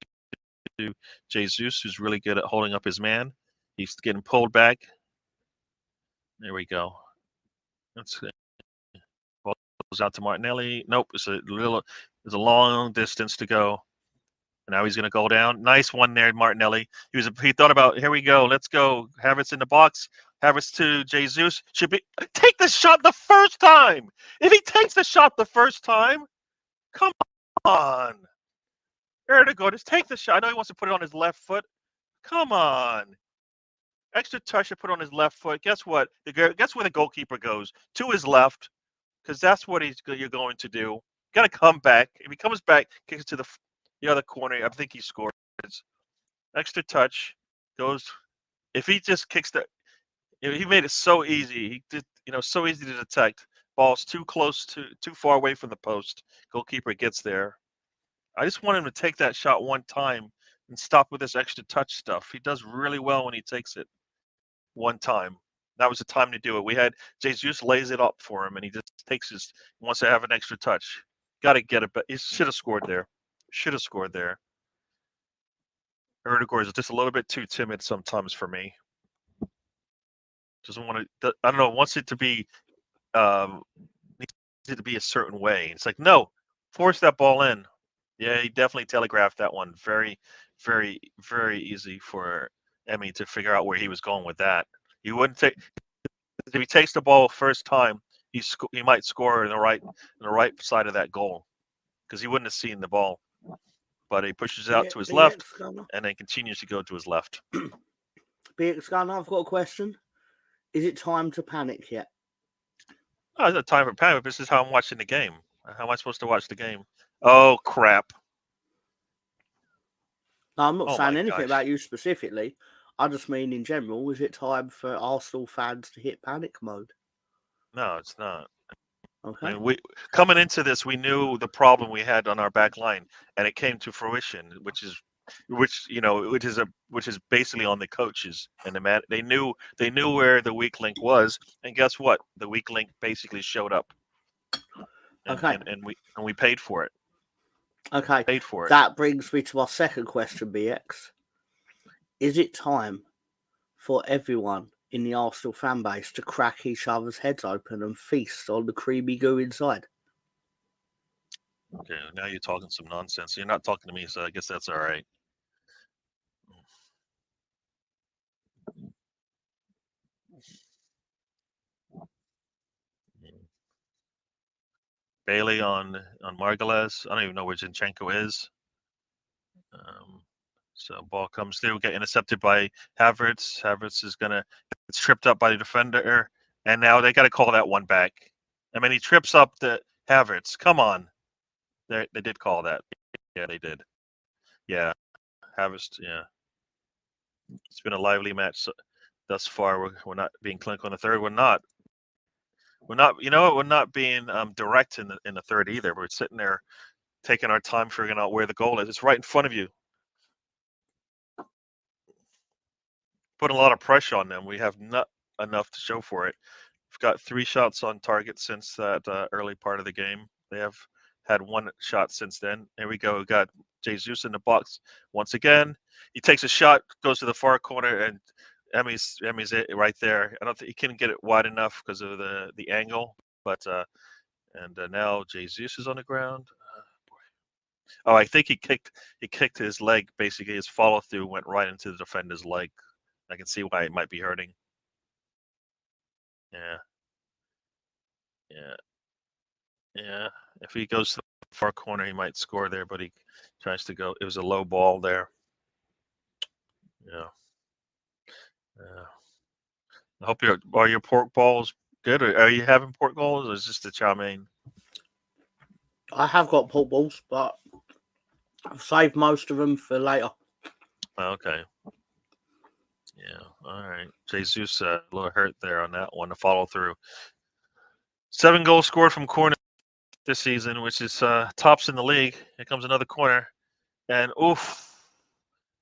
[SPEAKER 1] to Jesus, who's really good at holding up his man. He's getting pulled back. There we go. That's it. Ball goes out to Martinelli. Nope, it's a long distance to go. And now he's going to go down. Nice one there, Martinelli. He thought about, here we go, let's go. Havertz in the box. Havertz to Jesus. Take the shot the first time. If he takes the shot the first time, come on. Erdegaard, just take the shot. I know he wants to put it on his left foot. Come on. Extra touch to put on his left foot. Guess what? Guess where the goalkeeper goes? To his left, because that's what you're going to do. Got to come back. If he comes back, kicks it to the other corner, I think he scores. Extra touch goes. If he just kicks he made it so easy. He did, so easy to detect. Ball's too far away from the post. Goalkeeper gets there. I just want him to take that shot one time and stop with this extra touch stuff. He does really well when he takes it one time. That was the time to do it. We had Jesus lays it up for him, and he just wants to have an extra touch. Got to get it, but he should have scored there. Erdegaard is just a little bit too timid sometimes for me. Doesn't want to. I don't know. Wants it to be. Needs it to be a certain way. It's like, no, force that ball in. Yeah, he definitely telegraphed that one. Very, very, very easy for Emmy to figure out where he was going with that. He wouldn't take if he takes the ball first time. He might score in the right side of that goal because he wouldn't have seen the ball. But he pushes it out to his left and then continues to go to his left.
[SPEAKER 2] BX Gunner, I've got a question. Is it time to panic yet?
[SPEAKER 1] Oh, it's not time for panic. This is how I'm watching the game. How am I supposed to watch the game? Oh crap!
[SPEAKER 2] No, I'm not
[SPEAKER 1] Oh
[SPEAKER 2] saying
[SPEAKER 1] my
[SPEAKER 2] anything
[SPEAKER 1] gosh.
[SPEAKER 2] about you specifically. I just mean in general. Is it time for Arsenal fans to hit panic mode?
[SPEAKER 1] No, it's not.
[SPEAKER 2] Okay.
[SPEAKER 1] I mean, coming into this, we knew the problem we had on our back line, and it came to fruition, which is basically on the coaches and the man. They knew where the weak link was, and guess what? The weak link basically showed up. And,
[SPEAKER 2] Okay.
[SPEAKER 1] and we paid for it.
[SPEAKER 2] Okay.
[SPEAKER 1] Paid for it.
[SPEAKER 2] That brings me to our second question, BX. Is it time for everyone in the Arsenal fan base to crack each other's heads open and feast on the creamy goo inside?
[SPEAKER 1] Okay, now you're talking some nonsense. You're not talking to me, so I guess that's all right. Bailey on Margules. I don't even know where Zinchenko is. So ball comes through, get intercepted by Havertz. Havertz is gonna get tripped up by the defender, and now they got to call that one back. I mean, he trips up the Havertz. Come on, they did call that. Yeah, they did. Yeah, Havertz. Yeah, it's been a lively match thus far. We're not being clinical in the third. We're not. You know what? We're not being direct in the third either. We're sitting there taking our time figuring out where the goal is. It's right in front of you. Putting a lot of pressure on them. We have not enough to show for it. We've got 3 shots on target since that early part of the game. They have had 1 shot since then. Here we go. We got Jesus in the box once again. He takes a shot, goes to the far corner, and Emmy's right there. I don't think he can get it wide enough because of the angle. But now Jesus is on the ground. Oh, I think he kicked his leg. Basically, his follow through went right into the defender's leg. I can see why it might be hurting. Yeah. If he goes to the far corner, he might score there, but he tries to go. It was a low ball there. Yeah. I hope are your pork balls good? Or are you having pork balls, or is this the chow mein?
[SPEAKER 2] I have got pork balls, but I've saved most of them for later.
[SPEAKER 1] Okay. Yeah. All right. Jesus a little hurt there on that one to follow through. 7 goals scored from corner this season, which is tops in the league. Here comes another corner, and oof,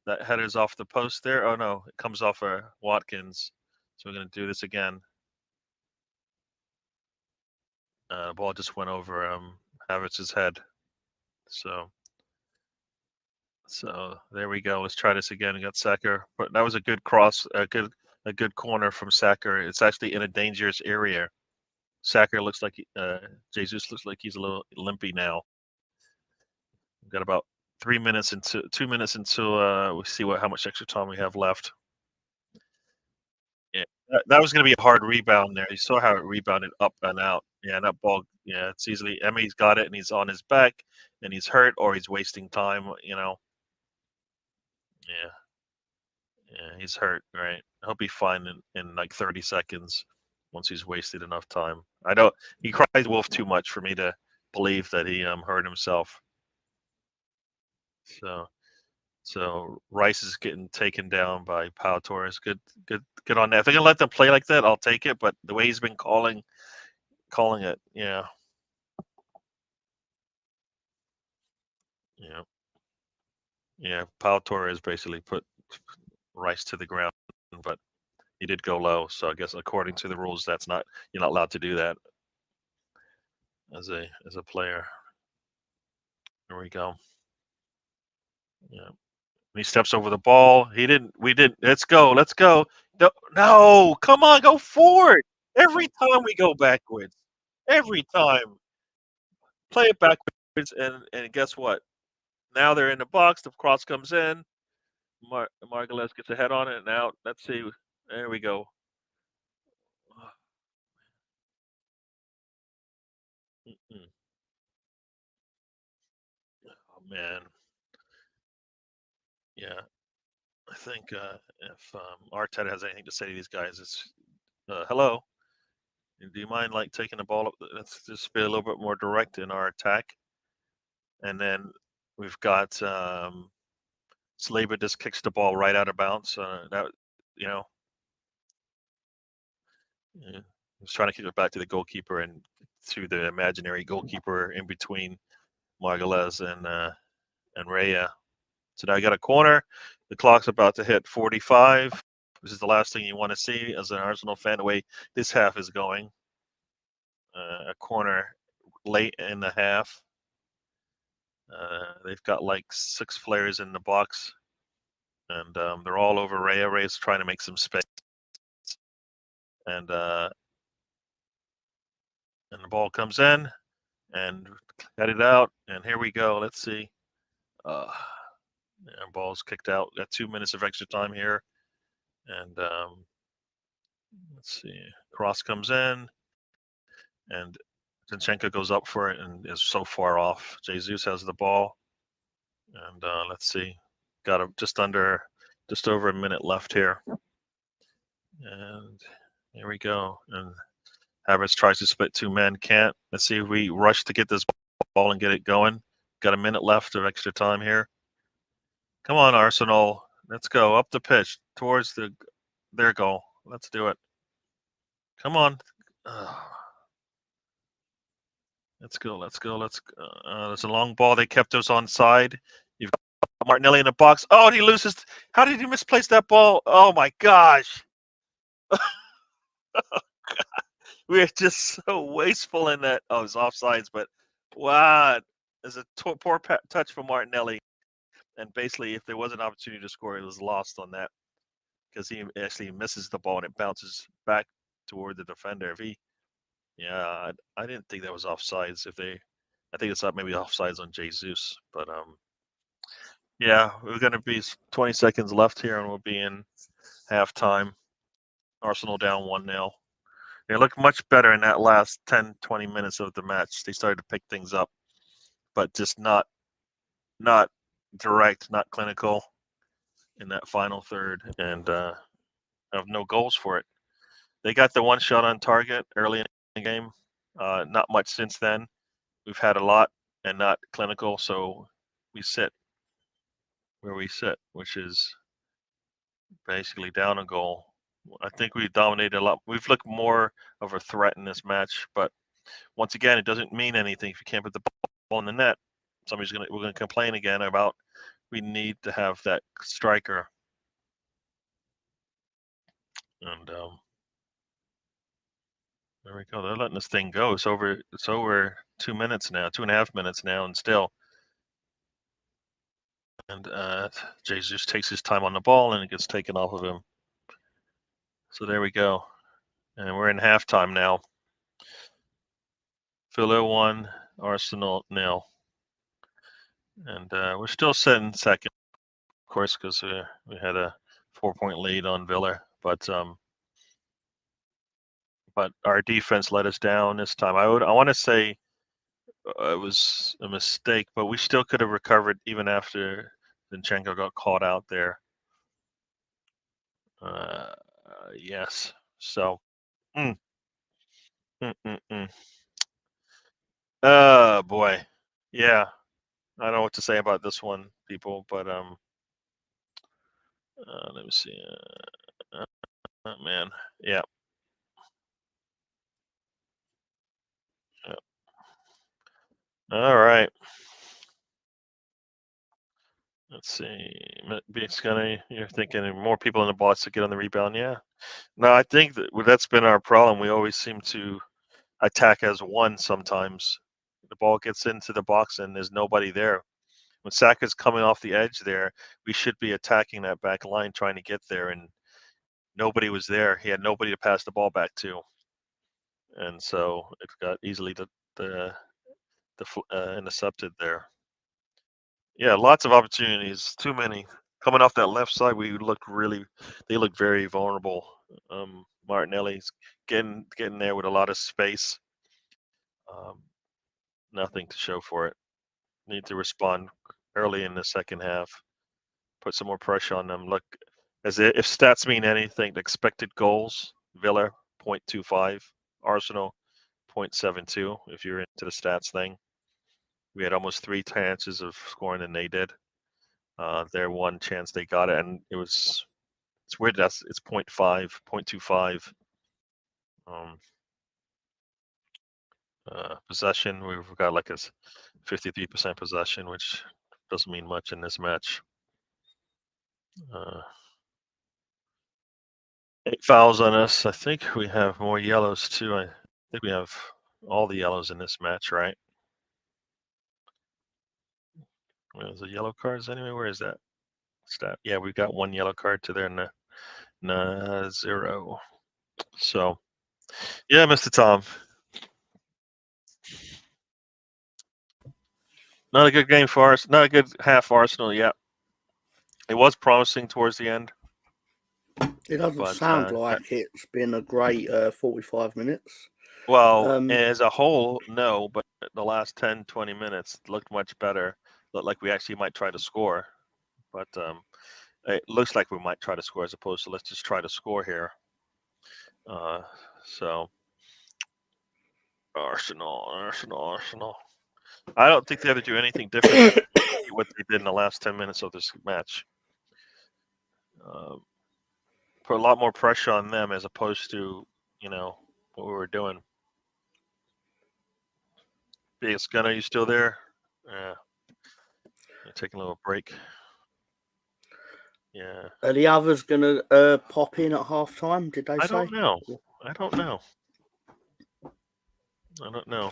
[SPEAKER 1] that header's off the post there. Oh no, it comes off Watkins. So we're gonna do this again. The ball just went over Havertz's head. So there we go. Let's try this again. We got Sacker, but that was a good cross, a good corner from Sacker. It's actually in a dangerous area. Sacker looks like Jesus looks like he's a little limpy now. We've got about 2 minutes until we see how much extra time we have left. Yeah, that was going to be a hard rebound there. You saw how it rebounded up and out. Yeah, that ball. Yeah, it's easily Emmy's got it and he's on his back and he's hurt or he's wasting time. Yeah, he's hurt. Right. I hope he's fine in like 30 seconds once he's wasted enough time. I don't. He cries wolf too much for me to believe that he hurt himself. So Rice is getting taken down by Pau Torres. Good on that. If they're gonna let them play like that, I'll take it. But the way he's been calling it, yeah. Pau Torres basically put Rice to the ground, but he did go low. So I guess according to the rules, you're not allowed to do that as a player. There we go. Yeah. He steps over the ball. We didn't. Let's go. No, come on, go forward. Every time we go backwards. Every time. Play it backwards, and guess what? Now they're in the box. The cross comes in. Margulies gets a head on it and out. Let's see. There we go. Oh man. Yeah. I think if Arteta has anything to say to these guys, it's hello. Do you mind like taking the ball up? Let's just be a little bit more direct in our attack. And then we've got Saliba just kicks the ball right out of bounds. That he's trying to kick it back to the goalkeeper and to the imaginary goalkeeper in between Margulies and Raya. So now I got a corner. The clock's about to hit 45. This is the last thing you want to see as an Arsenal fan, the way this half is going. A corner late in the half. They've got like 6 players in the box, and they're all over Raya. Raya's trying to make some space, and the ball comes in, and cut it out, and here we go. Let's see. Ball's kicked out. Got 2 minutes of extra time here, and let's see. Cross comes in, and Zinchenko goes up for it and is so far off. Jesus has the ball, and let's see. Got just over a minute left here, and here we go. And Havertz tries to split 2 men, can't. Let's see if we rush to get this ball and get it going. Got a minute left of extra time here. Come on, Arsenal. Let's go up the pitch towards their goal. Let's do it. Come on. Let's go. There's a long ball. They kept us onside. You've got Martinelli in the box. Oh, and he loses. How did he misplace that ball? Oh, my gosh. We're just so wasteful in that. Oh, it's offsides, but wow. There's a poor touch from Martinelli. And basically, if there was an opportunity to score, it was lost on that because he actually misses the ball and it bounces back toward the defender. I didn't think that was offsides. I think it's maybe offsides on Jesus, but yeah, we're gonna be 20 seconds left here, and we'll be in halftime. Arsenal down 1-0. They looked much better in that last 10, 20 minutes of the match. They started to pick things up, but just not direct, not clinical in that final third, and have no goals for it. They got the one shot on target early in the game. Not much since then. We've had a lot and not clinical, so we sit where we sit, which is basically down a goal. I think we dominated a lot. We've looked more of a threat in this match, but once again, it doesn't mean anything if you can't put the ball in the net. We're gonna complain again about we need to have that striker. And there we go. They're letting this thing go. It's over 2 minutes now, 2.5 minutes now, and still. And Jesus takes his time on the ball and it gets taken off of him. So there we go. And we're in halftime now. Villa 1, Arsenal 0. And we're still sitting second, of course, because we had a 4-point lead on Villa. But our defense let us down this time. I want to say it was a mistake, but we still could have recovered even after Zinchenko got caught out there. Yes. So. Oh boy. Yeah. I don't know what to say about this one, people, but let me see. Man. Yeah. All right. Let's see. You're thinking more people in the box to get on the rebound. Yeah. No, I think that's been our problem. We always seem to attack as one sometimes. The ball gets into the box and there's nobody there. When Saka's coming off the edge there, we should be attacking that back line, trying to get there, and nobody was there. He had nobody to pass the ball back to, and so it got easily intercepted there. Yeah, lots of opportunities. Too many. Coming off that left side, they look very vulnerable. Martinelli's getting there with a lot of space. Um, Nothing to show for it. Need to respond early in the second half. Put some more pressure on them. Look, if stats mean anything, the expected goals, Villa 0.25, Arsenal 0.72. If you're into the stats thing, we had almost 3 chances of scoring than they did. Their one chance they got it, and it's weird. It's 0.5, 0.25. Possession, we've got like a 53% possession, which doesn't mean much in this match. 8 fouls on us. I think we have more yellows too. I think we have all the yellows in this match, right? Is the yellow cards anyway? Where is that stat? Yeah, we've got 1 yellow card to their 0. So, yeah, Mr. Tom. Not a good game for us. Not a good half for Arsenal yet. It was promising towards the end.
[SPEAKER 2] It doesn't sound like it's been a great 45 minutes.
[SPEAKER 1] Well, as a whole, no, but the last 10, 20 minutes looked much better. Looked like we actually might try to score. But it looks like we might try to score as opposed to let's just try to score here. So, Arsenal. I don't think they have to do anything different than what they did in the last 10 minutes of this match. Put a lot more pressure on them as opposed to, what we were doing. Biggest Gunner, you still there? Yeah. You're taking a little break. Yeah.
[SPEAKER 2] Are the others going to pop in at half time, did they say?
[SPEAKER 1] I don't know.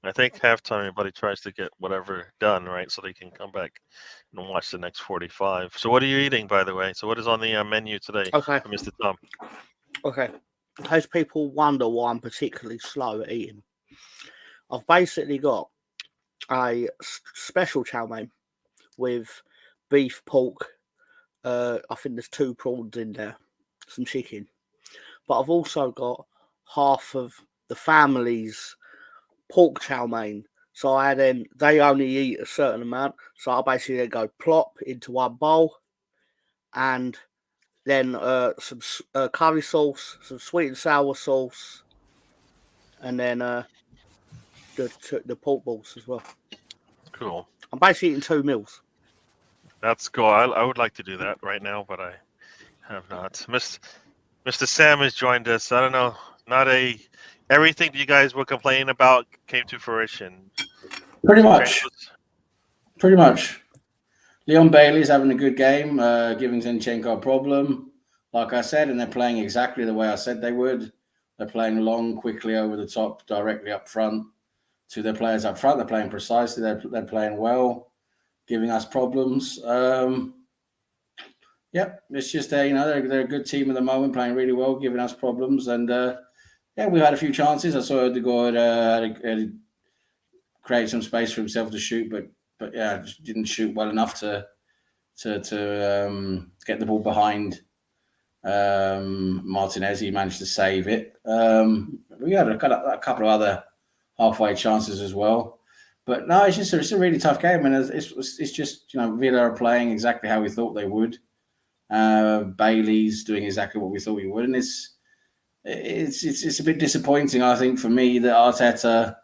[SPEAKER 1] I think halftime everybody tries to get whatever done, right? So they can come back and watch the next 45. So what are you eating, by the way? So what is on the menu today,
[SPEAKER 2] Okay.
[SPEAKER 1] Mr. Tom?
[SPEAKER 2] Okay. In case people wonder why I'm particularly slow at eating, I've basically got a special chow mein with beef, pork. I think there's 2 prawns in there, some chicken. But I've also got half of the family's pork chow mein. So they only eat a certain amount. So I basically go plop into one bowl and then some curry sauce, some sweet and sour sauce, and then the pork balls as well.
[SPEAKER 1] Cool.
[SPEAKER 2] I'm basically eating 2 meals.
[SPEAKER 1] That's cool. I would like to do that right now, but I have not. Mr. Sam has joined us. I don't know. Everything you guys were complaining about came to fruition.
[SPEAKER 3] Pretty much. Leon Bailey's having a good game, giving Zinchenko a problem, like I said, and they're playing exactly the way I said they would. They're playing long, quickly over the top, directly up front to their players up front. They're playing precisely. They're playing well, giving us problems. It's just they're a good team at the moment, playing really well, giving us problems. And we've had a few chances. I saw Odegaard create some space for himself to shoot, but just didn't shoot well enough to get the ball behind Martinez. He managed to save it. We had a couple of other halfway chances as well. But no, it's a really tough game, and it's just Villa are playing exactly how we thought they would. Bailey's doing exactly what we thought he would, and it's a bit disappointing, I think, for me that Arteta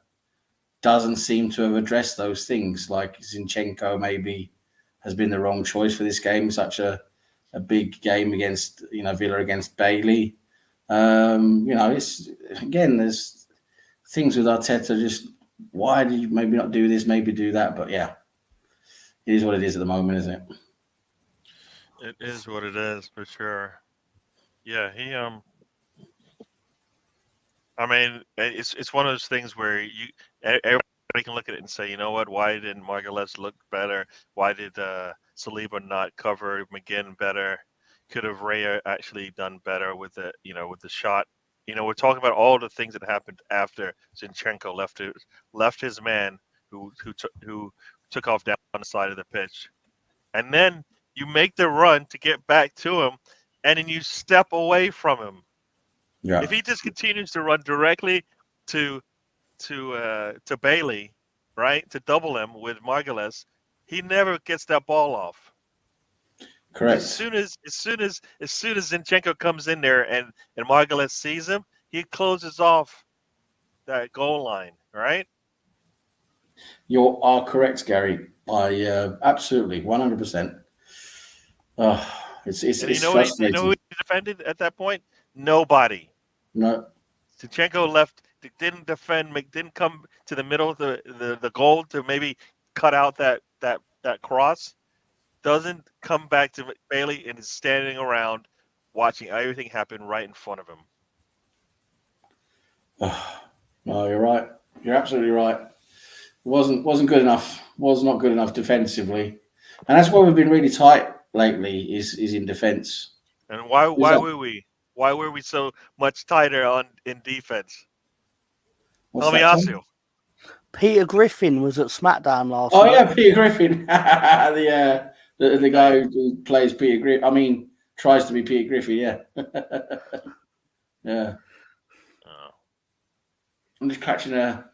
[SPEAKER 3] doesn't seem to have addressed those things. Like Zinchenko maybe has been the wrong choice for this game. Such a big game against Villa against Bailey. It's again there's things with Arteta. Just why did you maybe not do this? Maybe do that. But yeah, it is what it is at the moment, isn't it?
[SPEAKER 1] It is what it is for sure. Yeah, I mean, it's one of those things where everybody can look at it and say, you know what? Why didn't Margulies look better? Why did Saliba not cover McGinn better? Could have Raya actually done better with the shot? We're talking about all the things that happened after Zinchenko left his man who took off down the side of the pitch. And then you make the run to get back to him, and then you step away from him.
[SPEAKER 3] Yeah.
[SPEAKER 1] If he just continues to run directly to Bailey, right, to double him with Margulis, he never gets that ball off.
[SPEAKER 3] Correct.
[SPEAKER 1] As soon as Zinchenko comes in there and Margulis sees him, he closes off that goal line, right?
[SPEAKER 3] You are correct, Gary. I absolutely 100%. It's
[SPEAKER 1] And you know
[SPEAKER 3] frustrating.
[SPEAKER 1] who he defended at that point? Nobody.
[SPEAKER 3] No.
[SPEAKER 1] Zinchenko left, didn't defend, didn't come to the middle of the goal to maybe cut out that cross. Doesn't come back to Bailey and is standing around watching everything happen right in front of him.
[SPEAKER 3] No, you're right. You're absolutely right. Wasn't good enough. Was not good enough defensively, and that's why we've been really tight lately. Is in defense.
[SPEAKER 1] And why were we so much tighter in defense?
[SPEAKER 3] What's
[SPEAKER 1] Let me
[SPEAKER 3] that,
[SPEAKER 1] ask
[SPEAKER 3] Tom?
[SPEAKER 1] you.
[SPEAKER 2] Peter Griffin was at SmackDown last
[SPEAKER 3] Oh
[SPEAKER 2] night.
[SPEAKER 3] yeah, Peter Griffin, the guy who plays Peter Griffin. I mean, tries to be Peter Griffin. Yeah, yeah. I'm just catching a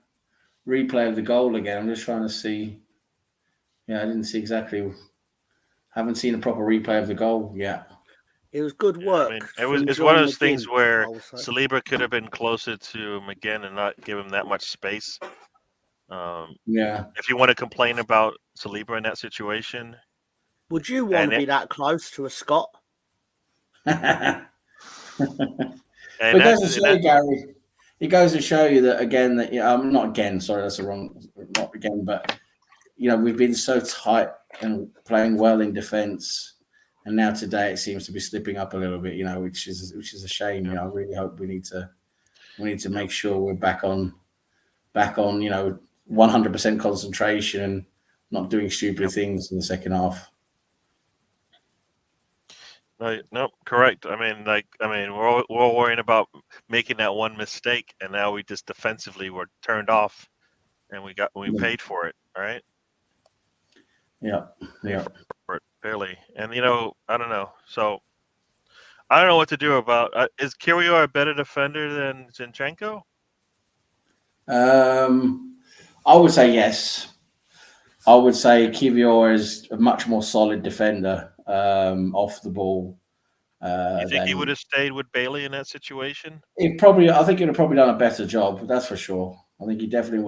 [SPEAKER 3] replay of the goal again. I'm just trying to see. Yeah, I didn't see exactly. Haven't seen a proper replay of the goal yet.
[SPEAKER 2] It was good work.
[SPEAKER 1] I mean, it's one of those things where Saliba could have been closer to McGinn and not give him that much space.
[SPEAKER 3] Yeah.
[SPEAKER 1] If you want to complain about Saliba in that situation,
[SPEAKER 2] would you want to be that close to a Scot?
[SPEAKER 3] It goes to show you, Gary. It goes to show you that again. That not again. Sorry, that's the wrong. Not again, but we've been so tight and playing well in defence, and now today it seems to be slipping up a little bit. Which is a shame. I really hope we need to make sure we're back on. 100% concentration and not doing stupid things in the second half.
[SPEAKER 1] No, correct. I mean, we're all worrying about making that one mistake, and now we just defensively were turned off, and we paid for it, right?
[SPEAKER 3] Yeah.
[SPEAKER 1] For it, fairly, and I don't know. So I don't know what to do about. Is Kyrgios a better defender than Zinchenko?
[SPEAKER 3] I would say yes. I would say Kivior is a much more solid defender off the ball.
[SPEAKER 1] You think he would have stayed with Bailey in that situation?
[SPEAKER 3] I think he'd have probably done a better job. That's for sure. I think he definitely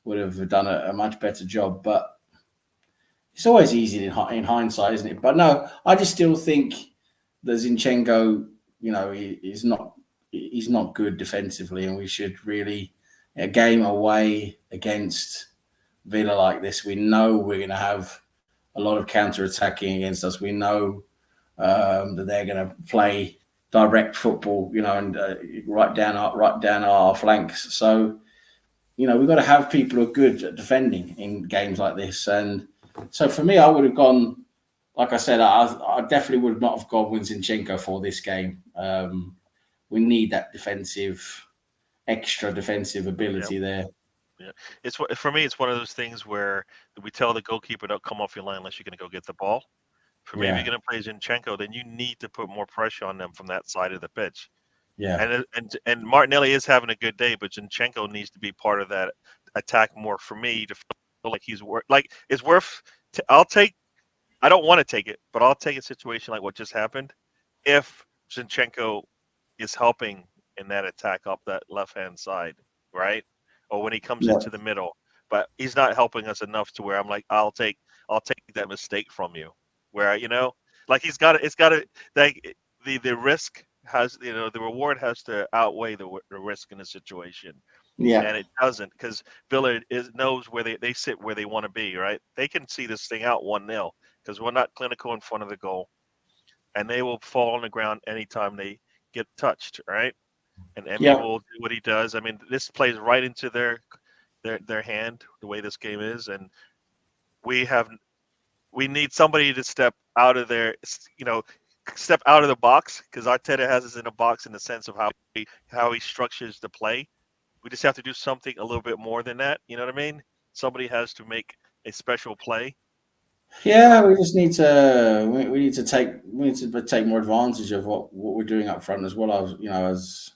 [SPEAKER 3] would have done a much better job. But it's always easy in hindsight, isn't it? But no, I just still think that Zinchenko, he's not good defensively, and we should really. A game away against Villa like this, we know we're going to have a lot of counter-attacking against us. We know that they're going to play direct football, and right down our flanks. So, we've got to have people who are good at defending in games like this. And so, for me, I would have gone. Like I said, I definitely would not have gone with Zinchenko for this game. We need that extra defensive ability there.
[SPEAKER 1] Yeah, for me. It's one of those things where we tell the goalkeeper, "Don't come off your line unless you're going to go get the ball." For me, if you're going to play Zinchenko, then you need to put more pressure on them from that side of the pitch.
[SPEAKER 3] Yeah,
[SPEAKER 1] and Martinelli is having a good day, but Zinchenko needs to be part of that attack more for me to feel like he's worth. Like it's worth. I'll take. I don't want to take it, but I'll take a situation like what just happened if Zinchenko is helping in that attack up that left-hand side, right? Or when he comes into the middle, but he's not helping us enough to where I'm like, I'll take that mistake from you. Where like the risk has the reward has to outweigh the risk in the situation.
[SPEAKER 3] Yeah,
[SPEAKER 1] and it doesn't because Villa knows where they sit where they want to be, right? They can see this thing out 1-0 because we're not clinical in front of the goal, and they will fall on the ground anytime they get touched, right? And Emmy will do what he does. I mean, this plays right into their hand, the way this game is, and we need somebody to step out of the box because Arteta has us in a box in the sense of how he structures the play. We just have to do something a little bit more than that. You know what I mean? Somebody has to make a special play.
[SPEAKER 3] Yeah, we just need to we need to take more advantage of what we're doing up front as well. As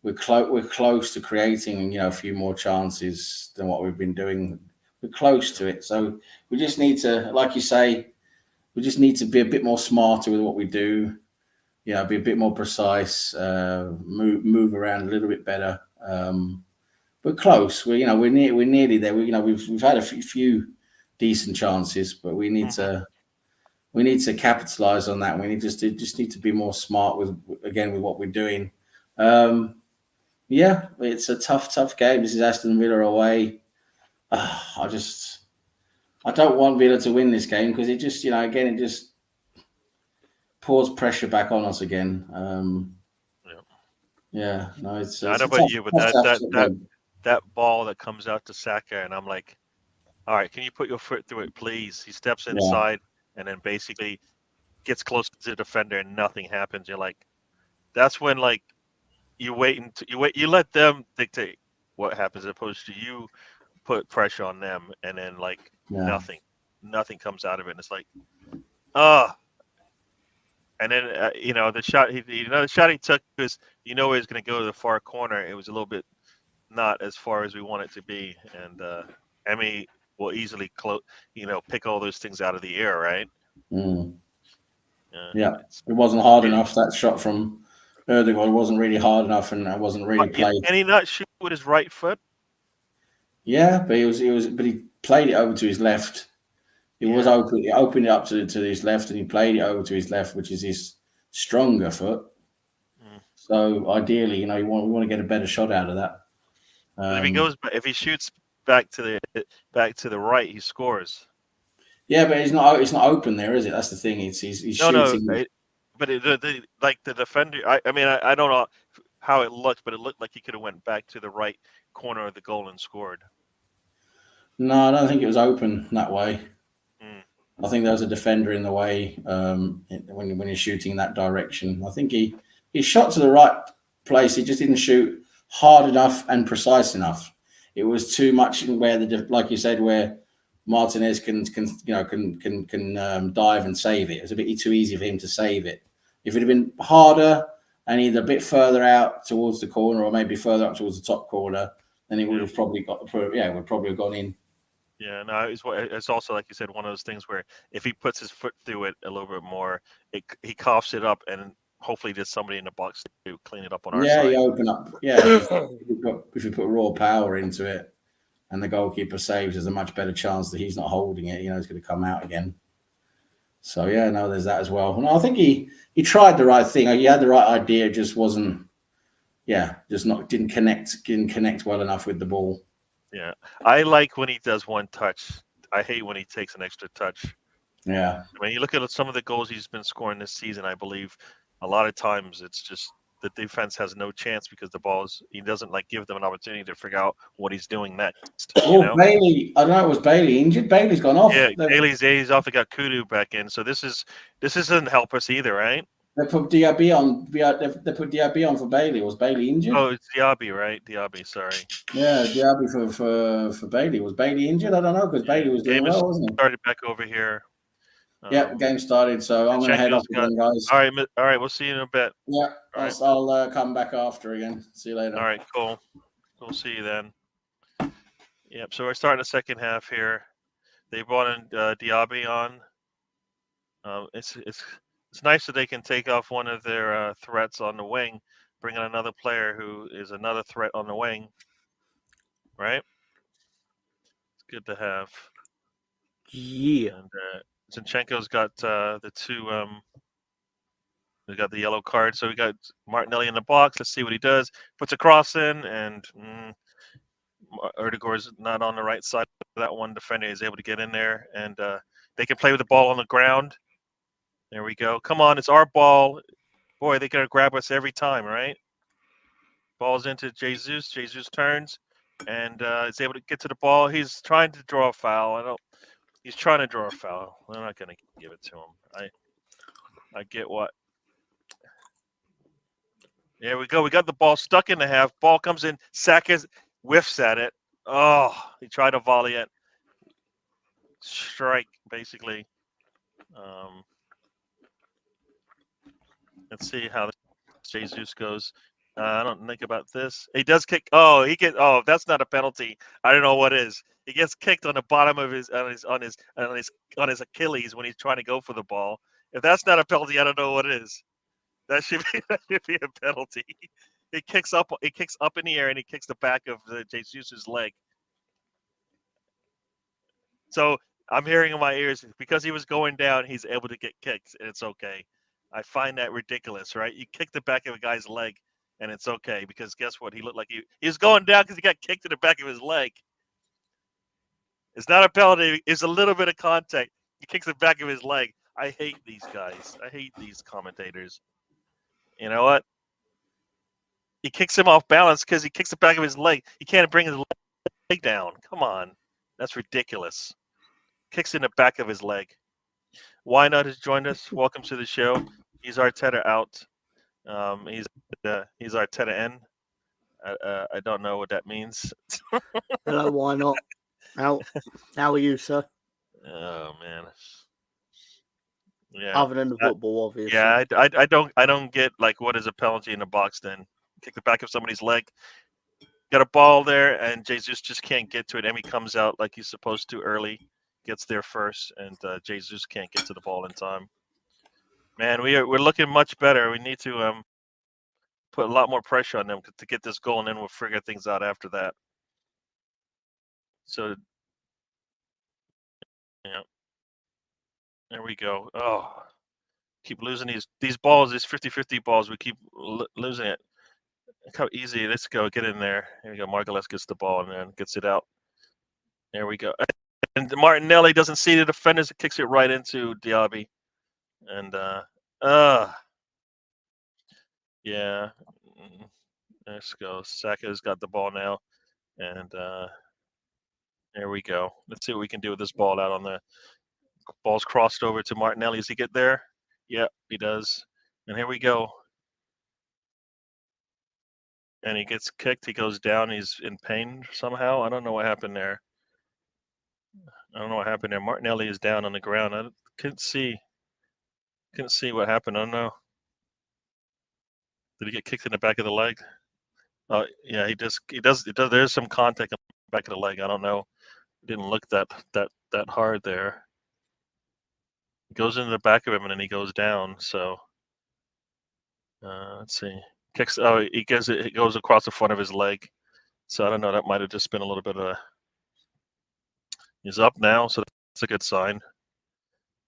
[SPEAKER 3] we're close to creating a few more chances than what we've been doing. We're close to it, so we just need to, like you say, we just need to be a bit more smarter with what we do. Be a bit more precise, move around a little bit better. We're close. We're nearly there. We've had a few decent chances, but we need to capitalize on that. We need just need to be more smart with what we're doing. Yeah, it's a tough game. This is Aston Villa away. I don't want Villa to win this game because it just it just pours pressure back on us again. Yeah, no, it's
[SPEAKER 1] I don't know
[SPEAKER 3] a
[SPEAKER 1] about
[SPEAKER 3] tough,
[SPEAKER 1] you, but
[SPEAKER 3] tough
[SPEAKER 1] that ball that comes out to Saka, and I'm like, all right, can you put your foot through it, please? He steps inside and then basically gets close to the defender and nothing happens. You're like, that's when like you let them dictate what happens as opposed to you put pressure on them and then like nothing comes out of it. And it's like, and then the shot the shot he took was he was going to go to the far corner. It was a little bit not as far as we want it to be, and Emmy will easily pick all those things out of the air, right?
[SPEAKER 3] Yeah, it wasn't hard enough. That shot from Erdogan wasn't really hard enough, and it wasn't really played.
[SPEAKER 1] Can he not shoot with his right foot?
[SPEAKER 3] Yeah, but he played it over to his left. He opened it up to his left, and he played it over to his left, which is his stronger foot. So ideally, we want to get a better shot out of that.
[SPEAKER 1] If he shoots back to the right, he scores.
[SPEAKER 3] Yeah, but it's not open there, is it? That's the thing. He's shooting.
[SPEAKER 1] But the defender. I don't know how it looked, but it looked like he could have went back to the right corner of the goal and scored.
[SPEAKER 3] No, I don't think it was open that way. I think there was a defender in the way when he's shooting in that direction. I think he shot to the right place. He just didn't shoot hard enough and precise enough. It was too much where like you said, where Martinez can dive and save it. It was a bit too easy for him to save it. If it had been harder and either a bit further out towards the corner or maybe further up towards the top corner, then it would have probably would probably have gone in.
[SPEAKER 1] Yeah, no, it's also like you said, one of those things where if he puts his foot through it a little bit more, he coughs it up, and hopefully there's somebody in the box to clean it up on our side.
[SPEAKER 3] Yeah, you open up. Yeah, if you put raw power into it, and the goalkeeper saves, there's a much better chance that he's not holding it. It's going to come out again. So yeah, no, there's that as well. And I think he tried the right thing. He had the right idea, it just wasn't. Yeah, didn't connect well enough with the ball.
[SPEAKER 1] Yeah, I like when he does one touch. I hate when he takes an extra touch.
[SPEAKER 3] Yeah.
[SPEAKER 1] When you look at some of the goals he's been scoring this season, I believe a lot of times it's just the defense has no chance because he doesn't give them an opportunity to figure out what he's doing next.
[SPEAKER 3] Bailey, I don't know, was Bailey injured? Bailey's gone off.
[SPEAKER 1] Yeah, Bailey's off. They got Kudu back in, so this doesn't help us either, right?
[SPEAKER 3] They put Diaby on. They put Diaby on for Bailey. Was Bailey injured?
[SPEAKER 1] Oh, it's Diaby, right? Diaby, sorry.
[SPEAKER 3] Yeah, Diaby for Bailey. Was Bailey injured? I don't know because Bailey was doing well, wasn't he?
[SPEAKER 1] Started back over here.
[SPEAKER 3] Yeah, game started. So I'm going to head off again, guys.
[SPEAKER 1] All right. We'll see you in a bit.
[SPEAKER 3] Yeah, I'll come back after again. See you later.
[SPEAKER 1] All right, cool. We'll see you then. Yep. So we're starting the second half here. They brought in Diaby on. It's nice that they can take off one of their threats on the wing, bring in another player who is another threat on the wing. Right? It's good to have.
[SPEAKER 2] Yeah.
[SPEAKER 1] And Zinchenko's got the two. We got the yellow card, so we got Martinelli in the box. Let's see what he does. Puts a cross in, and Erdogan's not on the right side of that one. Defender is able to get in there, and they can play with the ball on the ground. There we go. Come on, it's our ball. Boy, they're gonna grab us every time, right? Ball's into Jesus. Jesus turns, and is able to get to the ball. He's trying to draw a foul. He's trying to draw a foul. I'm not gonna give it to him. I get what. There we go. We got the ball stuck in the half. Ball comes in. Saka whiffs at it. Oh, he tried to volley it. strike, basically. Let's see how Jesus goes. I don't think about this. He does kick. Oh, he gets. Oh, that's not a penalty. I don't know what is. He gets kicked on the bottom of his Achilles when he's trying to go for the ball. If that's not a penalty, I don't know what is. That should be a penalty. He kicks up in the air and he kicks the back of Jesus' leg. So I'm hearing in my ears because he was going down, he's able to get kicked, and it's okay. I find that ridiculous, right? You kick the back of a guy's leg, and it's okay because guess what? He looked like he was going down because he got kicked in the back of his leg. It's not a penalty. It's a little bit of contact. He kicks the back of his leg. I hate these guys. I hate these commentators. You know what? He kicks him off balance because he kicks the back of his leg. He can't bring his leg down. Come on. That's ridiculous. Kicks in the back of his leg. Why Not has joined us. Welcome to the show. He's Arteta out. He's Arteta in. I don't know what that means.
[SPEAKER 2] Hello, why not? How are you, sir?
[SPEAKER 1] Oh man. Yeah.
[SPEAKER 2] Other than the football, obviously.
[SPEAKER 1] Yeah, I don't get like what is a penalty in the box then. Kick the back of somebody's leg. Got a ball there and Jesus just can't get to it. Emmy comes out like he's supposed to early. Gets there first, and Jesus can't get to the ball in time. Man, we're looking much better. We need to put a lot more pressure on them to get this goal, and then we'll figure things out after that. So, yeah, there we go. Oh, keep losing these balls, these 50-50 balls. We keep losing it. Look how easy. Let's go. Get in there. Here we go. Margulis gets the ball and then gets it out. There we go. And Martinelli doesn't see the defenders. It kicks it right into Diaby. And yeah. Let's go. Saka's got the ball now. And there we go. Let's see what we can do with this ball out on the ball's crossed over to Martinelli. Does he get there? Yep, he does. And here we go. And he gets kicked. He goes down. He's in pain somehow. I don't know what happened there. Martinelli is down on the ground. I couldn't see what happened. I don't know. Did he get kicked in the back of the leg? Oh yeah, he does. There's some contact in the back of the leg. I don't know. Didn't look that hard there. He goes into the back of him and then he goes down. So let's see. Kicks. Oh, he gets it. It goes across the front of his leg. So I don't know. That might have just been a little bit of a. He's up now, so that's a good sign.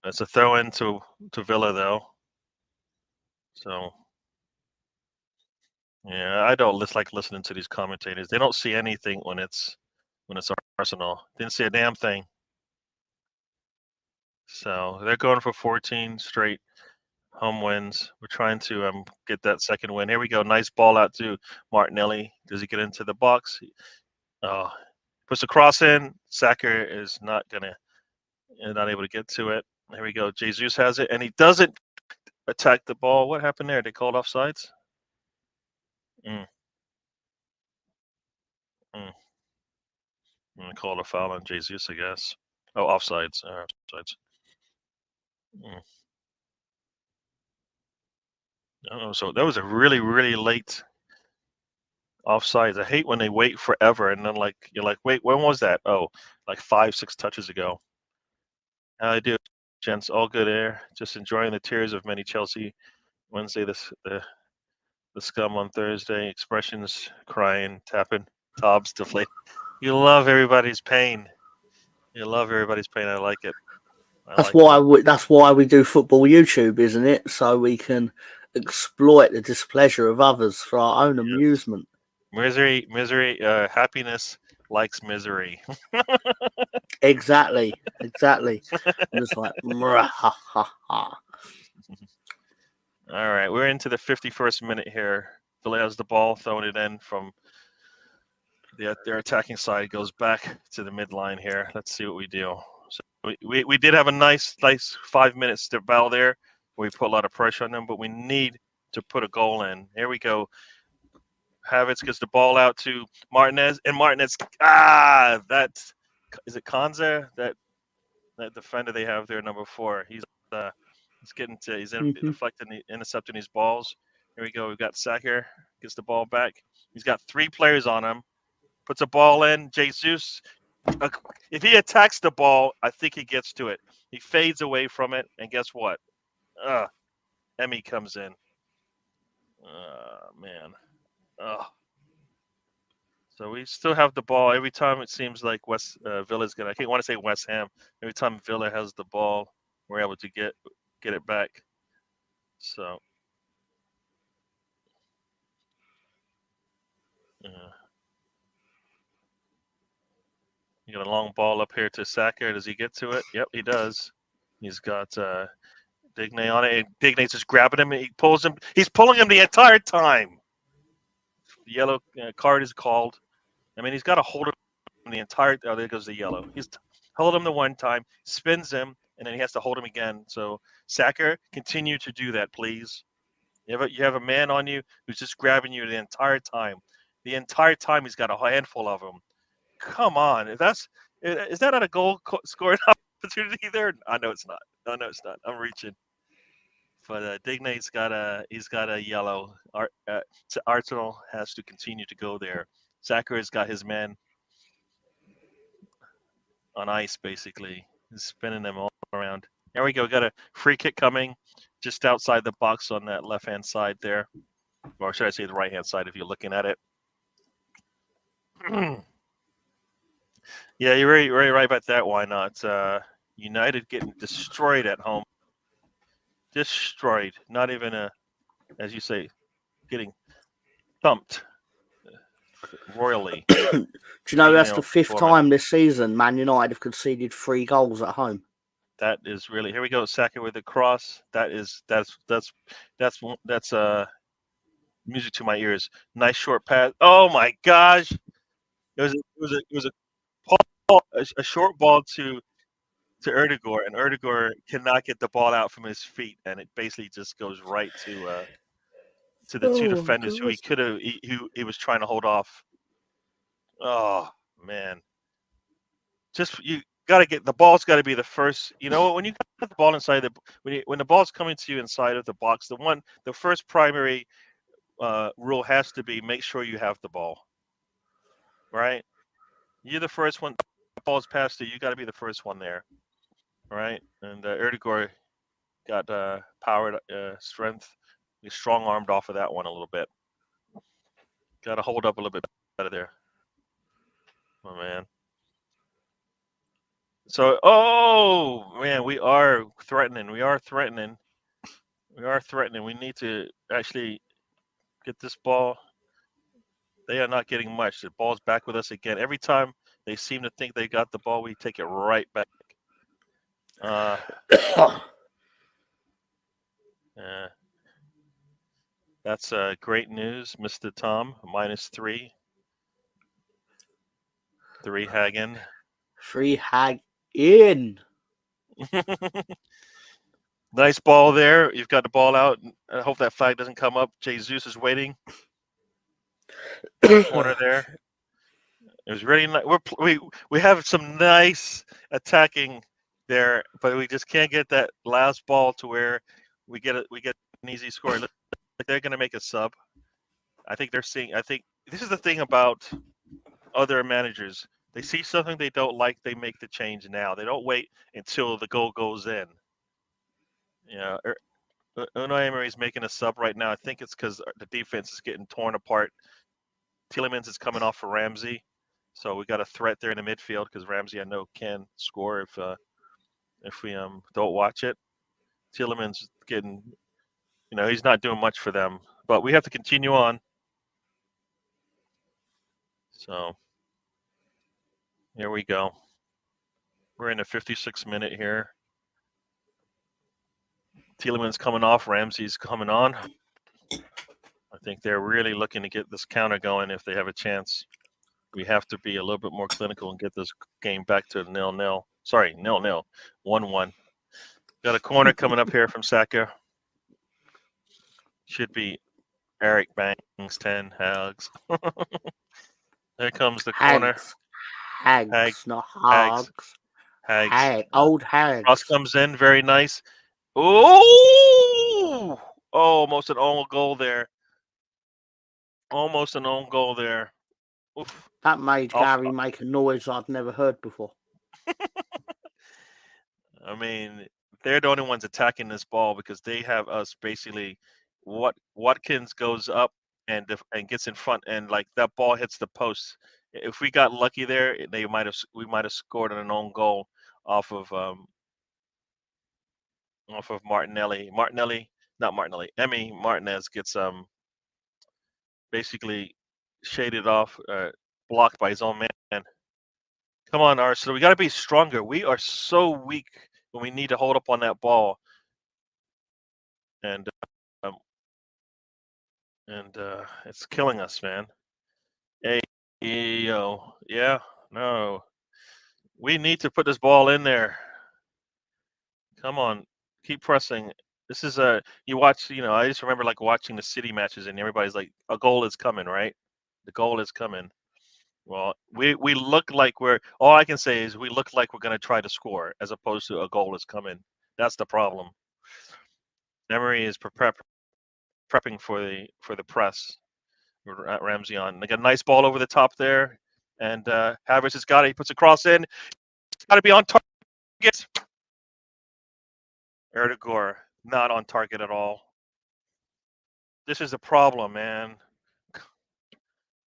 [SPEAKER 1] It's a throw in to Villa though. So yeah, I don't like listening to these commentators. They don't see anything when it's Arsenal. Didn't see a damn thing. So they're going for 14 straight home wins. We're trying to get that second win. Here we go. Nice ball out to Martinelli. Does he get into the box? Puts the cross in. Saka is not able to get to it. There we go. Jesus has it, and he doesn't attack the ball. What happened there? They called offsides? I'm gonna call a foul on Jesus, I guess. Oh, offsides. Offsides. Oh, so that was a really, really late offsides. I hate when they wait forever and then you're like, wait, when was that? Oh, like 5-6 touches ago. How I do, gents? All good air. Just enjoying the tears of many Chelsea. Wednesday, the scum on Thursday. Expressions, crying, tapping, tobs, deflate. You love everybody's pain. I like it.
[SPEAKER 2] That's why we do football YouTube, isn't it? So we can exploit the displeasure of others for our own amusement.
[SPEAKER 1] Misery. Happiness likes misery.
[SPEAKER 2] Exactly. Just like, ha ha ha.
[SPEAKER 1] All right, we're into the 51st minute here. Villa has the ball, throwing it in from their attacking side. Goes back to the midline here. Let's see what we do. So we did have a nice 5 minutes to battle there. We put a lot of pressure on them, but we need to put a goal in. Here we go. Havertz gets the ball out to Martinez, and Martinez. Is it Konza that That defender they have there, number 4. He's deflecting, intercepting these balls. Here we go. We've got Sacker, gets the ball back. He's got 3 players on him. Puts a ball in. Jesus, if he attacks the ball, I think he gets to it. He fades away from it, and guess what? Emmy comes in. Man. So we still have the ball. Every time it seems like Villa's gonna. I can't want to say West Ham. Every time Villa has the ball, we're able to get it back. So. You got a long ball up here to Sacker. Does he get to it? Yep, he does. He's got Digne on it. And Digne's just grabbing him. And he pulls him. He's pulling him the entire time. The yellow card is called. I mean, he's got to hold him the entire. Oh, there goes the yellow. He's held him the one time, spins him, and then he has to hold him again. So Sacker, continue to do that, please. You have a man on you who's just grabbing you the entire time. The entire time he's got a handful of them. Come on, is that not a goal scoring opportunity there? I know it's not. I'm reaching. But Digne's got a yellow. Arsenal has to continue to go there. Sacker has got his man on ice, basically. He's spinning them all around. There we go. Got a free kick coming just outside the box on that left-hand side there. Or should I say the right-hand side if you're looking at it. Yeah, you're very right about that. Why not? United getting destroyed at home. Destroyed. Not even as you say, getting thumped royally.
[SPEAKER 2] Do you know that's the 5th time this season Man United have conceded 3 goals at home?
[SPEAKER 1] That is really. Here we go. Saka with the cross. That's music to my ears. Nice short pass. Oh my gosh! It was a short ball to Erdegaard, and Erdegaard cannot get the ball out from his feet, and it basically just goes right to the 2 defenders who he was trying to hold off. Oh man! You got to get the ball's got to be the first. You know what? When you got the ball inside when the ball's coming to you inside of the box, the first primary rule has to be make sure you have the ball. Right? You're the first one. The ball's passed you got to be the first one there. Right? And Erdegaard got powered strength. He's strong-armed off of that one a little bit. Got to hold up a little bit better there. Oh, man. So, man, we are threatening. We need to actually get this ball. They are not getting much. The ball's back with us again. Every time they seem to think they got the ball, we take it right back. That's great news, Mr. Tom. -3. 3 Hagen.
[SPEAKER 2] 3 Hagen.
[SPEAKER 1] Nice ball there. You've got the ball out. I hope that flag doesn't come up. Jesus is waiting. Corner there. It was really nice. We have some nice attacking there, but we just can't get that last ball to where we get an easy score. Like they're going to make a sub. I think this is the thing about other managers. They see something they don't like, they make the change now. They don't wait until the goal goes in. Unai Emery is making a sub right now. I think it's because the defense is getting torn apart. Tielemans is coming off for Ramsey, so we got a threat there in the midfield because Ramsey I know can score if we don't watch it. Tielemans getting, he's not doing much for them, but we have to continue on. So here we go. We're in the 56th minute here. Tielemans coming off, Ramsey's coming on. I think they're really looking to get this counter going if they have a chance. We have to be a little bit more clinical and get this game back to 0-0. Sorry, 0-0. 1-1. Got a corner coming up here from Saka. Should be Eric Banks, 10 Hags. There comes the corner.
[SPEAKER 2] Hags, not Hogs.
[SPEAKER 1] Hags.
[SPEAKER 2] Old Hags.
[SPEAKER 1] Cross comes in, very nice. Oh, almost an own goal there. Almost an own goal there. Oof.
[SPEAKER 2] That made
[SPEAKER 1] Off-
[SPEAKER 2] Gary make a noise I'd never heard before.
[SPEAKER 1] I mean, they're the only ones attacking this ball because they have us basically. Watkins goes up and gets in front, and like that ball hits the post. If we got lucky there, we might have scored an own goal off of Martinelli. Emmy Martinez gets basically shaded off, blocked by his own man. Come on, Arsenal. We got to be stronger. We are so weak when we need to hold up on that ball. And it's killing us, man. Hey, yo, yeah, no. We need to put this ball in there. Come on, keep pressing. This is you watch, I just remember like watching the City matches and everybody's like, a goal is coming, right? The goal is coming. Well, we look like all I can say is we look like we're going to try to score as opposed to a goal is coming. That's the problem. Emery is prepping for the press. Ramsey on. They got a nice ball over the top there. And Havertz has got it. He puts a cross in. It's got to be on target. Erdegaard, not on target at all. This is the problem, man.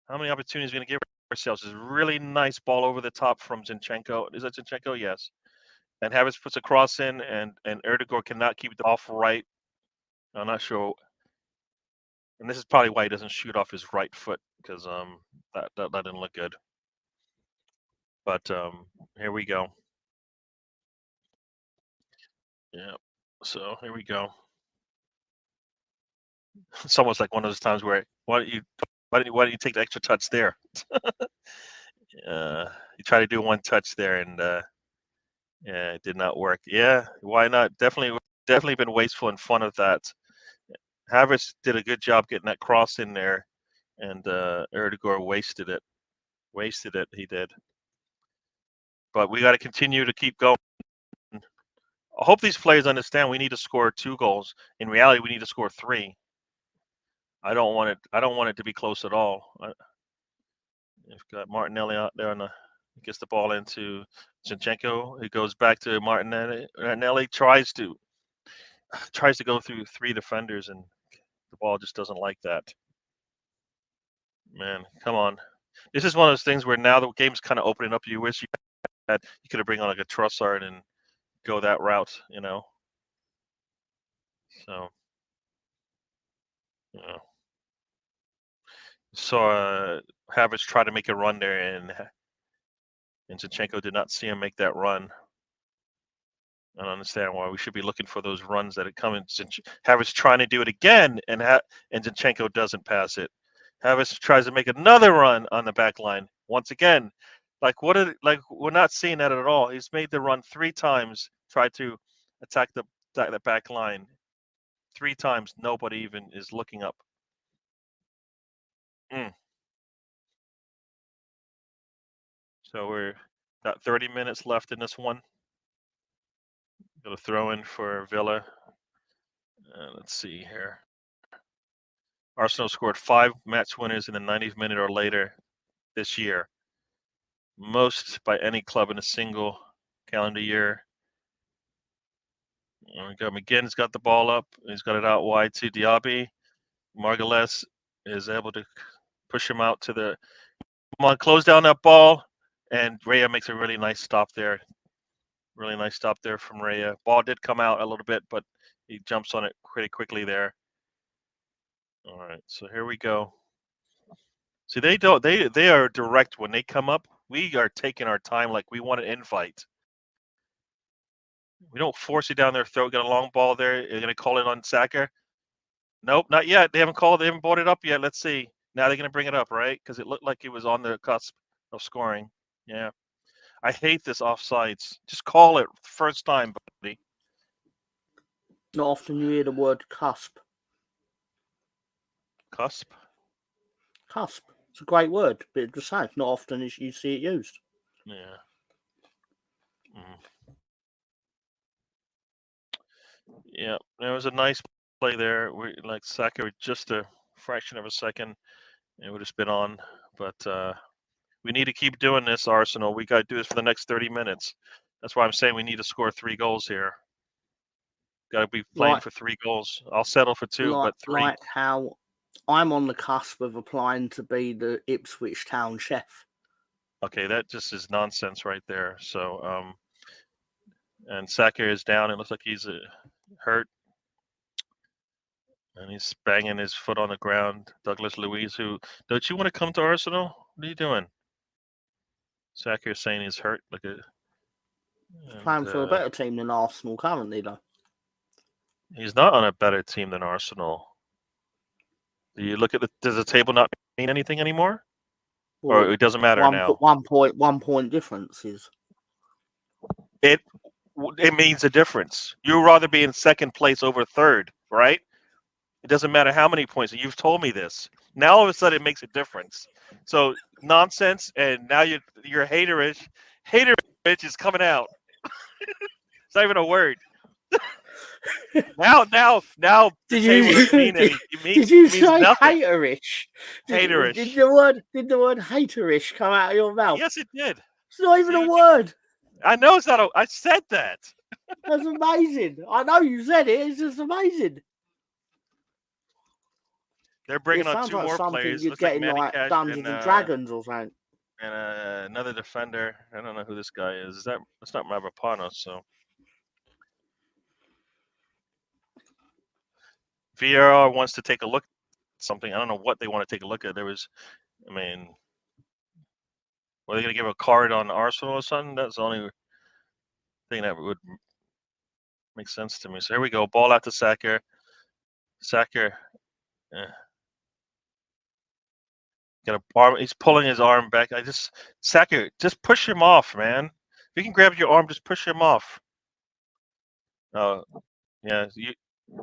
[SPEAKER 1] How many opportunities are we going to give ourselves? This really nice ball over the top from Zinchenko. Is that Zinchenko? Yes. And Havertz puts a cross in, and Erdegaard cannot keep it off right. I'm not sure. And this is probably why he doesn't shoot off his right foot, because that didn't look good. But here we go. Yeah. So here we go. It's almost like one of those times where why don't you take the extra touch there? You try to do one touch there, and yeah, it did not work. Yeah, why not? Definitely been wasteful in front of that. Havertz did a good job getting that cross in there, and Erdegaard wasted it. He did. But we got to continue to keep going. I hope these players understand we need to score 2 goals. In reality, we need to score 3. I don't want it to be close at all. We've got Martinelli out there gets the ball into Zinchenko. It goes back to Martinelli. Martinelli tries to go through 3 defenders, and the ball just doesn't like that. Man, come on. This is one of those things where now the game's kind of opening up. You wish you could have bring on like a Trossard and go that route, So, saw Havertz try to make a run there, and Zinchenko did not see him make that run. I don't understand why we should be looking for those runs that are coming. Havertz trying to do it again, and Zinchenko doesn't pass it. Havertz tries to make another run on the back line once again. We're not seeing that at all. He's made the run 3 times, tried to attack the back line. 3 times, nobody even is looking up. So we're got 30 minutes left in this one. Got a throw in for Villa. Let's see here. Arsenal scored 5 match winners in the 90th minute or later this year. Most by any club in a single calendar year. There we go. McGinn's got the ball up. He's got it out wide to Diaby. Margulies is able to push him out to the. Come on, close down that ball. And Raya makes a really nice stop there. Really nice stop there from Raya. Ball did come out a little bit, but he jumps on it pretty quickly there. All right, so here we go. See, they are direct when they come up. We are taking our time like we want an invite. We don't force it down their throat. Got a long ball there. You're gonna call it on Saka? Nope, not yet. They haven't brought it up yet. Let's see. Now they're gonna bring it up, right? Because it looked like it was on the cusp of scoring. Yeah. I hate this offsides. Just call it first time, buddy.
[SPEAKER 2] Not often you hear the word cusp.
[SPEAKER 1] Cusp?
[SPEAKER 2] Cusp. It's a great word, but just say it's not often you see it used.
[SPEAKER 1] Yeah. Yeah, there was a nice play there. We like Saka with just a fraction of a second, it would have been on. But we need to keep doing this, Arsenal. We got to do this for the next 30 minutes. That's why I'm saying we need to score 3 goals here. Got to be playing for 3 goals. I'll settle for 2, but 3.
[SPEAKER 2] Like how I'm on the cusp of applying to be the Ipswich Town chef.
[SPEAKER 1] Okay, that just is nonsense right there. So, and Saka is down. It looks like he's hurt. And he's banging his foot on the ground. Douglas Luiz, don't you want to come to Arsenal? What are you doing? Saka is saying he's hurt.
[SPEAKER 2] Playing for a better team than Arsenal currently, though.
[SPEAKER 1] He's not on a better team than Arsenal. Do you look at does the table not mean anything anymore?
[SPEAKER 2] Well,
[SPEAKER 1] or it doesn't matter now?
[SPEAKER 2] 1 point difference is.
[SPEAKER 1] It means a difference. You'd rather be in second place over third, right? It doesn't matter how many points. You've told me this. Now all of a sudden it makes a difference. So nonsense, and now you're haterish. Haterish is coming out. It's not even a word. now
[SPEAKER 2] Did
[SPEAKER 1] the table doesn't mean anything.
[SPEAKER 2] Did you say
[SPEAKER 1] nothing.
[SPEAKER 2] haterish?
[SPEAKER 1] Haterish.
[SPEAKER 2] Did the word haterish come out of your mouth?
[SPEAKER 1] Yes, it did.
[SPEAKER 2] It's not even a word.
[SPEAKER 1] I know it's not. I said that.
[SPEAKER 2] That's amazing. I know you said it. It's just amazing.
[SPEAKER 1] They're bringing on
[SPEAKER 2] sounds
[SPEAKER 1] 2
[SPEAKER 2] like
[SPEAKER 1] more
[SPEAKER 2] something
[SPEAKER 1] players.
[SPEAKER 2] you'd
[SPEAKER 1] Looks
[SPEAKER 2] get
[SPEAKER 1] like
[SPEAKER 2] in like
[SPEAKER 1] Manny
[SPEAKER 2] Dungeons and Dragons or something.
[SPEAKER 1] And another defender. I don't know who this guy is. That's not Mavropanos, so. VAR wants to take a look at something. I don't know what they want to take a look at. Were they going to give a card on Arsenal or something? That's the only thing that would make sense to me. So here we go. Ball out to Saka. Saka. He's pulling his arm back. Saka, just push him off, man. If you can grab your arm, just push him off. Yeah.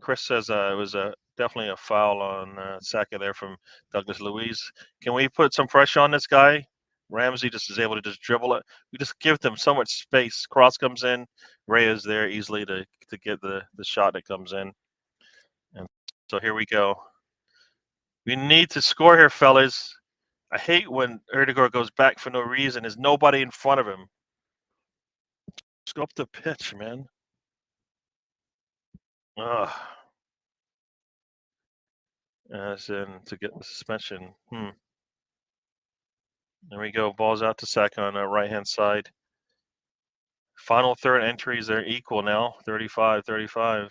[SPEAKER 1] Chris says it was definitely a foul on Saka there from Douglas Luiz. Can we put some pressure on this guy? Ramsey just is able to just dribble it. We just give them so much space. Cross comes in. Ray is there easily to get the shot that comes in. And so here we go. We need to score here, fellas. I hate when Erdegaard goes back for no reason. There's nobody in front of him. Just go up the pitch, man. As in to get the suspension. There we go. Ball's out to Saka on the right-hand side. Final third entries are equal now. 35-35.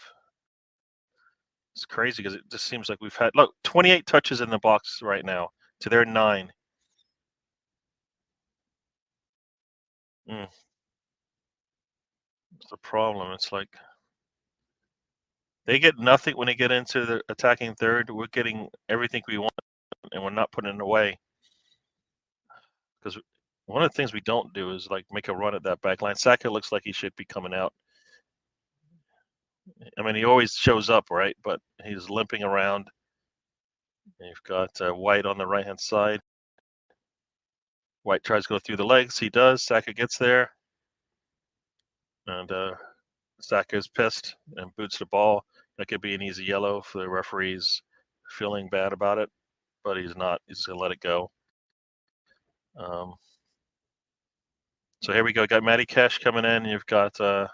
[SPEAKER 1] It's crazy because it just seems like we've had 28 touches in the box right now to their 9. It's the problem. It's like they get nothing when they get into the attacking third. We're getting everything we want, and we're not putting it away. Because one of the things we don't do is make a run at that back line. Saka looks like he should be coming out. I mean, he always shows up, right? But he's limping around. You've got White on the right-hand side. White tries to go through the legs. He does. Saka gets there. And Saka is pissed and boots the ball. That could be an easy yellow for the referees feeling bad about it. But he's not. He's going to let it go. So here we go. Got Matty Cash coming in. You've got I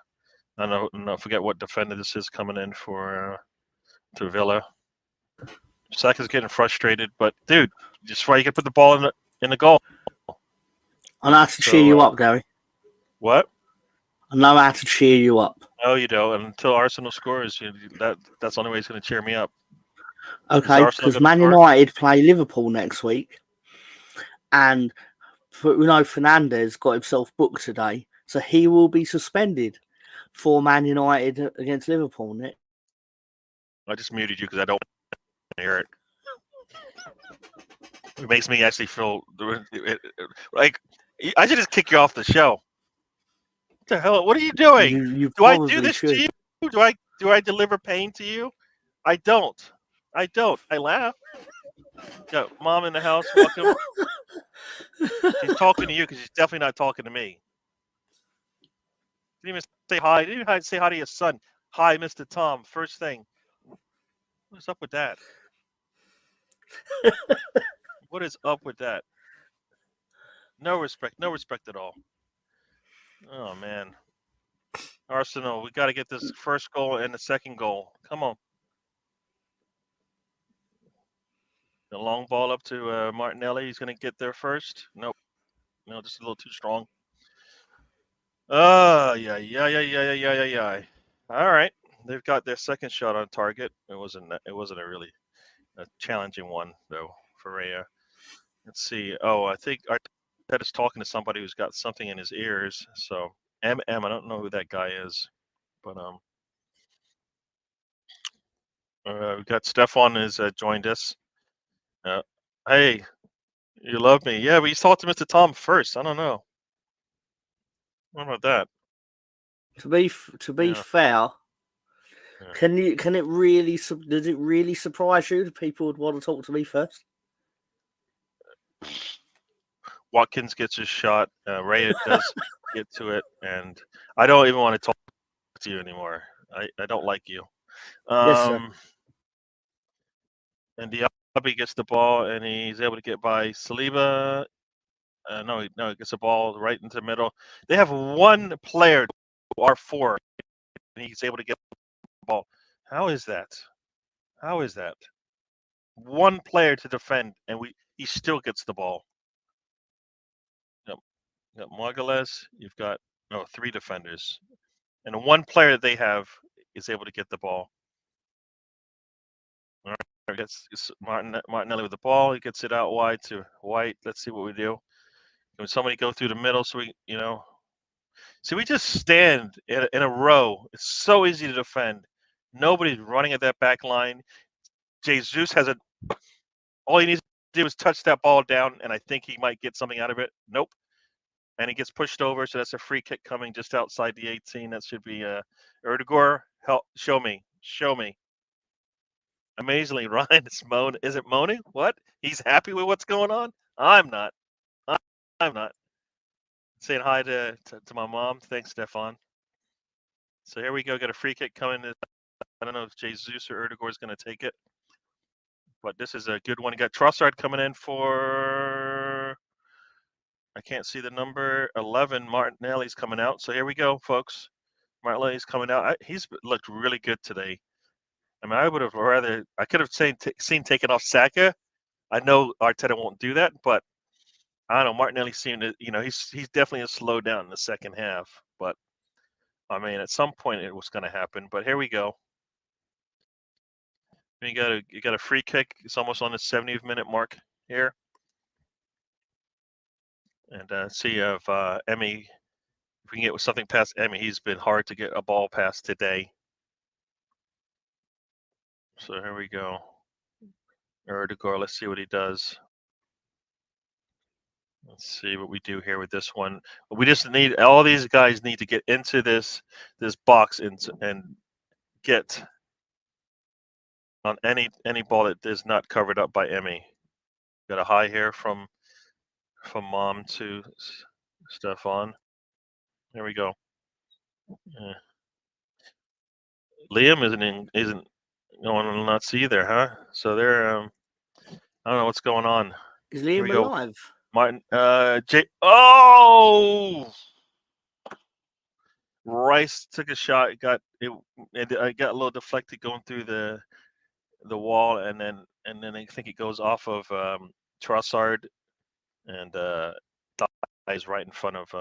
[SPEAKER 1] forget what defender this is coming in for to Villa. Saka's getting frustrated, but dude, just why you can put the ball in the goal.
[SPEAKER 2] I know how to cheer you up, Gary.
[SPEAKER 1] What?
[SPEAKER 2] I know how to cheer you up.
[SPEAKER 1] No, you don't. And until Arsenal scores, that's the only way it's going to cheer me up.
[SPEAKER 2] Okay, because Man United play Liverpool next week, and Fernandes got himself booked today, so he will be suspended for Man United against Liverpool. Nick,
[SPEAKER 1] I just muted you because I don't want to hear it. It makes me actually feel like I should just kick you off the show. What the hell? What are you doing? Do I do this to you? Do I deliver pain to you? I don't. I laugh. Got mom in the house. Welcome. She's talking to you because she's definitely not talking to me. Didn't even say hi. Didn't even say hi to your son. Hi, Mr. Tom. First thing. What's up with that? What is up with that? No respect at all. Oh man, Arsenal, we got to get this first goal and the second goal. Come on. The long ball up to Martinelli. He's going to get there first. Nope. No, just a little too strong. Yeah. All right, they've got their second shot on target. It wasn't a really challenging one though for Raya. Let's see. Oh, I think Arteta's talking to somebody who's got something in his ears. So I don't know who that guy is, but we've got Stefan has joined us. Hey, you love me? Yeah, but you talked to Mr. Tom first. I don't know. What about that?
[SPEAKER 2] To be
[SPEAKER 1] Yeah.
[SPEAKER 2] fair,
[SPEAKER 1] Yeah.
[SPEAKER 2] can it really does it really surprise you that people would want to talk to me first?
[SPEAKER 1] Watkins gets his shot. Raya does get to it, and I don't even want to talk to you anymore. I don't like you.
[SPEAKER 2] Yes, sir.
[SPEAKER 1] And Diaby gets the ball, and he's able to get by Saliba. No, he gets the ball right into the middle. They have one player, R4, and he's able to get the ball. How is that? How is that? One player to defend, and he still gets the ball. Yep. You got Margules. You've got three defenders, and the one player they have is able to get the ball. All right, gets Martinelli with the ball. He gets it out wide to White. Let's see what we do. Can somebody go through the middle so we, see, we just stand in a row. It's so easy to defend. Nobody's running at that back line. Jesus has all he needs to do is touch that ball down, and I think he might get something out of it. Nope. And he gets pushed over, so that's a free kick coming just outside the 18. That should be Erdegaard. Help, show me. Amazingly, Ryan is moaning. Is it moaning? What? He's happy with what's going on? I'm not. I'm not. Saying hi to my mom. Thanks, Stefan. So here we go. Got a free kick coming. I don't know if Jesus or Erdegaard is going to take it, but this is a good one. You got Trossard coming in for, I can't see the number, 11. Martinelli's coming out. So here we go, folks. Martinelli's coming out. He's looked really good today. I mean, I could have seen taken off Saka. I know Arteta won't do that, but I don't know. Martinelli seemed to, he's definitely a slow down in the second half. But I mean, at some point it was going to happen. But here we go. You got a free kick. It's almost on the 70th minute mark here. And see if Emmy, if we can get something past Emmy. He's been hard to get a ball past today. So here we go. Erdegaard, let's see what he does. Let's see what we do here with this one. We just need, all these guys need to get into this box and get on any ball that is not covered up by Emmy. Got a high here from Mom to Stefan. There we go. Yeah. Liam isn't going nuts either, huh? So they're I don't know what's going on.
[SPEAKER 2] Is Liam alive?
[SPEAKER 1] Martin, oh! Rice took a shot. I got a little deflected going through the wall, and then I think it goes off of Trossard, and dies right in front of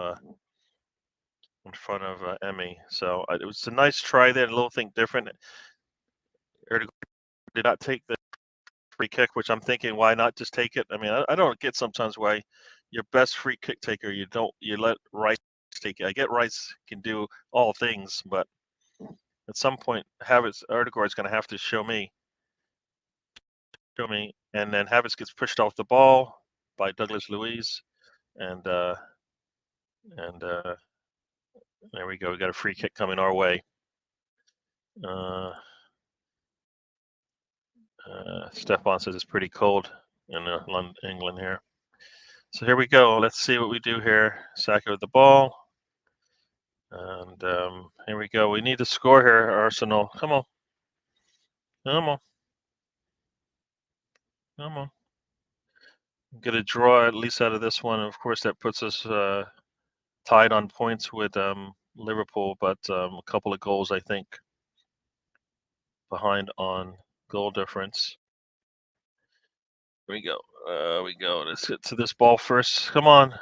[SPEAKER 1] Emmy. So it was a nice try there, a little thing different. Erdegaard did not take the free kick, which I'm thinking, why not just take it? I mean, I don't get sometimes why your best free kick taker, you let Rice take it. I get Rice can do all things, but at some point, Erdegaard is going to have to show me, and then Havertz gets pushed off the ball by Douglas Luiz, and there we go. We got a free kick coming our way. Stefan says it's pretty cold in England here. So here we go. Let's see what we do here. Saka with the ball. And here we go. We need to score here, Arsenal. Come on. Come on. Come on. Get a draw at least out of this one. Of course, that puts us tied on points with Liverpool, but a couple of goals, I think, behind on goal difference. Here we go. We go. Let's get to this ball first. Come on.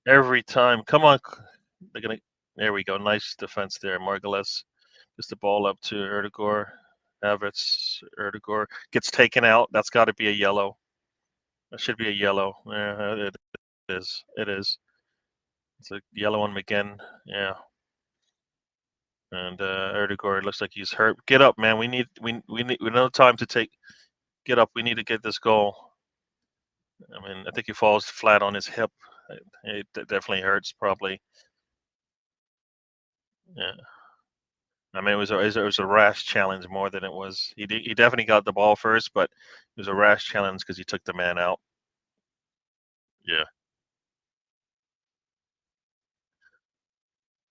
[SPEAKER 1] Every time. Come on. They're gonna. There we go. Nice defense there. Margulis gets the ball up to Erdegaard. Havertz. Erdegaard gets taken out. That's got to be a yellow. That should be a yellow. Yeah, it is. It is. It's a yellow on McGinn. Yeah. And Erdegaard looks like he's hurt. Get up, man. We need no time to take. Get up. We need to get this goal. I mean, I think he falls flat on his hip. It definitely hurts, probably. Yeah. I mean, it was a rash challenge more than it was. He definitely got the ball first, but it was a rash challenge because he took the man out. Yeah.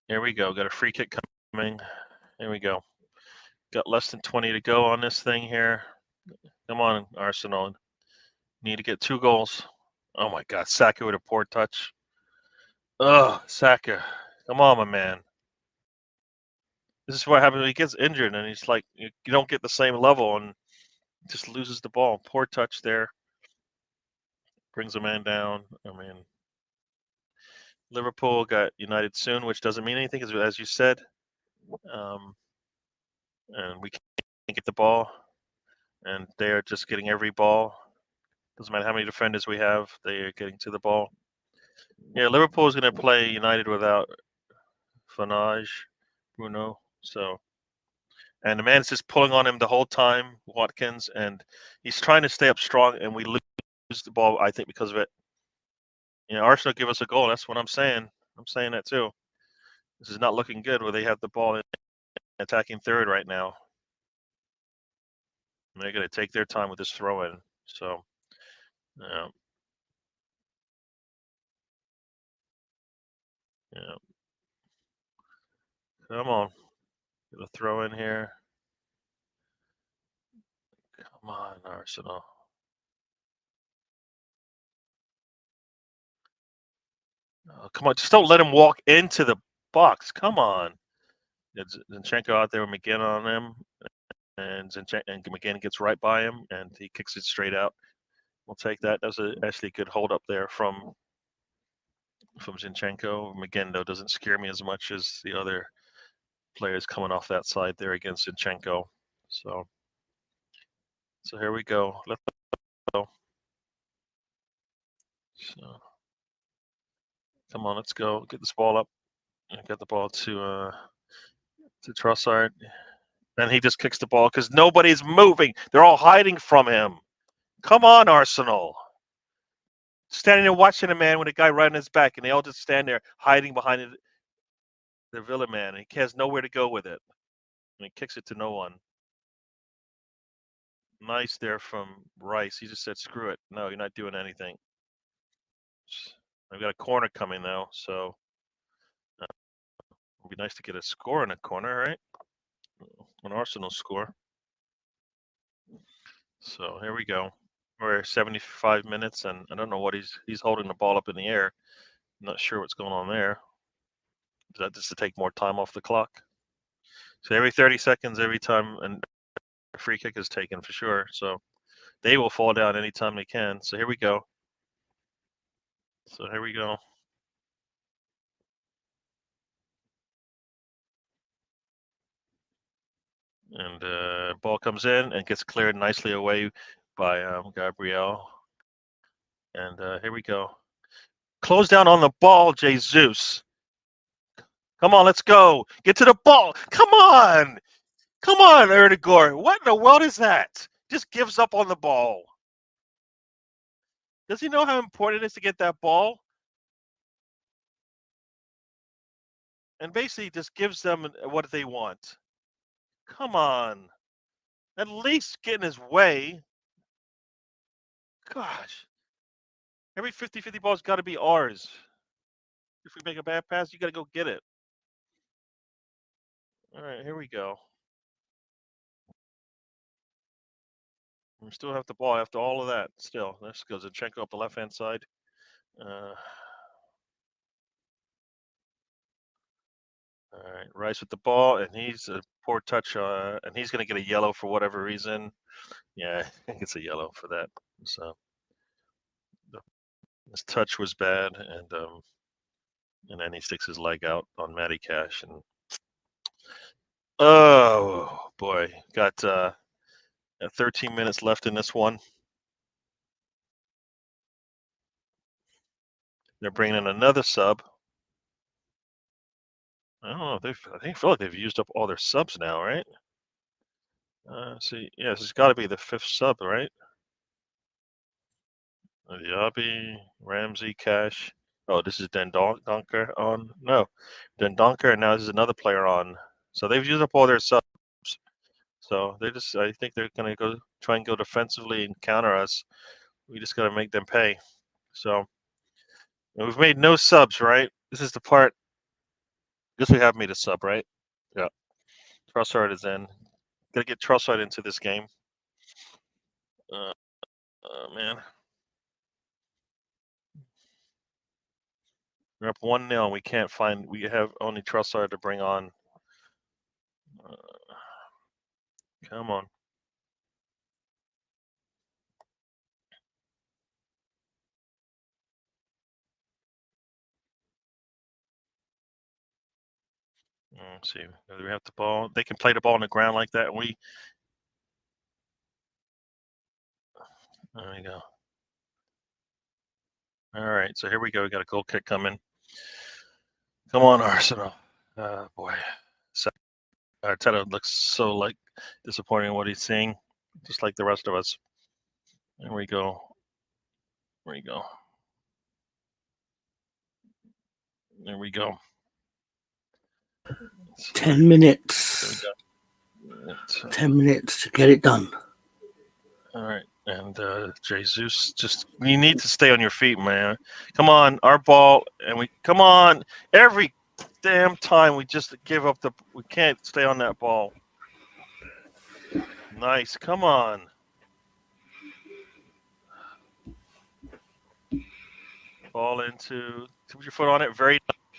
[SPEAKER 1] Here we go. Got a free kick coming. Here we go. Got less than 20 to go on this thing here. Come on, Arsenal. Need to get 2 goals. Oh my God, Saka with a poor touch. Ugh, Saka. Come on, my man. This is what happens when he gets injured and he's like, you don't get the same level and just loses the ball. Poor touch there. Brings a man down. I mean, Liverpool got United soon, which doesn't mean anything, as you said. And we can't get the ball. And they are just getting every ball. Doesn't matter how many defenders we have, they are getting to the ball. Yeah, Liverpool is going to play United without Fanage, Bruno. So, and the man's just pulling on him the whole time, Watkins, and he's trying to stay up strong, and we lose the ball, I think, because of it. You know, Arsenal give us a goal. That's what I'm saying. I'm saying that too. This is not looking good where they have the ball in attacking third right now. And they're going to take their time with this throw-in. So, yeah. Yeah. Come on. Get a throw in here. Come on, Arsenal. Oh, come on. Just don't let him walk into the box. Come on. Zinchenko out there with McGinn on him. And McGinn gets right by him, and he kicks it straight out. We'll take that. That was actually a good hold up there from Zinchenko. McGinn, though, doesn't scare me as much as the other players coming off that side there against Zinchenko. So here we go. Let's go. So, come on, let's go. Get this ball up. Get the ball to Trossard. And he just kicks the ball because nobody's moving. They're all hiding from him. Come on, Arsenal. Standing there watching a man with a guy right on his back, and they all just stand there hiding behind the Villa man. And he has nowhere to go with it. And he kicks it to no one. Nice there from Rice. He just said, screw it. No, you're not doing anything. I've got a corner coming, though, so it'd be nice to get a score in a corner, right? An Arsenal score. So here we go. We're 75 minutes, and I don't know what he's holding the ball up in the air. I'm not sure what's going on there. Is that just to take more time off the clock? So every 30 seconds, every time a free kick is taken for sure. So they will fall down anytime they can. So here we go. And ball comes in and gets cleared nicely away by Gabriel. And here we go. Close down on the ball, Jesus. Come on, let's go. Get to the ball. Come on. Come on, Erdegaard. What in the world is that? Just gives up on the ball. Does he know how important it is to get that ball? And basically just gives them what they want. Come on. At least get in his way. Gosh. Every 50-50 ball's got to be ours. If we make a bad pass, you got to go get it. All right, here we go. We still have the ball after all of that. Still, this goes Zinchenko up the left-hand side. All right, Rice with the ball, and he's a poor touch, and he's going to get a yellow for whatever reason. Yeah, I think it's a yellow for that. So his touch was bad, and then he sticks his leg out on Matty Cash, and oh boy, got 13 minutes left in this one. They're bringing in another sub. I don't know. I feel like they've used up all their subs now, right? See, yeah, this has got to be the 5th sub, right? Diaby, Ramsey, Cash. Oh, this is Dendoncker on. No, Dendoncker, and now this is another player on. So they've used up all their subs. So they just, I think they're going to try and go defensively and counter us. We just got to make them pay. So we've made no subs, right? This is the part. Guess we have made a sub, right? Yeah. Trossard is in. Gotta get Trossard into this game. Man. We're up 1-0. We can't find. We have only Trossard to bring on. Come on. Let's see. Do we have the ball? They can play the ball on the ground like that. And we. There we go. All right. So here we go. We got a goal kick coming. Come on, Arsenal. Boy. Arteta looks so disappointing in what he's seeing, just like the rest of us. There we go. There we go. There we go.
[SPEAKER 2] 10 minutes. 10 minutes to get it done.
[SPEAKER 1] All right. And Jesus, you need to stay on your feet, man. Come on, our ball, and come on. Every damn time we just give up we can't stay on that ball. Nice, come on. Ball into, put your foot on it, very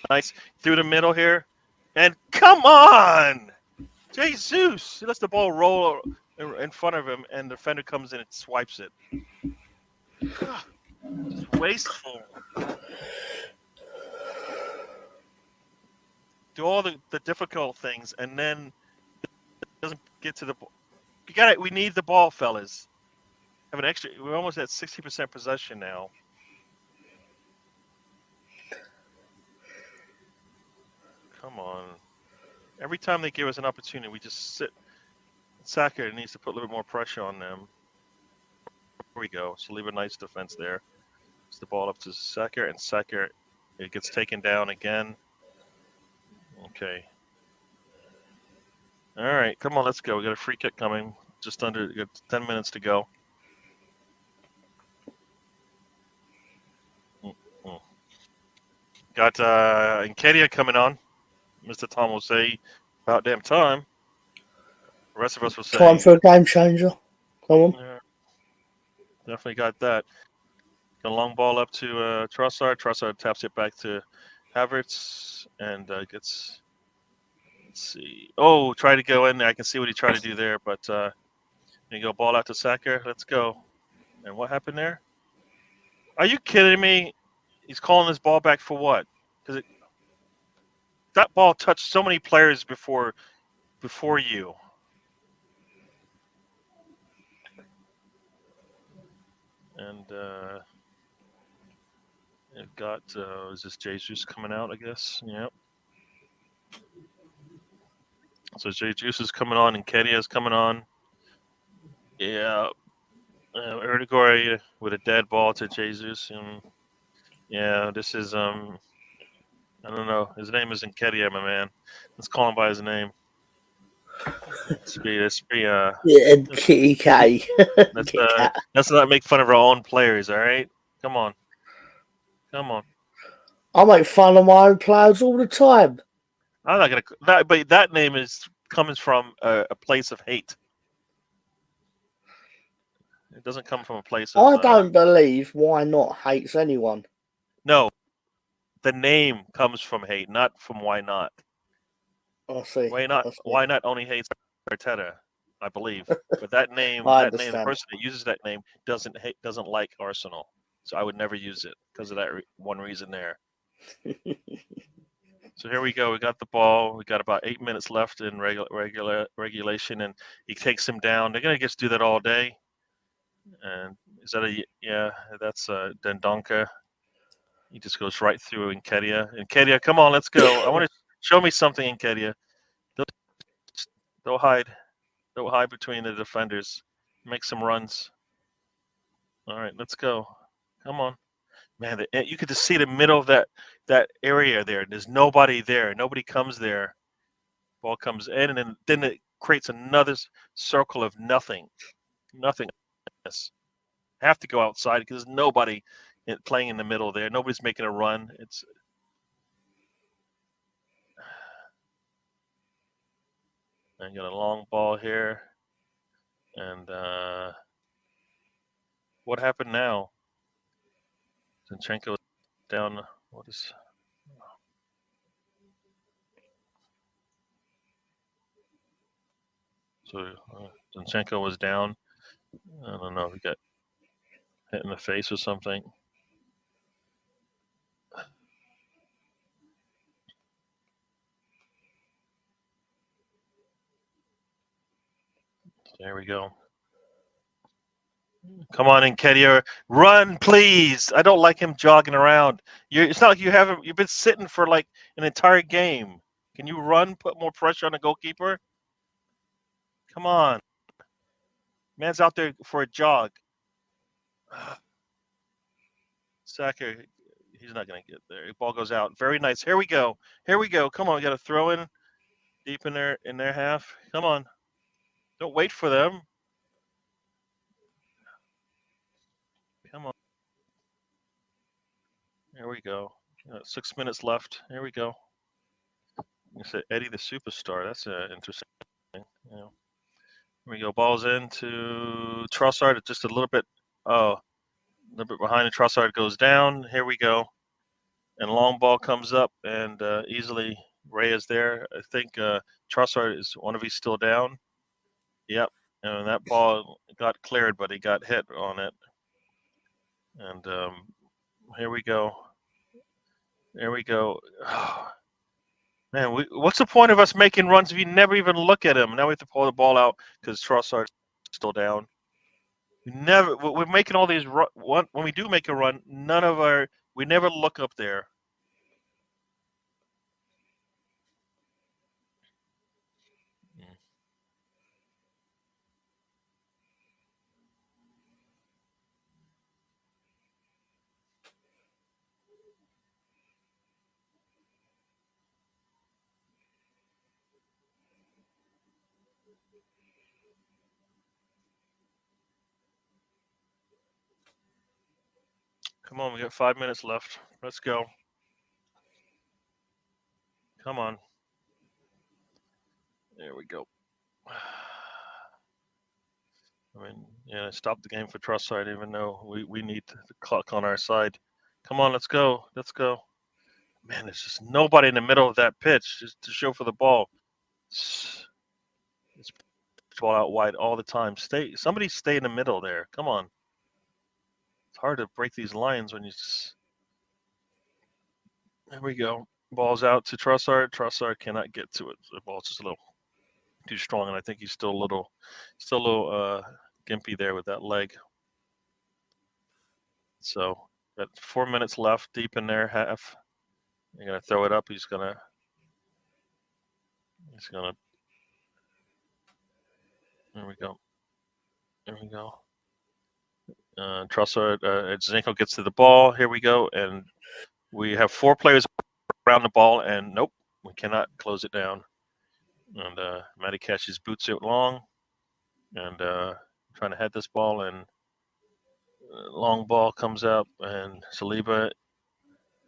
[SPEAKER 1] nice. Through the middle here, and come on! Jesus, he lets the ball roll in front of him, and the defender comes in and swipes it. God, just wasteful. Do all the difficult things, and then it doesn't get to the ball. We need the ball, fellas. Have an extra. We're almost at 60% possession now. Come on. Every time they give us an opportunity, we just sit. Saka needs to put a little bit more pressure on them. Here we go. So leave a nice defense there. It's the ball up to Saka, and Saka, it gets taken down again. Okay. All right, come on, let's go. We got a free kick coming. Just under 10 minutes to go. Got Nketiah coming on. Mr. Tom will say, about damn time. The rest of us will say,
[SPEAKER 2] time for a game changer. Come on.
[SPEAKER 1] Yeah, definitely got that. Got a long ball up to Trossard. Trossard taps it back to Havertz and gets. Let's see. Oh, try to go in there. I can see what he tried to do there, but there you go. Ball out to Saka. Let's go. And what happened there? Are you kidding me? He's calling this ball back for what? Because that ball touched so many players before you. And it got is this Jesus coming out? I guess. Yep. So Jesus is coming on, and Nketiah is coming on. Yeah. Erdegaard with a dead ball to Jesus, and yeah, this is I don't know. His name is Nketiah, my man. Let's call him by his name. Let's
[SPEAKER 2] Kitty K.
[SPEAKER 1] Let's not make fun of our own players, all right? Come on.
[SPEAKER 2] I make fun of my own players all the time.
[SPEAKER 1] I'm not gonna. That, but that name comes from a place of hate. It doesn't come from a place of.
[SPEAKER 2] I don't believe Why Not hates anyone.
[SPEAKER 1] No, the name comes from hate, not from Why Not.
[SPEAKER 2] I see.
[SPEAKER 1] Why not?
[SPEAKER 2] I see.
[SPEAKER 1] Why Not only hates Arteta, I believe. But that name,
[SPEAKER 2] I
[SPEAKER 1] the
[SPEAKER 2] understand.
[SPEAKER 1] person that uses that name doesn't like Arsenal. So I would never use it because of that one reason there. So here we go. We got the ball. We got about 8 minutes left in regulation, and he takes him down. They're gonna just do that all day. And is that that's Dendonka. He just goes right through Nketiah. Nketiah, come on, let's go. I want to show me something, Nketiah. Don't hide. Don't hide between the defenders. Make some runs. All right, let's go. Come on. Man, you could just see the middle of that area there. There's nobody there. Nobody comes there. Ball comes in, and then it creates another circle of nothing. Nothingness. Have to go outside because there's nobody playing in the middle there. Nobody's making a run. I got a long ball here, and what happened now? Zinchenko down. What is? So Zinchenko was down. I don't know if he got hit in the face or something. There we go. Come on, Nketiah, run, please. I don't like him jogging around. It's not like you've been sitting for like an entire game. Can you run? Put more pressure on the goalkeeper. Come on, man's out there for a jog. Saka, he's not gonna get there. The ball goes out. Very nice. Here we go. Come on, we got to throw in deep in their half. Come on, don't wait for them. Come on. Here we go. 6 minutes left. Here we go. You said Eddie the Superstar. That's interesting. Here we go. Ball's into Trossard. Just a little bit. Oh, a little bit behind. The Trossard goes down. Here we go. And long ball comes up and easily Ray is there. I think Trossard is one of he's still down. Yep. And that ball got cleared, but he got hit on it. And here we go. There we go. Oh, man, what's the point of us making runs if you never even look at him? Now we have to pull the ball out because Trossard's still down. We're making all these when we do make a run, we never look up there. Come on, we got 5 minutes left. Let's go. Come on. There we go. I mean, yeah, stop the game for Trossard, even though we need the clock on our side. Come on, let's go. Let's go. Man, there's just nobody in the middle of that pitch just to show for the ball. It's ball out wide all the time. Somebody stay in the middle there. Come on. It's hard to break these lines when you just. There we go. Ball's out to Trossard. Trossard cannot get to it. The ball's just a little too strong, and I think he's still a little gimpy there with that leg. So got 4 minutes left, deep in their half. You're gonna throw it up. He's gonna. There we go. There we go. Trossard, Zinchenko gets to the ball. Here we go, and we have 4 players around the ball, and nope, we cannot close it down. And Matty catches boots it long, and trying to head this ball, and long ball comes up, and Saliba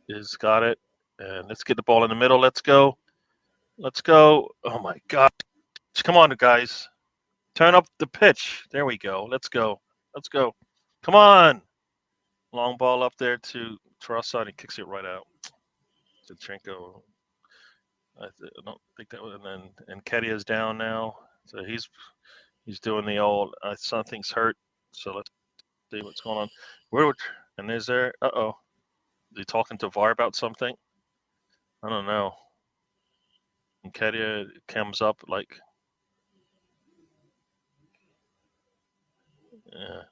[SPEAKER 1] has got it. And let's get the ball in the middle. Let's go. Let's go. Oh my God. Come on, guys. Turn up the pitch. There we go. Let's go. Let's go. Come on. Long ball up there to Trossard. He kicks it right out. Zinchenko. I don't think that was. And Kedia's down now. So he's doing the old. Something's hurt. So let's see what's going on. And is there? Uh-oh. Is he talking to VAR about something? I don't know. And Kedia comes up like. Yeah.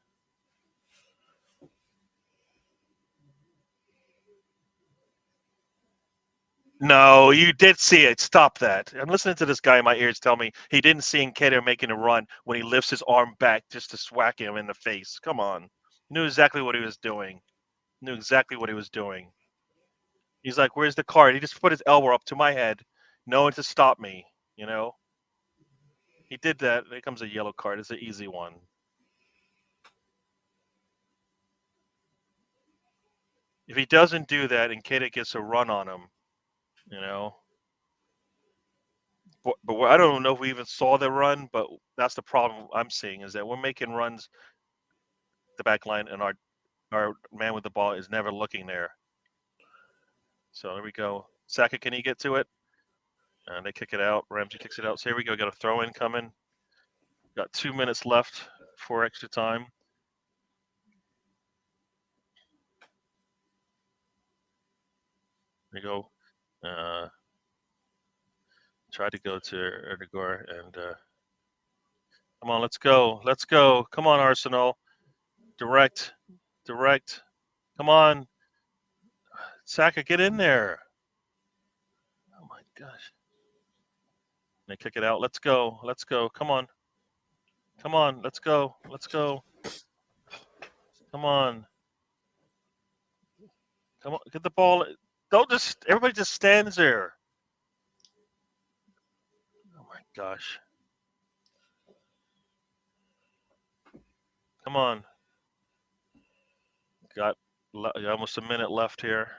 [SPEAKER 1] No, you did see it. Stop that. I'm listening to this guy in my ears tell me he didn't see Nketiah making a run when he lifts his arm back just to swack him in the face. Come on. He knew exactly what he was doing. Knew exactly what he was doing. He's like, where's the card? He just put his elbow up to my head, knowing to stop me, you know? He did that. There comes a yellow card. It's an easy one. If he doesn't do that and Nketiah gets a run on him, you know? But I don't know if we even saw the run, but that's the problem I'm seeing is that we're making runs the back line and our man with the ball is never looking there. So there we go. Saka, can he get to it? And they kick it out. Ramsey kicks it out. So here we go. Got a throw in coming. Got 2 minutes left for extra time. There you go. Tried to go to Erdegaard and come on, let's go. Let's go. Come on, Arsenal. Direct. Come on. Saka, get in there. Oh my gosh. They kick it out. Let's go. Come on. Let's go. Come on. Get the ball. Don't just, everybody just stands there. Oh my gosh. Come on. Got almost a minute left here.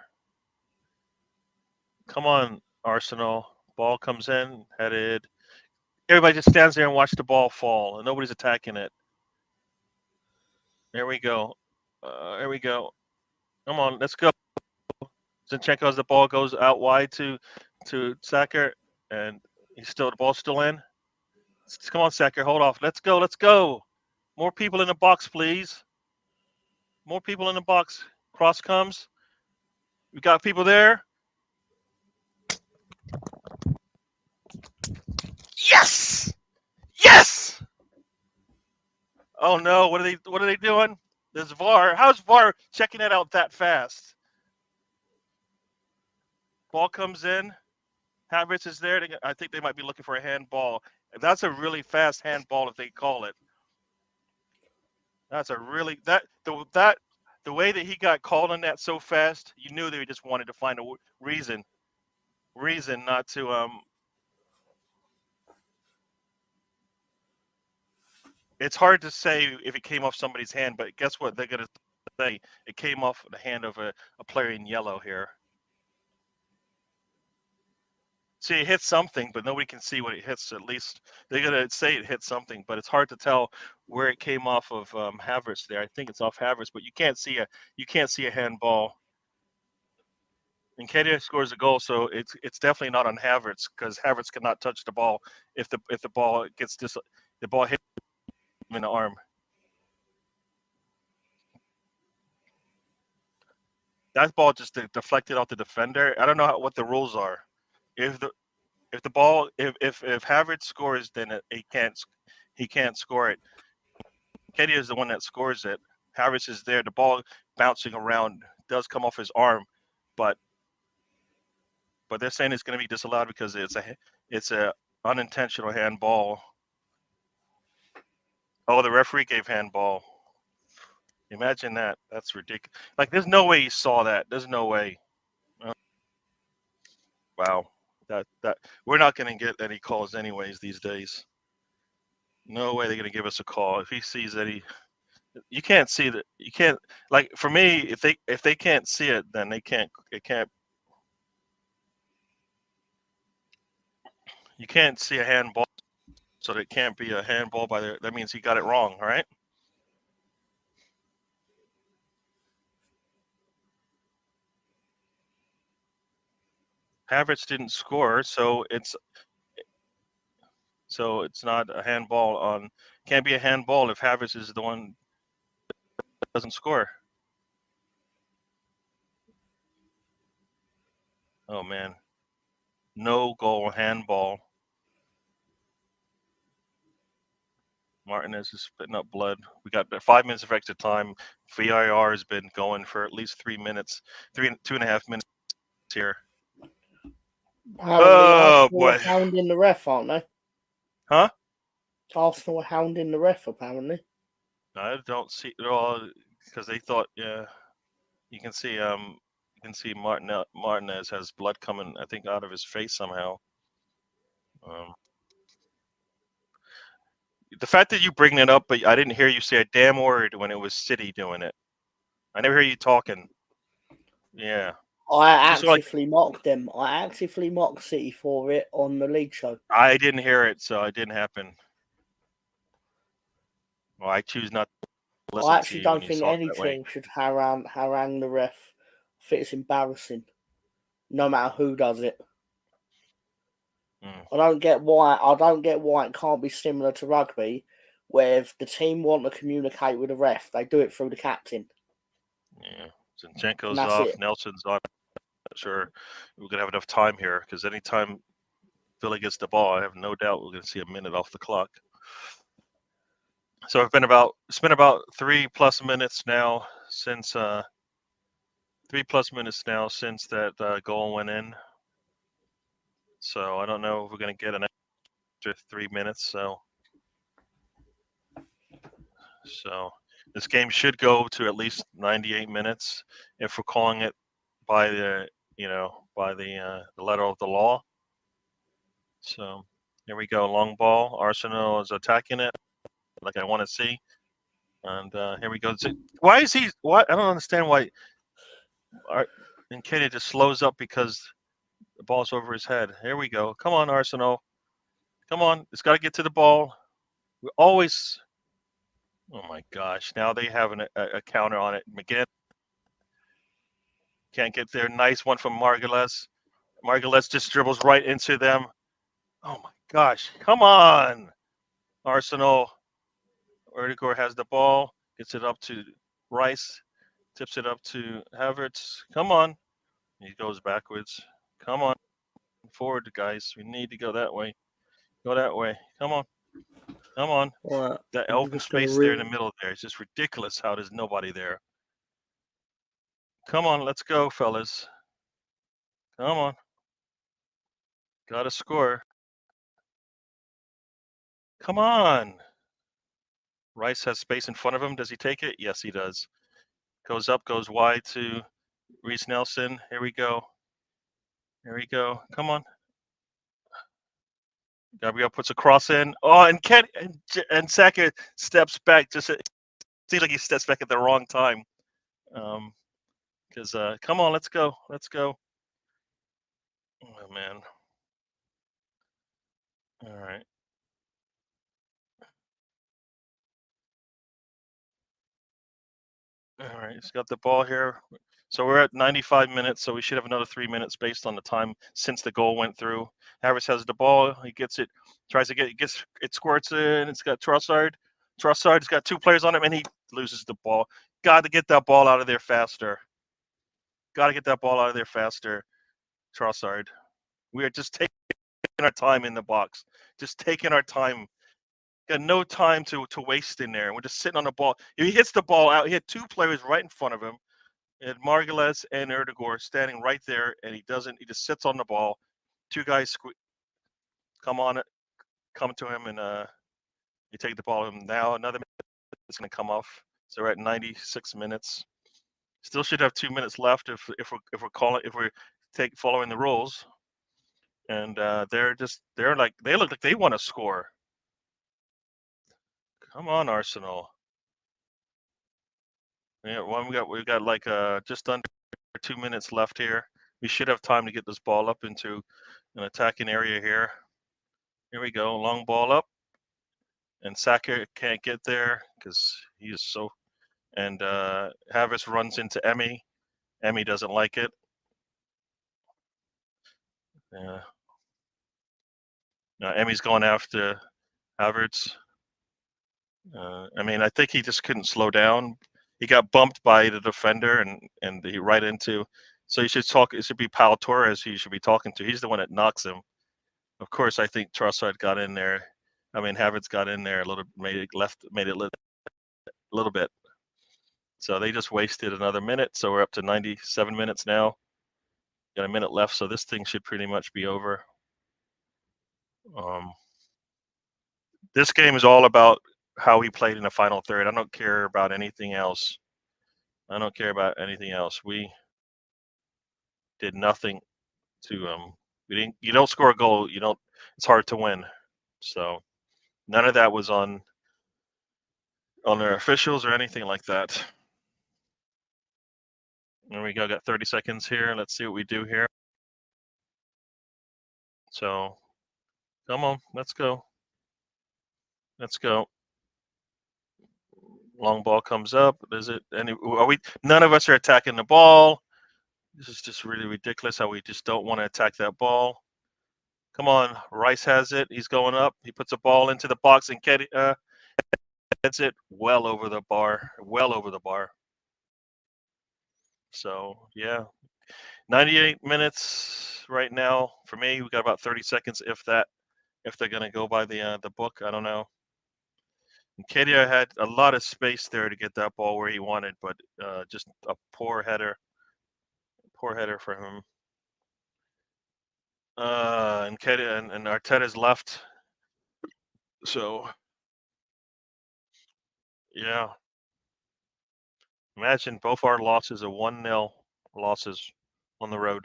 [SPEAKER 1] Come on, Arsenal. Ball comes in, headed. Everybody just stands there and watch the ball fall, and nobody's attacking it. There we go. Come on, let's go. Zinchenko as the ball goes out wide to Saka, and the ball's still in. Come on, Saka, hold off. Let's go. More people in the box, please. More people in the box. Cross comes. We got people there. Yes! Oh no, what are they doing? There's VAR. How's VAR checking it out that fast? Ball comes in. Havertz is there. I think they might be looking for a handball. That's a really fast handball if they call it. That's a really the way that he got called on that so fast, you knew they just wanted to find a reason not to It's hard to say if it came off somebody's hand, but guess what? They're gonna say it came off the hand of a player in yellow here. See, it hit something, but nobody can see what it hits. At least they're gonna say it hit something, but it's hard to tell where it came off of Havertz there. I think it's off Havertz, but you can't see a handball. And Nketiah scores a goal, so it's definitely not on Havertz because Havertz cannot touch the ball if the ball gets the ball hit him in the arm. That ball just deflected off the defender. I don't know what the rules are. If Havertz scores, then he can't score it. Nketiah is the one that scores it. Havertz is there. The ball bouncing around does come off his arm, but they're saying it's going to be disallowed because it's a unintentional handball. Oh, the referee gave handball. Imagine that. That's ridiculous. Like, there's no way he saw that. There's no way. Wow. That we're not going to get any calls anyways these days. No way they're going to give us a call if he sees that you can't see that. You can't, like, for me, if they can't see it, then it can't. You can't see a handball, so it can't be a handball by the. That means he got it wrong, right? Havertz didn't score, so it's not a handball on. Can't be a handball if Havertz is the one that doesn't score. Oh man, no goal handball. Martinez is spitting up blood. We got 5 minutes of extra time. VAR has been going for at least 3 minutes, 2.5 minutes here. Oh boy!
[SPEAKER 2] Hounding the ref, aren't they?
[SPEAKER 1] Huh?
[SPEAKER 2] Arsenal were hounding the ref, apparently.
[SPEAKER 1] I don't see it all because they thought, yeah. You can see Martinez has blood coming, I think, out of his face somehow. The fact that you bring it up, but I didn't hear you say a damn word when it was City doing it. I never hear you talking. Yeah.
[SPEAKER 2] I actively mocked them. I actively mocked City for it on the league show.
[SPEAKER 1] I didn't hear it, so it didn't happen. Well, I choose not to listen
[SPEAKER 2] I
[SPEAKER 1] to
[SPEAKER 2] actually
[SPEAKER 1] you
[SPEAKER 2] don't
[SPEAKER 1] when you
[SPEAKER 2] think
[SPEAKER 1] talk
[SPEAKER 2] any
[SPEAKER 1] that way.
[SPEAKER 2] team should harangue the ref. I think it's embarrassing, no matter who does it. I don't get why it can't be similar to rugby, where if the team want to communicate with the ref, they do it through the captain.
[SPEAKER 1] Yeah, Zinchenko's off,
[SPEAKER 2] it.
[SPEAKER 1] Nelson's on. Not sure we're gonna have enough time here because anytime Philly gets the ball, I have no doubt we're gonna see a minute off the clock. So it's been about 3+ minutes now since that goal went in. So I don't know if we're gonna get an extra 3 minutes. So this game should go to at least 98 minutes if we're calling it by the letter of the law. So here we go, long ball. Arsenal is attacking it like I want to see. And here we go. Why is he? What? I don't understand why. And Kenny just slows up because the ball's over his head. Here we go. Come on, Arsenal. Come on. It's got to get to the ball. We always. Oh my gosh! Now they have a counter on it. McGinn can't get there. Nice one from Margules. Margules just dribbles right into them. Oh my gosh! Come on, Arsenal. Erdegaard has the ball. Gets it up to Rice. Tips it up to Havertz. Come on. He goes backwards. Come on. Forward, guys. We need to go that way. Go that way. Come on. Come on.
[SPEAKER 2] Right.
[SPEAKER 1] That open space there in the middle there is just ridiculous how there's nobody there. Come on. Let's go, fellas. Come on. Got to score. Come on. Rice has space in front of him. Does he take it? Yes, he does. Goes up, goes wide to Reece Nelson. Here we go. Here we go. Come on. Gabriel puts a cross in. Oh, and Saka steps back. Just it seems like he steps back at the wrong time. Because come on, let's go. Let's go. Oh man. All right. All right. He's got the ball here. So we're at 95 minutes. So we should have another 3 minutes based on the time since the goal went through. Harris has the ball. He gets it. Tries to it squirts in. It's got Trossard. Trossard's got 2 players on him, and he loses the ball. Got to get that ball out of there faster. Got to get that ball out of there faster, Trossard. We are just taking our time in the box. Just taking our time. Got no time to waste in there. We're just sitting on the ball. If he hits the ball out, he had 2 players right in front of him. And Margules and Erdegaard standing right there, and he doesn't. He just sits on the ball. 2 guys come to him, and you take the ball. And now another minute is going to come off. So we're at 96 minutes. Still should have 2 minutes left if we're following the rules. And they look like they want to score. Come on, Arsenal. Yeah, we got like just under 2 minutes left here. We should have time to get this ball up into an attacking area here. Here we go. Long ball up. And Saka can't get there because he is so. And Havertz runs into Emmy. Emmy doesn't like it. Now Emmy's going after Havertz. I mean, I think he just couldn't slow down. He got bumped by the defender and he right into. So you should talk. It should be Pau Torres who you should be talking to. He's the one that knocks him. Of course, I think Trossard got in there. I mean, Havertz got in there a little, made it a little bit. So they just wasted another minute. So we're up to 97 minutes now. Got a minute left, so this thing should pretty much be over. This game is all about how he played in the final third. I don't care about anything else. We did nothing to you don't score a goal, it's hard to win. So none of that was on their officials or anything like that. There we go, got 30 seconds here. Let's see what we do here. So come on, let's go. Long ball comes up. None of us are attacking the ball. This is just really ridiculous how we just don't want to attack that ball. Come on, Rice has it. He's going up. He puts a ball into the box and gets it well over the bar. So, yeah. 98 minutes right now for me. We got about 30 seconds if they're going to go by the book. I don't know. Kedia had a lot of space there to get that ball where he wanted, but just a poor header for him. And Kedia and Arteta's left. So, yeah. Imagine both our losses are 1-0 losses on the road.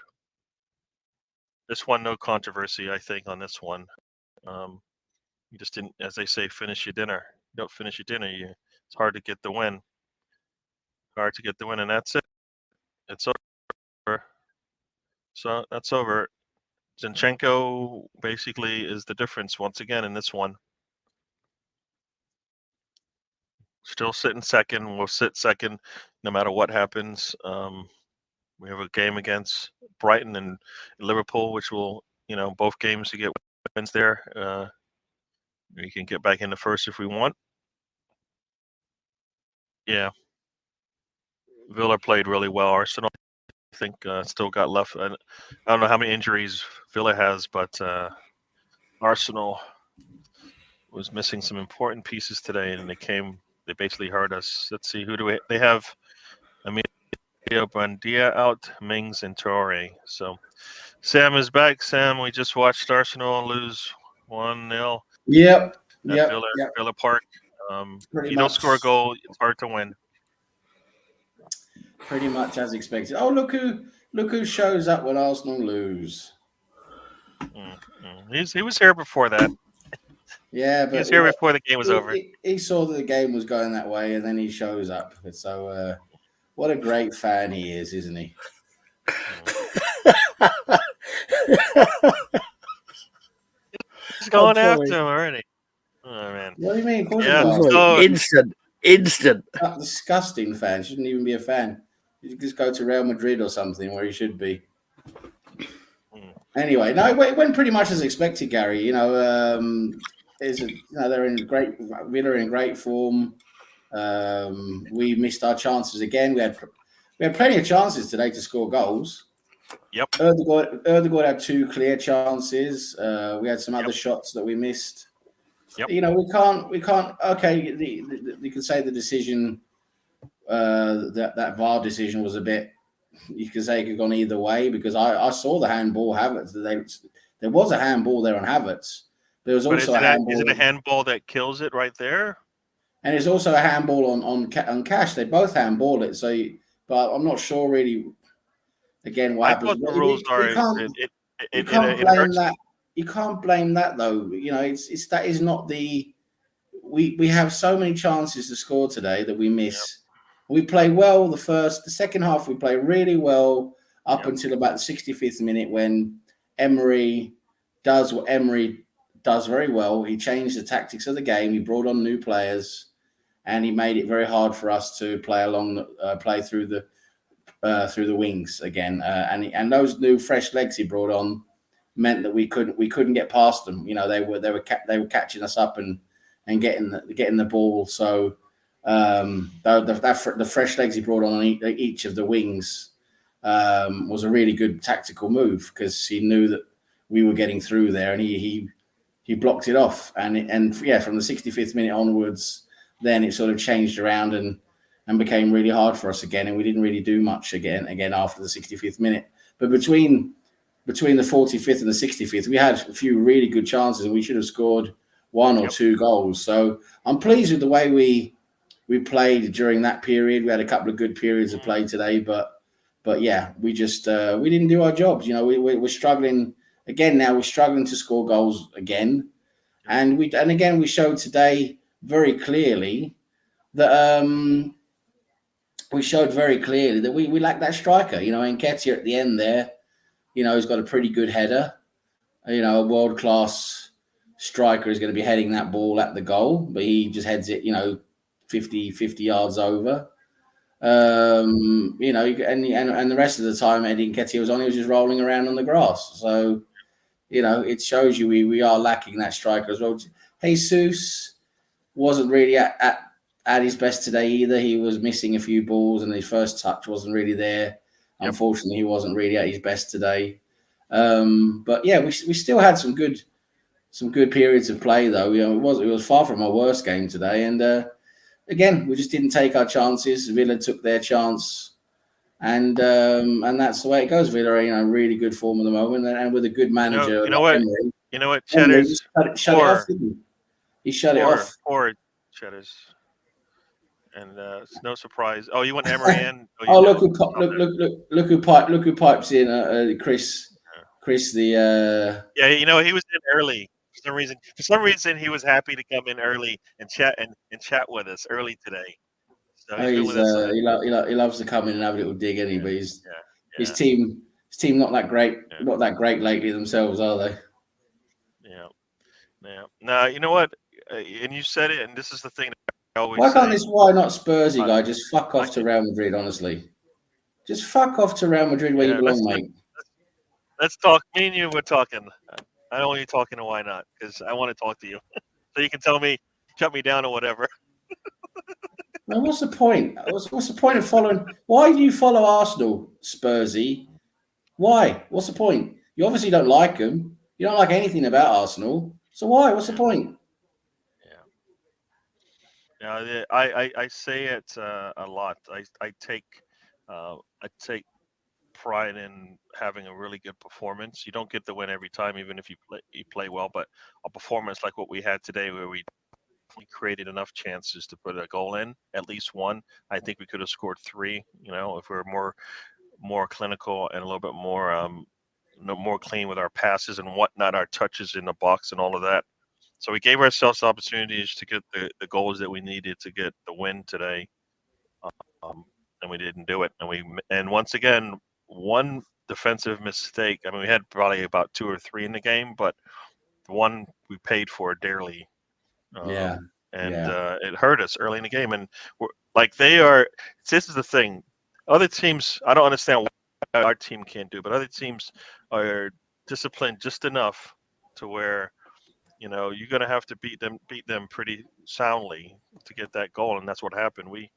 [SPEAKER 1] This one, no controversy, I think, on this one. You just didn't, as they say, finish your dinner. You don't finish your dinner, it's hard to get the win. And that's it. It's over. So that's over. Zinchenko basically is the difference once again in this one. Still sitting second. We'll sit second no matter what happens. We have a game against Brighton and Liverpool, which will, both games to get wins there. We can get back in the first if we want. Yeah. Villa played really well. Arsenal, I think, still got left. I don't know how many injuries Villa has, but Arsenal was missing some important pieces today, and they basically hurt us. Let's see, they have Emilio Buendia out, Mings and Traore. So Sam is back. Sam, we just watched Arsenal lose 1-0.
[SPEAKER 3] Yep.
[SPEAKER 1] At Villa Park. You don't score a goal, it's hard to win.
[SPEAKER 3] Pretty much as expected. Oh, look who shows up when Arsenal lose.
[SPEAKER 1] He was here before that.
[SPEAKER 3] Yeah, but
[SPEAKER 1] he was here before the game was over.
[SPEAKER 3] He saw that the game was going that way, and then he shows up. So, what a great fan he is, isn't he?
[SPEAKER 1] He's going after him already. Oh man!
[SPEAKER 3] What do you mean?
[SPEAKER 2] Instant.
[SPEAKER 3] That disgusting fan shouldn't even be a fan. You should just go to Real Madrid or something where he should be. Anyway, no, it went pretty much as expected, Gary. They're in Villa in great form. We missed our chances again. We had plenty of chances today to score goals.
[SPEAKER 1] Yep.
[SPEAKER 3] Erdegaard had 2 clear chances. We had some other shots that we missed.
[SPEAKER 1] Yep.
[SPEAKER 3] We can't. Okay, you can say the decision, that VAR decision was a bit. You can say it could have gone either way because I saw the handball. Havertz. There was a handball there on Havertz. There was also a handball.
[SPEAKER 1] Is it a handball that kills it right there?
[SPEAKER 3] And it's also a handball on Cash. They both handball it. So, but I'm not sure really. Again, what happens?
[SPEAKER 1] The rules are.
[SPEAKER 3] You can't blame that. You can't blame that though. It's that is not the. We have so many chances to score today that we miss. Yep. We play well the second half. We play really well up until about the 65th minute when Emery does what Emery does very well. He changed the tactics of the game. He brought on new players, and he made it very hard for us to play through the wings again. And those new fresh legs he brought on meant that we couldn't get past them. You know, they were catching us up and getting the ball. So the fresh legs he brought on each of the wings was a really good tactical move, because he knew that we were getting through there, and he blocked it off. And from the 65th minute onwards, then it sort of changed around and became really hard for us again, and we didn't really do much again after the 65th minute. But between the 45th and the 65th, we had a few really good chances, and we should have scored one or two goals. So I'm pleased with the way we played during that period. We had a couple of good periods of play today, but yeah, we just we didn't do our jobs. You know, we're struggling again now. We're struggling to score goals again, and again we showed today very clearly that we lack that striker. You know, Nketiah at the end there, you know, he's got a pretty good header. You know, a world-class striker is going to be heading that ball at the goal, but he just heads it, you know, 50 yards over. You know, and the rest of the time Eddie Nketiah was just rolling around on the grass. So, you know, it shows you we are lacking that striker as well. Jesus wasn't really at his best today either. He was missing a few balls, and his first touch wasn't really there. Yep. Unfortunately, he wasn't really at his best today. But yeah, we still had some good periods of play though. You know, it was far from our worst game today, and again, we just didn't take our chances. Villa took their chance, and that's the way it goes. Villa are in really good form at the moment, and with a good manager.
[SPEAKER 1] You know what? Cheddar's
[SPEAKER 3] shut it off. Didn't he? He shut it off.
[SPEAKER 1] Poor Cheddar's, and it's no surprise. Oh, you want Emery in?
[SPEAKER 3] Look who pipes in. Chris the.
[SPEAKER 1] Yeah, you know, he was in early. For some reason, he was happy to come in early and chat with us early today. So
[SPEAKER 3] he loves to come in and have a little dig, anyway. But his team not that great, not that great lately themselves, are they?
[SPEAKER 1] Yeah. Now you know what, and you said it, and this is the thing that I always.
[SPEAKER 3] Why not Spursy guy just fuck off to Real Madrid? Honestly, just fuck off to Real Madrid where you belong, mate.
[SPEAKER 1] Let's talk. Me and you were talking. I only talking to why not, because I want to talk to you, so you can tell me, shut me down or whatever.
[SPEAKER 3] Now, what's the point? What's the point of following? Why do you follow Arsenal, Spursy? Why? What's the point? You obviously don't like them. You don't like anything about Arsenal. So why? What's the point?
[SPEAKER 1] Yeah. I say it a lot. I take pride in having a really good performance. You don't get the win every time, even if you play well, but a performance like what we had today, where we created enough chances to put a goal in, at least one. I think we could have scored 3. You know, if we were more clinical and a little bit more clean with our passes and whatnot, our touches in the box and all of that. So we gave ourselves opportunities to get the goals that we needed to get the win today, and we didn't do it. And once again, one defensive mistake. I mean, we had probably about 2 or 3 in the game, but the one we paid for dearly. It hurt us early in the game. And this is the thing. Other teams, I don't understand what our team can't do, but other teams are disciplined just enough to where, you know, you're going to have to beat them pretty soundly to get that goal. And that's what happened. We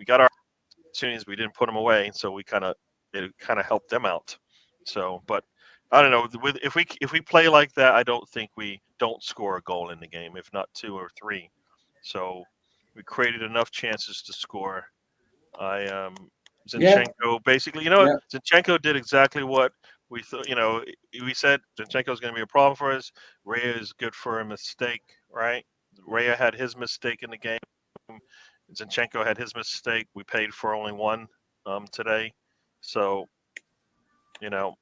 [SPEAKER 1] got our opportunities. We didn't put them away. So it kind of helped them out. So, but I don't know. If we play like that, I don't think we don't score a goal in the game, if not 2 or 3. So we created enough chances to score. Zinchenko basically, Zinchenko did exactly what we thought. You know, we said Zinchenko is going to be a problem for us. Raya is good for a mistake, right? Raya had his mistake in the game. Zinchenko had his mistake. We paid for only one today, so you know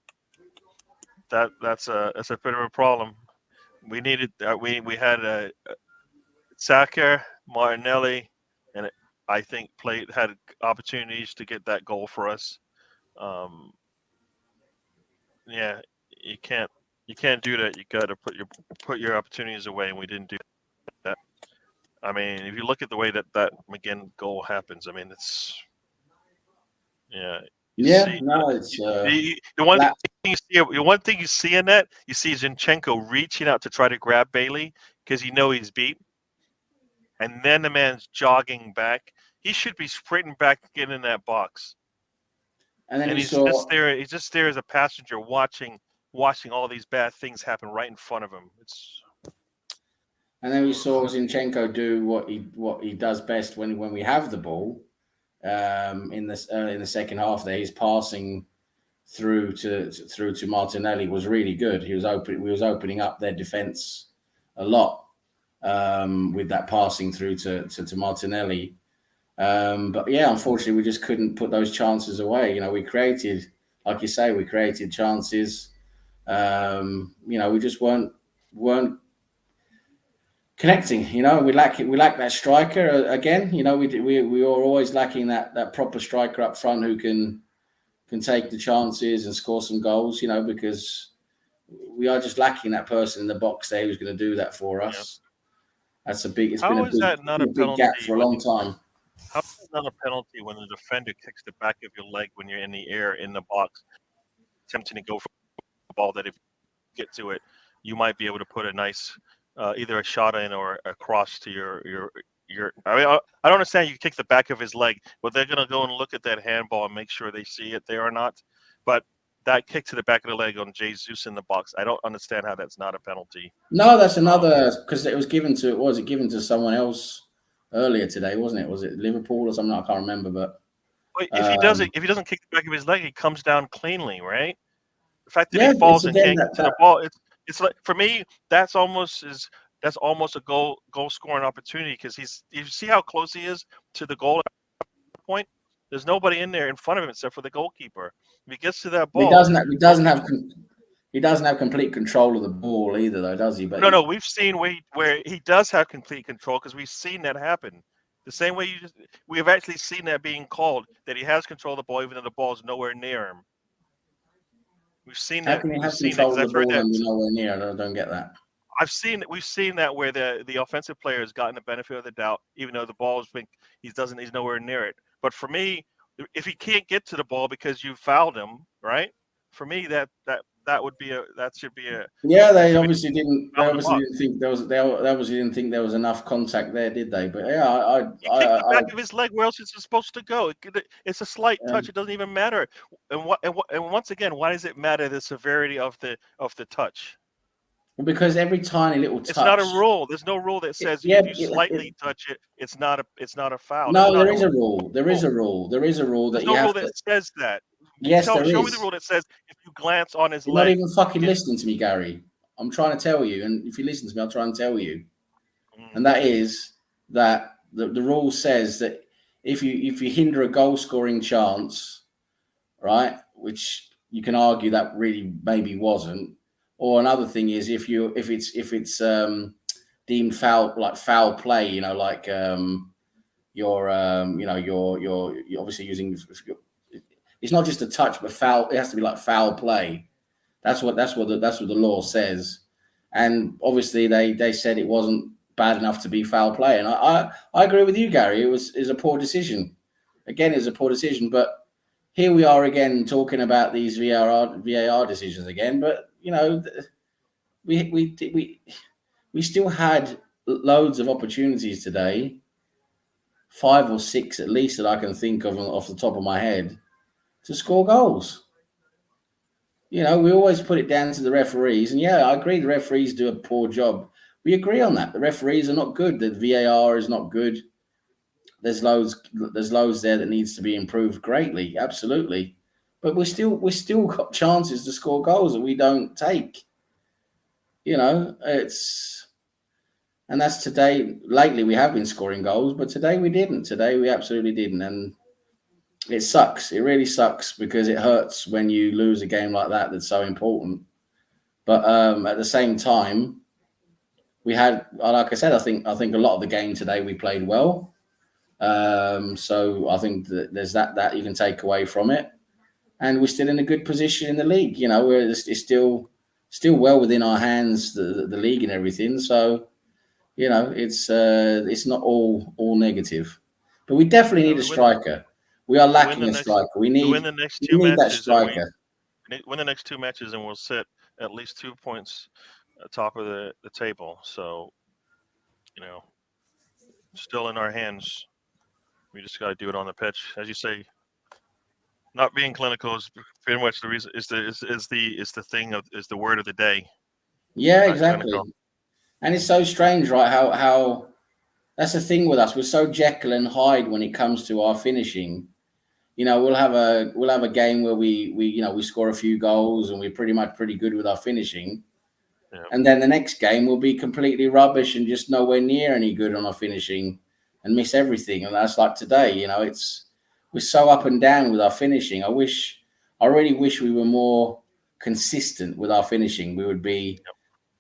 [SPEAKER 1] that's a bit of a problem. We needed we had Saka, Martinelli, and I think had opportunities to get that goal for us. You You can't do that. You got to put your opportunities away, and we didn't do that. I mean, if you look at the way that McGinn goal happens, I mean, it's
[SPEAKER 3] it's
[SPEAKER 1] the one thing you see in that, you see Zinchenko reaching out to try to grab Bailey because he's beat, and then the man's jogging back. He should be sprinting back to get in that box,
[SPEAKER 3] and
[SPEAKER 1] he's just there. He's just there as a passenger watching all these bad things happen right in front of him.
[SPEAKER 3] And then we saw Zinchenko do what he does best when we have the ball. In the second half, there his passing through to Martinelli was really good. We was opening up their defense a lot with that passing through to Martinelli. But yeah, unfortunately, we just couldn't put those chances away. We created, like you say, chances. We just weren't connecting. We lack that striker again. We are always lacking that proper striker up front who can take the chances and score some goals. Because we are just lacking that person in the box there who's going to do that for us. Yeah. It's been a big gap for a long time.
[SPEAKER 1] How is that not a penalty when the defender kicks the back of your leg when you're in the air in the box, attempting to go for the ball that if you get to it, you might be able to put a nice either a shot in or a cross to your. I mean, I don't understand. You kick the back of his leg, but they're gonna go and look at that handball and make sure they see it there or not. But that kick to the back of the leg on Jesus in the box, I don't understand how that's not a penalty.
[SPEAKER 3] No, that's another because it was given to someone else earlier today, wasn't it? Was it Liverpool or something? I can't remember. But
[SPEAKER 1] if he doesn't kick the back of his leg, he comes down cleanly, right? The fact that he falls and can't get to the ball, it's like, for me, that's almost a goal scoring opportunity because you see how close he is to the goal point. There's nobody in there in front of him except for the goalkeeper. If he gets to that ball,
[SPEAKER 3] he doesn't have complete control of the ball either, though, does he? But
[SPEAKER 1] no, we've seen where he does have complete control because we've seen that happen. The same way we have actually seen that being called, that he has control of the ball even though the ball is nowhere near him. We've seen that.
[SPEAKER 3] How can he have control of the ball and be nowhere near? I don't get that.
[SPEAKER 1] We've seen that where the offensive player has gotten the benefit of the doubt, even though the ball he's nowhere near it. But for me, if he can't get to the ball because you fouled him, right? For me, that should be a.
[SPEAKER 3] Yeah, they obviously didn't think there was enough contact there, did they? But yeah,
[SPEAKER 1] he kicked the back of his leg. Where else is it supposed to go? It's a slight touch. It doesn't even matter. And once again, why does it matter the severity of the touch?
[SPEAKER 3] Because every tiny little touch.
[SPEAKER 1] It's not a rule. There's no rule that says if you slightly touch it, it's not a foul.
[SPEAKER 3] No, there is a rule. There is a rule that
[SPEAKER 1] There's no rule that says that.
[SPEAKER 3] Yes, there is.
[SPEAKER 1] Show me the rule that says if you glance on his
[SPEAKER 3] leg. You're not even fucking listening to me, Gary. I'm trying to tell you, and if you listen to me, I'll try and tell you. And that is that the rule says that if you hinder a goal scoring chance, right, which you can argue that really maybe wasn't. Or another thing is if it's deemed foul play, you're obviously using. It's not just a touch, but foul. It has to be like foul play. That's what the law says, and obviously they said it wasn't bad enough to be foul play, and I agree with you, Gary. It was a poor decision. Again, it's a poor decision, but here we are again talking about these VAR decisions again, but. We still had loads of opportunities today, 5 or 6 at least that I can think of off the top of my head, to score goals. We always put it down to the referees, and yeah, I agree the referees do a poor job. We agree on that. The referees are not good. The VAR is not good. There's loads there that needs to be improved greatly, absolutely. But we still got chances to score goals that we don't take. And that's today. Lately, we have been scoring goals, but today we didn't. Today we absolutely didn't, and it sucks. It really sucks because it hurts when you lose a game like that. That's so important. But at the same time, we had, like I said, I think a lot of the game today we played well. So I think that there's that you can take away from it. And we're still in a good position in the league. It's still still well within our hands, the league and everything. So, you know, it's not all negative, but we definitely need a striker. We are lacking a striker. We
[SPEAKER 1] win the next
[SPEAKER 3] need that striker.
[SPEAKER 1] Win the next 2 matches, and we'll sit at least 2 points top of the table. So, you know, still in our hands. We just got to do it on the pitch, as you say. Not being clinical is pretty much the reason. Is the word of the day.
[SPEAKER 3] Yeah, exactly. And it's so strange, right? How that's the thing with us. We're so Jekyll and Hyde when it comes to our finishing. You know, we'll have a game where we score a few goals and we're pretty good with our finishing. Yeah. And then the next game will be completely rubbish and just nowhere near any good on our finishing and miss everything. And that's like today, you know, we're so up and down with our finishing. I really wish we were more consistent with our finishing. We would be,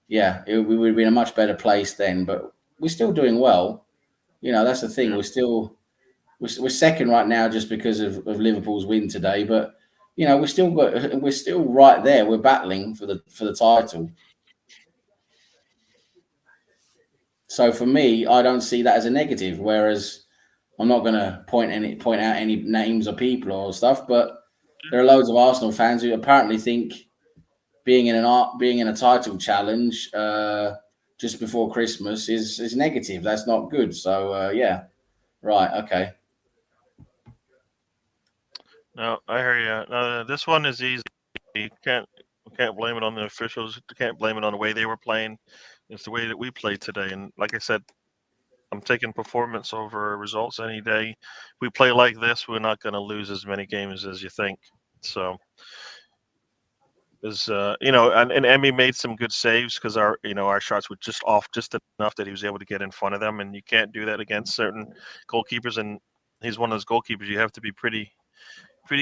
[SPEAKER 3] we would be in a much better place then, but we're still doing well. You know, that's the thing. Yeah. We're second right now just because of Liverpool's win today, but you know, we're still right there. We're battling for the title. So for me, I don't see that as a negative. Whereas I'm not going to point out any names of people or stuff, but there are loads of Arsenal fans who apparently think being in a title challenge just before Christmas is negative. That's not good. So yeah, right, okay.
[SPEAKER 1] No, I hear you. This one is easy. You can't blame it on the officials. You can't blame it on the way they were playing. It's the way that we played today. And like I said, I'm taking performance over results any day. If we play like this, we're not going to lose as many games as you think. So, and Emmy made some good saves because our shots were just off just enough that he was able to get in front of them. And you can't do that against certain goalkeepers. And he's one of those goalkeepers. You have to be pretty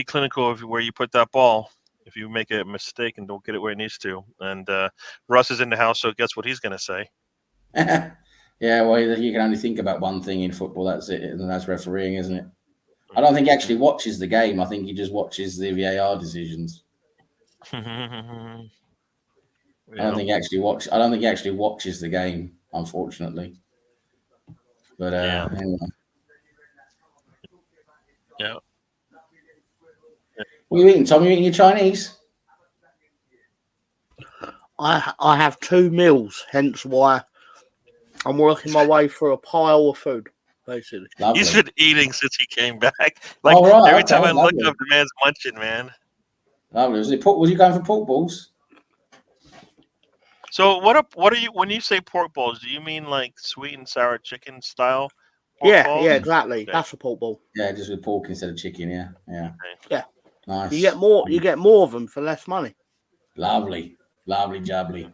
[SPEAKER 1] clinical of where you put that ball. If you make a mistake and don't get it where it needs to. And Russ is in the house, so guess what he's going to say?
[SPEAKER 3] Yeah, well, you can only think about one thing in football. That's it, and that's refereeing, isn't it? I don't think he actually watches the game. I think he just watches the VAR decisions. I don't think he actually watches the game, unfortunately. But anyway.
[SPEAKER 1] Yeah.
[SPEAKER 3] What are you eating, Tom? You eating your Chinese?
[SPEAKER 2] I have 2 meals, hence why I'm working my way through a pile of food, basically.
[SPEAKER 3] Lovely.
[SPEAKER 1] He's been eating since he came back. Like every time I look up, the man's munching, man.
[SPEAKER 3] Lovely. Was you going for pork balls?
[SPEAKER 1] So what are you when you say pork balls? Do you mean like sweet and sour chicken style?
[SPEAKER 2] Yeah, exactly. Okay. That's a pork ball.
[SPEAKER 3] Yeah, just with pork instead of chicken. Yeah.
[SPEAKER 2] Yeah.
[SPEAKER 3] Nice.
[SPEAKER 2] You get more of them for less money.
[SPEAKER 3] Lovely jubbly.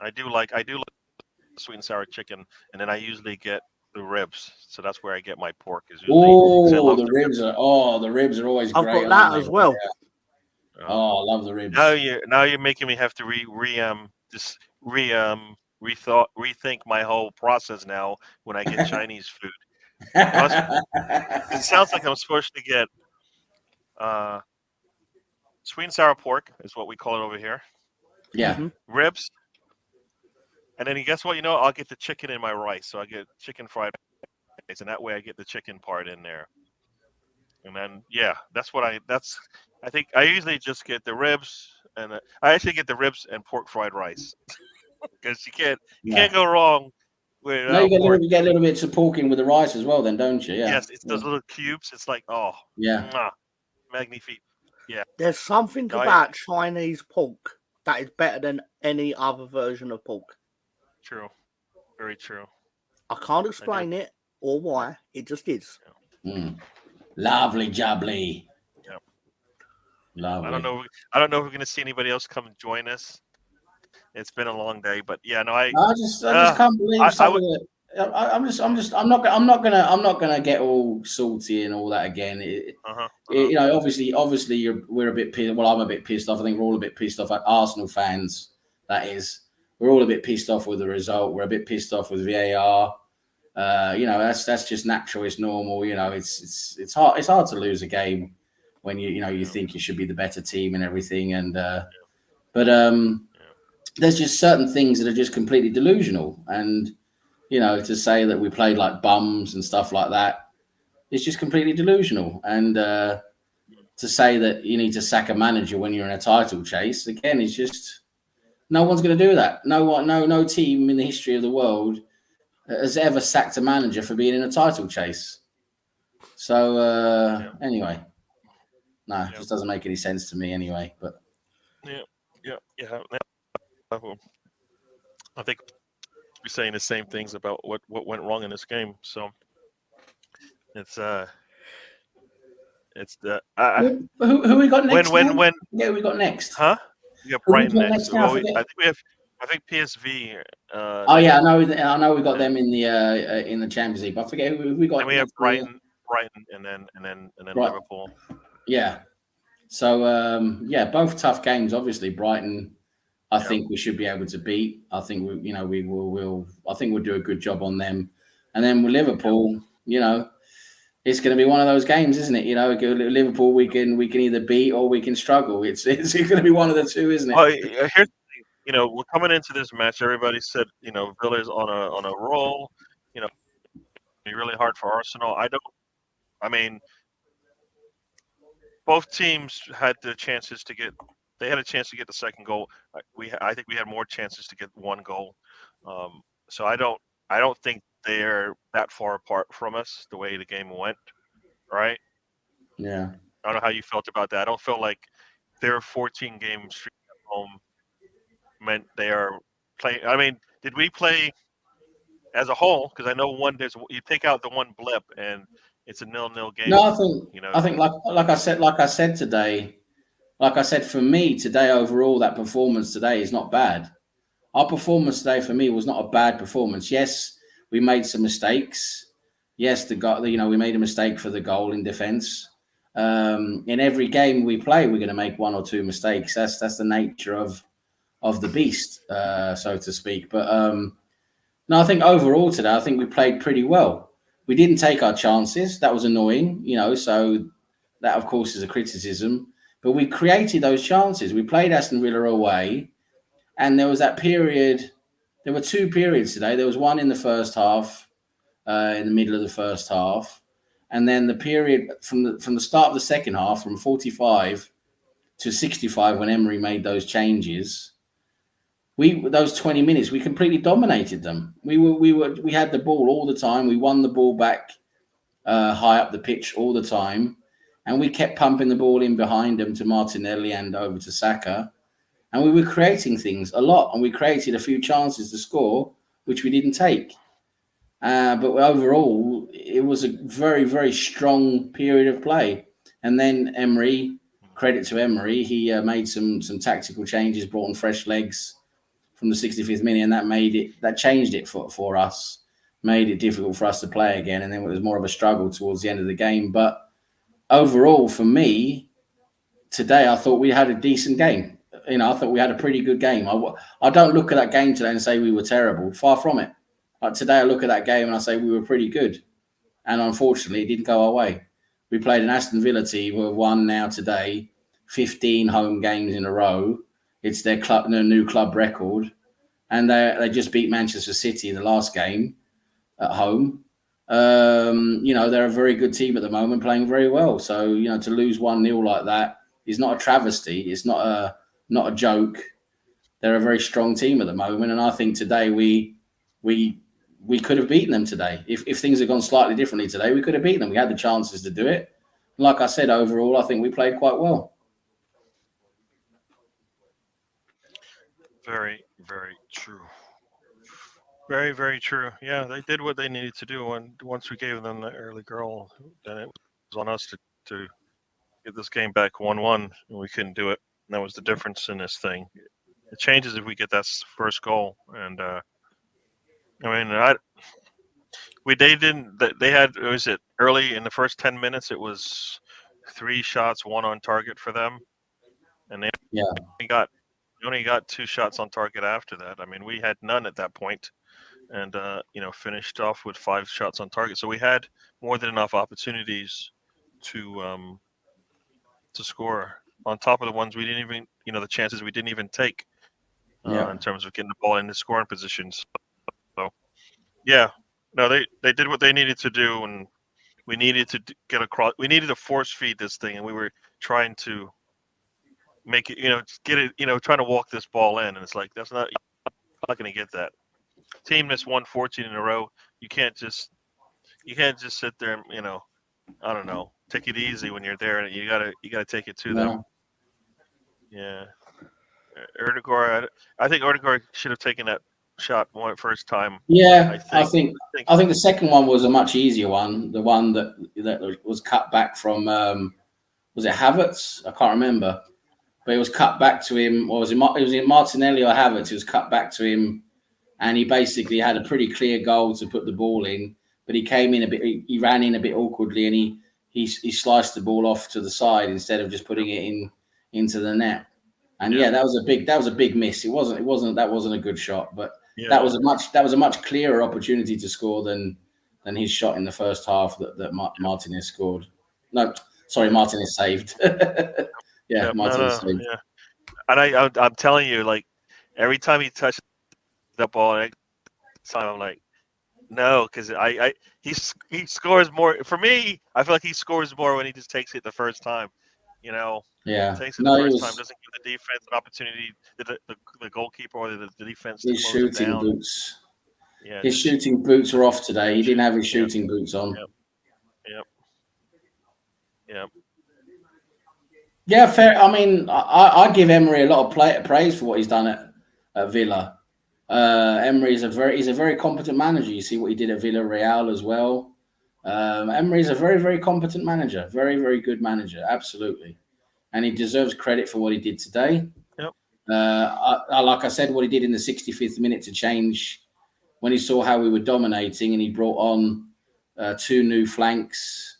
[SPEAKER 1] I do like sweet and sour chicken, and then I usually get the ribs. So that's where I get my pork.
[SPEAKER 3] The ribs are always great.
[SPEAKER 2] I've got that as well.
[SPEAKER 3] Yeah. Oh, I love the ribs.
[SPEAKER 1] Now you're making me have to rethink my whole process now when I get Chinese food. It sounds like I'm supposed to get sweet and sour pork is what we call it over here.
[SPEAKER 3] Yeah.
[SPEAKER 2] Mm-hmm.
[SPEAKER 1] Ribs. And then guess what? I'll get the chicken in my rice. So I get chicken fried rice, and that way I get the chicken part in there. And then I think I usually just get the ribs, and I actually get the ribs and pork fried rice because you can't go wrong with.
[SPEAKER 3] No, you get a little bit of pork in with the rice as well, then, don't you? Yeah.
[SPEAKER 1] Yes, it's those little cubes. It's like magnifique. Yeah.
[SPEAKER 2] There's something about Chinese pork that is better than any other version of pork.
[SPEAKER 1] True. Very true.
[SPEAKER 2] I can't explain it or why. It just is.
[SPEAKER 3] Yeah. Lovely jubbly.
[SPEAKER 1] Yeah.
[SPEAKER 3] Lovely.
[SPEAKER 1] I don't know if we're going to see anybody else come join us. It's been a long day, but yeah, no, I
[SPEAKER 3] just can't believe I'm not gonna get all salty and all that again. Obviously we're a bit pissed. Well, I'm a bit pissed off. I think we're all a bit pissed off at Arsenal fans. That is, we're all a bit pissed off with the result. We're a bit pissed off with VAR. That's just natural. It's normal. It's hard. It's hard to lose a game when you think you should be the better team and everything. And But there's just certain things that are just completely delusional. And, to say that we played like bums and stuff like that, it's just completely delusional. And to say that you need to sack a manager when you're in a title chase, again, is just, no one's going to do that. No team in the history of the world has ever sacked a manager for being in a title chase. So anyway, no, it just doesn't make any sense to me anyway. But
[SPEAKER 1] yeah. I think we're saying the same things about what went wrong in this game. So it's the
[SPEAKER 3] who we got next?
[SPEAKER 1] When
[SPEAKER 3] we got next?
[SPEAKER 1] Huh? We got Brighton next. Well, I think PSV.
[SPEAKER 3] Oh yeah, I know we got them in the Champions League. But I forget who we got.
[SPEAKER 1] And we have Brighton, and then Liverpool.
[SPEAKER 3] Yeah. So both tough games. Obviously, Brighton. I think we should be able to beat. I think we will. I think we'll do a good job on them. And then with Liverpool, it's going to be one of those games, isn't it? Liverpool, we can either beat or we can struggle. It's going to be one of the two, isn't it?
[SPEAKER 1] Well, here's the thing, we're coming into this match. Everybody said, Villa's on a roll. Be really hard for Arsenal. Both teams had the chances to get. They had a chance to get the second goal. I think we had more chances to get one goal. So I don't think they're that far apart from us the way the game went, right?
[SPEAKER 3] Yeah.
[SPEAKER 1] I don't know how you felt about that. I don't feel like their 14-game streak at home meant they are playing. Did we play as a whole? Because I know you take out the one blip and it's a 0-0 game.
[SPEAKER 3] No, I think like I said today. Like I said, for me today overall, that performance today is not bad. Our performance today for me was not a bad performance. Yes, we made some mistakes. Yes, we made a mistake for the goal in defence. In every game we play, we're going to make one or two mistakes. That's the nature of the beast, so to speak. But no, I think overall today, I think we played pretty well. We didn't take our chances. That was annoying, so that, of course, is a criticism. But we created those chances. We played Aston Villa away, and there was that period. There were two periods today. There was one in the first half, in the middle of the first half, and then the period from the start of the second half, from 45 to 65, when Emery made those changes. Those 20 minutes, we completely dominated them. We had the ball all the time. We won the ball back high up the pitch all the time. And we kept pumping the ball in behind them to Martinelli and over to Saka. And we were creating things a lot. And we created a few chances to score, which we didn't take. But overall, it was a very, very strong period of play. And then Emery, credit to Emery, he made some tactical changes, brought on fresh legs from the 65th minute. And that changed it for us, made it difficult for us to play again. And then it was more of a struggle towards the end of the game. But overall, for me, today, I thought we had a decent game. I thought we had a pretty good game. I don't look at that game today and say we were terrible. Far from it. Like today, I look at that game and I say we were pretty good. And unfortunately, it didn't go our way. We played an Aston Villa team who have won now today 15 home games in a row. It's their new club record. And they just beat Manchester City in the last game at home. They're a very good team at the moment, playing very well. So, to lose 1-0 like that is not a travesty. It's not a joke. They're a very strong team at the moment. And I think today we could have beaten them today. If things had gone slightly differently today, we could have beaten them. We had the chances to do it. Like I said, overall, I think we played quite well.
[SPEAKER 1] Very, very true. Very, very true. Yeah, they did what they needed to do. And once we gave them the early goal, then it was on us to get this game back 1-1, and we couldn't do it. And that was the difference in this thing. It changes if we get that first goal. And they had, was it early in the first 10 minutes? It was 3 shots, 1 on target for them, and they only got 2 shots on target after that. We had none at that point. And finished off with 5 shots on target. So we had more than enough opportunities to score. on top of the ones we didn't even, the chances we didn't even take in terms of getting the ball in the scoring positions. So, yeah, no, they did what they needed to do, and we needed to get across. We needed to force feed this thing, and we were trying to make it, get it, trying to walk this ball in, and it's like that's not going to get that. Team that's won 14 in a row, you can't just sit there and I don't know, take it easy when you're there, and you gotta take it to them. Yeah, Erdegaard. I think Erdegaard should have taken that shot first time.
[SPEAKER 3] Yeah, I think the second one was a much easier one. The one that was cut back from was it Havertz? I can't remember, but it was cut back to him. Or was it Martinelli or Havertz? It was cut back to him, and he basically had a pretty clear goal to put the ball in. But he came in a bit. He ran in a bit awkwardly, and he sliced the ball off to the side instead of just putting it into the net. And that was a big miss. That wasn't a good shot, but that was a much clearer opportunity to score than his shot in the first half that Martinez scored. No, sorry, Martinez saved. Martinez saved.
[SPEAKER 1] Yeah, and I'm telling you, like every time he touched that ball, I'm like, no, because he scores more. For me, I feel like he scores more when he just takes it the first time. Takes it the first time, doesn't give the defense an opportunity, the goalkeeper or the defense.
[SPEAKER 3] His shooting boots. Yeah, his shooting boots are off today. He didn't have his shooting boots on.
[SPEAKER 1] Yep.
[SPEAKER 3] Yeah, fair. I mean, I give Emery a lot of praise for what he's done at Villa. Emery is a very competent manager. You see what he did at Villarreal as well. Emery is a very, very competent manager. Very, very good manager. Absolutely. And he deserves credit for what he did today.
[SPEAKER 1] Yep.
[SPEAKER 3] Like I said, what he did in the 65th minute to change when he saw how we were dominating, and he brought on 2 new flanks,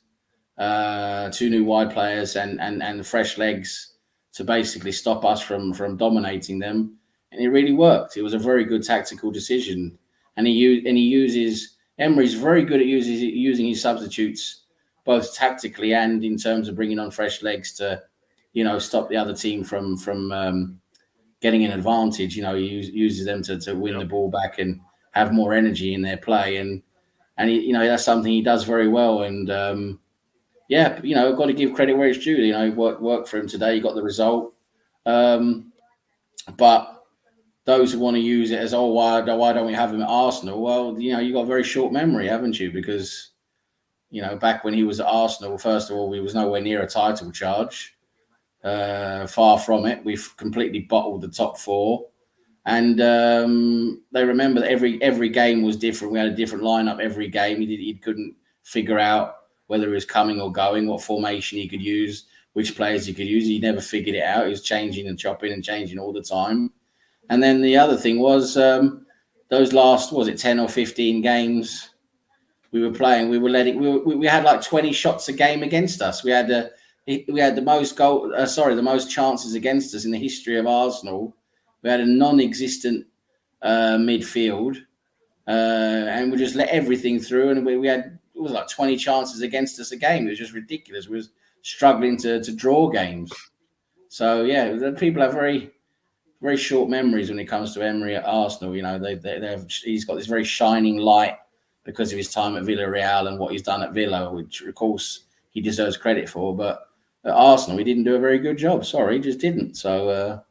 [SPEAKER 3] 2 new wide players and fresh legs to basically stop us from dominating them. And it really worked. It was a very good tactical decision. And Emery's very good at using his substitutes, both tactically and in terms of bringing on fresh legs to, stop the other team from getting an advantage. He uses them to win the ball back and have more energy in their play. And he, that's something he does very well. And I've got to give credit where it's due. Worked for him today. He got the result. But those who want to use it as, why don't we have him at Arsenal? Well, you got a very short memory, haven't you? Because, back when he was at Arsenal, first of all, he was nowhere near a title charge. Far from it. We've completely bottled the top 4. And they remember that every game was different. We had a different lineup every game. He couldn't figure out whether he was coming or going, what formation he could use, which players he could use. He never figured it out. He was changing and chopping and changing all the time. And then the other thing was those last, 10 or 15 games we were playing, we had like 20 shots a game against us. We had the most chances against us in the history of Arsenal. We had a non-existent midfield, and we just let everything through. And we had, it was like 20 chances against us a game. It was just ridiculous. We were struggling to draw games. So people have very, very short memories when it comes to Emery at Arsenal. He's got this very shining light because of his time at Villarreal and what he's done at Villa, which of course he deserves credit for. But at Arsenal, he didn't do a very good job. Sorry, he just didn't. So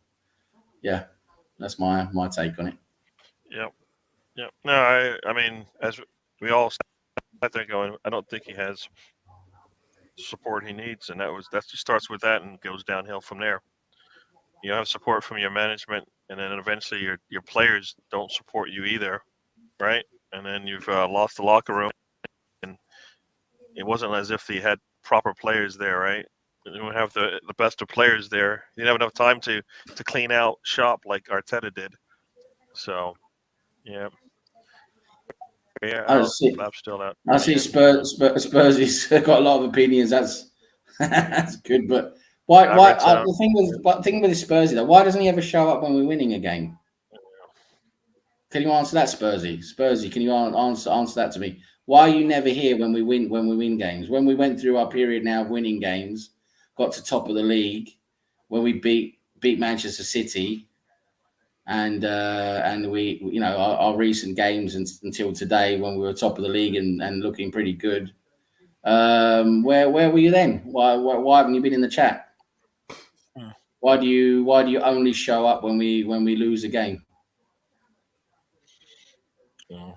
[SPEAKER 3] that's my take on it.
[SPEAKER 1] Yep. No, I mean, as we all sat there going, I don't think he has support he needs, and that just starts with that and goes downhill from there. You have support from your management, and then eventually your players don't support you either, right? And then you've lost the locker room, and it wasn't as if he had proper players there, right? You don't have the best of players there. You didn't have enough time to clean out shop like Arteta did. So, yeah.
[SPEAKER 3] I see Spurs got a lot of opinions. That's good, but why? The thing with the Spurs though, why doesn't he ever show up when we're winning a game? Can you answer that, Spursy, can you answer that to me? Why are you never here when we win games? When we went through our period now of winning games, got to top of the league, when we beat Manchester City, and we, you know, our recent games until today when we were top of the league and looking pretty good. Where were you then? Why haven't you been in the chat? Why do you only show up when we lose a game?
[SPEAKER 1] Yeah.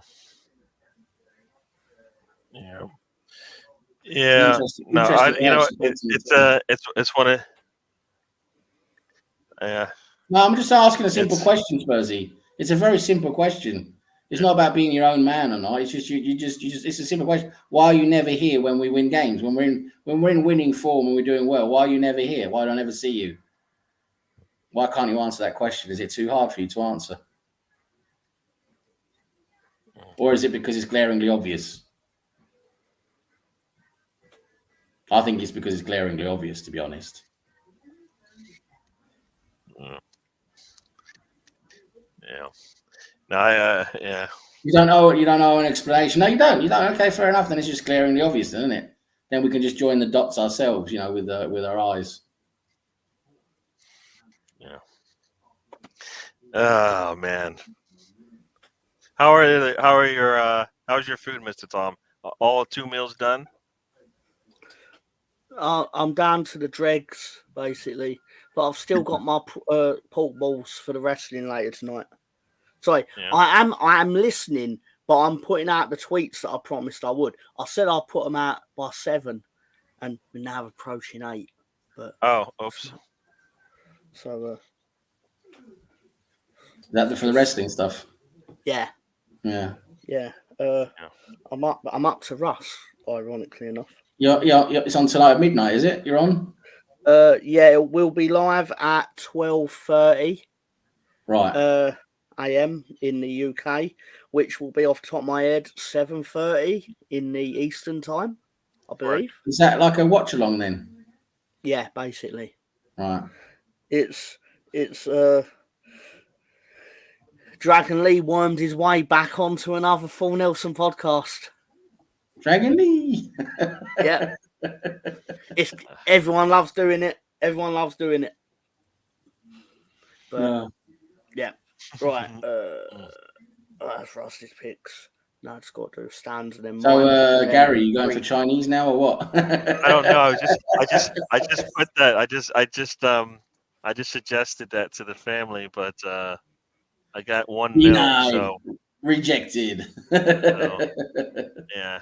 [SPEAKER 1] No, it's one of. Yeah.
[SPEAKER 3] No, I'm just asking a simple question, Spursy. It's a very simple question. It's not about being your own man or not. It's just you just. It's a simple question. Why are you never here when we win games? When we're in winning form and we're doing well, why are you never here? Why don't I ever see you? Why can't you answer that question? Is it too hard for you to answer, or is it because it's glaringly obvious? I think it's because it's glaringly obvious, to be honest.
[SPEAKER 1] Yeah. No, yeah.
[SPEAKER 3] You don't know an explanation. No, you don't. Okay, fair enough. Then it's just glaringly obvious, then, isn't it? Then we can just join the dots ourselves, you know, with our eyes.
[SPEAKER 1] Yeah. Oh man. How's your food, Mr. Tom? All 2 meals done?
[SPEAKER 2] I'm down to the dregs, basically, but I've still got my pork balls for the wrestling later tonight. Sorry, yeah. I am listening, but I'm putting out the tweets that I promised I would. I said I'll put them out by 7, and we're now approaching 8. But
[SPEAKER 1] oops.
[SPEAKER 2] So,
[SPEAKER 3] that for the wrestling stuff.
[SPEAKER 2] Yeah.
[SPEAKER 3] Yeah.
[SPEAKER 2] I'm up to Russ, ironically enough.
[SPEAKER 3] Yeah. It's on tonight at midnight, is it? You're on?
[SPEAKER 2] Yeah, it will be live at 12:30.
[SPEAKER 3] Right.
[SPEAKER 2] AM in the UK, which will be off the top of my head 7:30 in the Eastern time, I believe.
[SPEAKER 3] Right. Is that like a watch along then?
[SPEAKER 2] Yeah, basically.
[SPEAKER 3] Right.
[SPEAKER 2] It's Dragon Lee wormed his way back onto another Full Nelson podcast.
[SPEAKER 3] Dragon Lee.
[SPEAKER 2] Yeah. Everyone loves doing it. But yeah. Right. That's Rusty's picks. Now it's got to do stands and then.
[SPEAKER 3] So, Gary, you going for Chinese now or what?
[SPEAKER 1] I don't know. I just put that. I just suggested that to the family, but I got 1 mil, so
[SPEAKER 3] rejected.
[SPEAKER 1] So, yeah.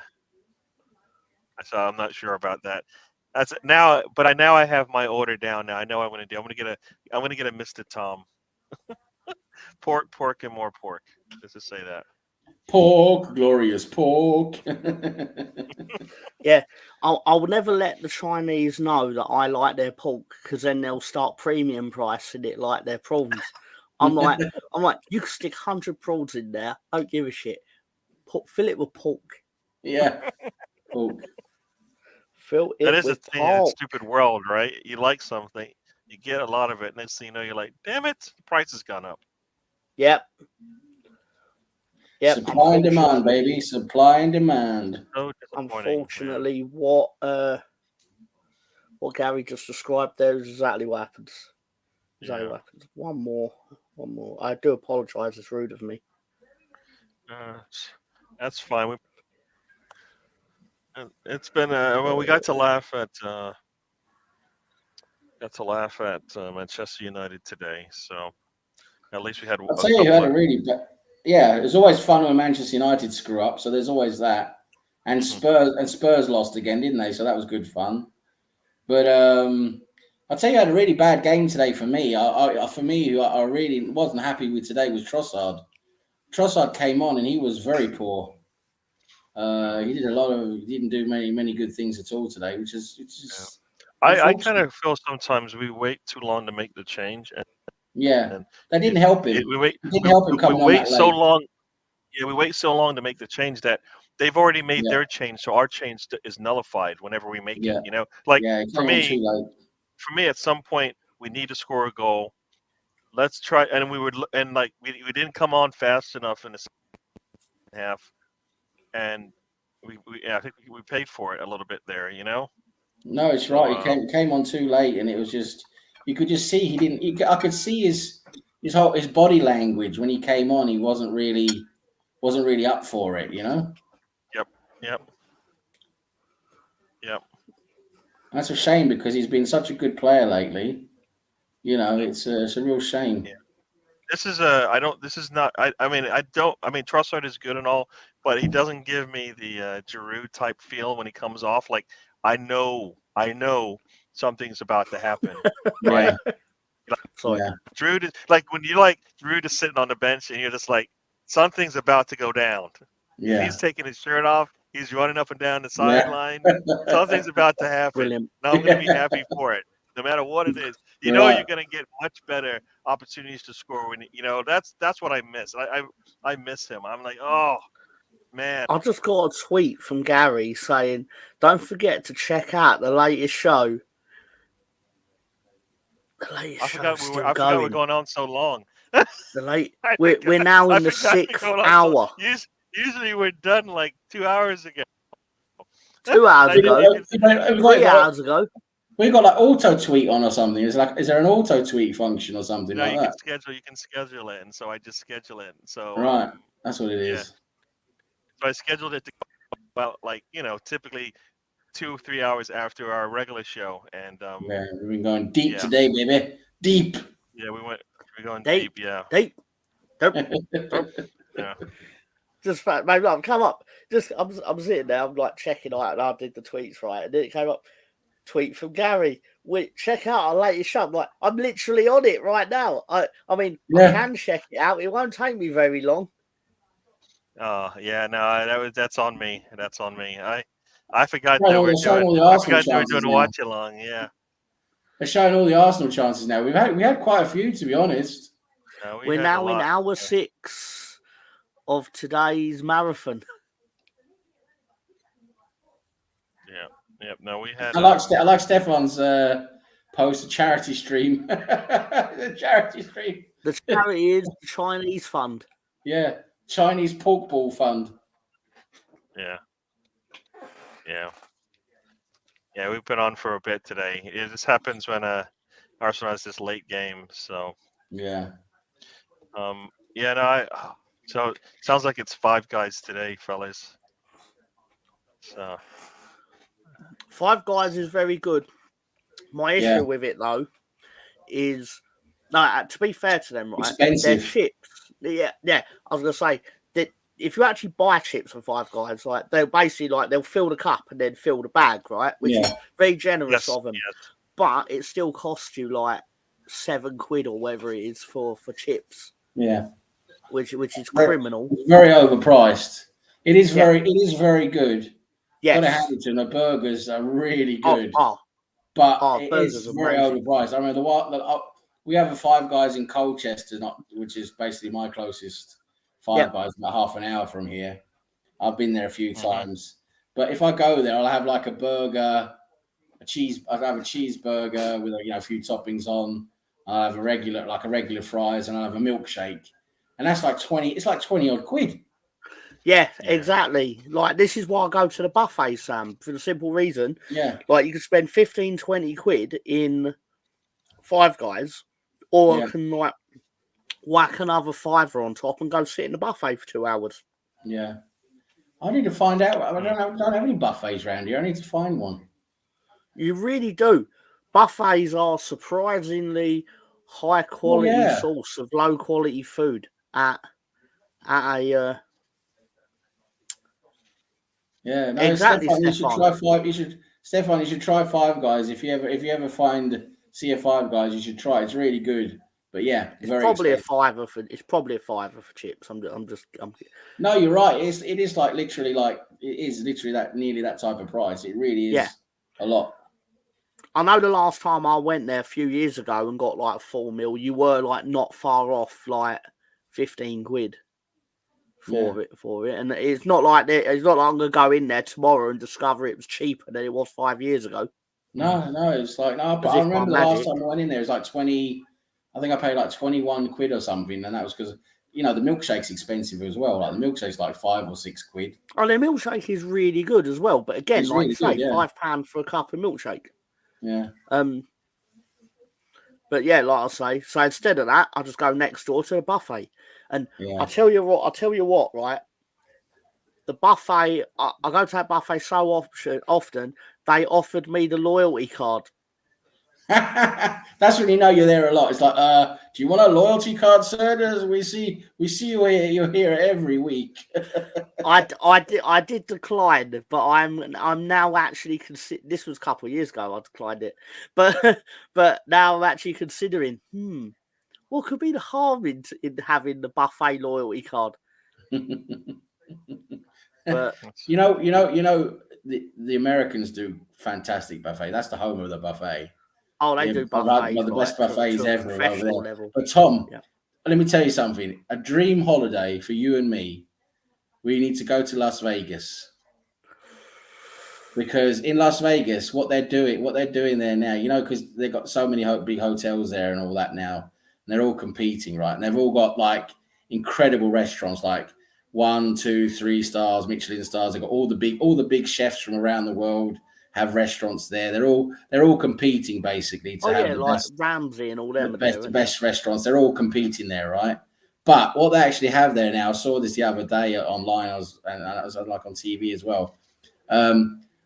[SPEAKER 1] So I'm not sure about that. That's now, but I have my order down now. I know what I'm going to do. I'm going to get a Mr. Tom. pork, and more pork. Just to say that.
[SPEAKER 3] Pork, glorious pork.
[SPEAKER 2] Yeah, I would never let the Chinese know that I like their pork, because then they'll start premium pricing it like their prawns. I'm like, you can stick 100 prawns in there. Don't give a shit. Fill it with pork.
[SPEAKER 3] Yeah, pork.
[SPEAKER 2] Fill it.
[SPEAKER 1] That is
[SPEAKER 2] with
[SPEAKER 1] a thing in a stupid world, right? You like something, you get a lot of it, and next thing you know, you're like, damn it, the price has gone up.
[SPEAKER 2] Yep.
[SPEAKER 3] Supply and demand, baby. Supply and demand.
[SPEAKER 1] So
[SPEAKER 2] unfortunately, what Gary just described there is exactly what happens. One more. I do apologise. It's rude of me.
[SPEAKER 1] That's fine. It's been we got to laugh at Manchester United today, so at least we had.
[SPEAKER 3] I'll tell you, who had a really yeah. It's always fun when Manchester United screw up, so there's always that. And Spurs lost again, didn't they? So that was good fun. But I'll tell you, I had a really bad game today for me. Who I really wasn't happy with today was Trossard. Trossard came on and he was very poor. He didn't do many good things at all today, which is.
[SPEAKER 1] I kind of feel sometimes we wait too long to make the change.
[SPEAKER 3] That didn't help him.
[SPEAKER 1] We wait so long. Yeah, we wait so long to make the change that they've already made their change, so our change is nullified whenever we make it. You know, like for me, at some point we need to score a goal. Let's try, and we didn't come on fast enough in the second half, and I think we paid for it a little bit there. You know.
[SPEAKER 3] No, it's right. He came on too late, and it was just you could just see he didn't. I could see his body language when he came on. He wasn't really up for it, you know.
[SPEAKER 1] Yep.
[SPEAKER 3] That's a shame because he's been such a good player lately. You know, it's a real shame.
[SPEAKER 1] Yeah. This is I don't. This is not. I mean, I don't. I mean, Trossard is good and all, but he doesn't give me the Giroud type feel when he comes off. Like I know something's about to happen, right?
[SPEAKER 2] Sorry.
[SPEAKER 3] Yeah.
[SPEAKER 1] Giroud is like when you like Giroud is sitting on the bench and you're just like something's about to go down.
[SPEAKER 3] Yeah.
[SPEAKER 1] He's taking his shirt off. He's running up and down the sideline. Something's about to happen.
[SPEAKER 2] Brilliant.
[SPEAKER 1] Now I'm going to be happy for it, no matter what it is. You know, you're going to get much better opportunities to score when that's what I miss. I miss him. I'm like, oh man.
[SPEAKER 2] I just got a tweet from Gary saying, "Don't forget to check out the latest show." The latest
[SPEAKER 1] I
[SPEAKER 2] show
[SPEAKER 1] forgot
[SPEAKER 2] still
[SPEAKER 1] we're
[SPEAKER 2] going.
[SPEAKER 1] going on so long.
[SPEAKER 2] We're now in the 6th hour.
[SPEAKER 1] Usually we're done like 2 hours ago.
[SPEAKER 2] 2 hours ago. 3 hours ago.
[SPEAKER 3] We got like auto tweet on or something. Is there an auto tweet function or something
[SPEAKER 1] No,
[SPEAKER 3] like that?
[SPEAKER 1] You can schedule it, and so I just schedule it. So
[SPEAKER 3] right, that's what it is.
[SPEAKER 1] Yeah. So I scheduled it to go about typically 2-3 hours after our regular show, and
[SPEAKER 3] yeah, we've been going deep today, baby. Deep.
[SPEAKER 1] Yeah, we're going deep. Yeah.
[SPEAKER 2] Deep.
[SPEAKER 1] Yeah.
[SPEAKER 2] Just maybe come up. I'm sitting there. I'm like checking out, and I did the tweets right, and then it came up. Tweet from Gary. Check out our latest show. I'm literally on it right now. I can check it out. It won't take me very long.
[SPEAKER 1] Oh yeah, no, that's on me. That's on me. I forgot
[SPEAKER 3] they were doing
[SPEAKER 1] a watch along. Yeah.
[SPEAKER 3] They're showing all the Arsenal chances now. We had quite a few, to be honest.
[SPEAKER 1] No,
[SPEAKER 2] we're now in hour 6 of today's marathon.
[SPEAKER 1] Yeah. Yep. No, we had.
[SPEAKER 3] I like Stefan's post, a charity stream. The charity stream.
[SPEAKER 2] The charity is the Chinese Fund.
[SPEAKER 3] Yeah, Chinese Pork Ball Fund.
[SPEAKER 1] Yeah. We've been on for a bit today. It just happens when Arsenal has this late game. So.
[SPEAKER 3] Yeah.
[SPEAKER 1] So sounds like it's 5 guys today, fellas. So.
[SPEAKER 2] 5 Guys is very good. My issue with it though is to be fair to them, right?
[SPEAKER 3] Expensive.
[SPEAKER 2] Their chips. Yeah. I was gonna say that if you actually buy chips from 5 Guys, like they'll basically they'll fill the cup and then fill the bag, right? Which is very generous of them. Yes. But it still costs you like £7 or whatever it is for chips.
[SPEAKER 3] Yeah.
[SPEAKER 2] Which is criminal.
[SPEAKER 3] It's very overpriced. It is very good.
[SPEAKER 2] Yes.
[SPEAKER 3] Got to hand it to them. The burgers are really good. But it is very overpriced. I remember we have a 5 Guys in Colchester, which is basically my closest 5 Guys, about half an hour from here. I've been there a few times. But if I go there, I'll have like a burger, I'll have a cheeseburger with a few toppings on. I'll have a regular fries, and I'll have a milkshake. And that's like 20. It's like 20 odd quid.
[SPEAKER 2] Yeah, exactly. Like, this is why I go to the buffet, Sam, for the simple reason.
[SPEAKER 3] Yeah.
[SPEAKER 2] Like, you can spend 15, 20 quid in 5 Guys, or I can, whack another £5 on top and go sit in the buffet for 2 hours.
[SPEAKER 3] Yeah. I need to find out. I don't have any buffets around here. I need to find one.
[SPEAKER 2] You really do. Buffets are surprisingly high-quality source of low-quality food at a...
[SPEAKER 3] Yeah, no,
[SPEAKER 2] exactly.
[SPEAKER 3] Stefan, you should try 5 Guys. If you ever see a 5 Guys, you should try. It's really good. But yeah,
[SPEAKER 2] it's probably expensive. It's probably a £5 for chips. I'm
[SPEAKER 3] No, you're right. It is literally that nearly that type of price. It really is a lot.
[SPEAKER 2] I know the last time I went there a few years ago and got like a full meal, you were like not far off, like 15 quid. For it, and it's not like I'm gonna go in there tomorrow and discover it was cheaper than it was 5 years ago.
[SPEAKER 3] No, it's like But I remember the last time I went in there, it was like 20. I think I paid like 21 quid or something, and that was because the milkshake's expensive as well. Like the milkshake's like 5 or 6 quid.
[SPEAKER 2] Oh, the milkshake is really good as well, but again,
[SPEAKER 3] it's like
[SPEAKER 2] really you say, £5 for a cup of milkshake.
[SPEAKER 3] Yeah.
[SPEAKER 2] But yeah, like I say, so instead of that, I just go next door to the buffet. And
[SPEAKER 3] Yeah.
[SPEAKER 2] I'll tell you what, right? The buffet, I go to that buffet so often, they offered me the loyalty card.
[SPEAKER 3] That's when you know you're there a lot. It's like, do you want a loyalty card, sir? We see you here. You're here every week.
[SPEAKER 2] I did decline, but I'm now actually consider. This was a couple of years ago. I declined it, but now I'm actually considering. What could be the harm in having the buffet loyalty card? But
[SPEAKER 3] you know, the Americans do fantastic buffet. That's the home of the buffet.
[SPEAKER 2] oh, they do buffets,
[SPEAKER 3] the best buffets
[SPEAKER 2] to a
[SPEAKER 3] ever over
[SPEAKER 2] professional
[SPEAKER 3] there.
[SPEAKER 2] level.
[SPEAKER 3] But Tom,
[SPEAKER 2] Yeah.
[SPEAKER 3] let me tell you something. A dream holiday for you and me. We need to go to Las Vegas. Because in Las Vegas, what they're doing there now, you know, because they've got so many big hotels there and all that now, and they're all competing, right? And they've all got like incredible restaurants, like 1, 2, 3 stars, Michelin stars. They've got all the big chefs from around the world have restaurants there. They're all competing basically to have the best,
[SPEAKER 2] Ramsey and all them.
[SPEAKER 3] the best restaurants. They're all competing there, right? But what they actually have there now, I saw this the other day online. I was like on TV as well.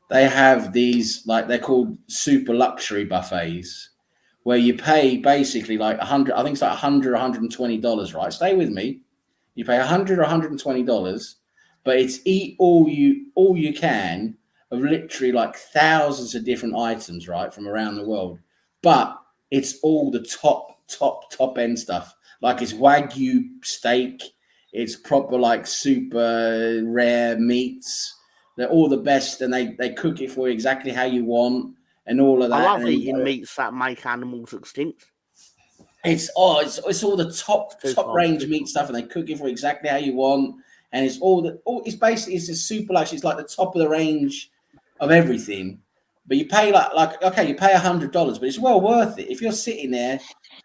[SPEAKER 3] They have these, like, they're called super luxury buffets, where you pay basically like $100. I think it's like $100, $120, right? Stay with me. You pay $100 or $120, but it's eat all you can of literally like thousands of different items, right, from around the world. But it's all the top end stuff. Like it's Wagyu steak. It's proper like super rare meats. They're all the best, and they cook it for you exactly how you want, and all of that.
[SPEAKER 2] I love eating meats that make animals extinct.
[SPEAKER 3] It's all the top range meat stuff, and they cook it for exactly how you want. And it's it's basically it's a super luxury. It's like the top of the range of everything. But you pay like okay, you pay $100, but it's well worth it if you're sitting there.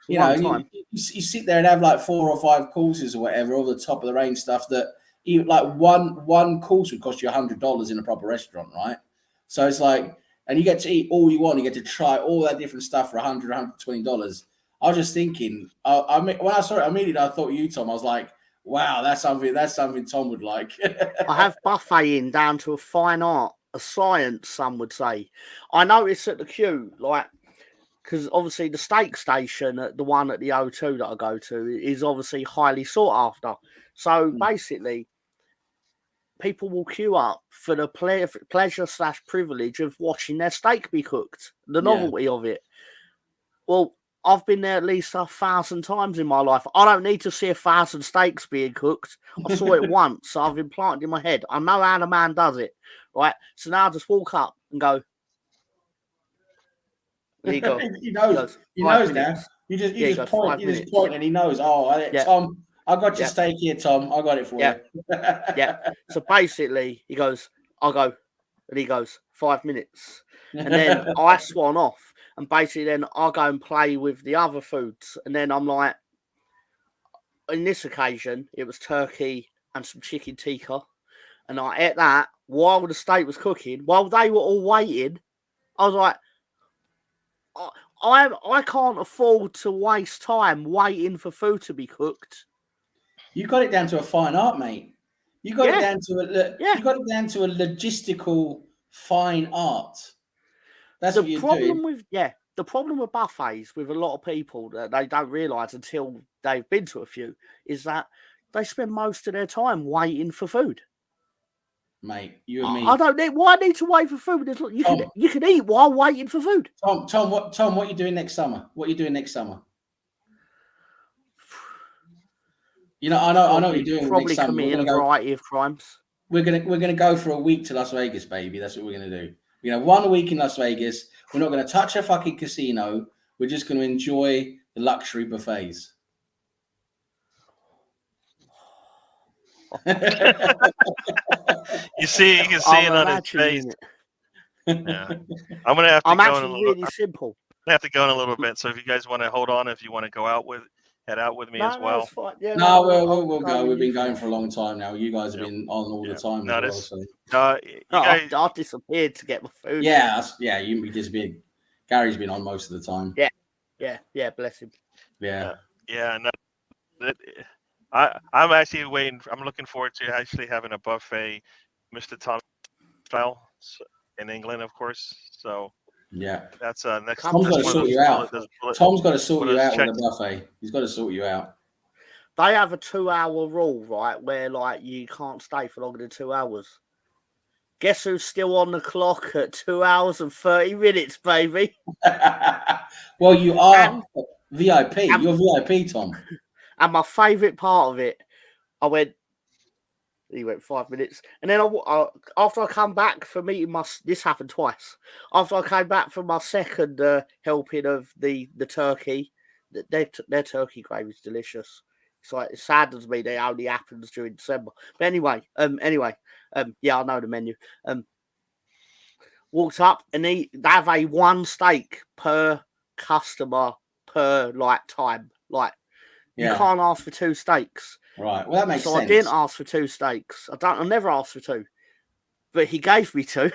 [SPEAKER 3] You know, you sit there and have like 4 or 5 courses or whatever, all the top of the range stuff that. Even like one course would cost you $100 in a proper restaurant, right? So it's like, and you get to eat all you want. You get to try all that different stuff for $100, $120. I was just thinking, when I saw it immediately, I thought you, Tom. I was like, wow, that's something Tom would like.
[SPEAKER 2] I have buffeting down to a fine art, a science, some would say. I noticed at the queue, like, because obviously the steak station, the one at the O2 that I go to, is obviously highly sought after. So basically, people will queue up for the pleasure/privilege of watching their steak be cooked, the novelty of it. Well, I've been there at least 1,000 times in my life. I don't need to see 1,000 steaks being cooked. I saw it once, so I've implanted in my head. I know how the man does it, right? So now I just walk up and go. There you go.
[SPEAKER 3] he knows now. You just point, and he knows. Oh, Tom. I got your steak here, Tom. I got it for you.
[SPEAKER 2] Yeah. So basically, he goes, I'll go. And he goes, 5 minutes. And then I swan off. And basically then I'll go and play with the other foods. And then I'm like, in this occasion, it was turkey and some chicken tikka. And I ate that while the steak was cooking. While they were all waiting, I was like, I can't afford to waste time waiting for food to be cooked.
[SPEAKER 3] You got it down to a fine art, mate. You got it down to you got it down to a logistical fine art. That's what you're doing.
[SPEAKER 2] The problem with buffets with a lot of people that they don't realise until they've been to a few is that they spend most of their time waiting for food.
[SPEAKER 3] Mate, you and me.
[SPEAKER 2] I don't need. Why need to wait for food? You can eat while waiting for food.
[SPEAKER 3] Tom, what are you doing next summer? What are you doing next summer? You know, I know what you're doing.
[SPEAKER 2] Probably committing a variety of crimes.
[SPEAKER 3] We're gonna go for a week to Las Vegas, baby. That's what we're gonna do. 1 week in Las Vegas. We're not gonna touch a fucking casino. We're just gonna enjoy the luxury buffets.
[SPEAKER 1] You can see it on his face. Yeah. I'm gonna have to go in a little.
[SPEAKER 2] Really simple.
[SPEAKER 1] I have to go in a little bit. So if you guys want to hold on, if you want to go out head out with me as well.
[SPEAKER 3] We'll go. We've been going for a long time now. You guys have been on all the time.
[SPEAKER 2] I disappeared to get my food.
[SPEAKER 3] Yeah, you disappeared. Gary's been on most of the time.
[SPEAKER 2] Yeah, bless him.
[SPEAKER 3] Yeah.
[SPEAKER 1] Yeah, and I'm actually waiting. I'm looking forward to actually having a buffet, Mr. Tom style in England, of course. So
[SPEAKER 3] Yeah.
[SPEAKER 1] that's next.
[SPEAKER 2] Tom's
[SPEAKER 3] Tom's got
[SPEAKER 1] That's
[SPEAKER 3] to
[SPEAKER 1] one of
[SPEAKER 3] sort
[SPEAKER 1] those
[SPEAKER 3] you out. Tom's got to
[SPEAKER 1] one
[SPEAKER 3] sort
[SPEAKER 1] of
[SPEAKER 3] you
[SPEAKER 1] those
[SPEAKER 3] out with
[SPEAKER 1] checks.
[SPEAKER 3] a buffet. He's got to sort you out.
[SPEAKER 2] They have a 2-hour rule, right, where like you can't stay for longer than 2 hours. Guess who's still on the clock at 2 hours and 30 minutes, baby?
[SPEAKER 3] Well, you are
[SPEAKER 2] And-
[SPEAKER 3] VIP.
[SPEAKER 2] and-
[SPEAKER 3] You're VIP, Tom.
[SPEAKER 2] And my favourite part of it, he went 5 minutes. And then after I come back from eating this happened twice. After I came back from my second helping of the turkey, their turkey gravy is delicious. It's like, it saddens me that it only happens during December. But anyway, yeah, I know the menu. Walked up and they have a 1 steak per customer per like time. Like, you
[SPEAKER 3] Yeah.
[SPEAKER 2] can't ask for 2 steaks.
[SPEAKER 3] Right. Well, that makes
[SPEAKER 2] So
[SPEAKER 3] sense.
[SPEAKER 2] I didn't ask for 2 steaks. I never asked for 2, but he gave me 2.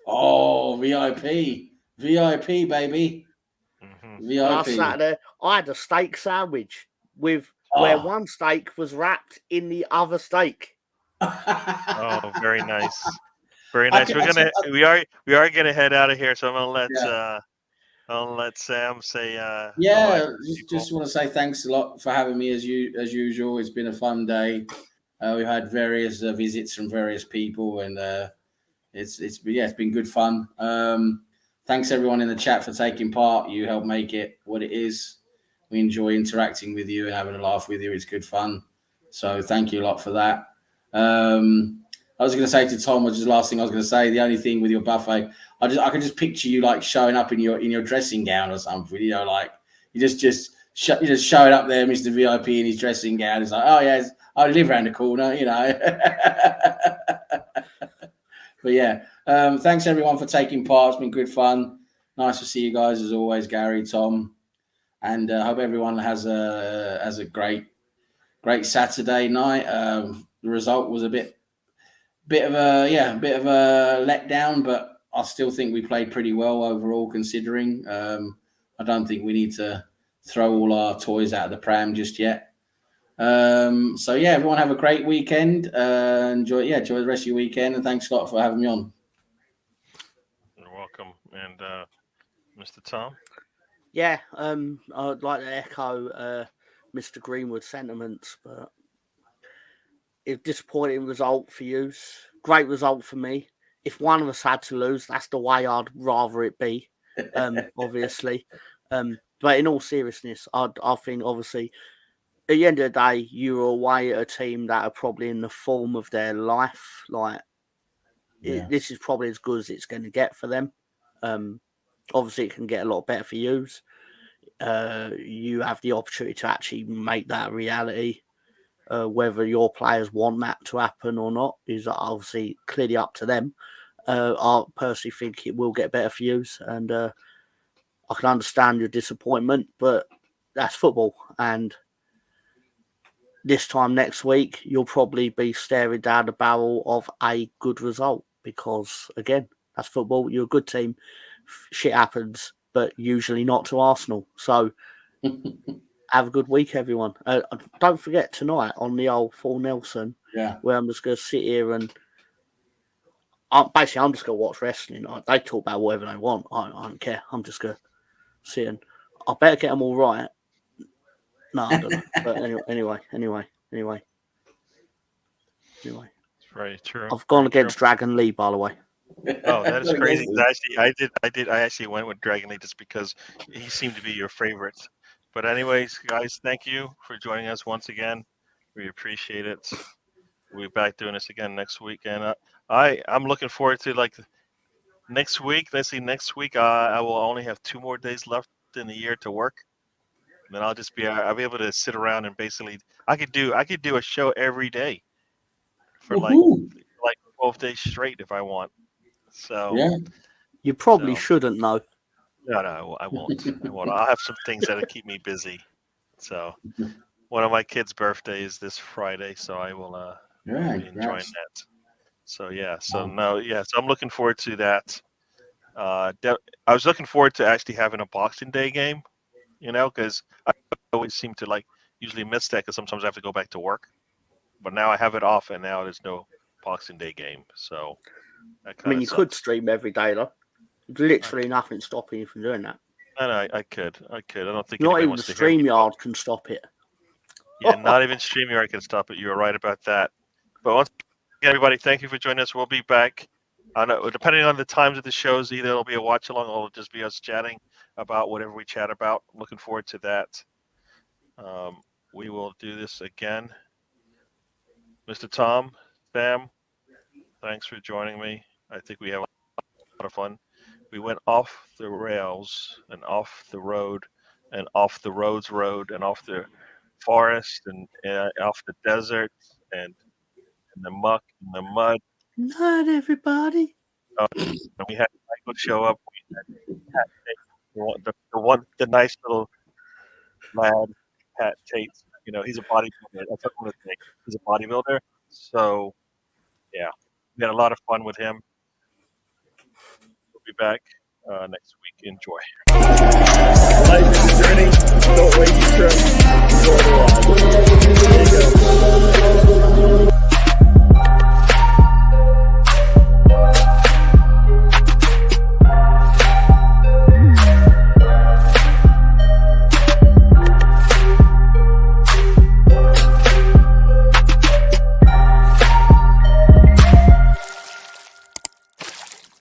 [SPEAKER 3] Oh, VIP, baby,
[SPEAKER 1] Mhm.
[SPEAKER 2] And I
[SPEAKER 3] VIP.
[SPEAKER 2] sat there. I had a steak sandwich with
[SPEAKER 3] Oh.
[SPEAKER 2] where 1 steak was wrapped in the other steak.
[SPEAKER 1] Oh, very nice, very nice. We are gonna head out of here, so I'm gonna let Sam say.
[SPEAKER 3] Yeah,
[SPEAKER 1] bye to people.
[SPEAKER 3] just want to say thanks a lot for having me as usual. It's been a fun day. We've had various visits from various people, and it's been good fun. Thanks everyone in the chat for taking part. You helped make it what it is. We enjoy interacting with you and having a laugh with you. It's good fun. So thank you a lot for that. I was going to say to Tom, which is the last thing I was going to say. The only thing with your buffet, I can just picture you like showing up in your dressing gown or something. You know, like you just showing up there, Mr. VIP in his dressing gown. It's like, oh yeah, I live around the corner, you know. But yeah, thanks everyone for taking part. It's been good fun. Nice to see you guys as always, Gary, Tom, and I hope everyone has a great Saturday night. The result was a bit of a letdown, but I still think we played pretty well overall, considering. I don't think we need to throw all our toys out of the pram just yet. So yeah, everyone have a great weekend. Enjoy the rest of your weekend, and thanks a lot for having me on.
[SPEAKER 1] You're welcome, and Mr. Tom.
[SPEAKER 2] Yeah, I'd like to echo Mr. Greenwood's sentiments, but it's a disappointing result for you. Great result for me. If one of us had to lose, that's the way I'd rather it be. Obviously, but in all seriousness, I think obviously at the end of the day, you're away at a team that are probably in the form of their life. Like, this is probably as good as it's going to get for them. Obviously, it can get a lot better for you. You have the opportunity to actually make that a reality. Whether your players want that to happen or not is obviously clearly up to them. I personally think it will get better for you, and I can understand your disappointment, but that's football. And this time next week, you'll probably be staring down the barrel of a good result because, again, that's football. You're a good team. Shit happens, but usually not to Arsenal. So have a good week, everyone. Don't forget tonight on the old Full Nelson, where I'm just going to sit here and I'm just going to watch wrestling. They talk about whatever they want. I don't care. I'm just going to sit and I better get them all right. No, I don't know. But anyway.
[SPEAKER 1] It's very true.
[SPEAKER 2] I've gone against Dragon Lee, by the way.
[SPEAKER 1] Oh, that is crazy. I actually went with Dragon Lee just because he seemed to be your favorite. But anyways, guys, thank you for joining us once again. We appreciate it. We'll be back doing this again next week, and I'm looking forward to next week. Let's see, next week I will only have 2 more days left in the year to work. And then I'll be able to sit around and basically I could do a show every day for like 12 days straight if I want. So
[SPEAKER 2] you probably shouldn't know.
[SPEAKER 1] No, I won't. I'll have some things that'll keep me busy. So one of my kids' birthdays this Friday, so I will be enjoying that. So so I'm looking forward to that. I was looking forward to actually having a Boxing Day game because I always seem to usually miss that because sometimes I have to go back to work. But now I have it off, and now there's no Boxing Day game. So that
[SPEAKER 2] I mean,
[SPEAKER 1] kinda
[SPEAKER 2] you could
[SPEAKER 1] sucks.
[SPEAKER 2] stream every day, though. There's literally nothing stopping you from doing that.
[SPEAKER 1] No, I could. I don't think
[SPEAKER 2] Not
[SPEAKER 1] anybody
[SPEAKER 2] even
[SPEAKER 1] wants
[SPEAKER 2] the
[SPEAKER 1] to hear me.
[SPEAKER 2] StreamYard can stop it.
[SPEAKER 1] Yeah, not even StreamYard can stop it. You're right about that. But once again, everybody, thank you for joining us. We'll be back. I know, depending on the times of the shows, either it'll be a watch along or it'll just be us chatting about whatever we chat about. Looking forward to that. We will do this again. Mr. Tom, Sam, thanks for joining me. I think we have a lot of fun. We went off the rails and off the road and off the road and off the forest and off the desert and in the muck and the mud.
[SPEAKER 2] Not everybody.
[SPEAKER 1] And we had Michael show up. We had Pat Tate, the nice little lad, Pat Tate. He's a bodybuilder. That's what I want to say. He's a bodybuilder. So, yeah, we had a lot of fun with him. We'll be back next week. Enjoy.
[SPEAKER 6] Life is a journey. Don't waste your trip. Enjoy the ride. There you go.